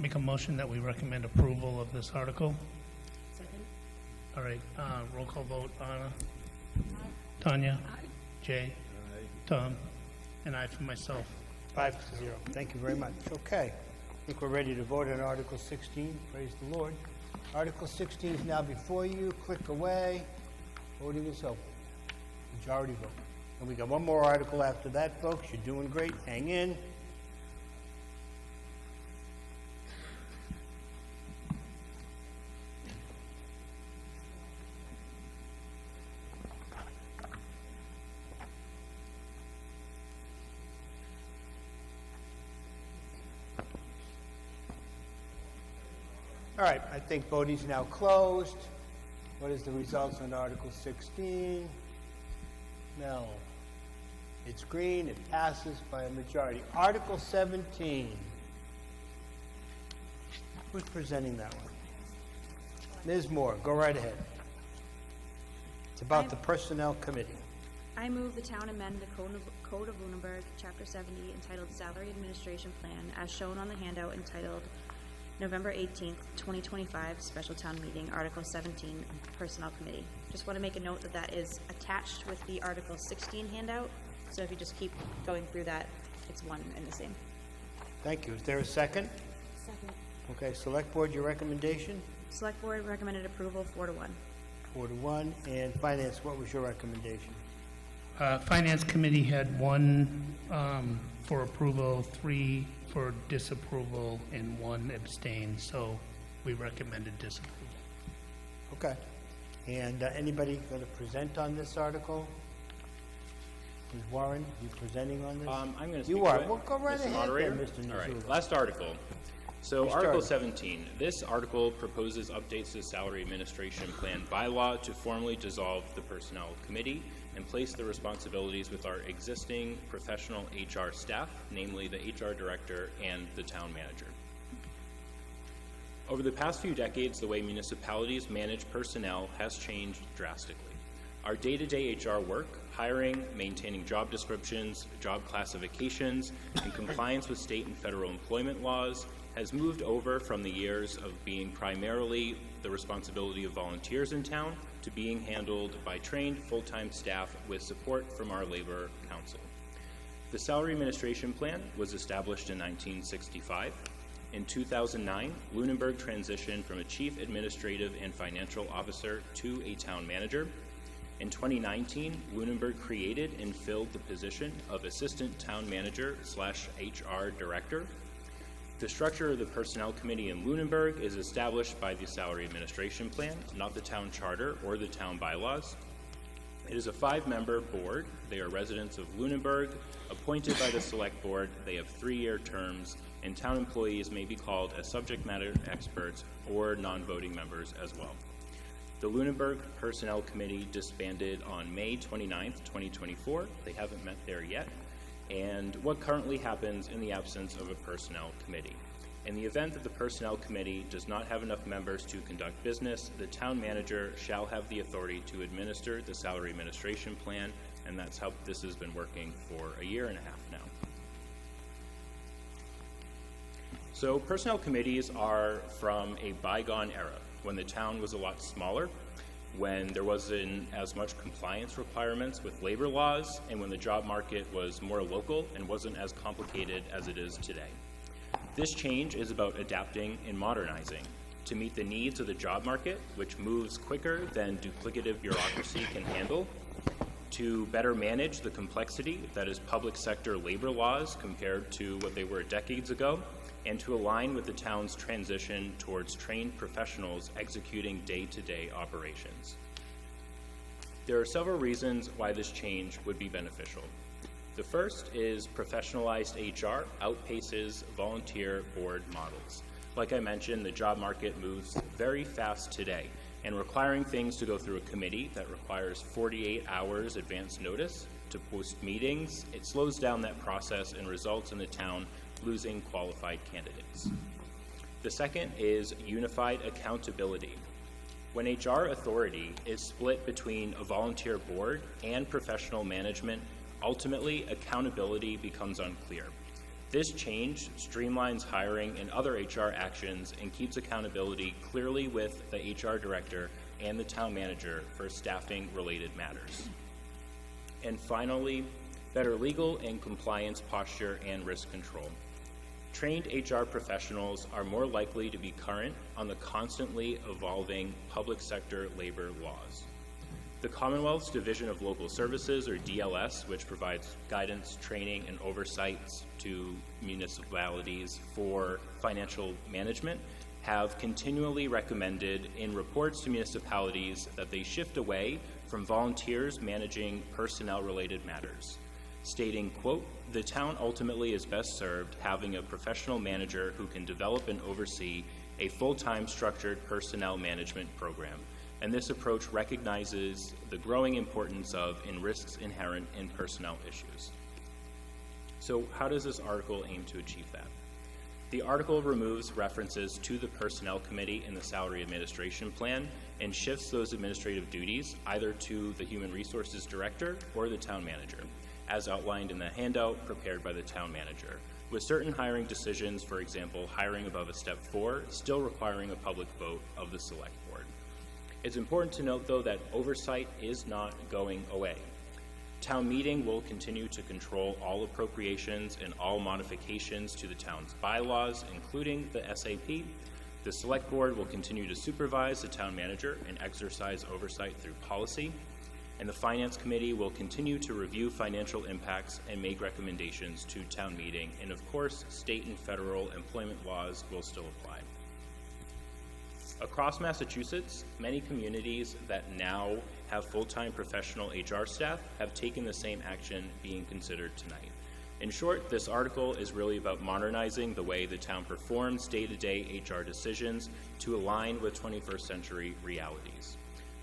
make a motion that we recommend approval of this article. Second. All right, roll call vote. Anna? Tanya? Jay? Tom? And I for myself. 5-0. Thank you very much. Okay. I think we're ready to vote on Article 16. Praise the Lord. Article 16 is now before you. Click away. Voting is open. Majority vote. And we got one more article after that, folks. You're doing great. Hang in. All right, I think voting's now closed. What is the results on Article 16? No. It's green, it passes by a majority. Article 17. Who's presenting that one? Ms. Moore, go right ahead. It's about the Personnel Committee. I move the town amend the Code of Lunenburg, Chapter 70, entitled Salary Administration Plan, as shown on the handout entitled November 18th, 2025, Special Town Meeting, Article 17, Personnel Committee. Just want to make a note that that is attached with the Article 16 handout, so if you just keep going through that, it's one and the same. Thank you. Is there a second? Second. Okay, Select Board, your recommendation? Select Board recommended approval 4-1. 4-1. And Finance, what was your recommendation? Finance Committee had 1 for approval, 3 for disapproval, and 1 abstain, so we recommended disapproval. Okay. And anybody going to present on this article? Ms. Warren, you presenting on this? I'm going to speak You are. to it, Well, go right Mr. ahead Moderator. then, Mr. All right, Nzula. last article. So You Article started. 17, this article proposes updates to the Salary Administration Plan bylaw to formally dissolve the Personnel Committee and place the responsibilities with our existing professional HR staff, namely the HR Director and the Town Manager. Over the past few decades, the way municipalities manage personnel has changed drastically. Our day-to-day HR work, hiring, maintaining job descriptions, job classifications, and compliance with state and federal employment laws has moved over from the years of being primarily the responsibility of volunteers in town to being handled by trained full-time staff with support from our Labor Council. The Salary Administration Plan was established in 1965. In 2009, Lunenburg transitioned from a chief administrative and financial officer to a town manager. In 2019, Lunenburg created and filled the position of assistant town manager / HR director. The structure of the Personnel Committee in Lunenburg is established by the Salary Administration Plan, not the town charter or the town bylaws. It is a 5-member board. They are residents of Lunenburg, appointed by the Select Board. They have 3-year terms, and town employees may be called as subject matter experts or non-voting members as well. The Lunenburg Personnel Committee disbanded on May 29th, 2024. They haven't met there yet. And what currently happens in the absence of a Personnel Committee. In the event that the Personnel Committee does not have enough members to conduct business, the town manager shall have the authority to administer the Salary Administration Plan, and that's how this has been working for a year and a half now. So personnel committees are from a bygone era, when the town was a lot smaller, when there wasn't as much compliance requirements with labor laws, and when the job market was more local and wasn't as complicated as it is today. This change is about adapting and modernizing to meet the needs of the job market, which moves quicker than duplicative bureaucracy can handle, to better manage the complexity that is public sector labor laws compared to what they were decades ago, and to align with the town's transition towards trained professionals executing day-to-day operations. There are several reasons why this change would be beneficial. The first is professionalized HR outpaces volunteer board models. Like I mentioned, the job market moves very fast today, and requiring things to go through a committee that requires 48 hours advance notice to post meetings. It slows down that process and results in the town losing qualified candidates. The second is unified accountability. When HR authority is split between a volunteer board and professional management, ultimately accountability becomes unclear. This change streamlines hiring and other HR actions and keeps accountability clearly with the HR director and the town manager for staffing-related matters. And finally, better legal and compliance posture and risk control. Trained HR professionals are more likely to be current on the constantly evolving public sector labor laws. The Commonwealth's Division of Local Services, or DLS, which provides guidance, training, and oversights to municipalities for financial management, have continually recommended in reports to municipalities that they shift away from volunteers managing personnel-related matters, stating, quote, "The town ultimately is best served having a professional manager who can develop and oversee a full-time structured personnel management program. And this approach recognizes the growing importance of and risks inherent in personnel issues." So how does this article aim to achieve that? The article removes references to the Personnel Committee in the Salary Administration Plan and shifts those administrative duties either to the Human Resources Director or the Town Manager, as outlined in the handout prepared by the Town Manager, with certain hiring decisions, for example, hiring above a Step 4, still requiring a public vote of the Select Board. It's important to note, though, that oversight is not going away. Town meeting will continue to control all appropriations and all modifications to the town's bylaws, including the SAP. The Select Board will continue to supervise the town manager and exercise oversight through policy. And the Finance Committee will continue to review financial impacts and make recommendations to town meeting. And of course, state and federal employment laws will still apply. Across Massachusetts, many communities that now have full-time professional HR staff have taken the same action being considered tonight. In short, this article is really about modernizing the way the town performs day-to-day HR decisions to align with 21st century realities,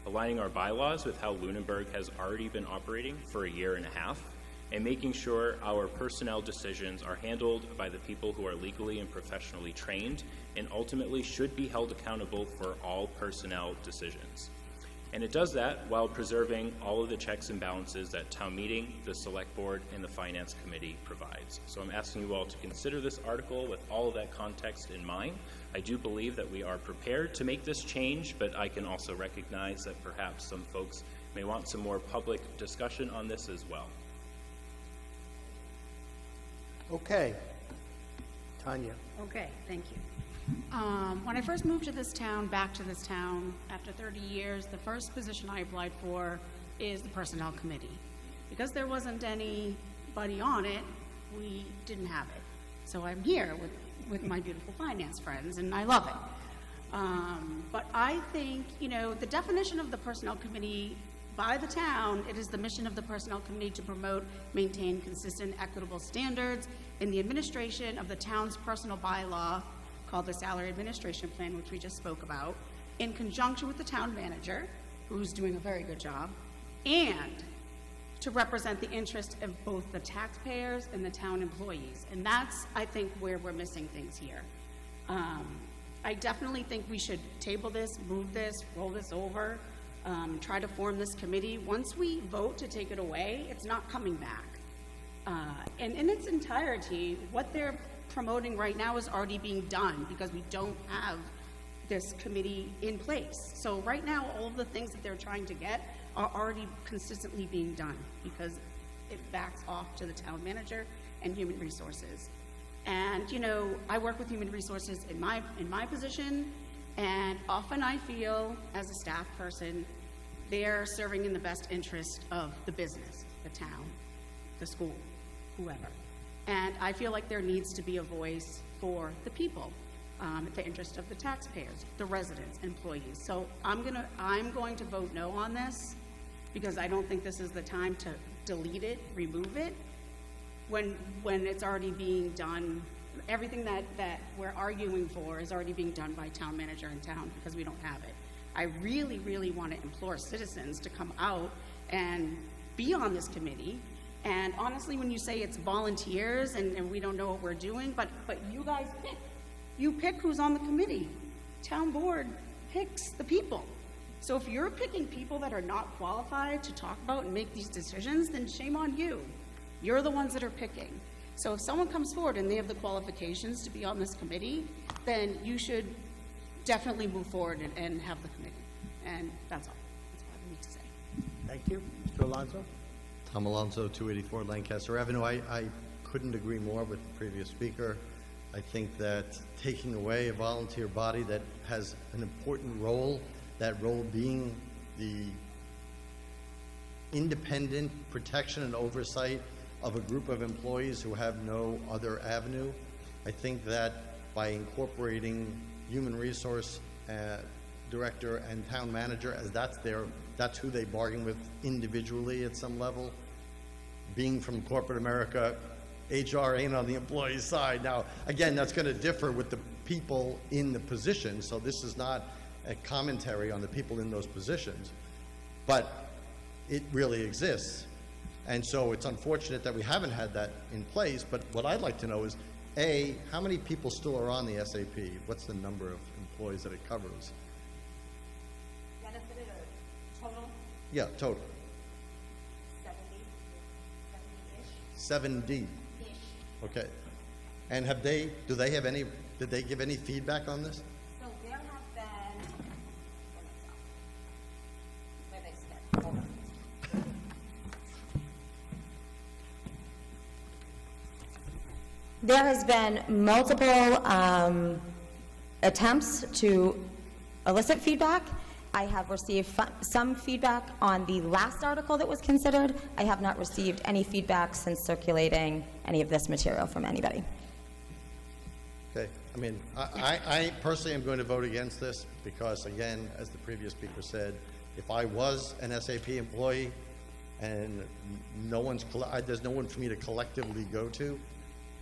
aligning our bylaws with how Lunenburg has already been operating for a year and a half, and making sure our personnel decisions are handled by the people who are legally and professionally trained and ultimately should be held accountable for all personnel decisions. And it does that while preserving all of the checks and balances that town meeting, the Select Board, and the Finance Committee provides. So I'm asking you all to consider this article with all of that context in mind. I do believe that we are prepared to make this change, but I can also recognize that perhaps some folks may want some more public discussion on this as well. Okay. Tanya. Okay, thank you. When I first moved to this town, back to this town, after 30 years, the first position I applied for is the Personnel Committee. Because there wasn't anybody on it, we didn't have it. So I'm here with my beautiful finance friends, and I love it. But I think, the definition of the Personnel Committee by the town, it is the mission of the Personnel Committee to promote, maintain consistent, equitable standards in the administration of the town's personal bylaw, called the Salary Administration Plan, which we just spoke about, in conjunction with the town manager, who's doing a very good job, and to represent the interest of both the taxpayers and the town employees. And that's, I think, where we're missing things here. I definitely think we should table this, move this, roll this over, try to form this committee. Once we vote to take it away, it's not coming back. And in its entirety, what they're promoting right now is already being done because we don't have this committee in place. So right now, all of the things that they're trying to get are already consistently being done because it backs off to the town manager and human resources. And I work with human resources in my position, and often I feel as a staff person, they're serving in the best interest of the business, the town, the school, whoever. And I feel like there needs to be a voice for the people, the interest of the taxpayers, the residents, employees. So I'm going to vote no on this because I don't think this is the time to delete it, remove it, when it's already being done. Everything that we're arguing for is already being done by town manager in town because we don't have it. I really, really want to implore citizens to come out and be on this committee. And honestly, when you say it's volunteers and we don't know what we're doing, but you guys pick. You pick who's on the committee. Town board picks the people. So if you're picking people that are not qualified to talk about and make these decisions, then shame on you. You're the ones that are picking. So if someone comes forward and they have the qualifications to be on this committee, then you should definitely move forward and have the committee. And that's all. That's all I need to say. Thank you. Mr. Alonso? Tom Alonso, 284 Lancaster Avenue. I couldn't agree more with the previous speaker. I think that taking away a volunteer body that has an important role, that role being the independent protection and oversight of a group of employees who have no other avenue, I think that by incorporating human resource director and town manager, as that's who they bargain with individually at some level. Being from corporate America, HR ain't on the employee's side. Now, again, that's going to differ with the people in the position, so this is not a commentary on the people in those positions, but it really exists. And so it's unfortunate that we haven't had that in place, but what I'd like to know is, A, how many people still are on the SAP? What's the number of employees that it covers? Benefited or total? Yeah, total. 70-ish. 70. Okay. And did they give any feedback on this? So there have been, where they sit. Hold on. There has been multiple attempts to elicit feedback. I have received some feedback on the last article that was considered. I have not received any feedback since circulating any of this material from anybody. Okay. I mean, I personally am going to vote against this because, again, as the previous speaker said, if I was an SAP employee and there's no one for me to collectively go to,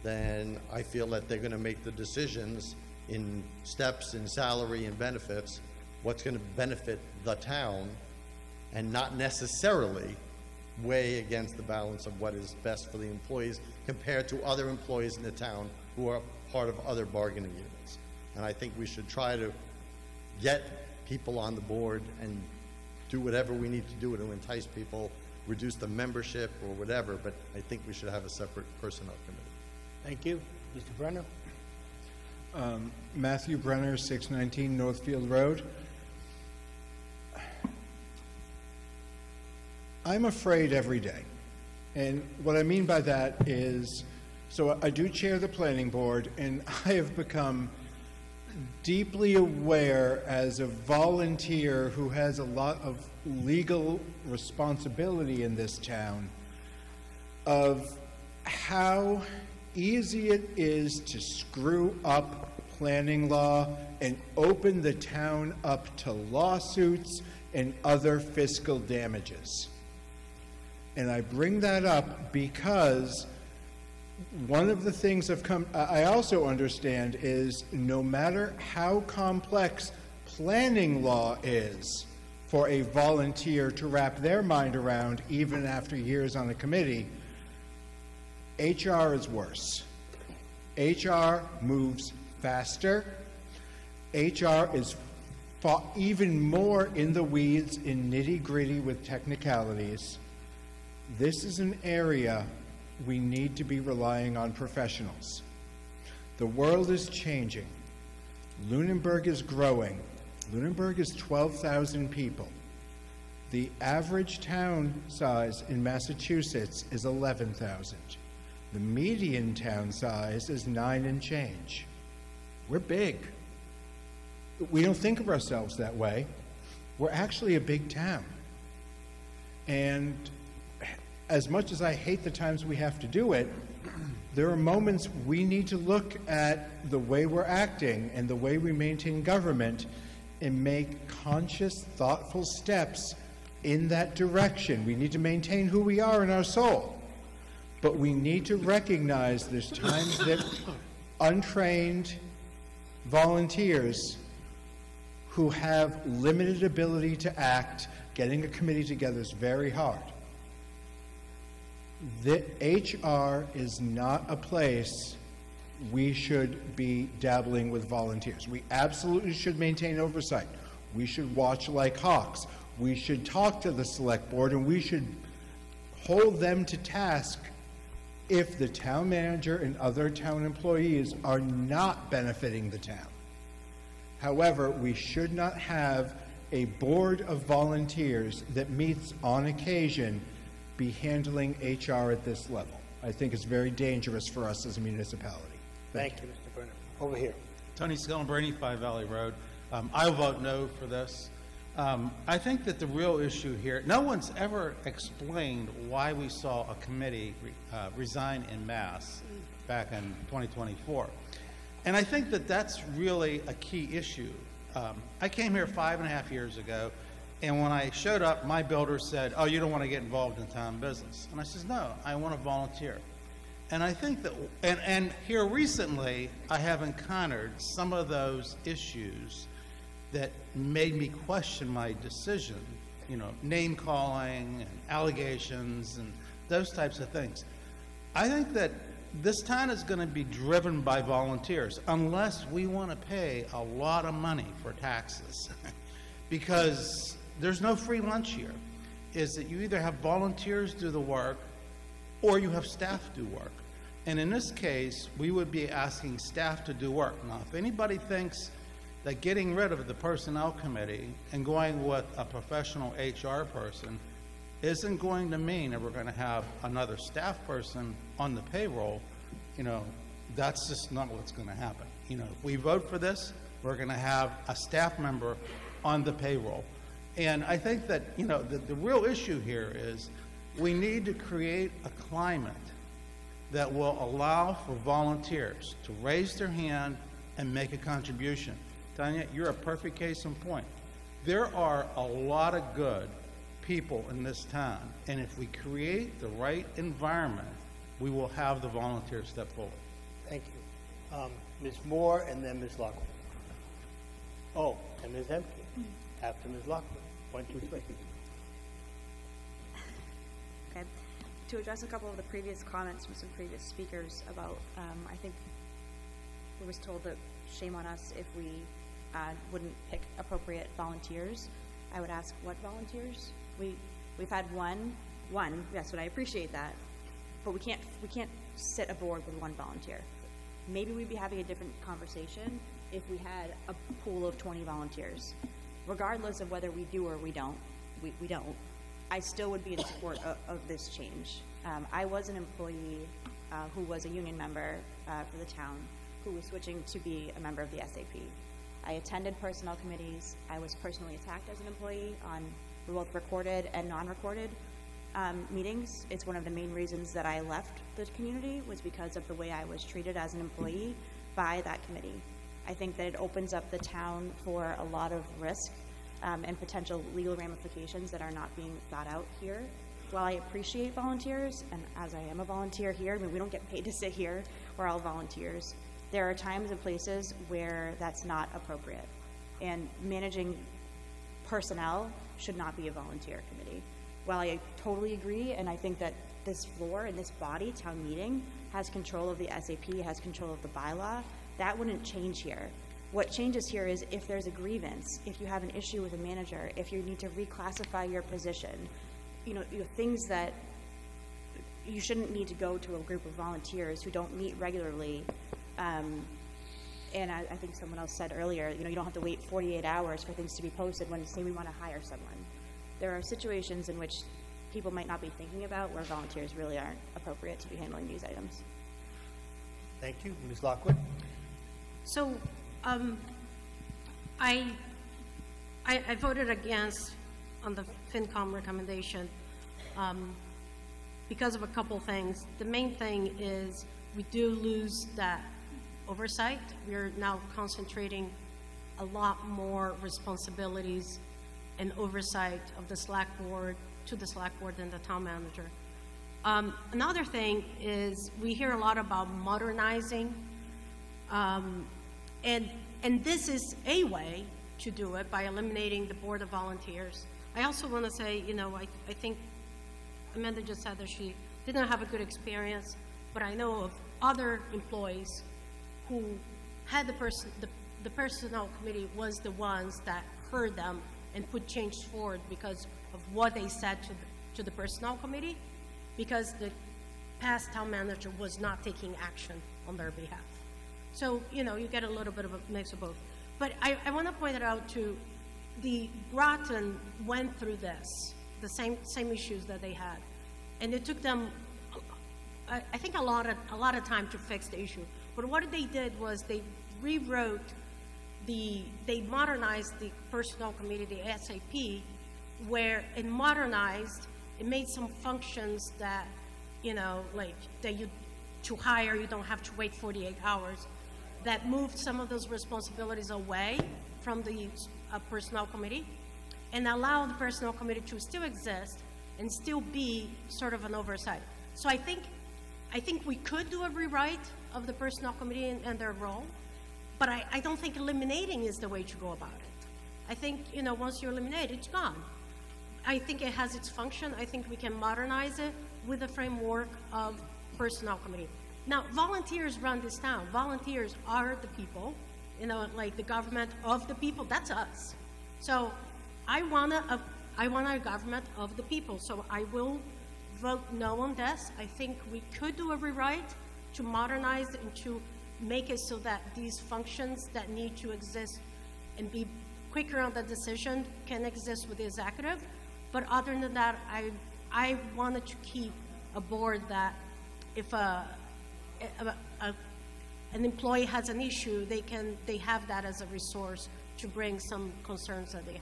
then I feel that they're going to make the decisions in steps, in salary and benefits, what's going to benefit the town, and not necessarily weigh against the balance of what is best for the employees compared to other employees in the town who are part of other bargaining units. And I think we should try to get people on the board and do whatever we need to do to entice people, reduce the membership or whatever, but I think we should have a separate personnel committee. Thank you. Mr. Brenner? Matthew Brenner, 619 Northfield Road. I'm afraid every day. And what I mean by that is, so I do chair the planning board, and I have become deeply aware as a volunteer who has a lot of legal responsibility in this town of how easy it is to screw up planning law and open the town up to lawsuits and other fiscal damages. And I bring that up because one of the things I also understand is no matter how complex planning law is for a volunteer to wrap their mind around, even after years on a committee, HR is worse. HR moves faster. HR is even more in the weeds, in nitty-gritty with technicalities. This is an area we need to be relying on professionals. The world is changing. Lunenburg is growing. Lunenburg is 12,000 people. The average town size in Massachusetts is 11,000. The median town size is 9 and change. We're big. We don't think of ourselves that way. We're actually a big town. And as much as I hate the times we have to do it, there are moments we need to look at the way we're acting and the way we maintain government and make conscious, thoughtful steps in that direction. We need to maintain who we are in our soul. But we need to recognize there's times that untrained volunteers who have limited ability to act. Getting a committee together is very hard. The HR is not a place we should be dabbling with volunteers. We absolutely should maintain oversight. We should watch like hawks. We should talk to the select board, and we should hold them to task if the town manager and other town employees are not benefiting the town. However, we should not have a board of volunteers that meets on occasion be handling HR at this level. I think it's very dangerous for us as a municipality. Thank you, Mr. Brenner. Over here. Tony Scalabrini, 5 Valley Road. I'll vote no for this. I think that the real issue here, no one's ever explained why we saw a committee resign en masse back in 2024. And I think that that's really a key issue. I came here 5.5 years ago, and when I showed up, my builder said, "Oh, you don't want to get involved in town business." And I said, "No, I want to volunteer." And I think that, and here recently, I have encountered some of those issues that made me question my decision, you know, name calling and allegations and those types of things. I think that this town is going to be driven by volunteers unless we want to pay a lot of money for taxes because there's no free lunch here. Is that you either have volunteers do the work or you have staff do work. And in this case, we would be asking staff to do work. Now, if anybody thinks that getting rid of the personnel committee and going with a professional HR person isn't going to mean that we're going to have another staff person on the payroll, you know, that's just not what's going to happen. You know, if we vote for this, we're going to have a staff member on the payroll. And I think that, you know, the real issue here is we need to create a climate that will allow for volunteers to raise their hand and make a contribution. Tanya, you're a perfect case in point. There are a lot of good people in this town, and if we create the right environment, we will have the volunteers step forward. Thank you. Ms. Moore and then Ms. Lockwood. Oh, and Ms. Emke after Ms. Lockwood. 1, 2, 3. Okay. To address a couple of the previous comments from some previous speakers about, I think it was told that shame on us if we wouldn't pick appropriate volunteers. I would ask, what volunteers? We've had one, yes, but I appreciate that, but we can't sit a board with one volunteer. Maybe we'd be having a different conversation if we had a pool of 20 volunteers. Regardless of whether we do or we don't, I still would be in support of this change. I was an employee who was a union member for the town who was switching to be a member of the SAP. I attended personnel committees. I was personally attacked as an employee on both recorded and non-recorded meetings. It's one of the main reasons that I left the community was because of the way I was treated as an employee by that committee. I think that it opens up the town for a lot of risk and potential legal ramifications that are not being thought out here. While I appreciate volunteers, and as I am a volunteer here, I mean, we don't get paid to sit here, we're all volunteers. There are times and places where that's not appropriate. And managing personnel should not be a volunteer committee. While I totally agree, and I think that this floor and this body, town meeting, has control of the SAP, has control of the bylaw, that wouldn't change here. What changes here is if there's a grievance, if you have an issue with a manager, if you need to reclassify your position, you know, things that you shouldn't need to go to a group of volunteers who don't meet regularly. And I think someone else said earlier, you know, you don't have to wait 48 hours for things to be posted when, say, we want to hire someone. There are situations in which people might not be thinking about where volunteers really aren't appropriate to be handling these items. Thank you. Ms. Lockwood? So, I voted against on the FinCom recommendation because of a couple things. The main thing is we do lose that oversight. We're now concentrating a lot more responsibilities and oversight of the select board to the select board than the town manager. Another thing is we hear a lot about modernizing, and this is a way to do it by eliminating the board of volunteers. I also want to say, you know, I think Amanda just said that she didn't have a good experience, but I know of other employees who had the personnel committee was the ones that heard them and put change forward because of what they said to the personnel committee, because the past town manager was not taking action on their behalf. So, you know, you get a little bit of a mix of both. But I want to point it out too, the Groton went through this, the same issues that they had. And it took them, I think, a lot of time to fix the issue. But what they did was they rewrote they modernized the personnel committee, the SAP, where it modernized, it made some functions that, you know, like to hire, you don't have to wait 48 hours, that moved some of those responsibilities away from the personnel committee and allowed the personnel committee to still exist and still be sort of an oversight. So I think we could do a rewrite of the personnel committee and their role, but I don't think eliminating is the way to go about it. I think, you know, once you eliminate it, it's gone. I think it has its function. I think we can modernize it with the framework of personnel committee. Now, volunteers run this town. Volunteers are the people, you know, like the government of the people. That's us. So I want a government of the people. So I will vote no on this. I think we could do a rewrite to modernize and to make it so that these functions that need to exist and be quicker on the decision can exist with the executive. But other than that, I wanted to keep a board that if an employee has an issue, they have that as a resource to bring some concerns that they have.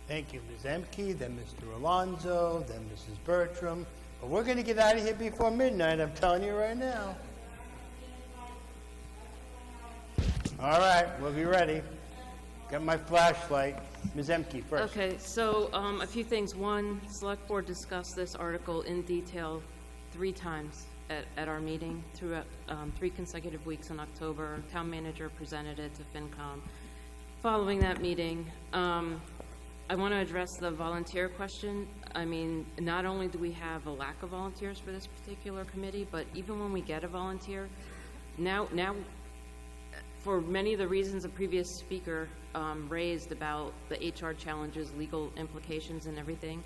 Thank you, Ms. Emke, then Mr. Alonso, then Mrs. Bertram. But we're going to get out of here before midnight, I'm telling you right now. All right, we'll be ready. Got my flashlight. Ms. Emke first. Okay, so a few things. One, Select Board discussed this article in detail 3 times at our meeting throughout 3 consecutive weeks in October. Town manager presented it to FinCom. Following that meeting, I want to address the volunteer question. I mean, not only do we have a lack of volunteers for this particular committee, but even when we get a volunteer, now for many of the reasons a previous speaker raised about the HR challenges, legal implications and everything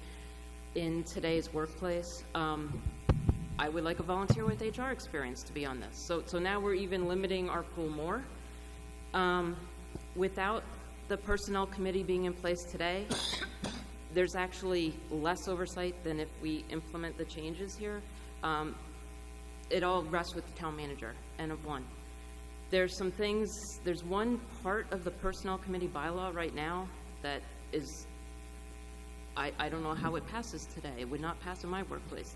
in today's workplace, I would like a volunteer with HR experience to be on this. So now we're even limiting our pool more. Without the personnel committee being in place today, there's actually less oversight than if we implement the changes here. It all rests with the town manager and of one. There's some things, there's one part of the personnel committee bylaw right now that is, I don't know how it passes today. It would not pass in my workplace.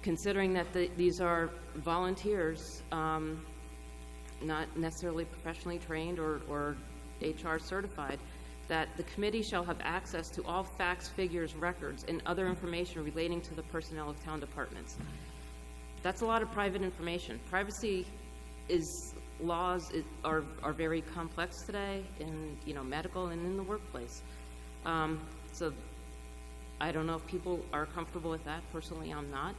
Considering that these are volunteers, not necessarily professionally trained or HR certified, that the committee shall have access to all facts, figures, records, and other information relating to the personnel of town departments. That's a lot of private information. Privacy laws are very complex today in, you know, medical and in the workplace. So I don't know if people are comfortable with that. Personally, I'm not.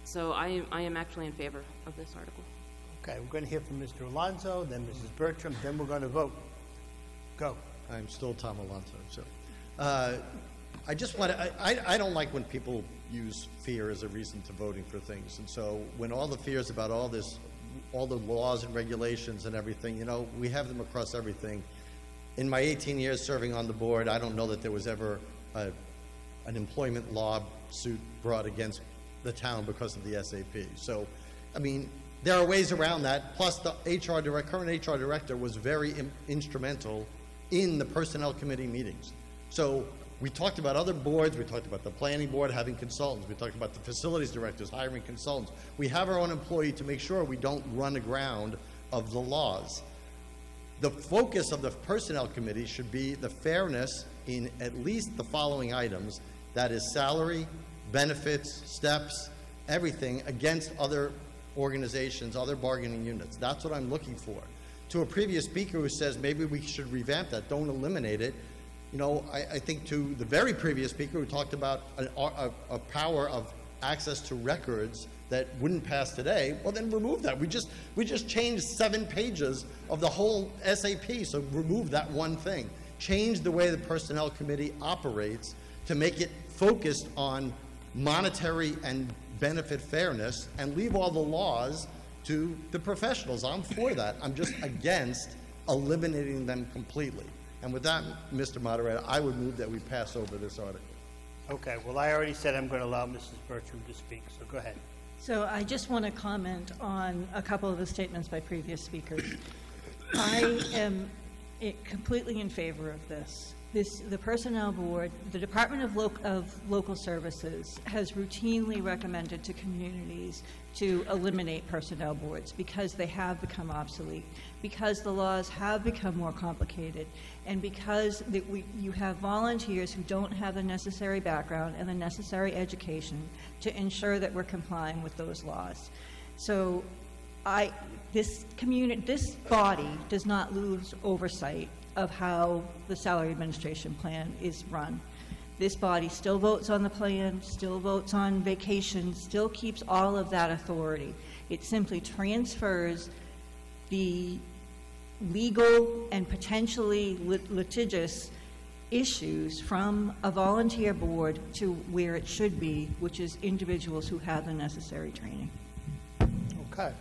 So I am actually in favor of this article. Okay, we're going to hear from Mr. Alonso, then Mrs. Bertram, then we're going to vote. Go. I'm still Tom Alonso. So, I just want to, I don't like when people use fear as a reason to voting for things. And so when all the fears about all the laws and regulations and everything, you know, we have them across everything. In my 18 years serving on the board, I don't know that there was ever an employment law suit brought against the town because of the SAP. So, I mean, there are ways around that. Plus, the current HR director was very instrumental in the personnel committee meetings. So we talked about other boards. We talked about the planning board having consultants. We talked about the facilities directors hiring consultants. We have our own employee to make sure we don't run aground of the laws. The focus of the personnel committee should be the fairness in at least the following items. That is salary, benefits, steps, everything against other organizations, other bargaining units. That's what I'm looking for. to a previous speaker who says maybe we should revamp that, don't eliminate it, you know, I think to the very previous speaker who talked about a power of access to records that wouldn't pass today, well, then remove that. We just changed 7 pages of the whole SAP, so remove that one thing. Change the way the Personnel Committee operates to make it focused on monetary and benefit fairness, and leave all the laws to the professionals. I'm for that. I'm just against eliminating them completely. And with that, Mr. Moderator, I would move that we pass over this article. Okay, well, I already said I'm going to allow Mrs. Bertram to speak, so go ahead. So I just want to comment on a couple of the statements by previous speakers. I am completely in favor of this. The Personnel Board, the Department of Local Services has routinely recommended to communities to eliminate personnel boards because they have become obsolete, because the laws have become more complicated, and because you have volunteers who don't have the necessary background and the necessary education to ensure that we're complying with those laws. So this body does not lose oversight of how the salary administration plan is run. This body still votes on the plan, still votes on vacation, still keeps all of that authority. It simply transfers the legal and potentially litigious issues from a volunteer board to where it should be, which is individuals who have the necessary training. Okay.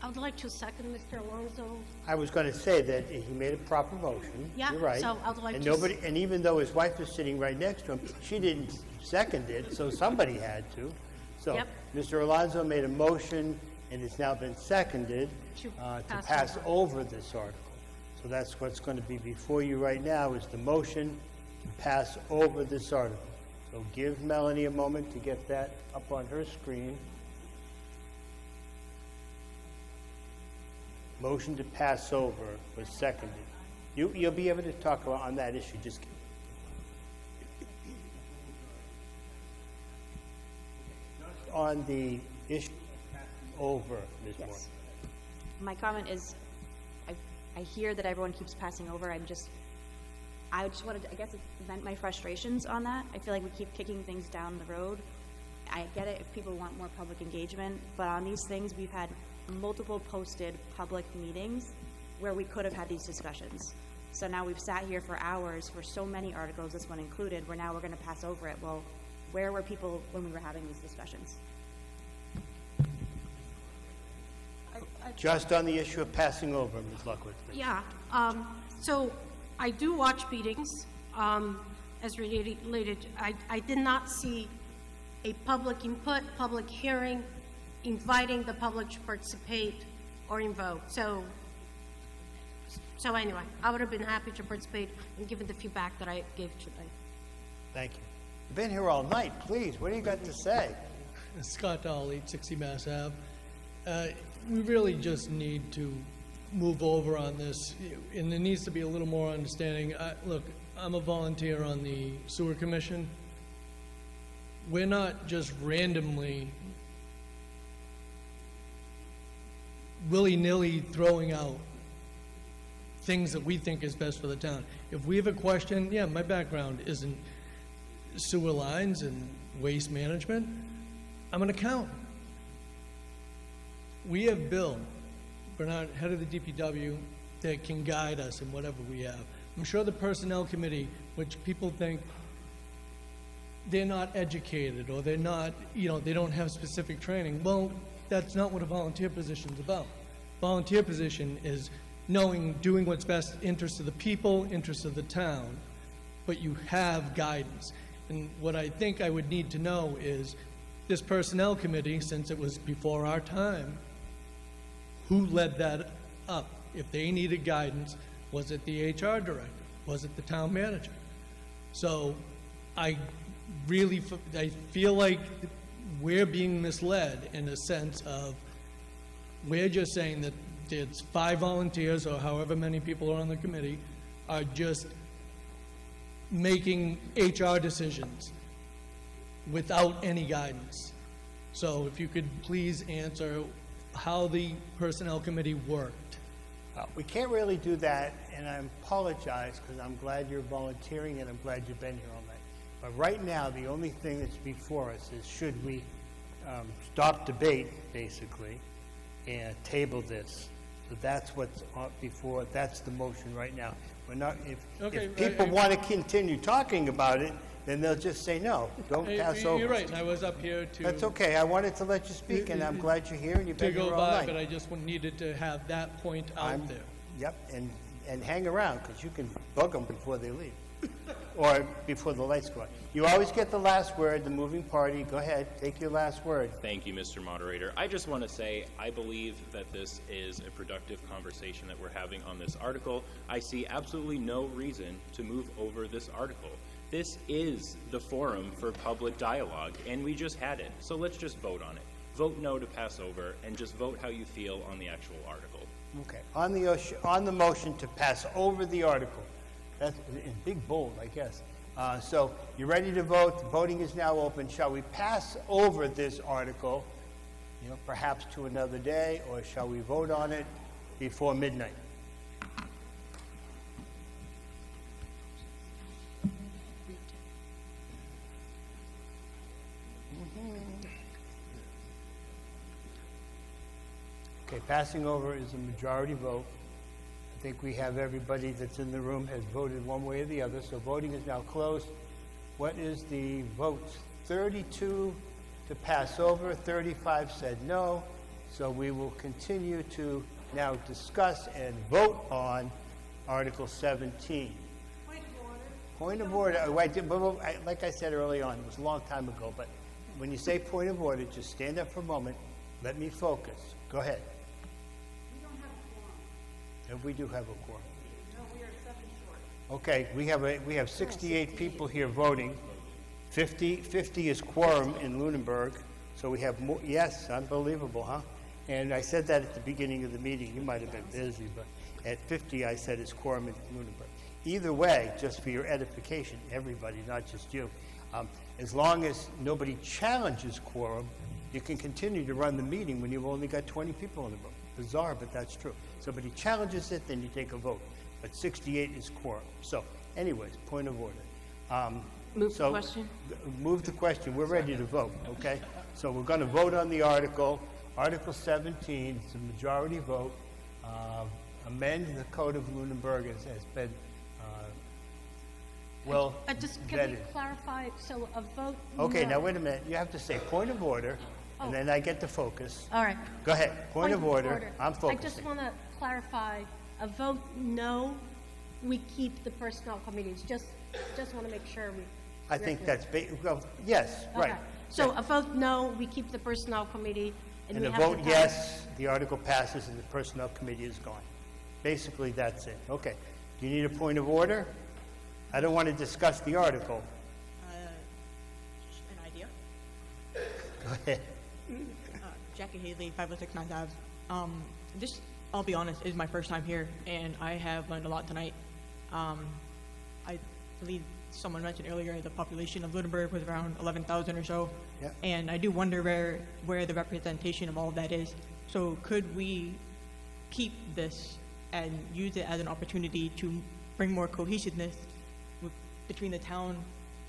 I would like to second Mr. Alonso. I was going to say that he made a proper motion. Yeah, You're right. so I would like and to nobody, and even though his wife is sitting right next to him, she didn't second it, so somebody had to. So Yep. Mr. Alonso made a motion, and it's now been seconded to pass over this article. So that's what's going to be before you right now is the motion to pass over this article. So give Melanie a moment to get that up on her screen. Motion to pass over was seconded. You'll be able to talk about on that issue. Just on the issue over, Ms. Moore. My comment is, I hear that everyone keeps passing over. I just wanted to, I guess, vent my frustrations on that. I feel like we keep kicking things down the road. I get it if people want more public engagement, but on these things, we've had multiple posted public meetings where we could have had these discussions. So now we've sat here for hours for so many articles, this one included, where now we're going to pass over it. Well, where were people when we were having these discussions? Just on the issue of passing over, Ms. Luckwood. Yeah, so I do watch meetings as related. I did not see a public input, public hearing, inviting the public to participate or invoke. So anyway, I would have been happy to participate and given the feedback that I gave today. Thank you. You've been here all night. Please, what do you got to say? Scott Dahl, 860 Mass Ave. We really just need to move over on this, and there needs to be a little more understanding. Look, I'm a volunteer on the Sewer Commission. We're not just randomly willy-nilly throwing out things that we think is best for the town. If we have a question, yeah, my background isn't sewer lines and waste management. I'm an accountant. We have Bill Bernard, head of the DPW, that can guide us in whatever we have. I'm sure the Personnel Committee, which people think they're not educated or they're not, they don't have specific training. Well, that's not what a volunteer position is about. Volunteer position is doing what's best interest of the people, interest of the town, but you have guidance. And what I think I would need to know is this Personnel Committee, since it was before our time, who led that up? If they needed guidance, was it the HR director? Was it the town manager? So I feel like we're being misled in a sense of we're just saying that it's 5 volunteers or however many people are on the committee are just making HR decisions without any guidance. So if you could please answer how the Personnel Committee worked We can't really do that, and I apologize, because I'm glad you're volunteering, and I'm glad you've been here all night. But right now, the only thing that's before us is should we stop debate, basically, and table this. So that's what's before, that's the motion right now. We're not, Okay, if people want to continue talking about it, then they'll just say, no, don't pass over. You're right, and I was up here to... That's okay, I wanted to let you speak, and I'm glad you're here, and you've to been here go all by, night. but I just needed to have that point out there. Yep, and hang around, because you can bug them before they leave, or before the lights go out. You always get the last word, the moving party. Go ahead, take your last word. Thank you, Mr. Moderator. I just want to say I believe that this is a productive conversation that we're having on this article. I see absolutely no reason to move over this article. This is the forum for public dialogue, and we just had it. So let's just vote on it. Vote no to pass over, and just vote how you feel on the actual article. Okay, on the motion to pass over the article, that's in big bold, I guess. So you're ready to vote. The voting is now open. Shall we pass over this article, perhaps to another day, or shall we vote on it before midnight? Okay, passing over is a majority vote. I think we have everybody that's in the room has voted one way or the other, so voting is now closed. What is the votes? 32 to pass over, 35 said no, so we will continue to now discuss and vote on Article 17. Point of order. Like I said early on, it was a long time ago, but when you say point of order, just stand up for a moment, let me focus. Go ahead. We do have a quorum. No, we are 7 short. Okay, we have 68 people here voting. 50 is quorum in Lunenburg, so we have more. Yes, unbelievable, huh? And I said that at the beginning of the meeting. You might have been busy, but at 50 I said it's quorum in Lunenburg. Either way, just for your edification, everybody, not just you, as long as nobody challenges quorum, you can continue to run the meeting when you've only got 20 people in the room. Bizarre, but that's true. Somebody challenges it, then you take a vote. But 68 is quorum. So, anyways, point of order. Move the question. Move the question. We're ready to vote, okay? So we're going to vote on the article. Article 17, it's a majority vote. Amend the Code of Lunenburg has been well Just can we vetted. clarify, so a vote Okay, no. now wait a minute. You have to say point of order, and then I get to focus. All right. Go ahead. Point of order. I'm I focusing. just want to clarify, a vote no, we keep the personnel committees. Just want to make sure we. I think that's, well, yes, right. Okay. So a vote no, we keep the personnel committee, and And we a have the vote time. yes, the article passes and the personnel committee is gone. Basically, that's it. Okay. Do you need a point of order? I don't want to discuss the article. An idea. Go ahead. Jackie Haley, 506 9th Ave. This, I'll be honest, is my first time here, and I have learned a lot tonight. I believe someone mentioned earlier the population of Lunenburg was around 11,000 or so, Yep. and I do wonder where the representation of all of that is. So could we keep this and use it as an opportunity to bring more cohesiveness between the town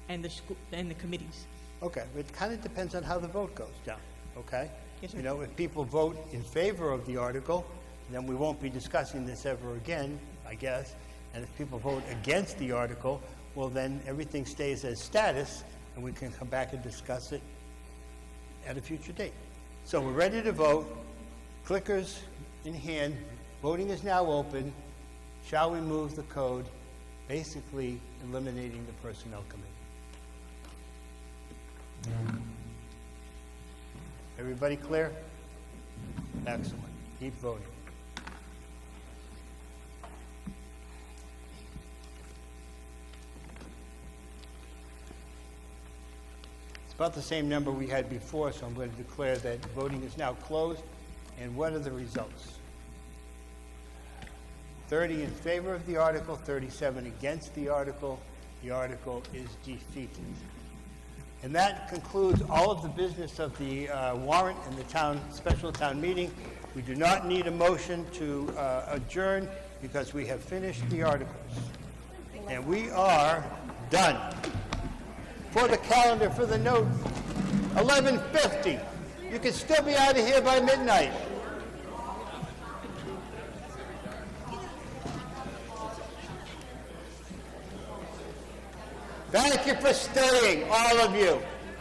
and the school and the committees? Okay, it kind of depends on how the vote goes down, okay? Yes, sir. You know, if people vote in favor of the article, then we won't be discussing this ever again, I guess. And if people vote against the article, well, then everything stays as status, and we can come back and discuss it at a future date. So we're ready to vote. Clickers in hand. Voting is now open. Shall we move the code, basically eliminating the personnel committee? Everybody clear? Excellent. Keep voting. It's about the same number we had before, so I'm going to declare that voting is now closed. And what are the results? 30 in favor of the article, 37 against the article. The article is defeated. And that concludes all of the business of the warrant and the special town meeting. We do not need a motion to adjourn because we have finished the articles. And we are done. For the calendar, for the note, 11:50. You can still be out of here by midnight. Thank you for staying, all of you.